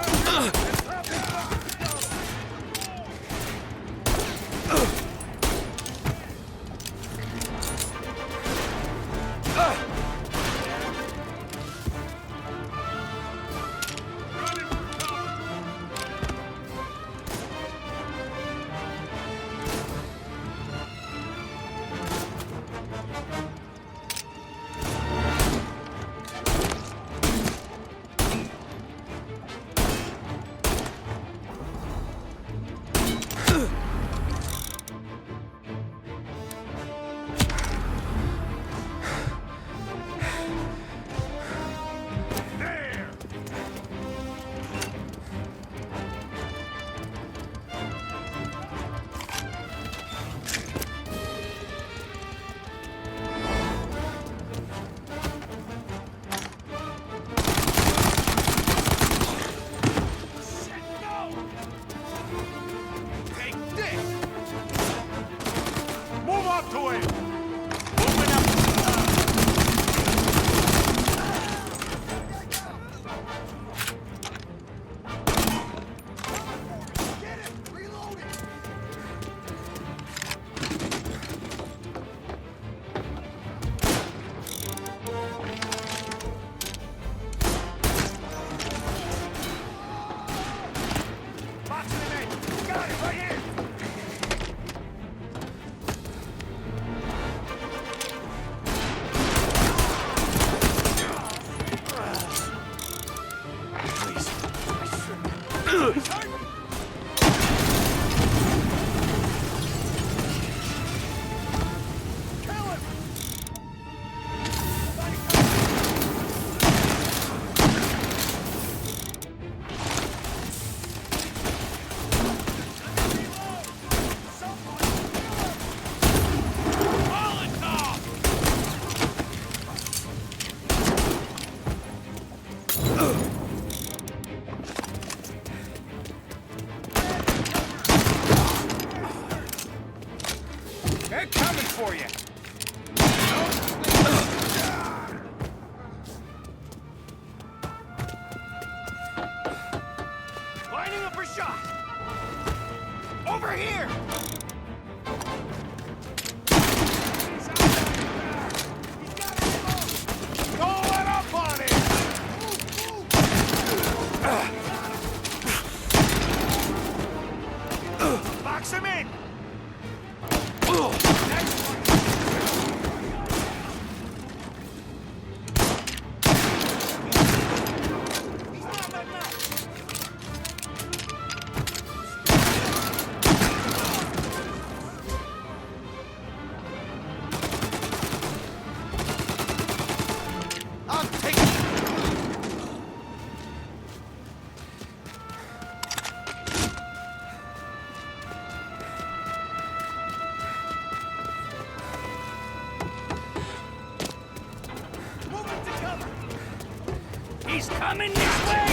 He's coming this way!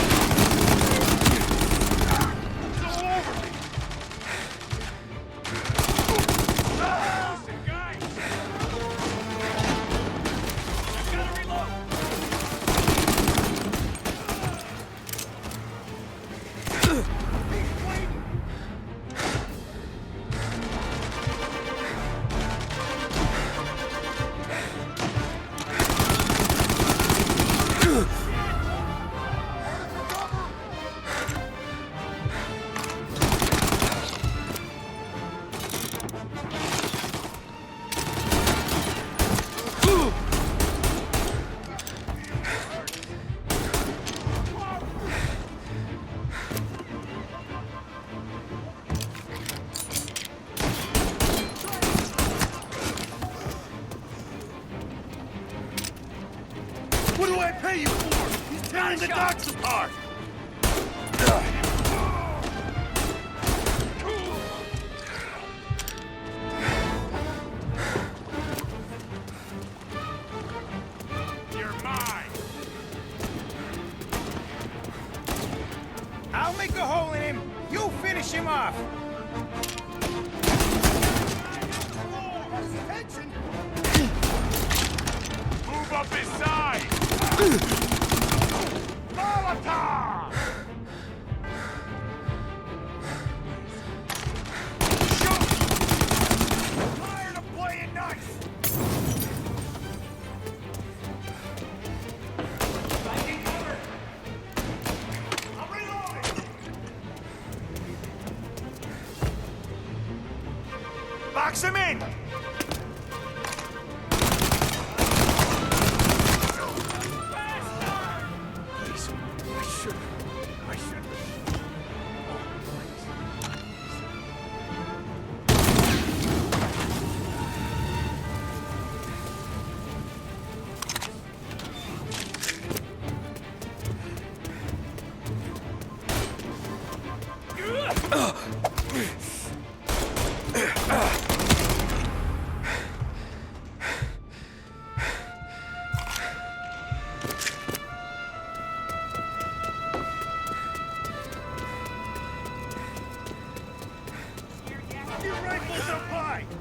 It's all over me! Listen, guys! I gotta reload! He's waiting! What do I pay you for? He's tearing the docks apart! I'll make a hole in him. You finish him off. Move up his side. Molotov! Shoot! Tired of playing nice. Taking cover. I'm reloading. Box him in.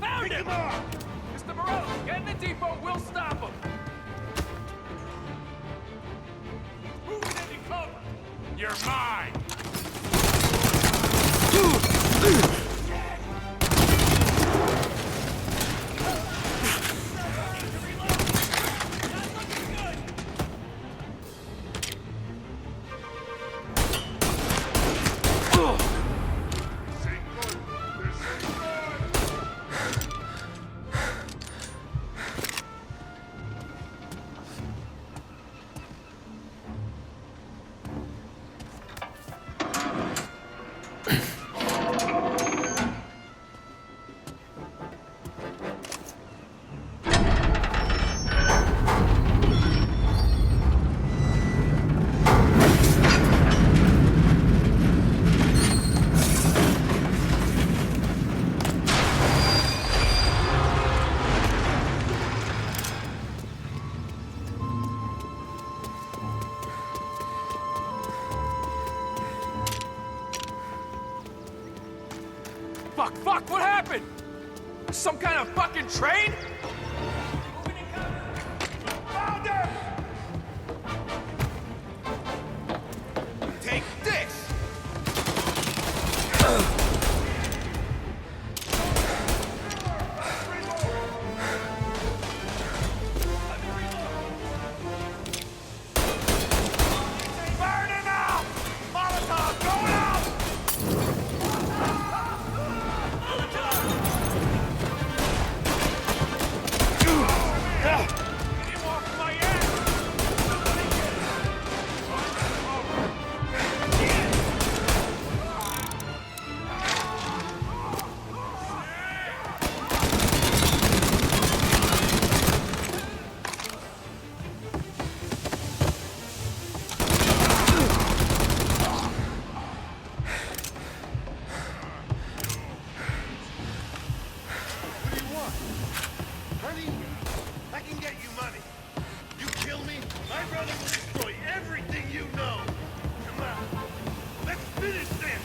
Found him! Mr. Morello, get in the depot, we'll stop him! Who's in cover? You're mine! Fuck, what happened? Some kind of fucking train? Found him! Take this! Burn him out! Molotov, going out! I can get you money. You kill me, my brother will destroy everything you know. Come on, let's finish this.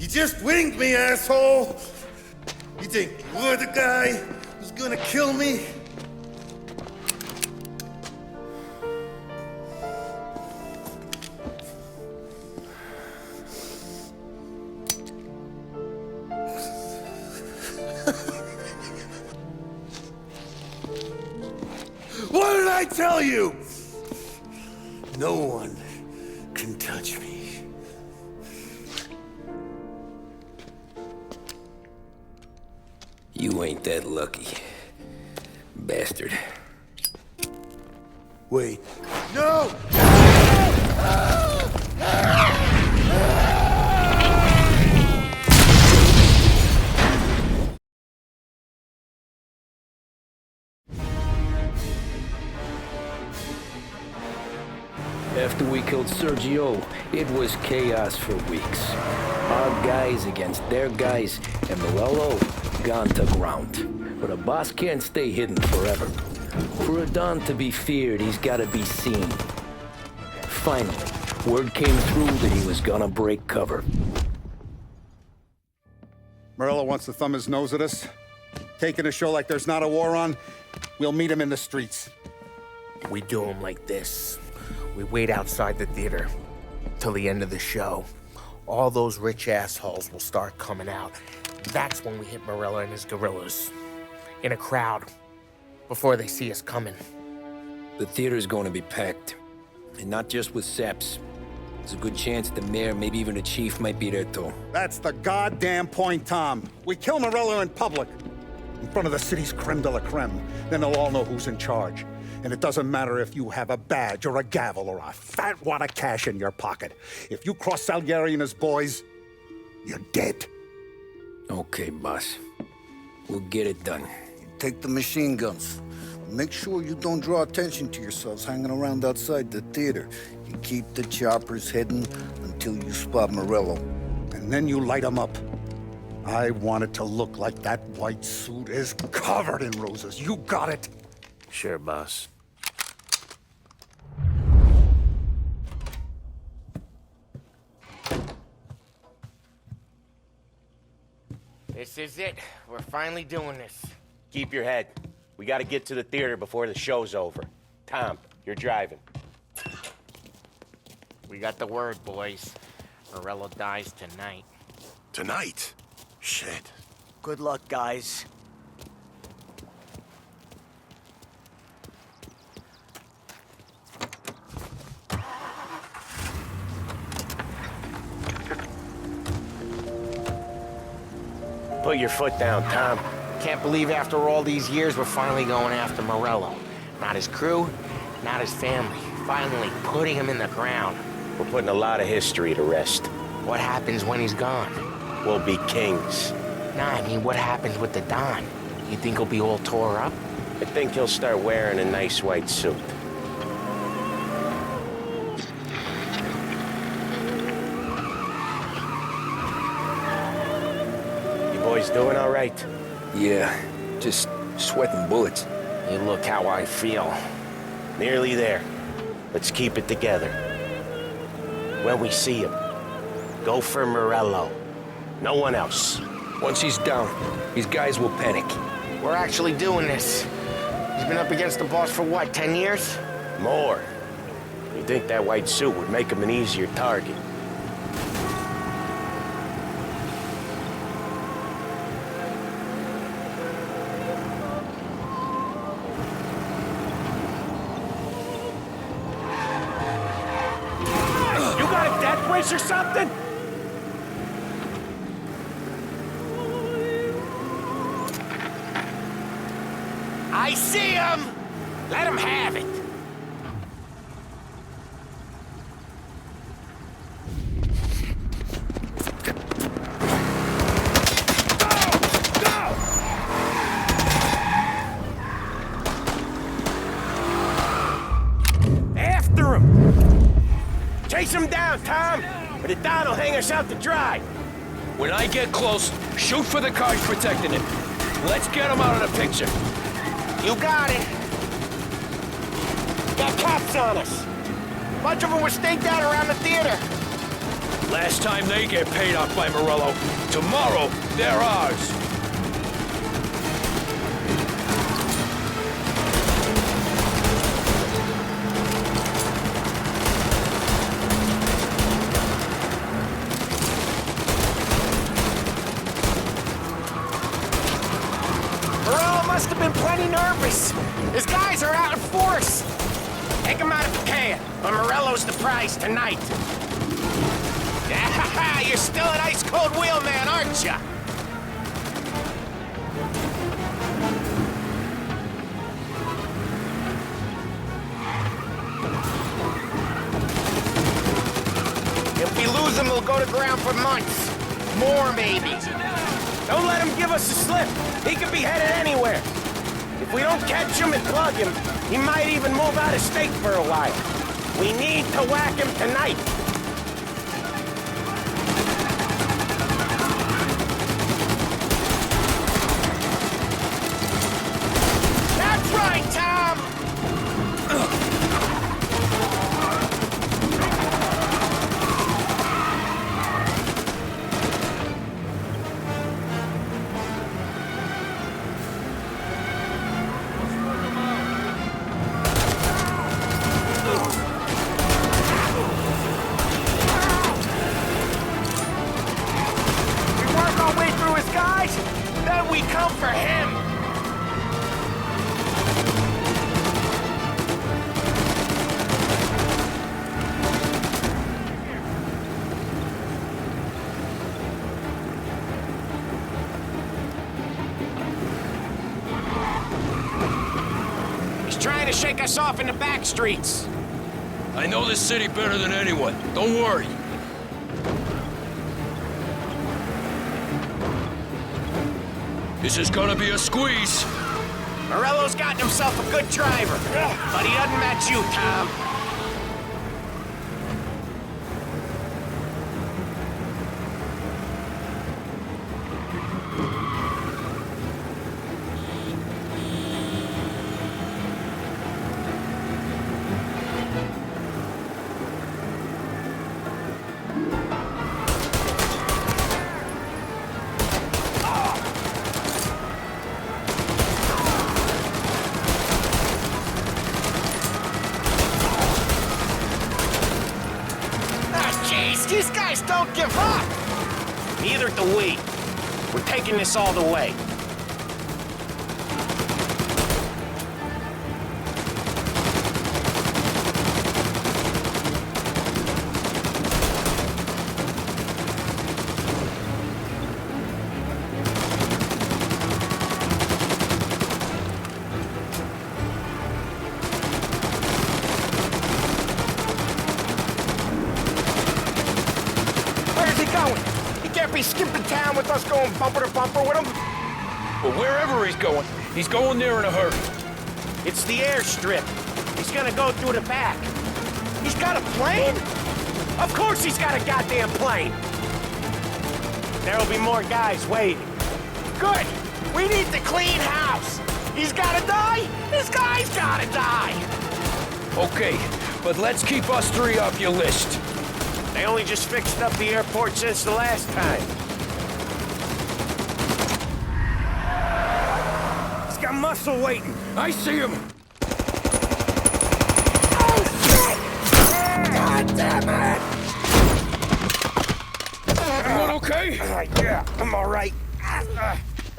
You just winged me, asshole. You think you're the guy who's gonna kill me? What did I tell you? No one can touch me. You ain't that lucky, bastard. Wait. No! killed Sergio, it was chaos for weeks. Our guys against their guys, and Morello gone to ground. But a boss can't stay hidden forever. For a Don to be feared, he's gotta be seen. Finally, word came through that he was gonna break cover. Morello wants to thumb his nose at us. Taking a show like there's not a war on, we'll meet him in the streets. We do him like this. We wait outside the theater till the end of the show. All those rich assholes will start coming out. That's when we hit Morello and his guerrillas. In a crowd. Before they see us coming. The theater's going to be packed. And not just with saps. There's a good chance the mayor, maybe even the chief, might be there too. That's the goddamn point, Tom. We kill Morello in public. In front of the city's creme de la creme. Then they'll all know who's in charge. And it doesn't matter if you have a badge or a gavel or a fat wad of cash in your pocket. If you cross Salieri and his boys, you're dead. Okay, boss. We'll get it done. Take the machine guns. Make sure you don't draw attention to yourselves hanging around outside the theater. You keep the choppers hidden until you spot Morello. And then you light them up. I want it to look like that white suit is covered in roses. You got it? Sure, boss. This is it. We're finally doing this. Keep your head. We gotta get to the theater before the show's over. Tom, you're driving. We got the word, boys. Morello dies tonight. Tonight? Shit. Good luck, guys. Put your foot down, Tom. Can't believe after all these years we're finally going after Morello. Not his crew, not his family. Finally putting him in the ground. We're putting a lot of history to rest. What happens when he's gone? We'll be kings. Nah, I mean, what happens with the Don? You think he'll be all tore up? I think he'll start wearing a nice white suit. You boys doing all right? Yeah, just sweating bullets. You look how I feel. Nearly there. Let's keep it together. When we see him, go for Morello. No one else. Once he's down, these guys will panic. We're actually doing this. He's been up against the boss for what, 10 years? More. You think that white suit would make him an easier target? Or something? I see him! Let him have it! After him! Chase him down, Tom! But the Don will hang us out to dry. When I get close, shoot for the cars protecting him. Let's get him out of the picture. You got it. Got cops on us. A bunch of them were staked out around the theater. Last time they get paid off by Morello. Tomorrow, they're ours. Must have been plenty nervous. His guys are out in force. Take him out if you can, but Morello's the prize tonight. You're still an ice-cold wheelman, aren't you? If we lose him, we'll go to ground for months. More, maybe. Don't let him give us a slip. He could be headed anywhere. If we don't catch him and plug him, he might even move out of state for a while. We need to whack him tonight. That's right, Tom! Then we come for him! He's trying to shake us off in the back streets. I know this city better than anyone. Don't worry. This is gonna be a squeeze. Morello's gotten himself a good driver, but he doesn't match you, Tom. These guys don't give up! Neither do we. We're taking this all the way. He can't be skipping town with us going bumper to bumper with him. Well, wherever he's going there in a hurry. It's the airstrip. He's gonna go through the back. He's got a plane? Of course he's got a goddamn plane. There'll be more guys waiting. Good. We need to clean house. He's gotta die. This guy's gotta die. Okay, but let's keep us three off your list. They only just fixed up the airport since the last time. He's got muscle waiting. I see him. Oh, shit! God damn it! Everyone okay? Yeah, I'm all right.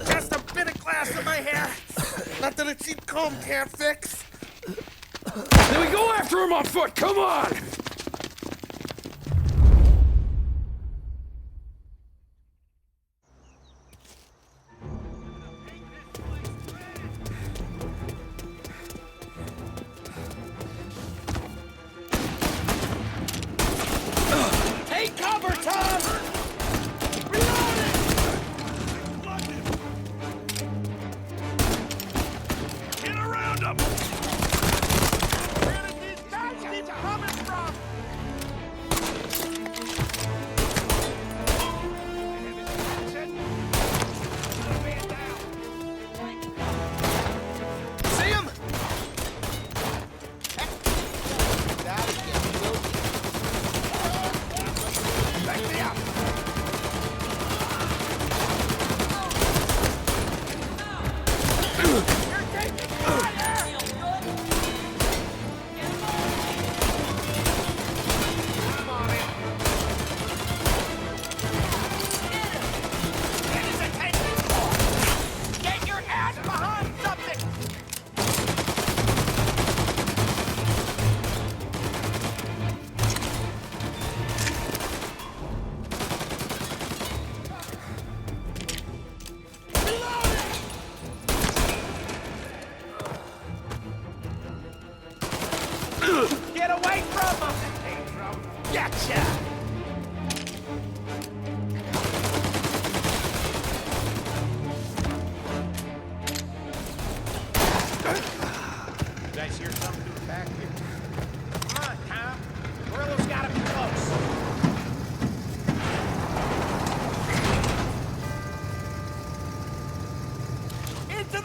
Just a bit of glass in my hair. Nothing a cheap comb can't fix. Then we go after him on foot. Come on! Take cover, Tom! Get around him! Where did these guys keep coming from?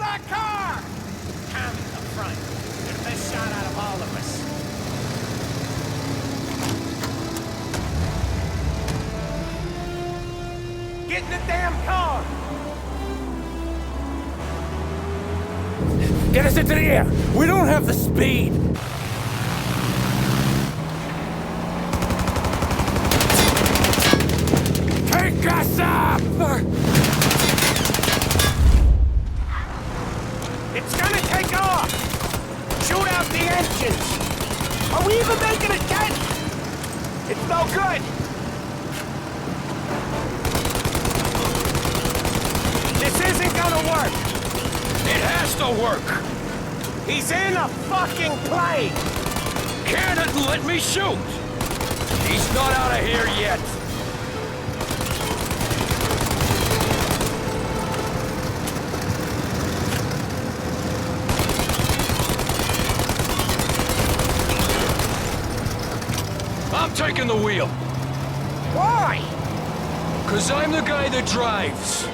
that car! Tommy's up front. You're the best shot out of all of us. Get in the damn car! Get us into the air! We don't have the speed! Take us up! It's gonna take off! Shoot out the engines! Are we even making a dent? It's no good! This isn't gonna work! It has to work! He's in a fucking plane! Can it let me shoot? He's not out of here yet! I'm taking the wheel. Why? 'Cause I'm the guy that drives.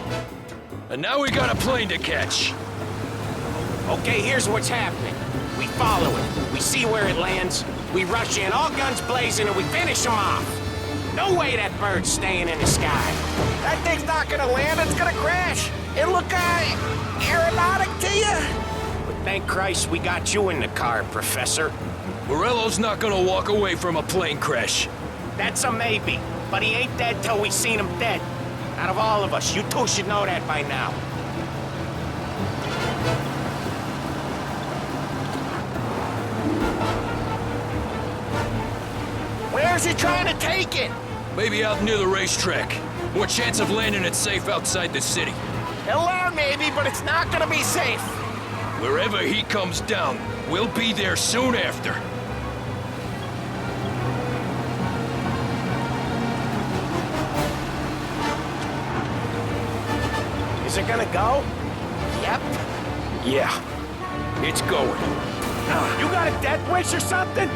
And now we got a plane to catch. Okay, here's what's happening. We follow it. We see where it lands. We rush in, all guns blazing, and we finish them off. No way that bird's staying in the sky. That thing's not gonna land, it's gonna crash. It look aeronautic to you? But thank Christ we got you in the car, Professor. Morello's not gonna walk away from a plane crash. That's a maybe, but he ain't dead till we seen him dead. Out of all of us, you two should know that by now. Where's he trying to take it? Maybe out near the racetrack. More chance of landing it safe outside the city. He'll land maybe, but it's not gonna be safe. Wherever he comes down, we'll be there soon after. Is it gonna go? Yep. Yeah, it's going. You got a death wish or something?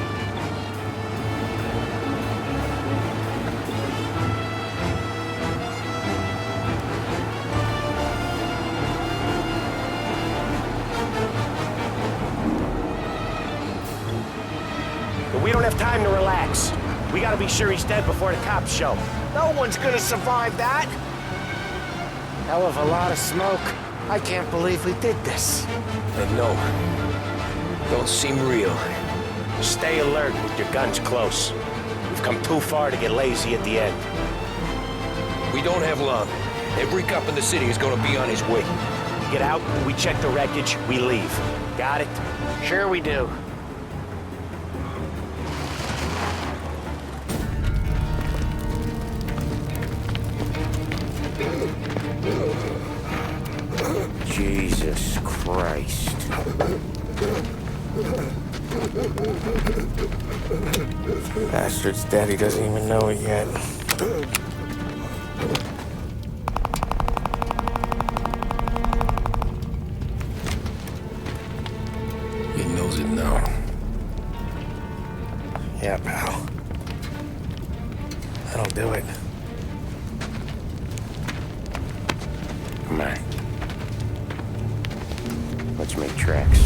But we don't have time to relax. We gotta be sure he's dead before the cops show. No one's gonna survive that. Hell of a lot of smoke. I can't believe we did this. And no, don't seem real. Stay alert with your guns close. We've come too far to get lazy at the end. We don't have long. Every cop in the city is gonna be on his way. Get out, we check the wreckage, we leave. Got it? Sure we do. Jesus Christ. Bastard's dead, he doesn't even know it yet. He knows it now. Yeah, pal. That'll do it. Come on. Let's make tracks.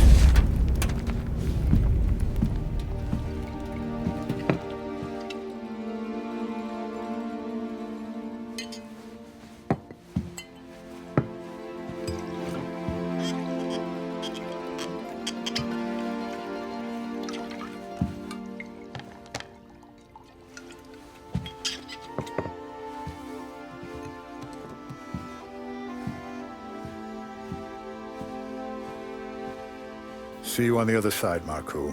See you on the other side, Marku.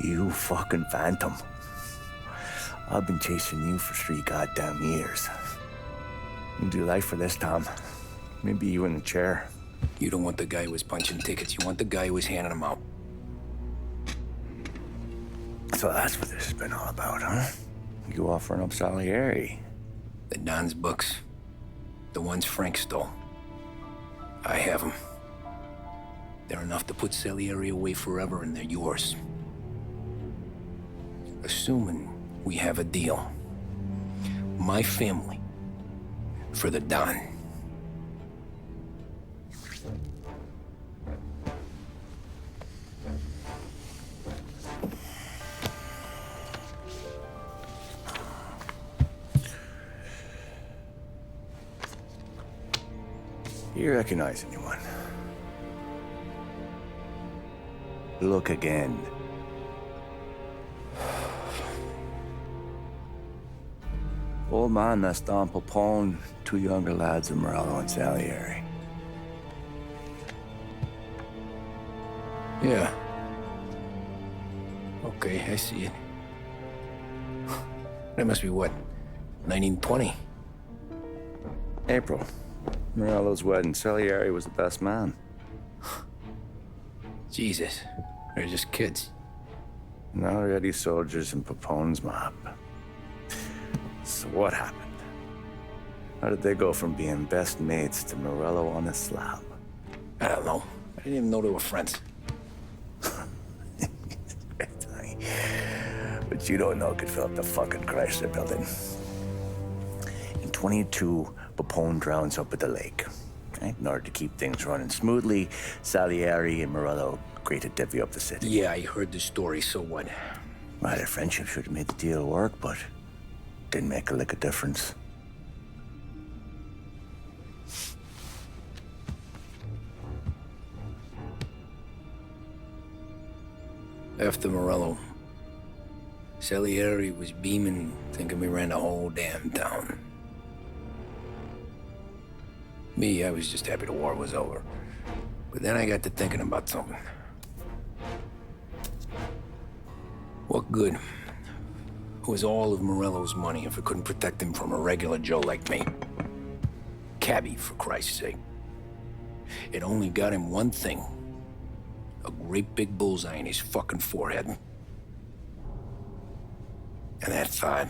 You fucking phantom. I've been chasing you for 3 goddamn years. You do life for this, Tom. Maybe you in the chair. You don't want the guy who was punching tickets. You want the guy who was handing them out. So that's what this has been all about, huh? You offering up Salieri. The Don's books. The ones Frank stole. I have them. They're enough to put Salieri away forever, and they're yours. Assuming we have a deal. My family for the Don. You recognize anyone? Look again. Old man, that's Don Popone, two younger lads of Morello and Salieri. Yeah. Okay, I see it. That must be what, 1920? April. Morello's wedding. Salieri was the best man. Jesus, they're just kids. Now already soldiers in Popone's mob. So what happened? How did they go from being best mates to Morello on a slab? I don't know. I didn't even know they were friends. But you don't know could fill up the fucking Chrysler building. In 22, Popone drowns up at the lake. Okay? In order to keep things running smoothly, Salieri and Morello agreed to divvy up the city. Yeah, I heard the story, so what? Well, their friendship should have made the deal work, but didn't make a lick of difference. After Morello, Salieri was beaming, thinking we ran the whole damn town. Me, I was just happy the war was over. But then I got to thinking about something. What good was all of Morello's money if it couldn't protect him from a regular Joe like me? Cabbie, for Christ's sake. It only got him one thing. A great big bullseye in his fucking forehead. And that thought,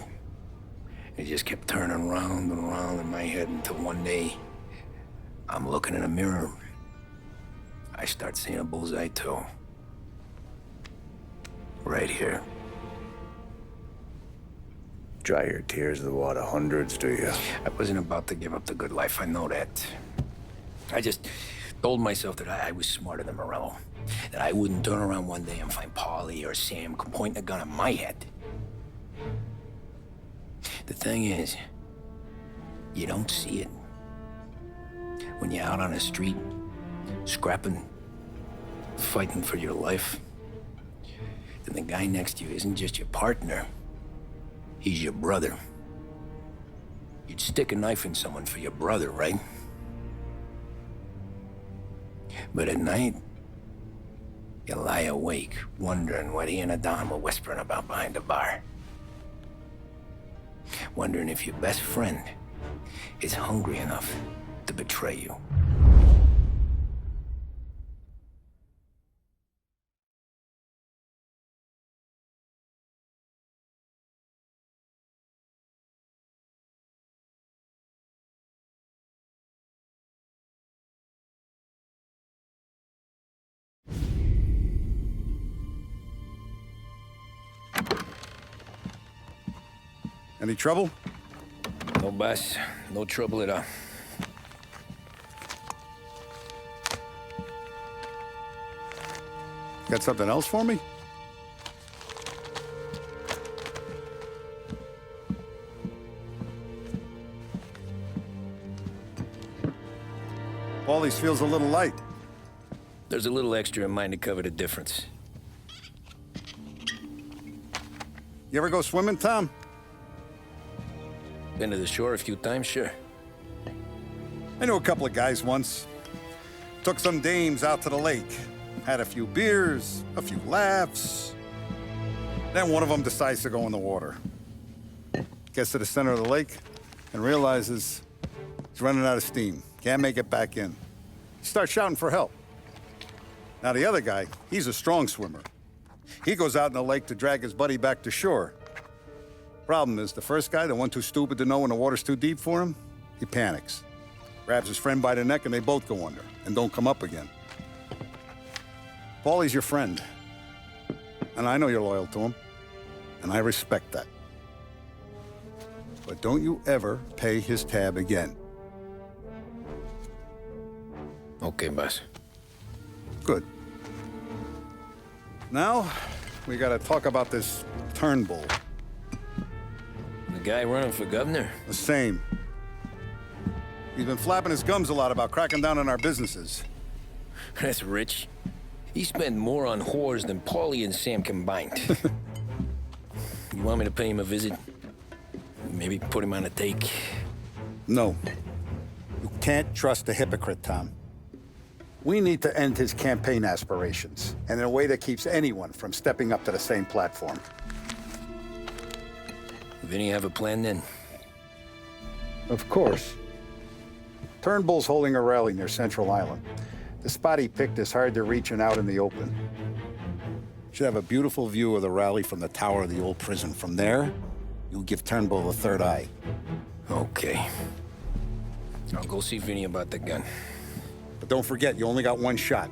it just kept turning round and round in my head until one day, I'm looking in a mirror. I start seeing a bullseye too. Right here. Dry your tears of the water hundreds, do you? I wasn't about to give up the good life, I know that. I just told myself that I was smarter than Morello. That I wouldn't turn around one day and find Paulie or Sam pointing a gun at my head. The thing is, you don't see it. When you're out on the street, scrapping, fighting for your life, then the guy next to you isn't just your partner, he's your brother. You'd stick a knife in someone for your brother, right? But at night, you lie awake, wondering what he and Don were whispering about behind the bar. Wondering if your best friend is hungry enough to betray you. Any trouble? No, boss. No trouble at all. Got something else for me? Paulie's feels a little light. There's a little extra in mine to cover the difference. You ever go swimming, Tom? Been to the shore a few times, sure. I knew a couple of guys once. Took some dames out to the lake. Had a few beers, a few laughs. Then one of them decides to go in the water. Gets to the center of the lake and realizes he's running out of steam. Can't make it back in. He starts shouting for help. Now the other guy, he's a strong swimmer. He goes out in the lake to drag his buddy back to shore. Problem is, the first guy, the one too stupid to know when the water's too deep for him, he panics. Grabs his friend by the neck and they both go under and don't come up again. Paulie's your friend. And I know you're loyal to him. And I respect that. But don't you ever pay his tab again. Okay, boss. Good. Now, we gotta talk about this Turnbull. The guy running for governor? The same. He's been flapping his gums a lot about cracking down on our businesses. That's rich. He spent more on whores than Paulie and Sam combined. You want me to pay him a visit? Maybe put him on a take? No. You can't trust a hypocrite, Tom. We need to end his campaign aspirations, and in a way that keeps anyone from stepping up to the same platform. Vinny have a plan then? Of course. Turnbull's holding a rally near Central Island. The spot he picked is hard to reach and out in the open. Should have a beautiful view of the rally from the tower of the old prison. From there, you'll give Turnbull a third eye. Okay. I'll go see Vinny about the gun. But don't forget, you only got one shot.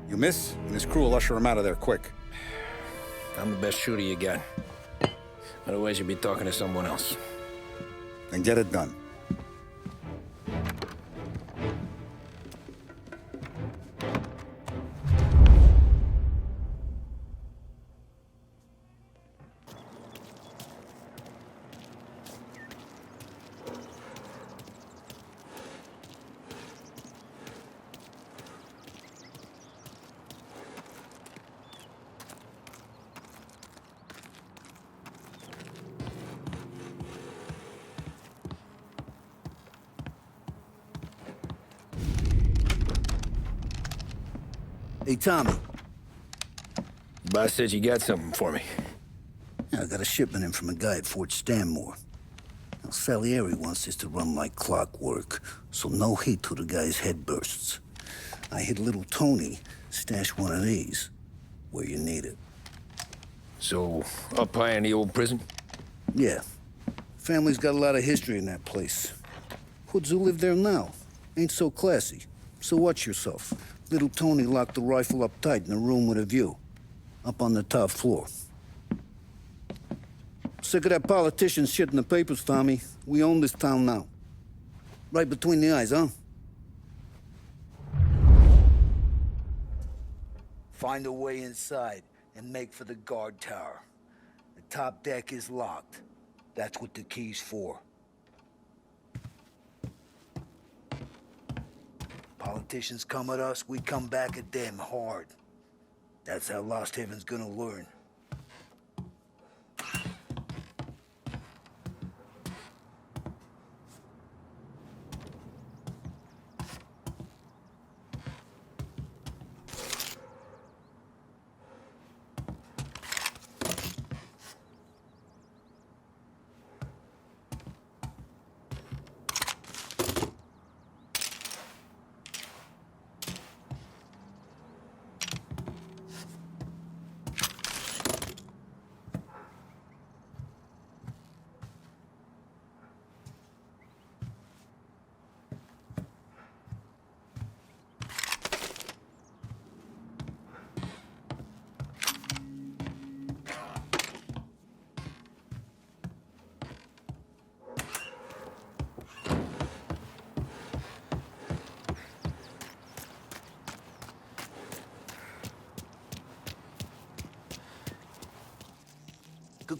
You miss, and his crew will usher him out of there quick. I'm the best shooter you got. Otherwise, you'll be talking to someone else. Then get it done. Hey, Tommy. Boss said you got something for me. Yeah, I got a shipment in from a guy at Fort Stanmore. Now, Salieri wants this to run like clockwork, so no heat till the guy's head bursts. I hit little Tony, stash one of these where you need it. So, up high in the old prison? Yeah. Family's got a lot of history in that place. Hoods who live there now ain't so classy. So watch yourself. Little Tony locked the rifle up tight in a room with a view. Up on the top floor. Sick of that politician shit in the papers, Tommy. We own this town now. Right between the eyes, huh? Find a way inside and make for the guard tower. The top deck is locked. That's what the key's for. Politicians come at us, we come back at them hard. That's how Lost Haven's gonna learn.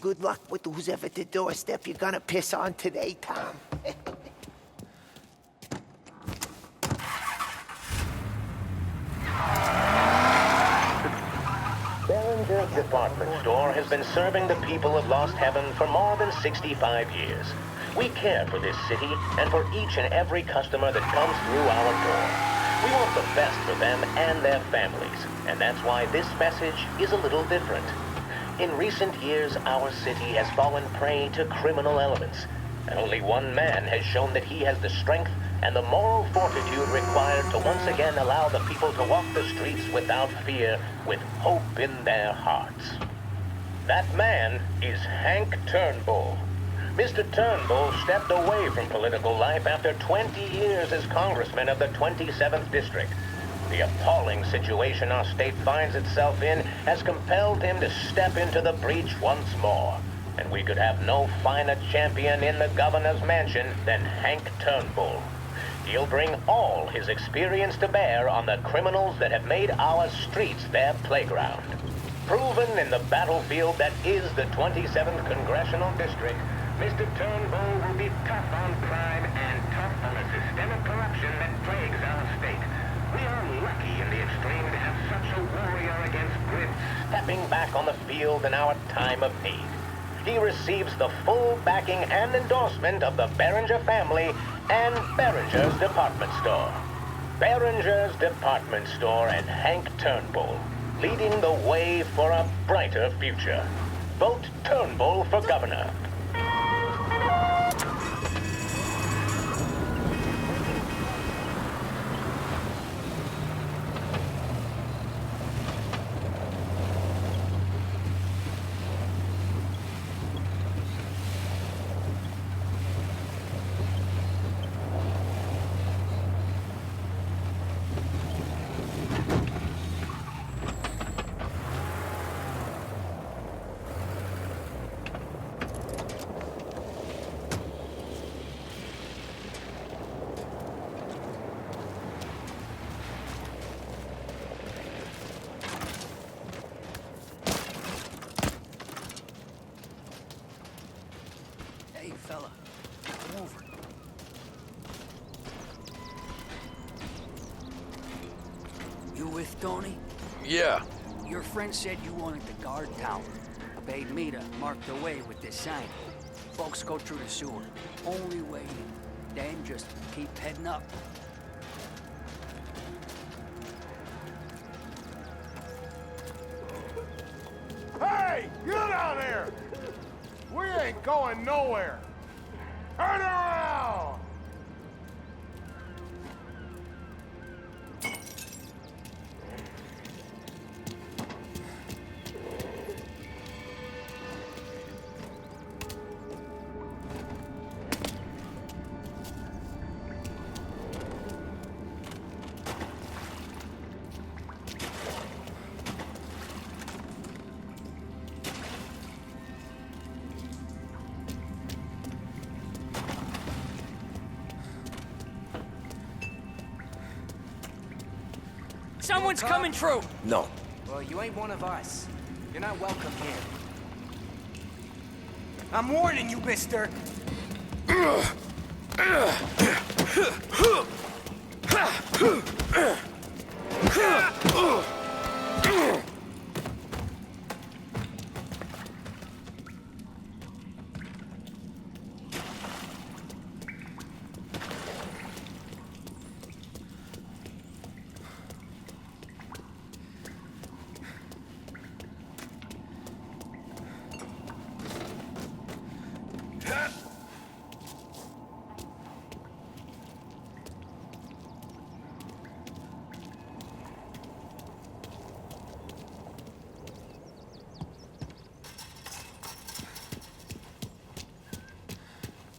Good luck with who's ever the doorstep you're gonna piss on today, Tom. Behringer's department store has been serving the people of Lost Heaven for more than 65 years. We care for this city and for each and every customer that comes through our door. We want the best for them and their families, and that's why this message is a little different. In recent years, our city has fallen prey to criminal elements, and only one man has shown that he has the strength and the moral fortitude required to once again allow the people to walk the streets without fear, with hope in their hearts. That man is Hank Turnbull. Mr. Turnbull stepped away from political life after 20 years as congressman of the 27th District. The appalling situation our state finds itself in has compelled him to step into the breach once more. And we could have no finer champion in the governor's mansion than Hank Turnbull. He'll bring all his experience to bear on the criminals that have made our streets their playground. Proven in the battlefield that is the 27th Congressional District, Mr. Turnbull will be tough on crime and tough on the systemic corruption that plagues our state. We are lucky in the extreme to have such a warrior against grit stepping back on the field in our time of need. He receives the full backing and endorsement of the Behringer family and Behringer's Department Store. Behringer's Department Store and Hank Turnbull, leading the way for a brighter future. Vote Turnbull for governor. Hey, fella. Come over. You with Tony? Yeah. Your friend said you wanted the guard tower. Paid me to mark the way with this sign. Folks go through the sewer. Only way in. Then just keep heading up. Hey, you down there! We ain't going nowhere. Turn around! Someone's coming through! No. Well, you ain't one of us. You're not welcome here. I'm warning you, mister!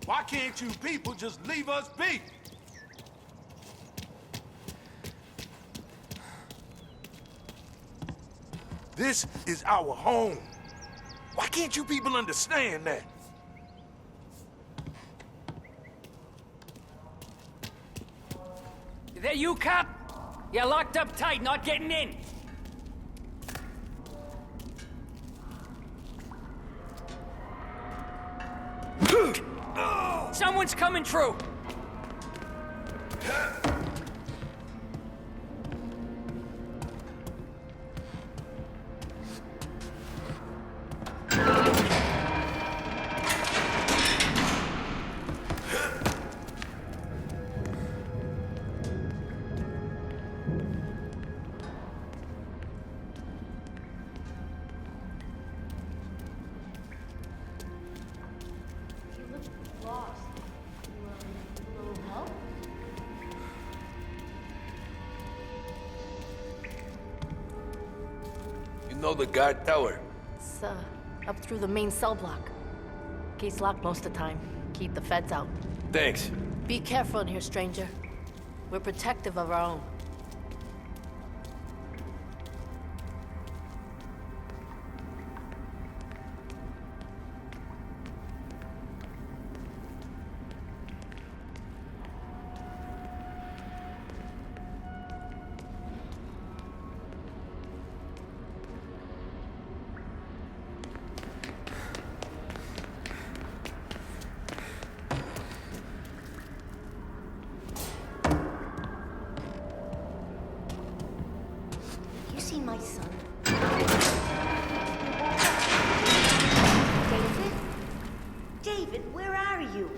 Why can't you people just leave us be? This is our home. Why can't you people understand that? There you, cop? You're locked up tight, not getting in. Someone's coming through. You know the guard tower? It's, up through the main cell block. Gate's locked most of the time. Keep the feds out. Thanks. Be careful in here, stranger. We're protective of our own. You see my son? David? David, where are you?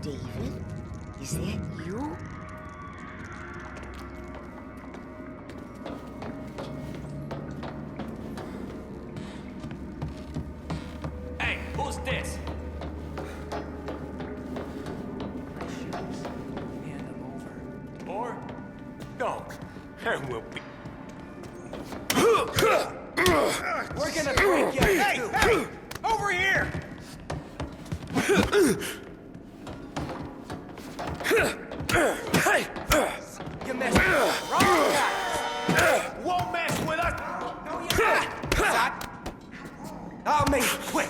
David? Is that you? Hey, who's this? Hand him over. Or? No, there will be. We're gonna break you. Hey! Over here! You messed with the wrong guy. Won't mess with us. No, you're not. Son. I'll make it quick.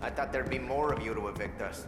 I thought there'd be more of you to evict us.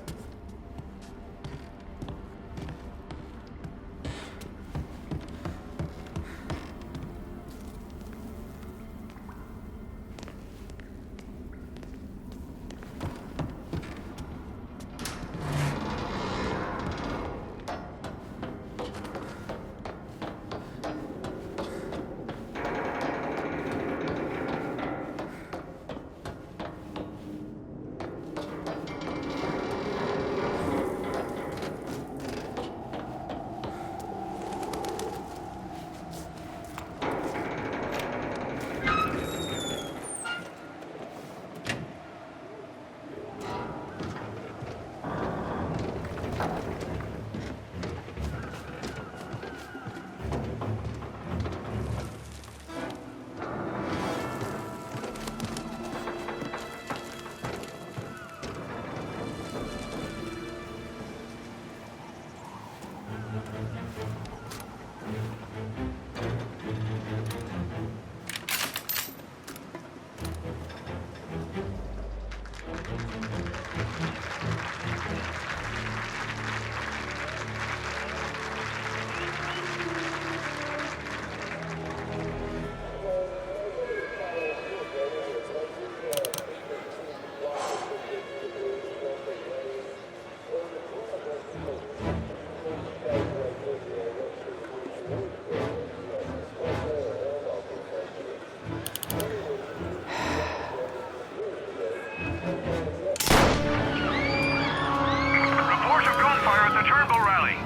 at the Turnbull rally.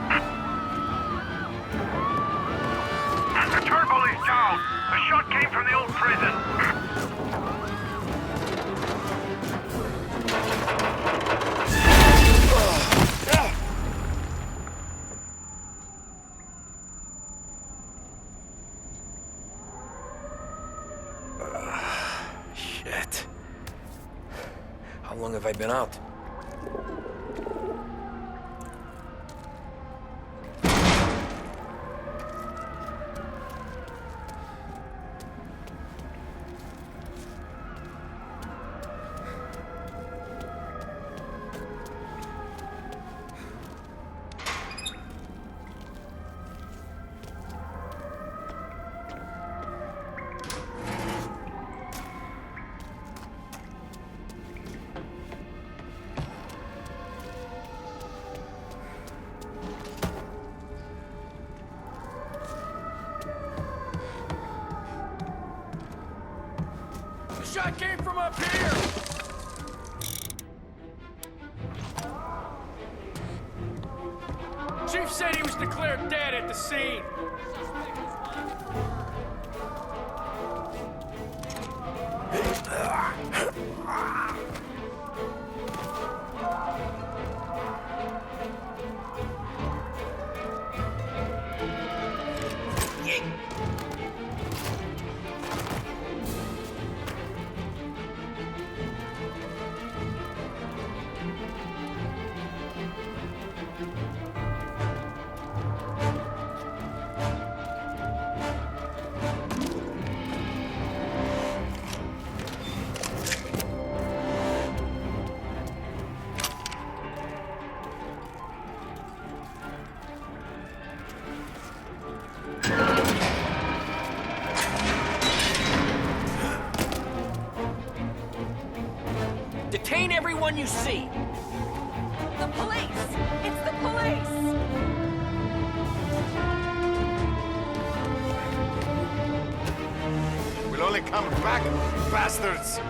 The Turnbull is down. The shot came from the old prison. Shit. How long have I been out? The shot came from up here! Chief said he was declared dead at the scene. Detain everyone you see! The police! It's the police! We'll only come back, bastards!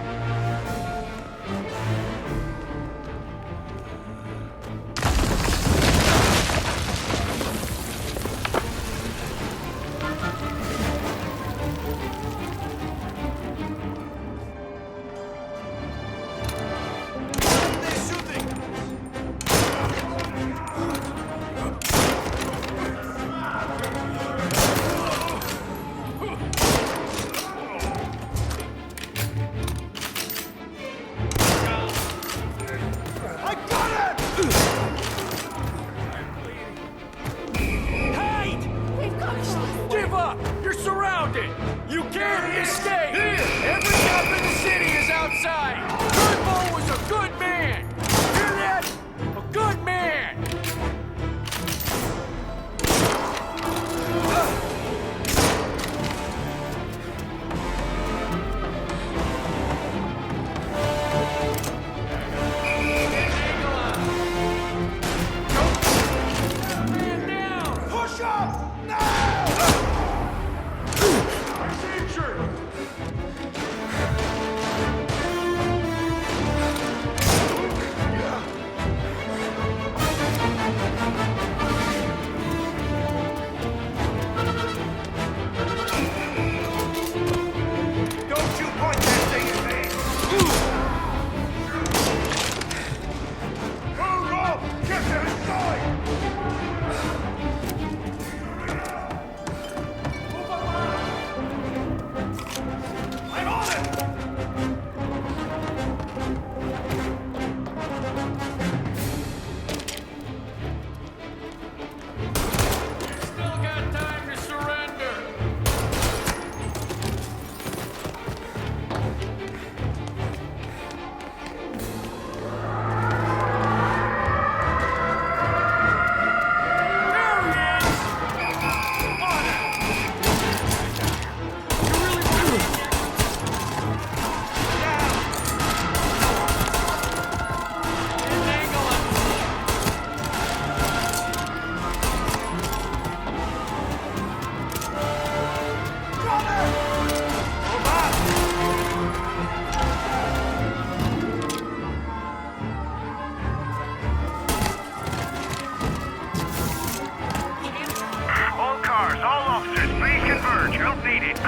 converge. Help needed.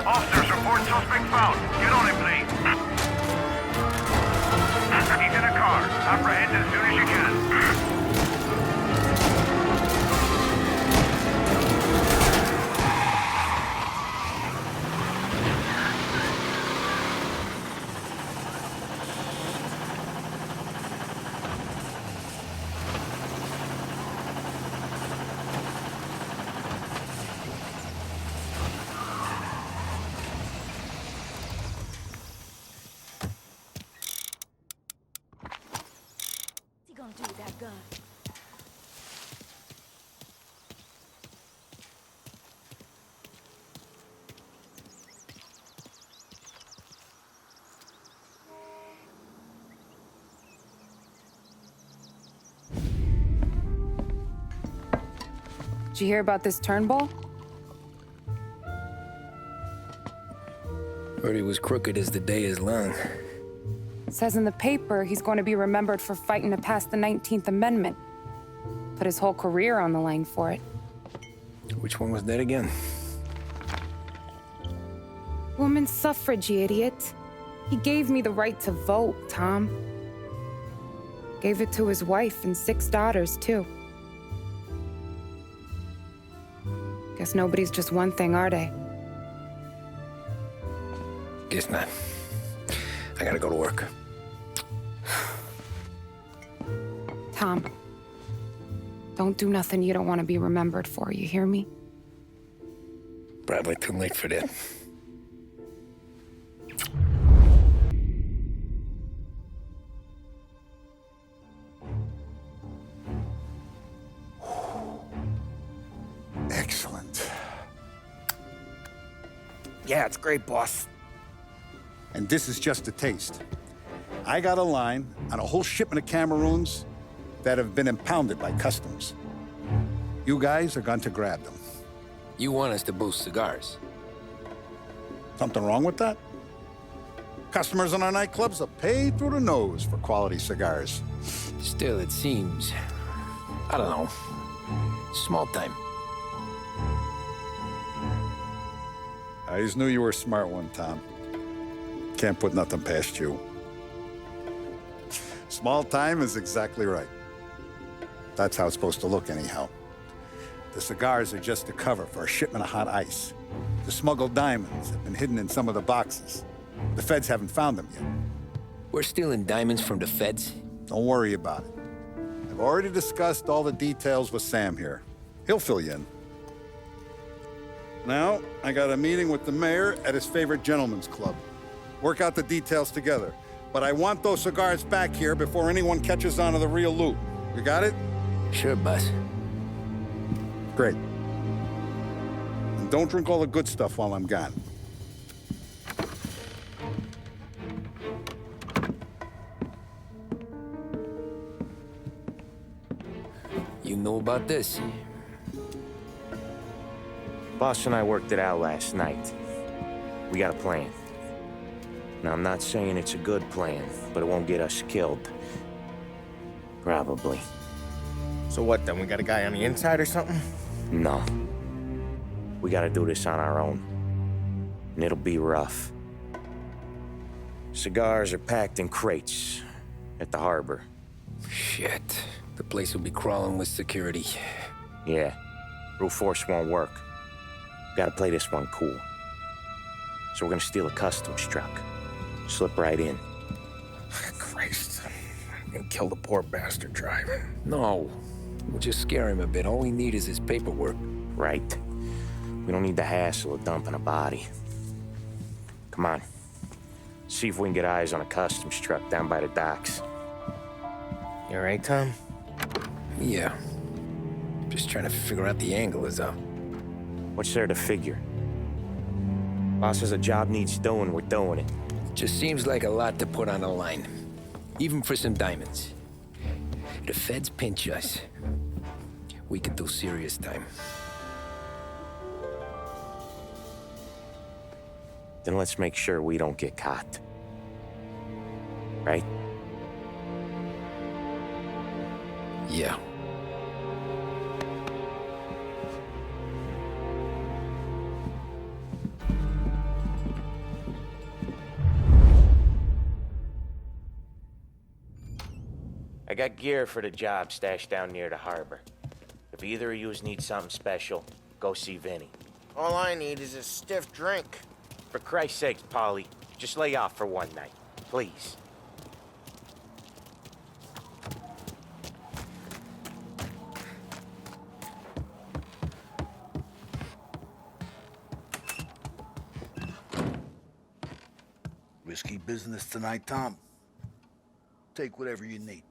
Officers report suspect found. Get on him, please. He's in a car. Apprehend as soon as you can. Gonna do with that gun? Did you hear about this Turnbull? Heard he was crooked as the day is long. It says in the paper he's going to be remembered for fighting to pass the 19th Amendment. Put his whole career on the line for it. Which one was that again? Women's suffrage, you idiot. He gave me the right to vote, Tom. Gave it to his wife and 6 daughters, too. Guess nobody's just one thing, are they? Guess not. I gotta go to work. Tom, don't do nothing you don't want to be remembered for, you hear me? Probably too late for that. Excellent. Yeah, it's great, boss. And this is just a taste. I got a line on a whole shipment of Cameroons that have been impounded by customs. You guys are going to grab them. You want us to boost cigars? Something wrong with that? Customers in our nightclubs are paid through the nose for quality cigars. Still, it seems... I don't know. Small time. I always knew you were a smart one, Tom. Can't put nothing past you. Small time is exactly right. That's how it's supposed to look anyhow. The cigars are just a cover for a shipment of hot ice. The smuggled diamonds have been hidden in some of the boxes. The feds haven't found them yet. We're stealing diamonds from the feds? Don't worry about it. I've already discussed all the details with Sam here. He'll fill you in. Now, I got a meeting with the mayor at his favorite gentleman's club. Work out the details together. But I want those cigars back here before anyone catches on to the real loot. You got it? Sure, boss. Great. And don't drink all the good stuff while I'm gone. You know about this? Boss and I worked it out last night. We got a plan. Now, I'm not saying it's a good plan, but it won't get us killed. Probably. So what then? We got a guy on the inside or something? No. We gotta do this on our own. And it'll be rough. Cigars are packed in crates at the harbor. Shit. The place will be crawling with security. Yeah. Brute force won't work. Gotta play this one cool. So we're gonna steal a customs truck. Slip right in. Christ. I'm gonna kill the poor bastard driver. No. We'll just scare him a bit. All we need is his paperwork. Right. We don't need the hassle of dumping a body. Come on. See if we can get eyes on a customs truck down by the docks. You all right, Tom? Yeah. Just trying to figure out the angle is up. What's there to figure? Boss says a job needs doing, we're doing it. Just seems like a lot to put on the line. Even for some diamonds. If the feds pinch us, we could do serious time. Then let's make sure we don't get caught. Right? Yeah. I got gear for the job stashed down near the harbor. If either of yous need something special, go see Vinny. All I need is a stiff drink. For Christ's sakes, Polly, just lay off for one night, please. Risky business tonight, Tom. Take whatever you need.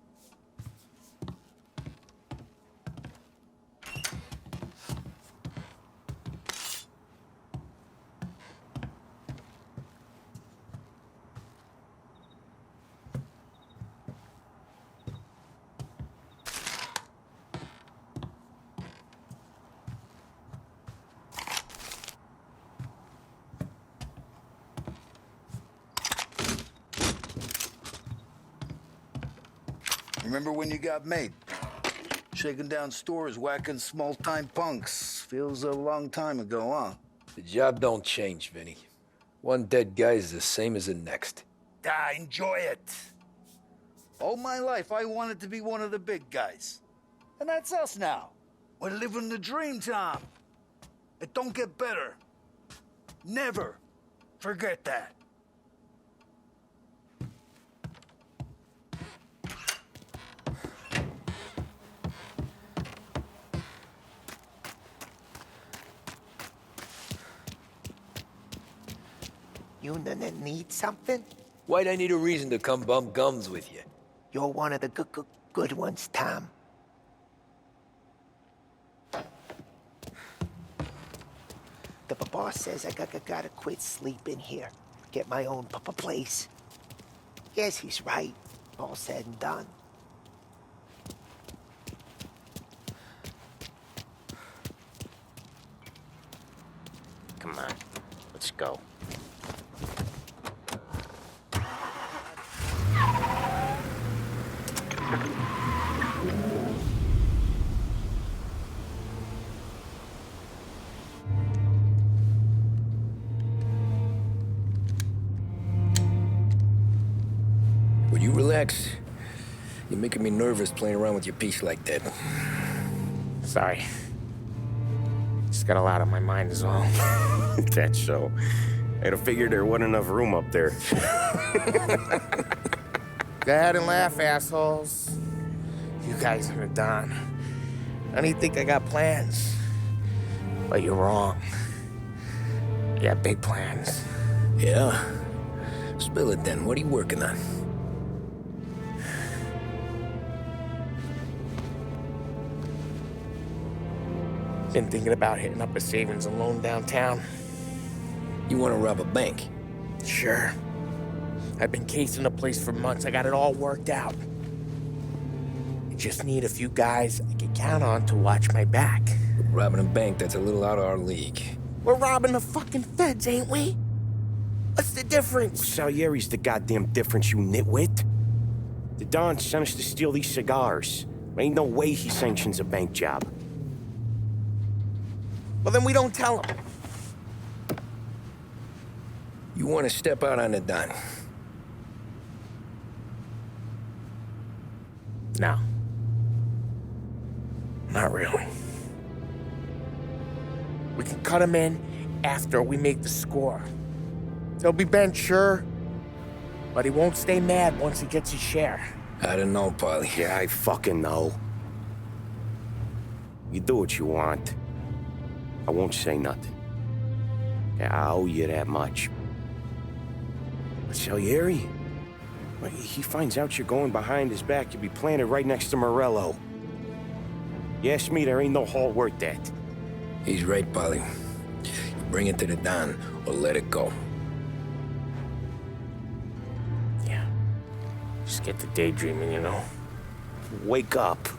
Remember when you got made? Shaking down stores, whacking small-time punks. Feels a long time ago, huh? The job don't change, Vinny. One dead guy is the same as the next. Enjoy it. All my life, I wanted to be one of the big guys. And that's us now. We're living the dream, Tom. It don't get better. Never forget that. You need something? Why'd I need a reason to come bum gums with you? You're one of the good ones, Tom. The boss says I gotta quit sleeping here. Get my own place. Yes, he's right. All said and done. Come on, let's go. Would you relax? You're making me nervous playing around with your piece like that. Sorry. Just got a lot on my mind is all. That's so. I'd have figured there wasn't enough room up there. Go ahead and laugh, assholes. You guys are done. I don't even think I got plans. But you're wrong. I got big plans. Yeah? Spill it then. What are you working on? Been thinking about hitting up a savings and loan downtown. You want to rob a bank? Sure. I've been casing the place for months. I got it all worked out. I just need a few guys I can count on to watch my back. Robbing a bank, that's a little out of our league. We're robbing the fucking feds, ain't we? What's the difference? Salieri's the goddamn difference, you nitwit. The Don sent us to steal these cigars. Ain't no way he sanctions a bank job. Well, then we don't tell him. You want to step out on the Don? No. Not really. We can cut him in after we make the score. He'll be bent, sure, but he won't stay mad once he gets his share. I don't know, Polly. Yeah, I fucking know. You do what you want. I won't say nothing. Yeah, I owe you that much. But Salieri, when he finds out you're going behind his back, you'll be planted right next to Morello. You ask me, there ain't no haul worth that. He's right, Polly. You bring it to the Don, or let it go. Yeah. Just get to daydreaming, you know? Wake up.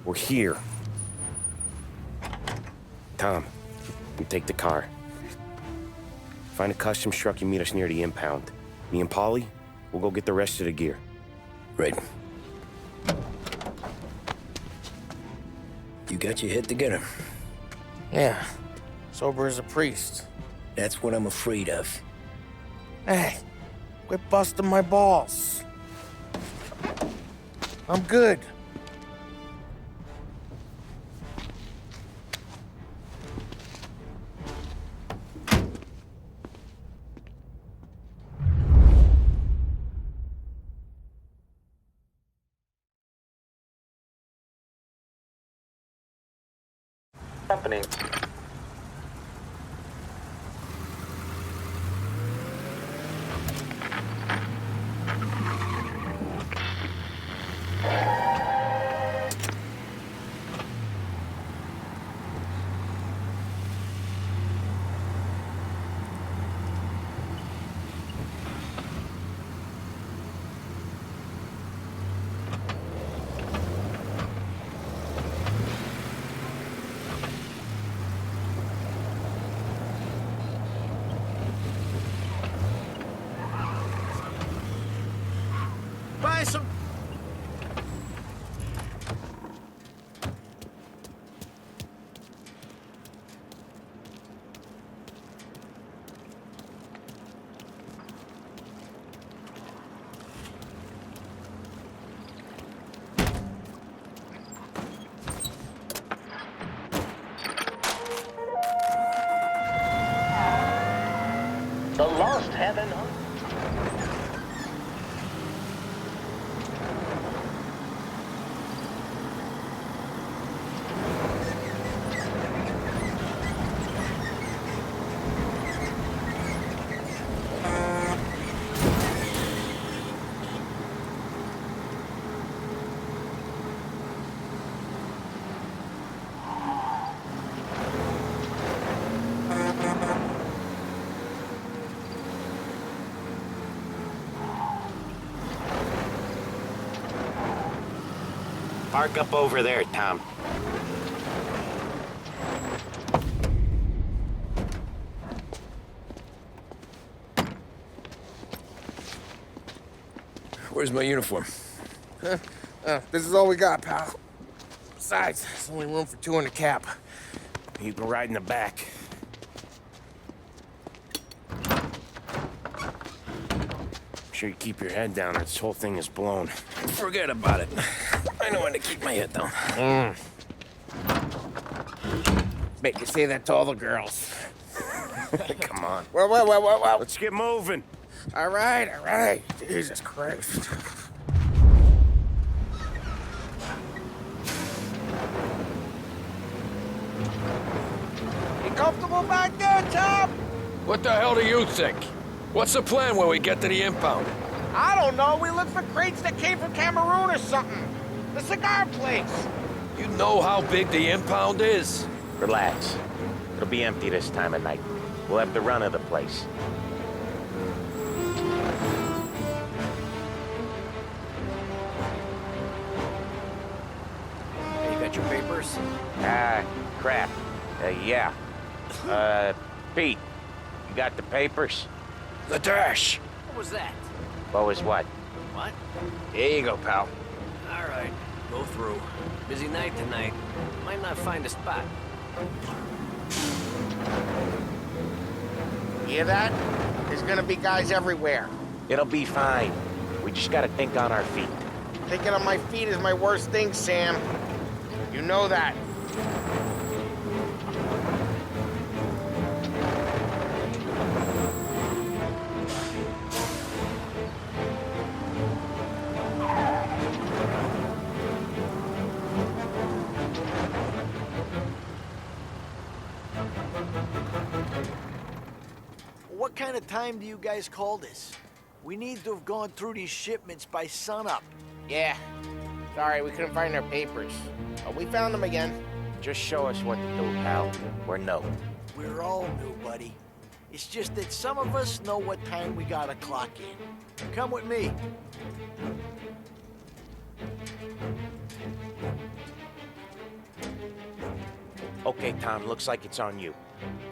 We're here. Tom, you take the car. Find a customs truck and meet us near the impound. Me and Polly, we'll go get the rest of the gear. Right. You got your head together? Yeah. Sober as a priest. That's what I'm afraid of. Hey, quit busting my balls. I'm good. Company. Buy some. The Lost Heaven. Park up over there, Tom. Where's my uniform? This is all we got, pal. Besides, there's only room for 2 in the cab. You can ride in the back. Make sure you keep your head down or this whole thing is blown. Forget about it. I know when to keep my head down. Bet you say that to all the girls. Come on. Well. Let's get moving. All right. Jesus Christ. You comfortable back there, Tom? What the hell do you think? What's the plan when we get to the impound? I don't know. We look for crates that came from Cameroon or something. The cigar place. You know how big the impound is? Relax. It'll be empty this time of night. We'll have the run of the place. Hey, you got your papers? Crap. Yeah. Pete, you got the papers? The dash. What was that? What was what? What? Here you go, pal. All right, go through. Busy night tonight. Might not find a spot. Hear that? There's gonna be guys everywhere. It'll be fine. We just gotta think on our feet. Thinking on my feet is my worst thing, Sam. You know that. What kind of time do you guys call this? We need to have gone through these shipments by sunup. Yeah. Sorry, we couldn't find our papers. But we found them again. Just show us what to do, pal. We're no. We're all new, buddy. It's just that some of us know what time we gotta clock in. Come with me. Okay, Tom, looks like it's on you.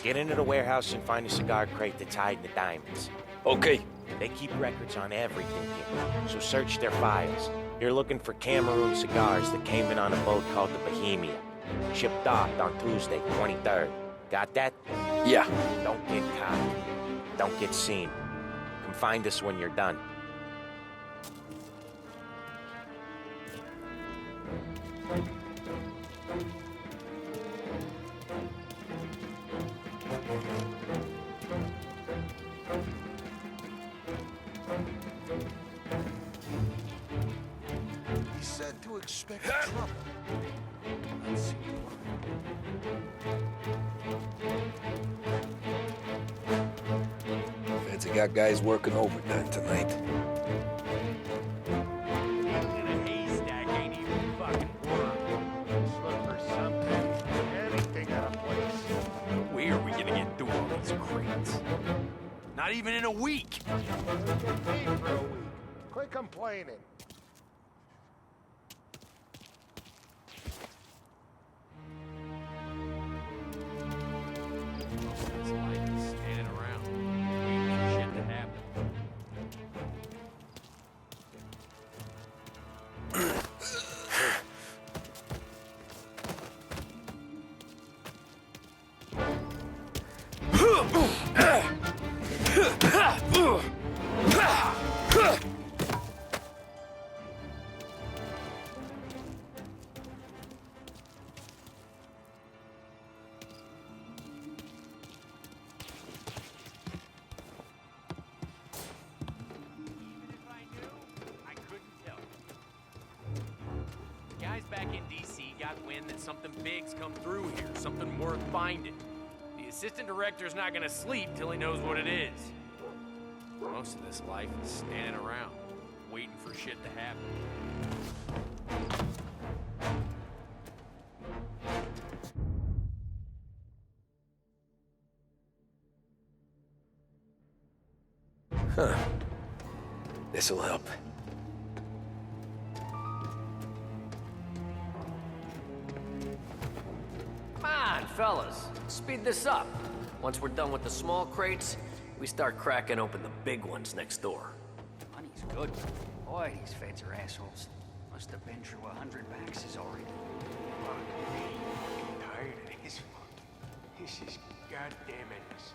Get into the warehouse and find a cigar crate that's hiding the diamonds. Okay. They keep records on everything here, so search their files. You're looking for Cameroon cigars that came in on a boat called the Bohemia. Shipped off on Tuesday, 23rd. Got that? Yeah. Don't get caught. Don't get seen. Come find us when you're done. said to expect trouble. Let's see. Feds have got guys working overtime tonight. Needle in a haystack ain't even fucking work. Just look for something, anything out of place. Where are we gonna get through all these crates? Not even in a week. Get paid for a week. Quit complaining. It's like standing around, waiting for shit to happen. Guys back in D.C. got wind that something big's come through here, something worth finding. The assistant director's not gonna sleep till he knows what it is. Most of this life is standing around, waiting for shit to happen. Huh. This'll help. Come on, fellas. Speed this up. Once we're done with the small crates, we start cracking open the big ones next door. Money's good. Boy, these feds are assholes. Must have been through 100 baxes already. Fuck me. I'm tired of this fuck. This is goddamn endless.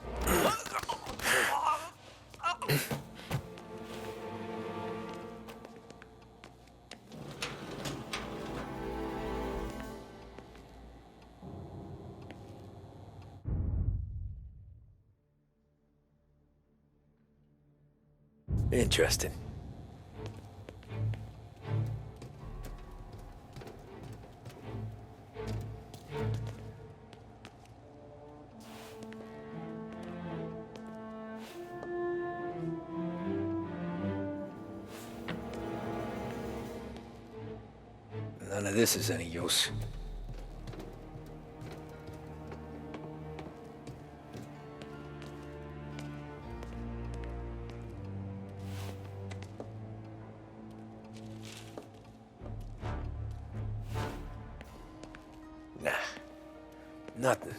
Interesting. None of this is any use. Nah, nothing.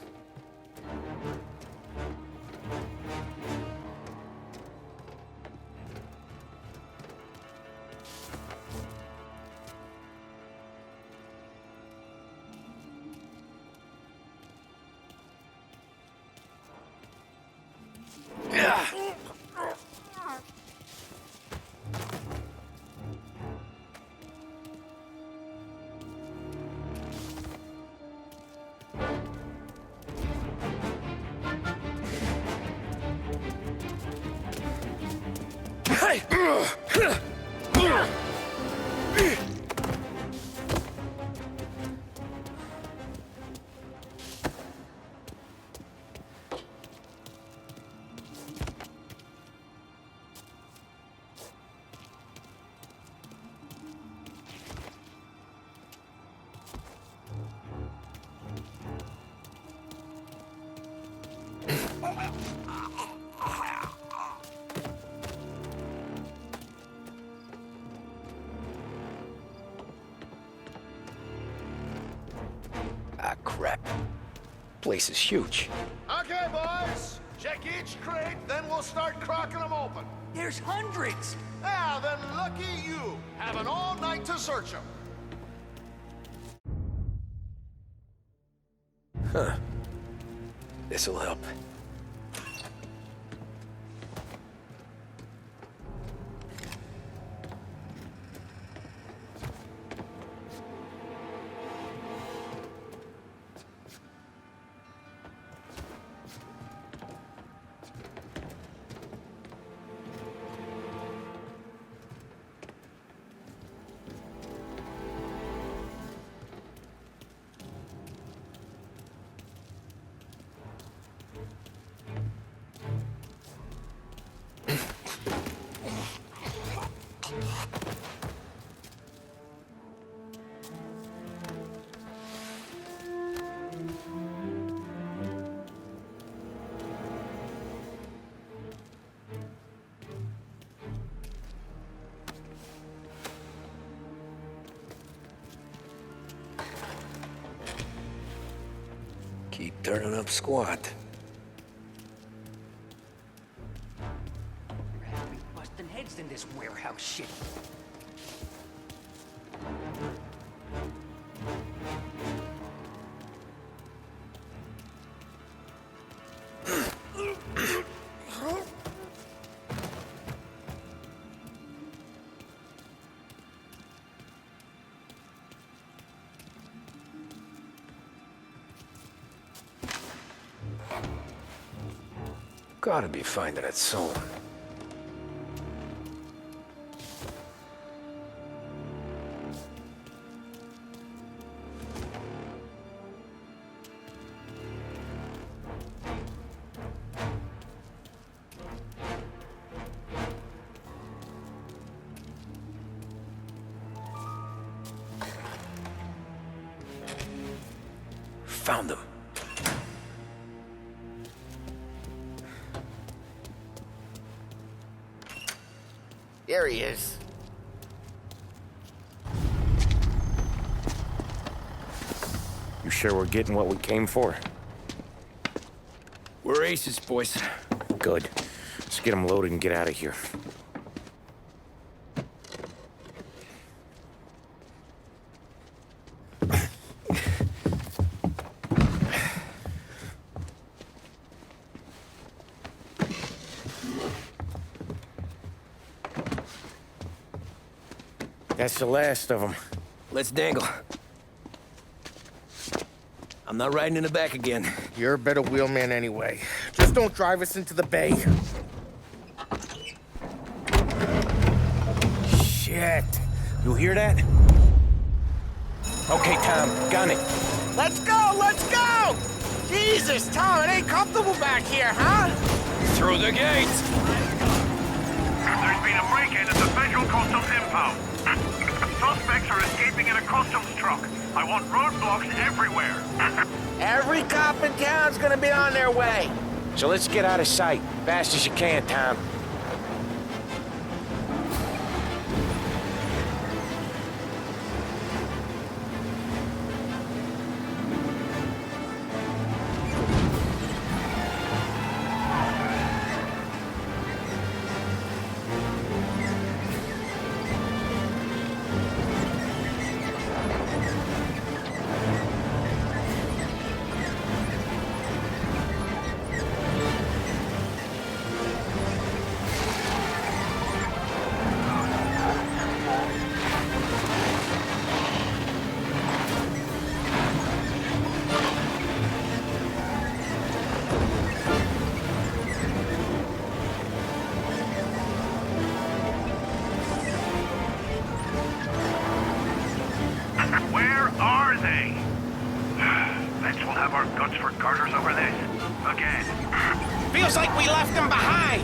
Ah, crap. Place is huge. Okay, boys. Check each crate, then we'll start cracking them open. There's hundreds. Now then, lucky you. Having all night to search them. Huh. This'll help. Turning up squad. There had to be busting heads in this warehouse shit. Gotta be finding it soon. Found them. There he is. You sure we're getting what we came for? We're aces, boys. Good. Let's get them loaded and get out of here. That's the last of them. Let's dangle. I'm not riding in the back again. You're a better wheelman anyway. Just don't drive us into the bay. Shit. You hear that? Okay, Tom, gun it. Let's go! Let's go! Jesus, Tom, it ain't comfortable back here, huh? Through the gates! There's been a break-in at the Federal Customs impound. Suspects are escaping in a customs truck. I want roadblocks everywhere. Every cop in town's gonna be on their way. So let's get out of sight. Fast as you can, Tom. Feels like we left them behind.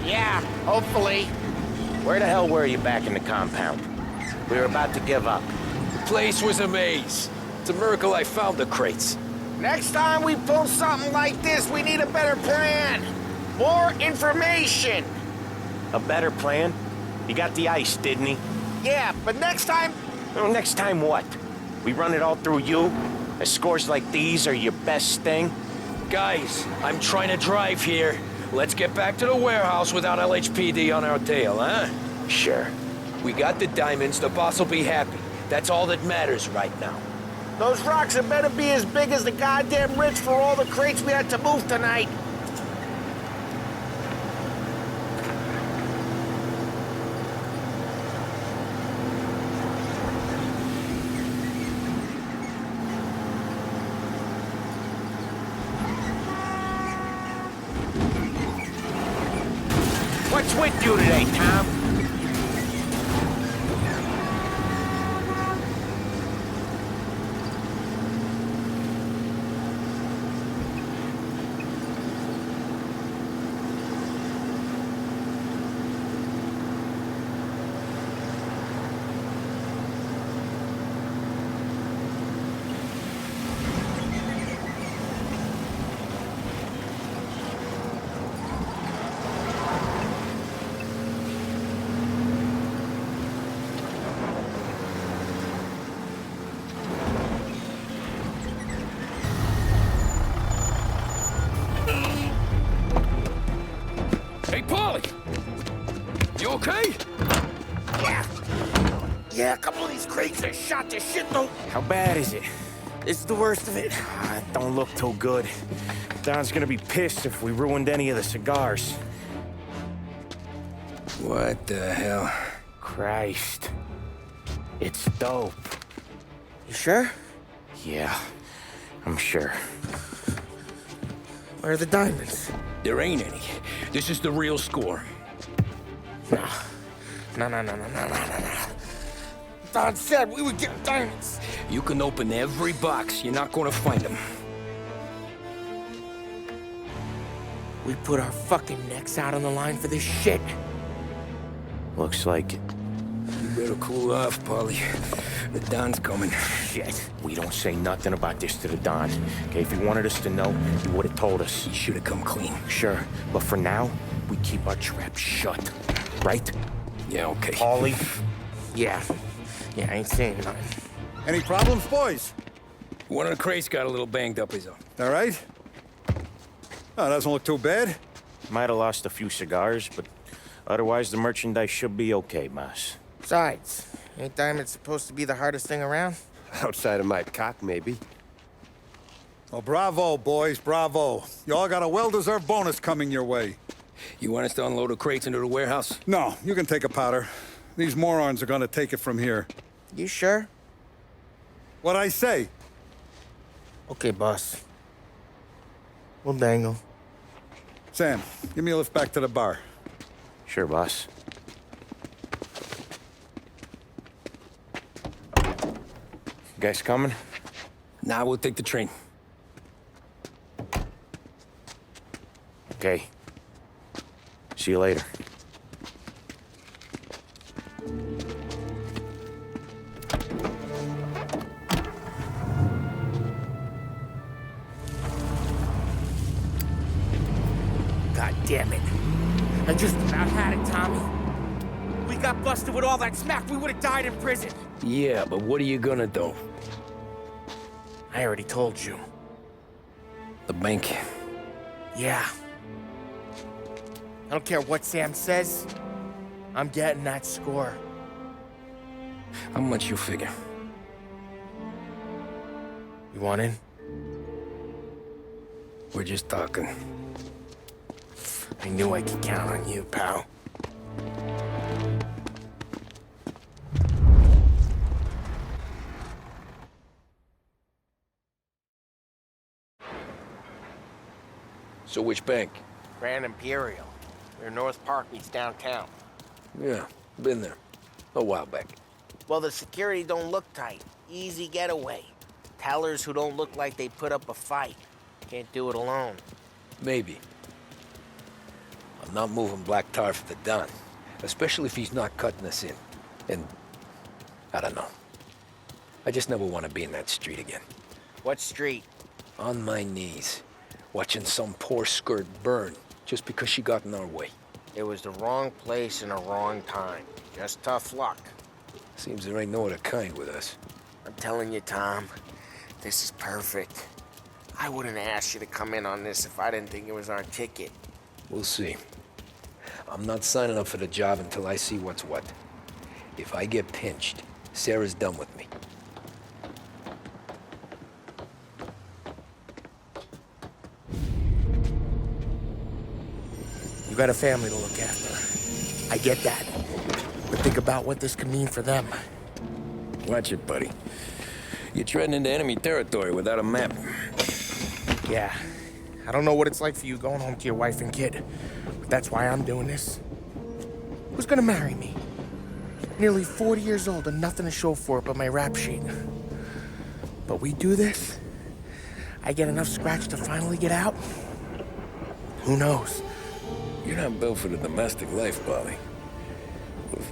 Yeah, hopefully. Where the hell were you back in the compound? We were about to give up. The place was a maze. It's a miracle I found the crates. Next time we pull something like this, we need a better plan. More information. A better plan? He got the ice, didn't he? Yeah, but next time... Well, next time what? We run it all through you? Scores like these are your best thing? Guys, I'm trying to drive here. Let's get back to the warehouse without LHPD on our tail, huh? Sure. We got the diamonds, the boss will be happy. That's all that matters right now. Those rocks had better be as big as the goddamn ridge for all the crates we had to move tonight. What's with you today, Tom? Yeah, a couple of these crates are shot to shit, though. How bad is it? It's the worst of it. It don't look too good. Don's gonna be pissed if we ruined any of the cigars. What the hell? Christ. It's dope. You sure? Yeah, I'm sure. Where are the diamonds? There ain't any. This is the real score. No. No. Don said we would get diamonds. You can open every box. You're not gonna find them. We put our fucking necks out on the line for this shit. Looks like it. You better cool off, Paulie. The Don's coming. Shit. We don't say nothing about this to the Don. Okay, if he wanted us to know, he would have told us. He should have come clean. Sure, but for now, we keep our trap shut. Right? Yeah, okay. Paulie? Yeah, I ain't saying nothing. Any problems, boys? One of the crates got a little banged up, is all. All right? Oh, doesn't look too bad. Might have lost a few cigars, but otherwise the merchandise should be okay, Mas. Besides, ain't diamonds supposed to be the hardest thing around? Outside of my cock, maybe. Well, bravo, boys, bravo. You all got a well-deserved bonus coming your way. You want us to unload the crates into the warehouse? No, you can take a powder. These morons are gonna take it from here. You sure? What'd I say? Okay, boss. We'll dangle. Sam, give me a lift back to the bar. Sure, boss. You guys coming? Nah, we'll take the train. Okay. See you later. God damn it. I just about had it, Tommy. We got busted with all that smack, we would have died in prison. Yeah, but what are you gonna do? I already told you. The bank. Yeah. I don't care what Sam says. I'm getting that score. How much you figure? You want in? We're just talking. I knew I could count on you, pal. So which bank? Grand Imperial. Where North Park meets downtown. Yeah, been there. A while back. Well, the security don't look tight. Easy getaway. Tellers who don't look like they put up a fight. Can't do it alone. Maybe. I'm not moving black tar for the Don. Especially if he's not cutting us in. And I don't know. I just never want to be in that street again. What street? On my knees. Watching some poor skirt burn just because she got in our way. It was the wrong place and the wrong time. Just tough luck. Seems there ain't no other kind with us. I'm telling you, Tom, this is perfect. I wouldn't ask you to come in on this if I didn't think it was our ticket. We'll see. I'm not signing up for the job until I see what's what. If I get pinched, Sarah's done with me. You got a family to look after. I get that. But think about what this could mean for them. Watch it, buddy. You're treading into enemy territory without a map. Yeah. I don't know what it's like for you going home to your wife and kid. But that's why I'm doing this. Who's gonna marry me? Nearly 40 years old and nothing to show for it but my rap sheet. But we do this, I get enough scratch to finally get out? Who knows? You're not built for the domestic life, Polly.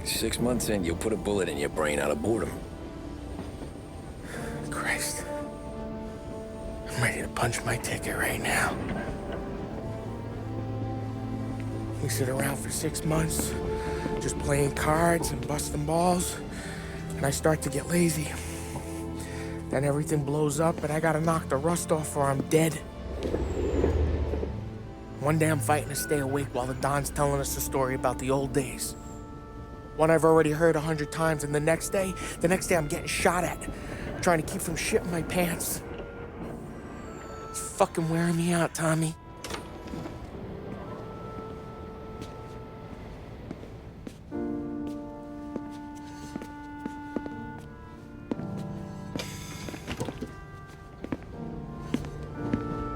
6 months in, you'll put a bullet in your brain out of boredom. Christ. I'm ready to punch my ticket right now. We sit around for 6 months, just playing cards and busting balls, and I start to get lazy. Then everything blows up and I gotta knock the rust off or I'm dead. One day I'm fighting to stay awake while the Don's telling us a story about the old days. One I've already heard 100 times, and the next day I'm getting shot at. Trying to keep from shitting my pants. It's fucking wearing me out, Tommy.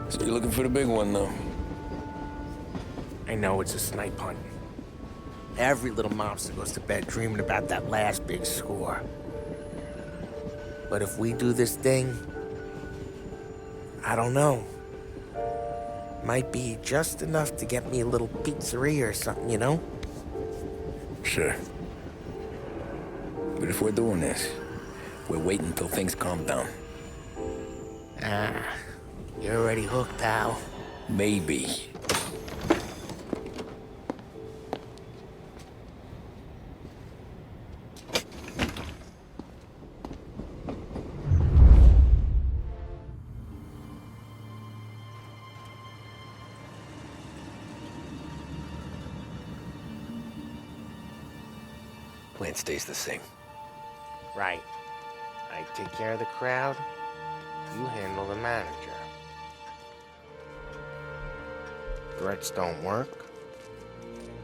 So you're looking for the big one, though? I know it's a snipe hunt. Every little mobster goes to bed dreaming about that last big score. But if we do this thing, I don't know. Might be just enough to get me a little pizzeria or something, you know? Sure. But if we're doing this, we're waiting until things calm down. You're already hooked, pal. Maybe. Plan stays the same. Right. I take care of the crowd, you handle the manager. Threats don't work,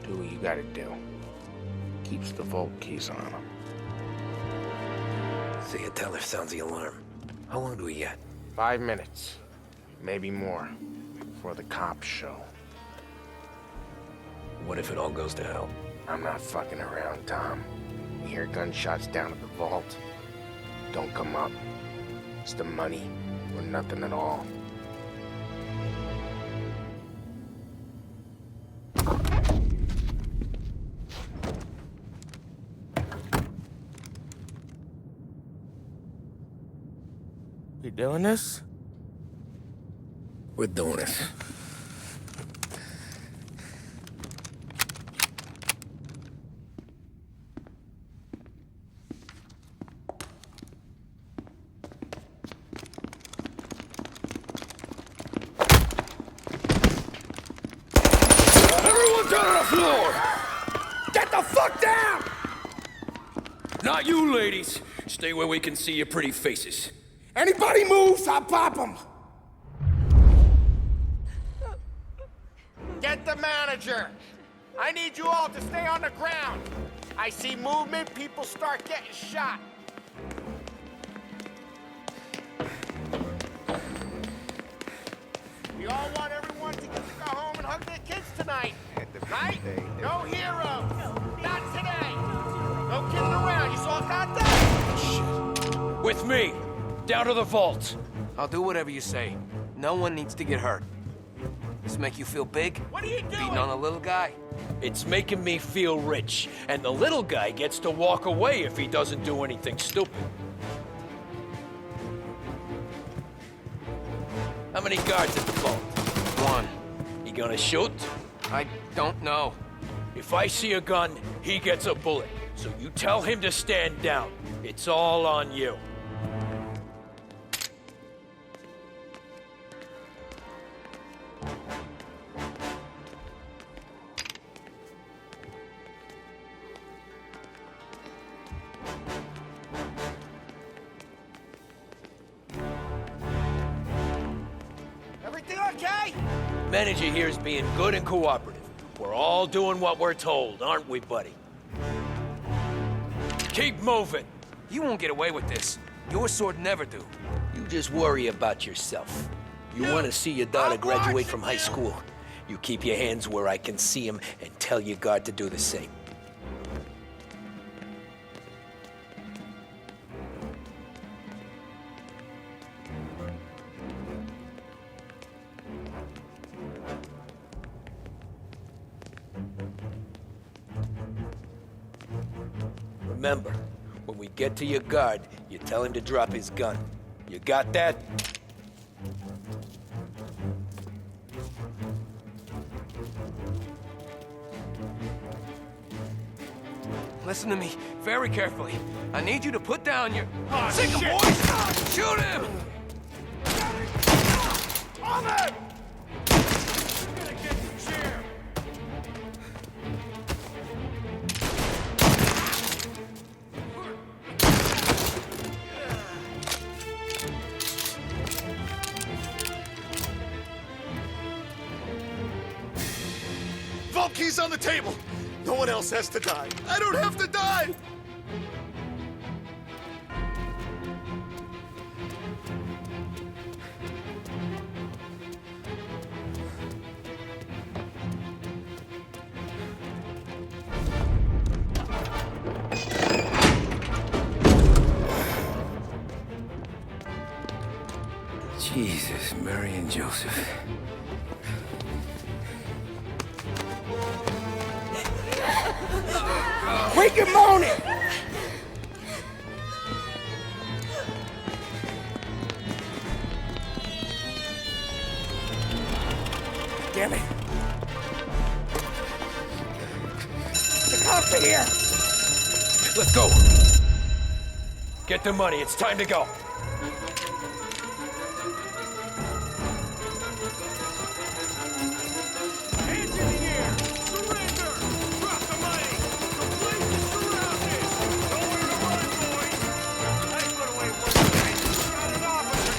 do what you gotta do. Keeps the vault keys on him. So you tell her sounds the alarm. How long do we get? 5 minutes, maybe more, before the cops show. What if it all goes to hell? I'm not fucking around, Tom. You hear gunshots down at the vault. Don't come up. It's the money or nothing at all. You doing this? We're doing this. Everyone down on the floor! Get the fuck down! Not you, ladies. Stay where we can see your pretty faces. Anybody moves, I'll pop them! Get the manager! I need you all to stay on the ground. I see movement, people start getting shot. We all want everyone to get to go home and hug their kids tonight. Right? No hero. Not today. No kidding around. You saw contact? With me. Down to the vault. I'll do whatever you say. No one needs to get hurt. This make you feel big? What are you doing? Beating on a little guy? It's making me feel rich, and the little guy gets to walk away if he doesn't do anything stupid. How many guards at the vault? 1. You gonna shoot? I don't know. If I see a gun, he gets a bullet. So you tell him to stand down. It's all on you. Everything okay? Manager here is being good and cooperative. We're all doing what we're told, aren't we, buddy? Keep moving. You won't get away with this. Your sword never do. You just worry about yourself. You want to see your daughter graduate from high school. You keep your hands where I can see them and tell your guard to do the same. Remember, when we get to your guard, you tell him to drop his gun. You got that? Listen to me very carefully. I need you to put down your... Oh, Sick shit. boys! Shoot him! On it! You're gonna get the chair. Keys on the table. No one else has to die. I don't have to die! Jesus, Mary and Joseph. Wake him moaning! Damn it. The cops are here! Let's go. Get the money. It's time to go. Hands in the air! Surrender! Drop the money! The place is surrounded! Nowhere to run, boys! Nice little way for you guys! Got an officer!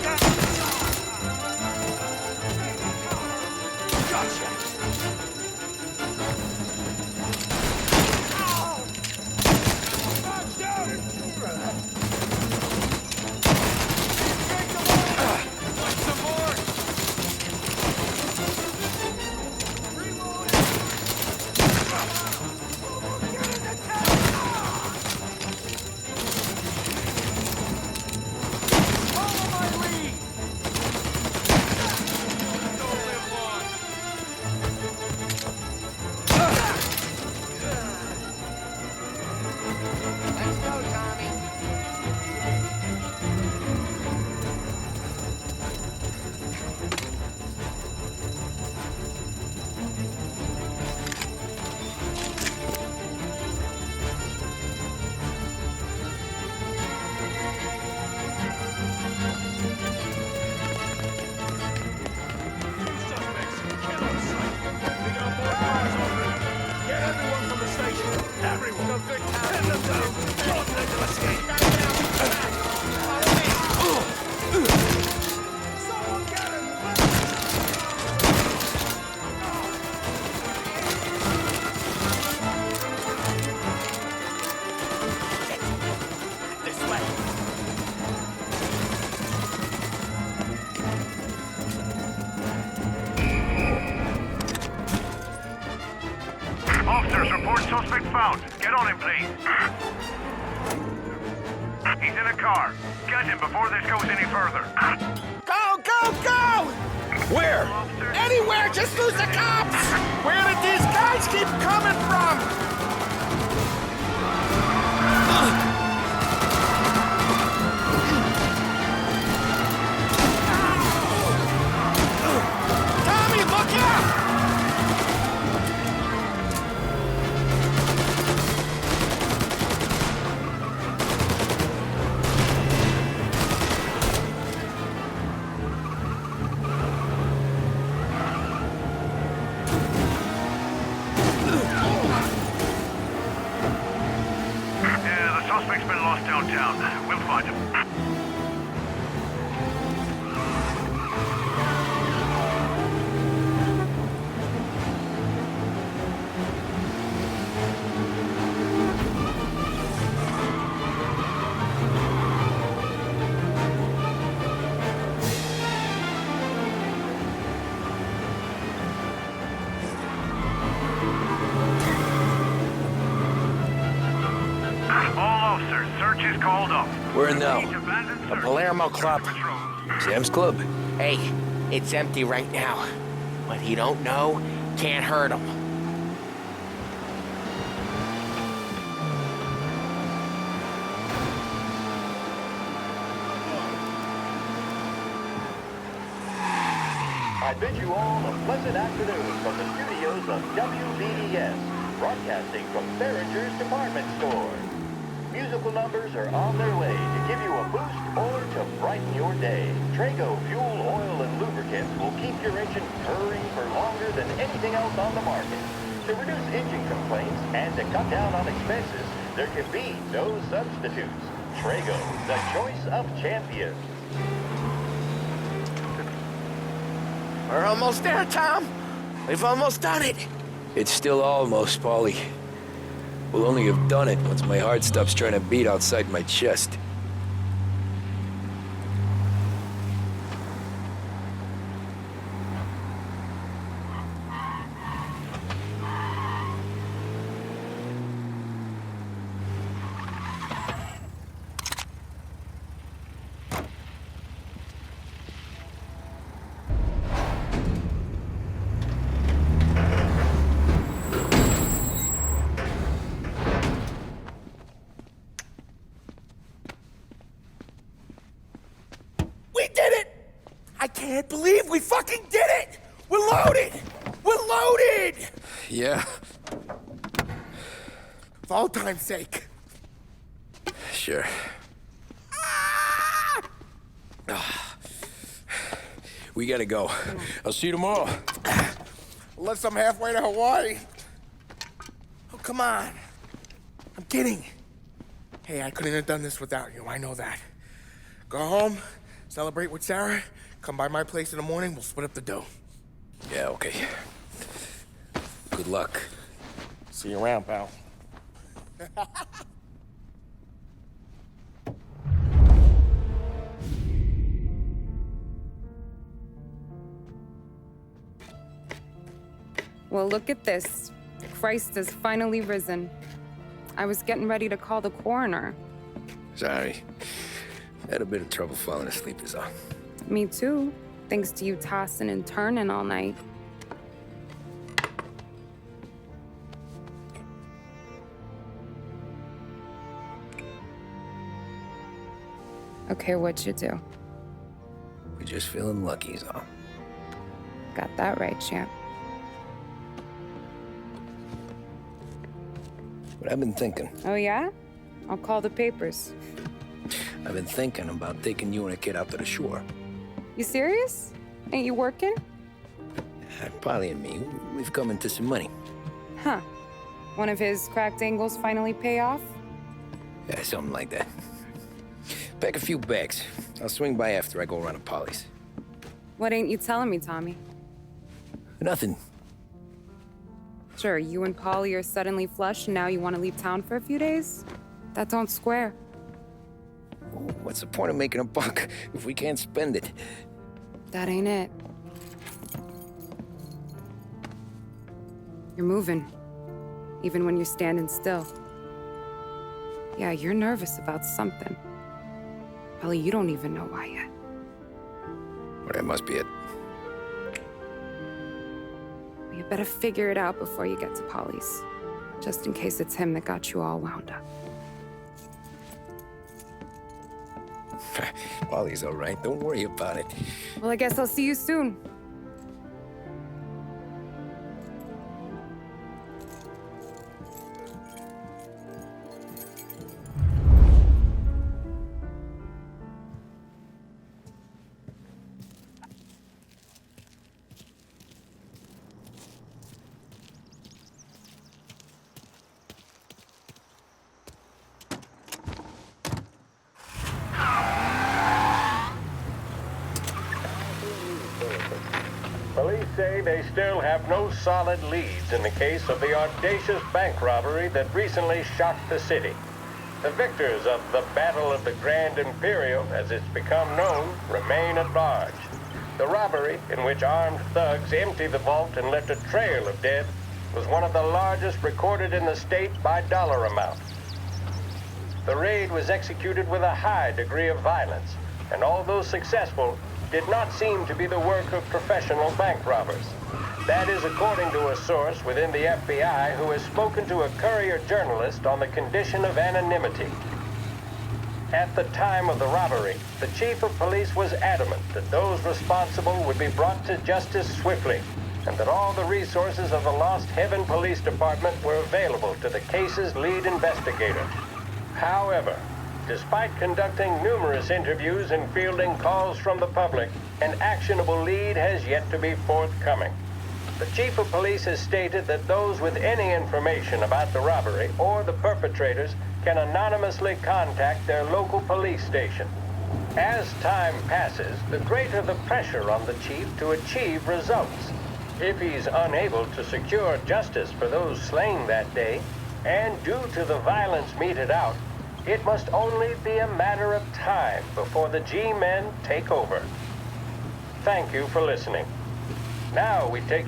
Gotcha! March down! Want some more? Follow my lead! Don't live long. Let's go, Tommy. Suspects, kill on sight. We got more cars open. Get everyone from the station. Everyone. No good time. Send them down. Don't let them escape. Someone get him. This way. Officers, report suspect found. Get on him, please. He's in a car. Get him before this goes any further. Go, go, go! Where? Anywhere, just lose the cops! Where did these guys keep coming from? Tommy, look out! Yeah, the suspect's been lost downtown. We'll find him. All officers, search is called up. Where now? The Palermo Club. Sam's Club. Hey, it's empty right now. What he don't know can't hurt him. I bid you all a pleasant afternoon from the studios of WBDS, broadcasting from Behringer's department store. Musical numbers are on their way to give you a boost or to brighten your day. Trago fuel, oil, and lubricants will keep your engine purring for longer than anything else on the market. To reduce engine complaints and to cut down on expenses, there can be no substitutes. Trago, the choice of champions. We're almost there, Tom. We've almost done it. It's still almost, Paulie. We'll only have done it once my heart stops trying to beat outside my chest. We did it! I can't believe we fucking did it! We're loaded! We're loaded! Yeah? For all time's sake. Sure. We gotta go. I'll see you tomorrow. Unless I'm halfway to Hawaii. Oh, come on. I'm kidding. Hey, I couldn't have done this without you. I know that. Go home, celebrate with Sarah, come by my place in the morning, we'll split up the dough. Yeah, okay. Good luck. See you around, pal. Well, look at this. Christ has finally risen. I was getting ready to call the coroner. Sorry. Had a bit of trouble falling asleep is all. Me too, thanks to you tossing and turning all night. Okay, what'd you do? We're just feeling lucky is all. Got that right, champ. But I've been thinking. Oh, yeah? I'll call the papers. I've been thinking about taking you and a kid out to the shore. You serious? Ain't you working? Polly and me, we've come into some money. Huh. One of his cracked angles finally pay off? Yeah, something like that. Pack a few bags. I'll swing by after I go around to Polly's. What ain't you telling me, Tommy? Nothing. Sure, you and Polly are suddenly flush and now you want to leave town for a few days? That don't square. What's the point of making a buck if we can't spend it? That ain't it. You're moving, even when you're standing still. Yeah, you're nervous about something. Probably you don't even know why yet. Well, that must be it. You better figure it out before you get to Polly's, just in case it's him that got you all wound up. Polly's all right. Don't worry about it. Well, I guess I'll see you soon. Police say they still have no solid leads in the case of the audacious bank robbery that recently shocked the city. The victors of the Battle of the Grand Imperial, as it's become known, remain at large. The robbery, in which armed thugs emptied the vault and left a trail of dead, was one of the largest recorded in the state by dollar amount. The raid was executed with a high degree of violence, and although successful, did not seem to be the work of professional bank robbers. That is according to a source within the FBI who has spoken to a Courier journalist on the condition of anonymity. At the time of the robbery, the chief of police was adamant that those responsible would be brought to justice swiftly, and that all the resources of the Lost Heaven Police Department were available to the case's lead investigator. However, despite conducting numerous interviews and fielding calls from the public, an actionable lead has yet to be forthcoming. The chief of police has stated that those with any information about the robbery or the perpetrators can anonymously contact their local police station. As time passes, the greater the pressure on the chief to achieve results. If he's unable to secure justice for those slain that day, and due to the violence meted out, it must only be a matter of time before the G-men take over. Thank you for listening. Now we take...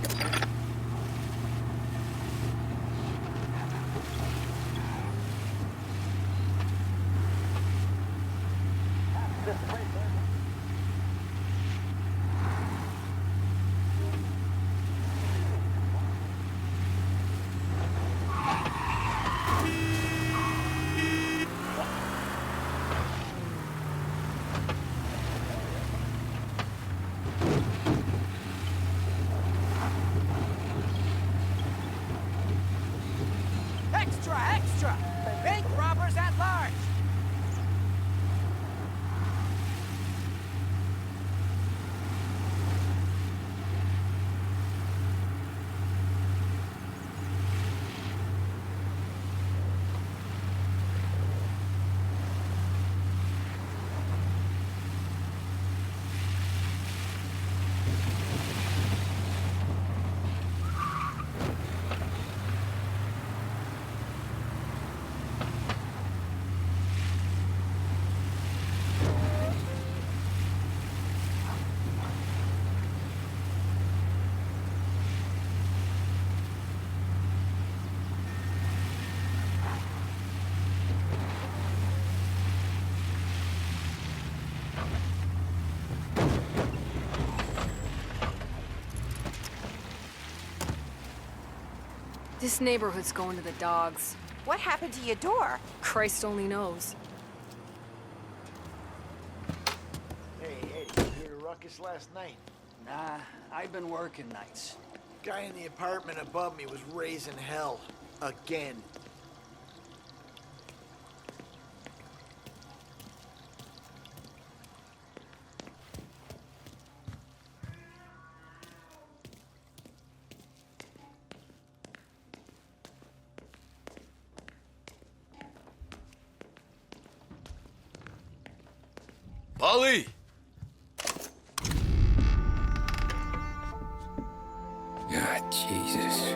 Extra, extra! Bank robbers at large! This neighborhood's going to the dogs. What happened to your door? Christ only knows. Hey, Eddie, you hear a ruckus last night? Nah, I've been working nights. Guy in the apartment above me was raising hell. Again. Ollie! Ah, Jesus.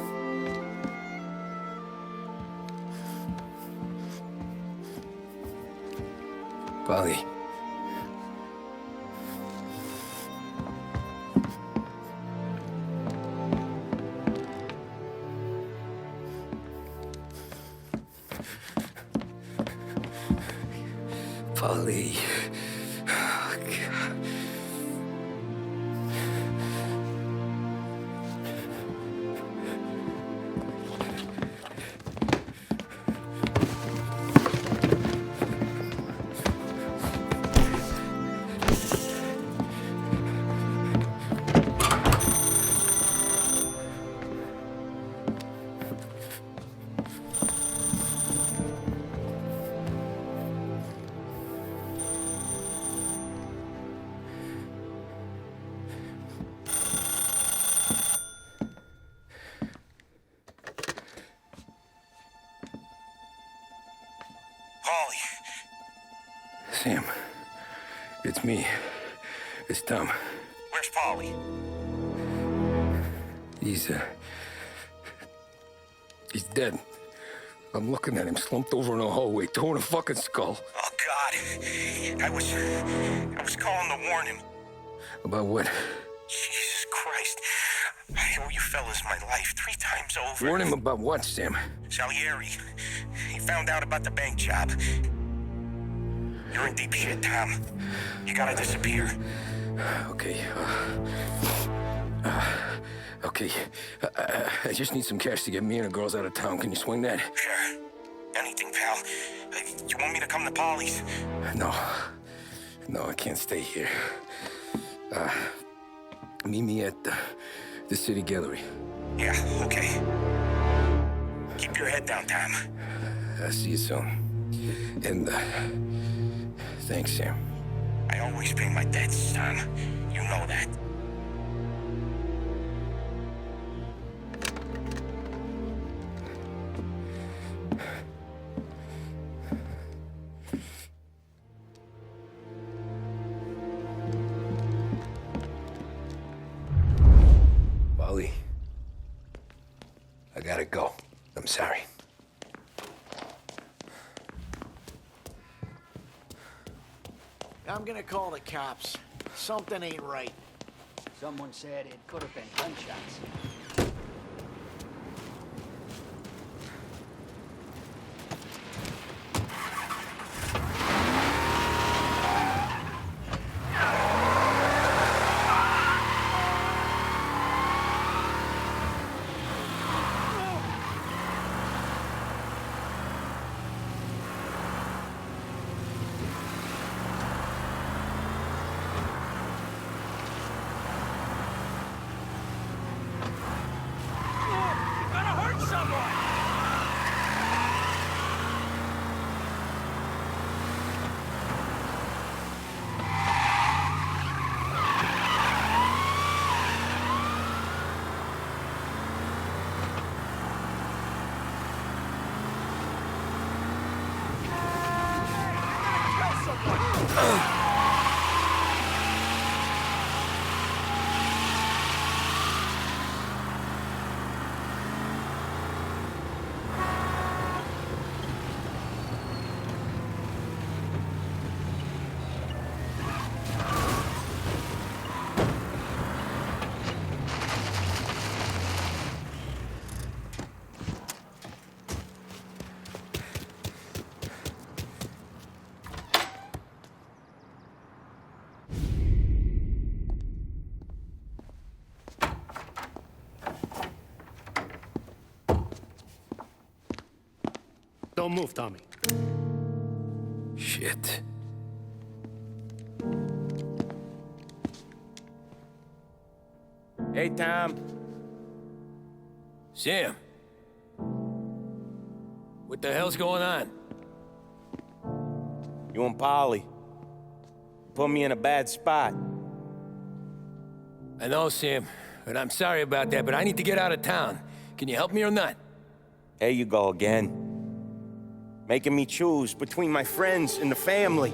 Polly. Polly. Oh, God. Sam, it's me. It's Tom. Where's Paulie? He's dead. I'm looking at him slumped over in the hallway, torn a fucking skull. Oh, God. I was calling to warn him. About what? Jesus Christ. I owe you fellas my life 3 times over. Warn him about what, Sam? Salieri. He found out about the bank job. You're in deep shit, Tom. You gotta disappear. Okay. Okay. I just need some cash to get me and the girls out of town. Can you swing that? Sure. Anything, pal. You want me to come to Polly's? No. No, I can't stay here. Meet me at the city gallery. Yeah, okay. Keep your head down, Tom. I'll see you soon. And, thanks, Sam. I always pay my debts, Tom. You know that. Polly. I'm gonna call the cops. Something ain't right. Someone said it could have been gunshots. Don't move, Tommy. Shit. Hey, Tom. Sam. What the hell's going on? You and Polly put me in a bad spot. I know, Sam, and I'm sorry about that, but I need to get out of town. Can you help me or not? There you go again. Making me choose between my friends and the family.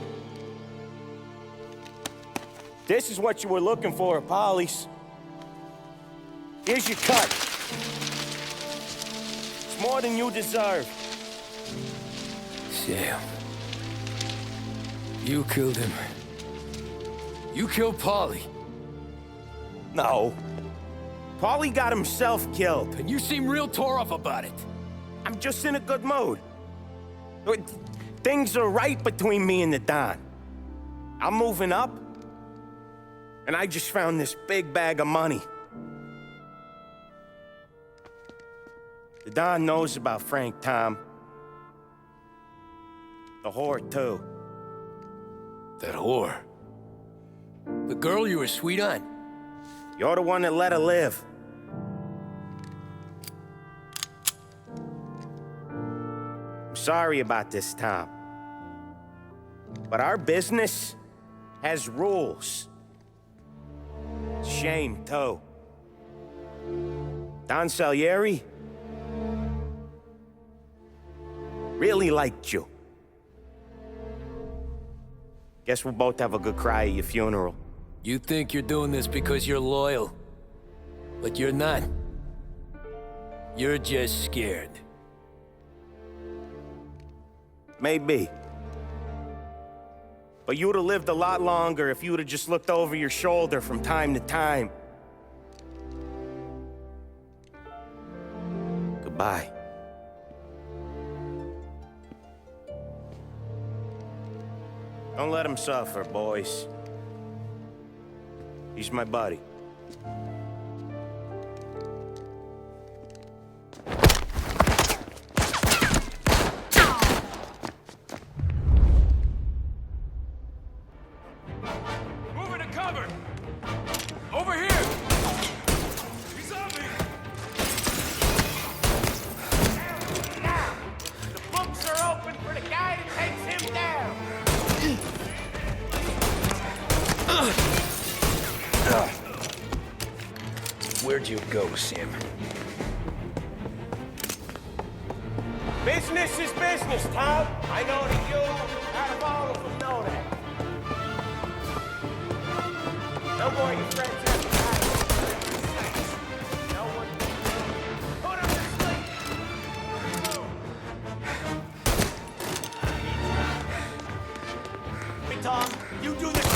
This is what you were looking for, Polly's. Here's your cut. It's more than you deserve. Sam. You killed him. You killed Paulie. No. Paulie got himself killed. And you seem real tore up about it. I'm just in a good mood. Things are right between me and the Don. I'm moving up, and I just found this big bag of money. The Don knows about Frank, Tom. The whore, too. That whore? The girl you were sweet on? You're the one that let her live. I'm sorry about this, Tom. But our business has rules. Shame, too. Don Salieri really liked you. Guess we'll both have a good cry at your funeral. You think you're doing this because you're loyal, but you're not. You're just scared. Maybe. But you'd have lived a lot longer if you'd have just looked over your shoulder from time to time. Goodbye. Don't let him suffer, boys. He's my buddy. Moving to cover! Over here! He's on me! Now! The books are open for the guy that takes him down! Where'd you go, Sam? Business is business, Tom. I know that you, out of all of them, know that. No more of your friends have to die. No one. Put him to sleep. Hey, Tom, you do this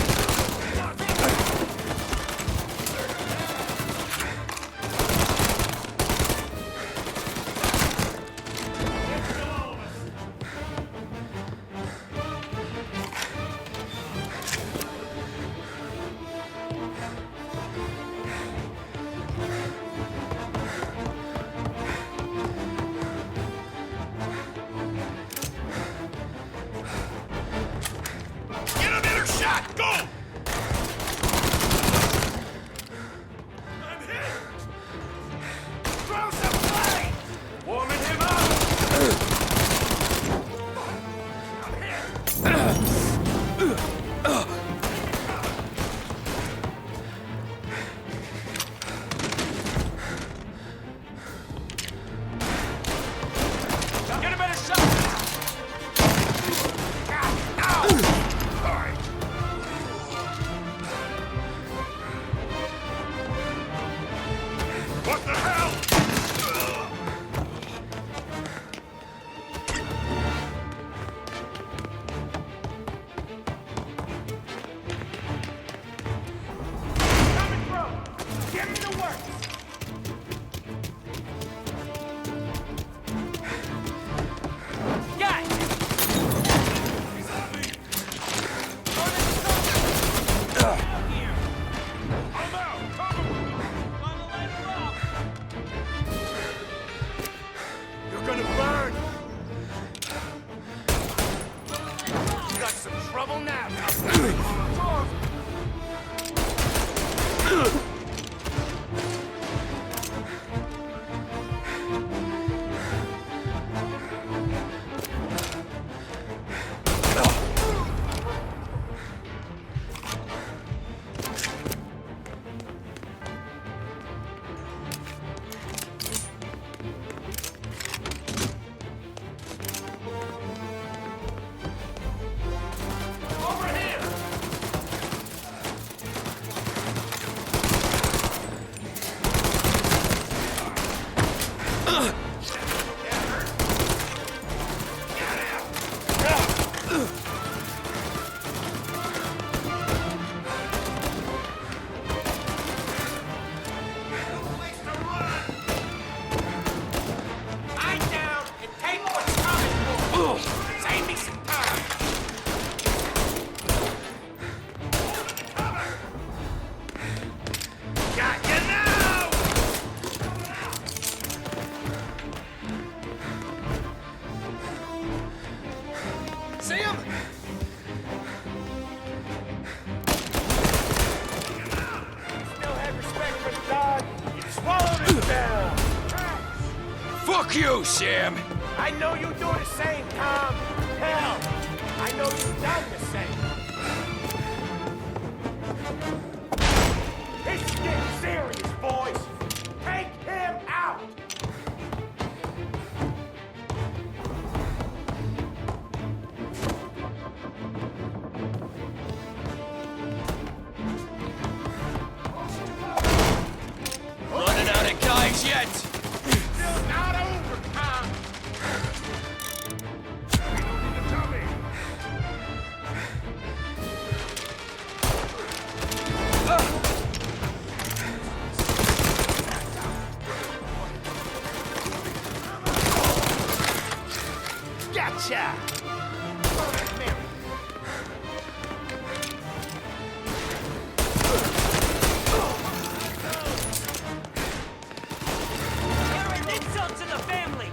You're gonna burn! You got some trouble now! Fuck you, Sam! I know you do the same, Tom. Hell, I know you've done the same. This is getting serious, boys. Take him out. Running out of guys yet? Still not over, Tom. Gotcha! You're an insult to the family!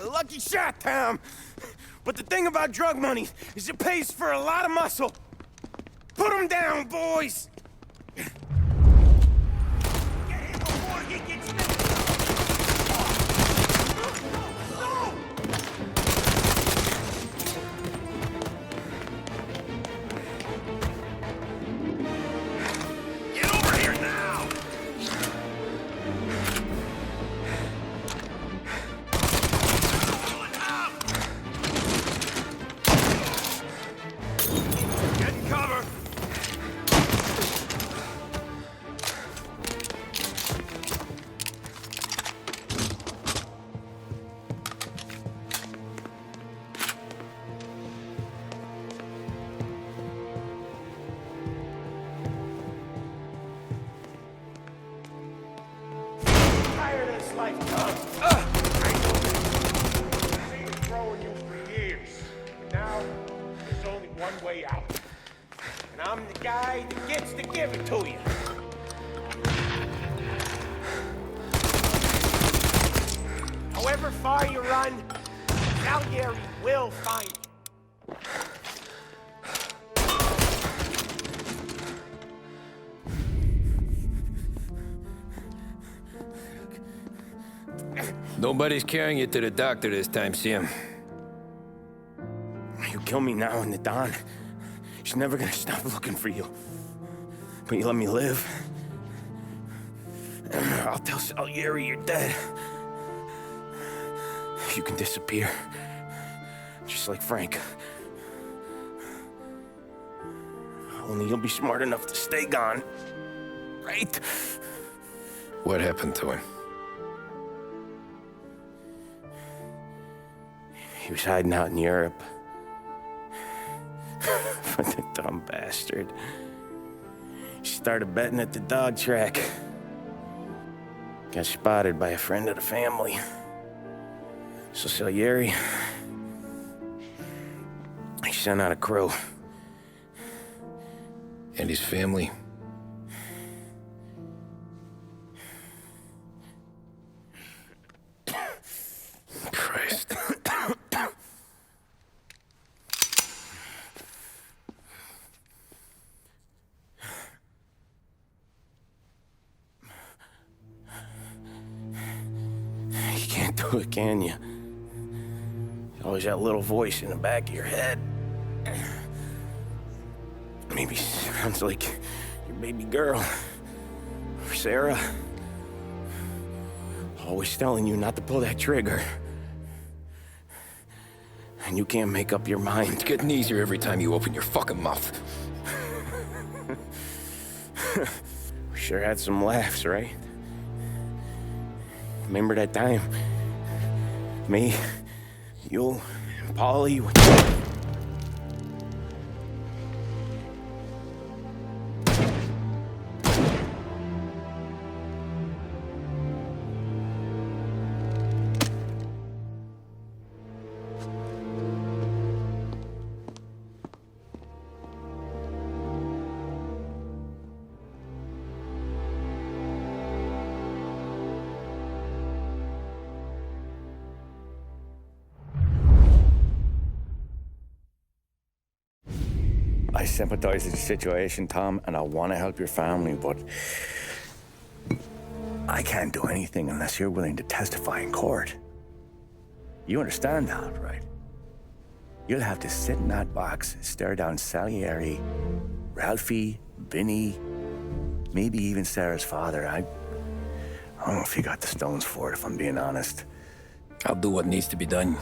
Lucky shot, Tom. But the thing about drug money is it pays for a lot of muscle. Put him down, boys. Get him before he gets Get over here now! Getting cover! tired of this life, Tom. I know this. I've seen it growing you for years. But now, there's only one way out. And I'm the guy that gets to give it to you. However far you run, Salieri will find you. Nobody's carrying you to the doctor this time, Sam. You kill me now and the Don. She's never gonna stop looking for you. But you let me live. I'll tell Salieri you're dead. You can disappear. Just like Frank. Only you'll be smart enough to stay gone. Right? What happened to him? He was hiding out in Europe. But the dumb bastard. He started betting at the dog track. Got spotted by a friend of the family. So Salieri, he sent out a crew. And his family? Christ. You can't do it, can you? There's always that little voice in the back of your head. Maybe sounds like your baby girl. Or Sarah. Always telling you not to pull that trigger. And you can't make up your mind. It's getting easier every time you open your fucking mouth. We sure had some laughs, right? Remember that time? Me, you, and Paulie. I sympathize with the situation, Tom, and I want to help your family, but I can't do anything unless you're willing to testify in court. You understand that, right? You'll have to sit in that box, stare down Salieri, Ralphie, Vinny, maybe even Sarah's father. I don't know if you got the stones for it, if I'm being honest. I'll do what needs to be done.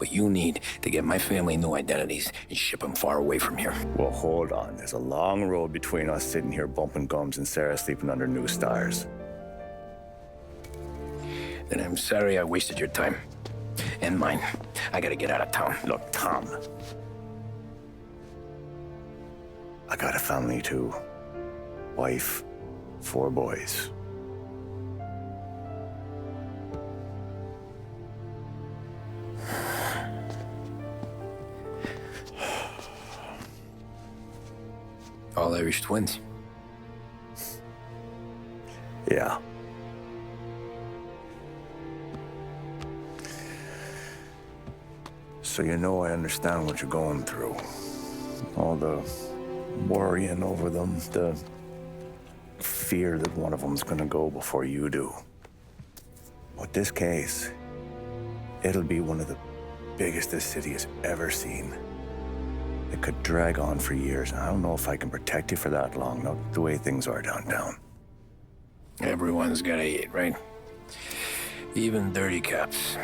But you need to get my family new identities and ship them far away from here. Well, hold on. There's a long road between us sitting here bumping gums and Sarah sleeping under new stars. Then I'm sorry I wasted your time. And mine. I gotta get out of town. Look, Tom. I got a family too. Wife, 4 boys. All Irish twins. Yeah. So you know I understand what you're going through. All the worrying over them, the fear that one of them's gonna go before you do. But this case, it'll be one of the biggest this city has ever seen. It could drag on for years. I don't know if I can protect you for that long, not the way things are downtown. Everyone's gotta eat, right? Even dirty cops.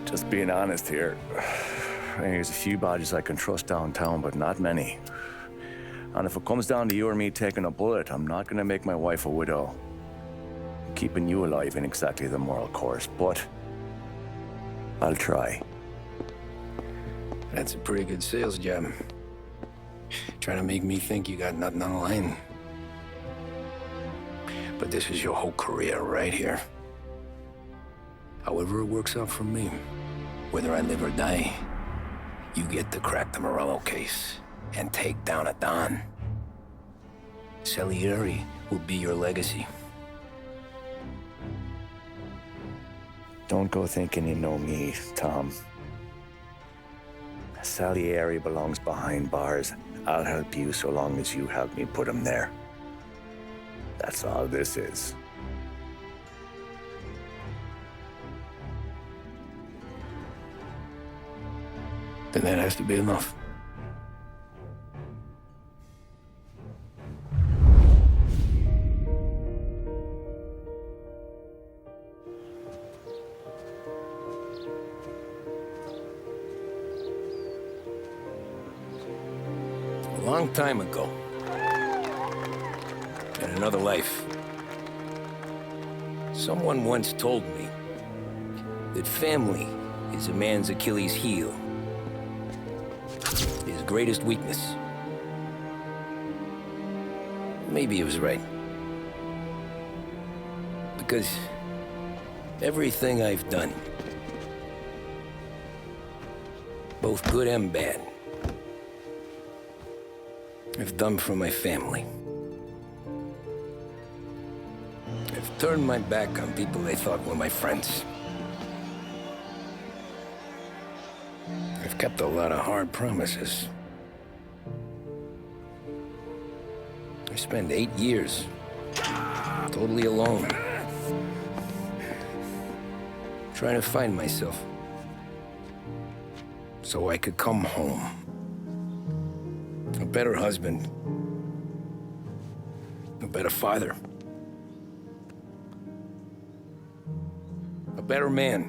Just being honest here. There's a few badges I can trust downtown, but not many. And if it comes down to you or me taking a bullet, I'm not gonna make my wife a widow. Keeping you alive ain't exactly the moral course, but I'll try. That's a pretty good sales job. Trying to make me think you got nothing on the line. But this is your whole career right here. However it works out for me, whether I live or die, you get to crack the Morello case and take down a Don. Salieri will be your legacy. Don't go thinking you know me, Tom. Salieri belongs behind bars. I'll help you so long as you help me put him there. That's all this is. Then that has to be enough. long time ago. In another life. Someone once told me that family is a man's Achilles heel. His greatest weakness. Maybe he was right. Because everything I've done, both good and bad, I've done for my family. I've turned my back on people they thought were my friends. I've kept a lot of hard promises. I spent 8 years totally alone, trying to find myself so I could come home. A better husband, a better father, a better man.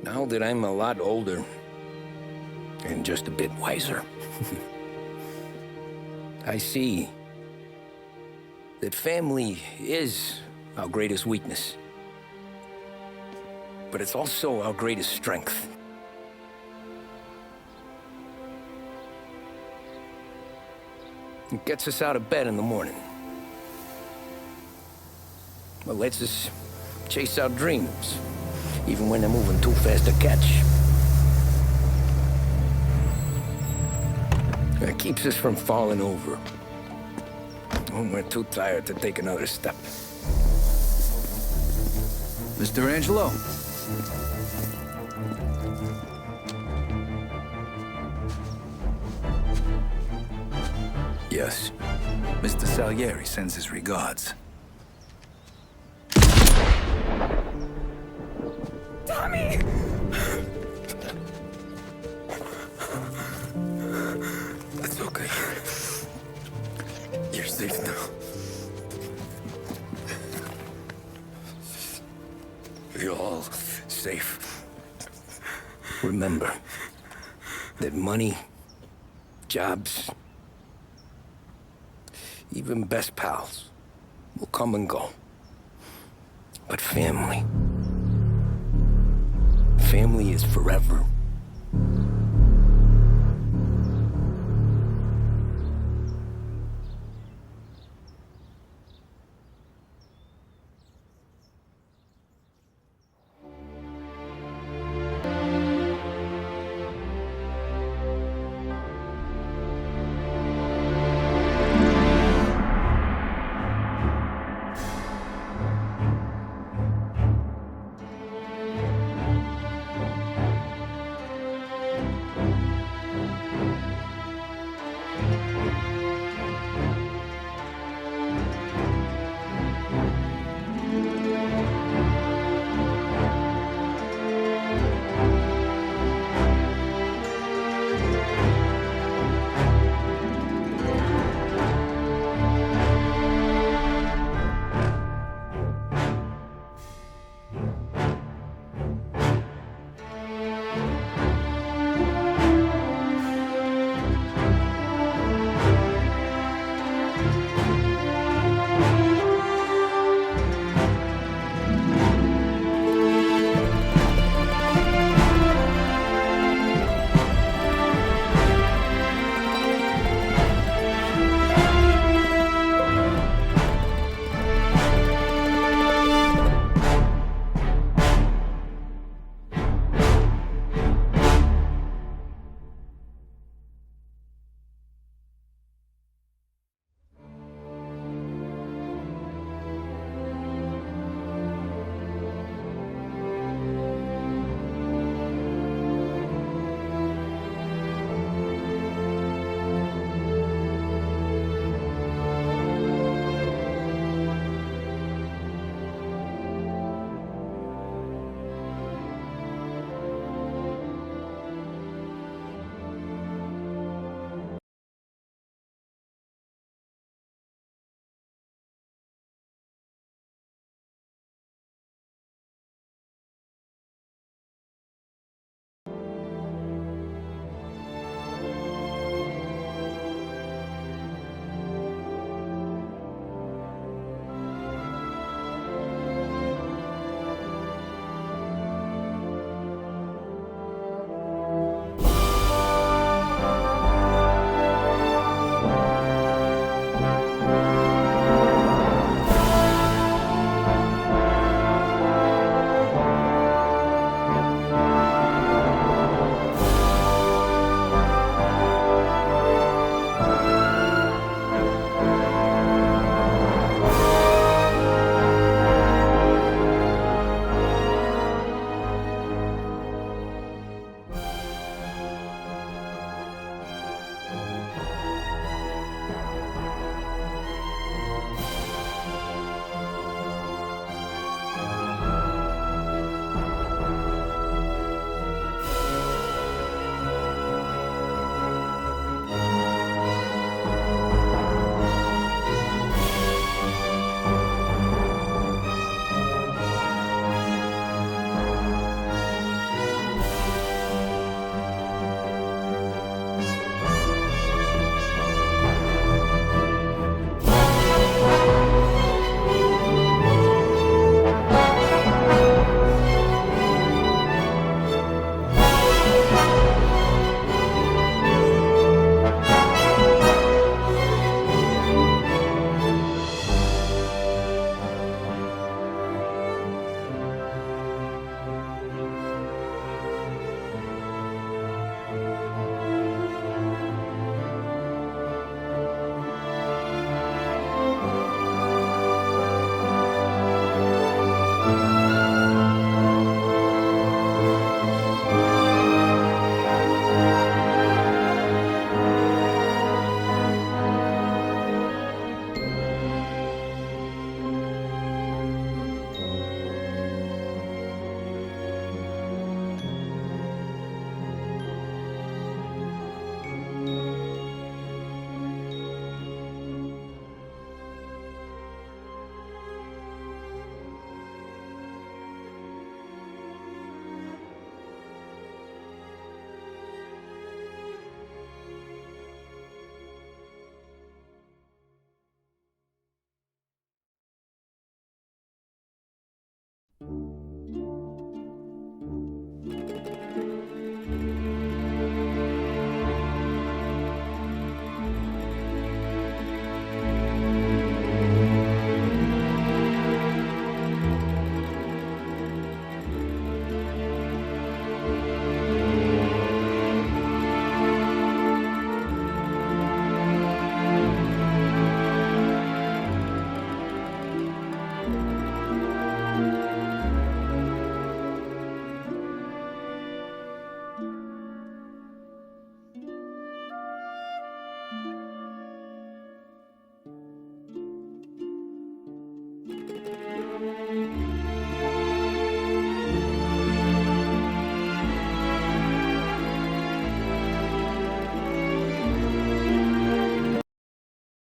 Now that I'm a lot older and just a bit wiser, I see that family is our greatest weakness, but it's also our greatest strength. It gets us out of bed in the morning. It lets us chase our dreams, even when they're moving too fast to catch. It keeps us from falling over when we're too tired to take another step. Mr. Angelo? Yes. Mr. Salieri sends his regards. Tommy! That's okay. You're safe now. You're all safe. Remember that money, jobs, even best pals will come and go. But family is forever.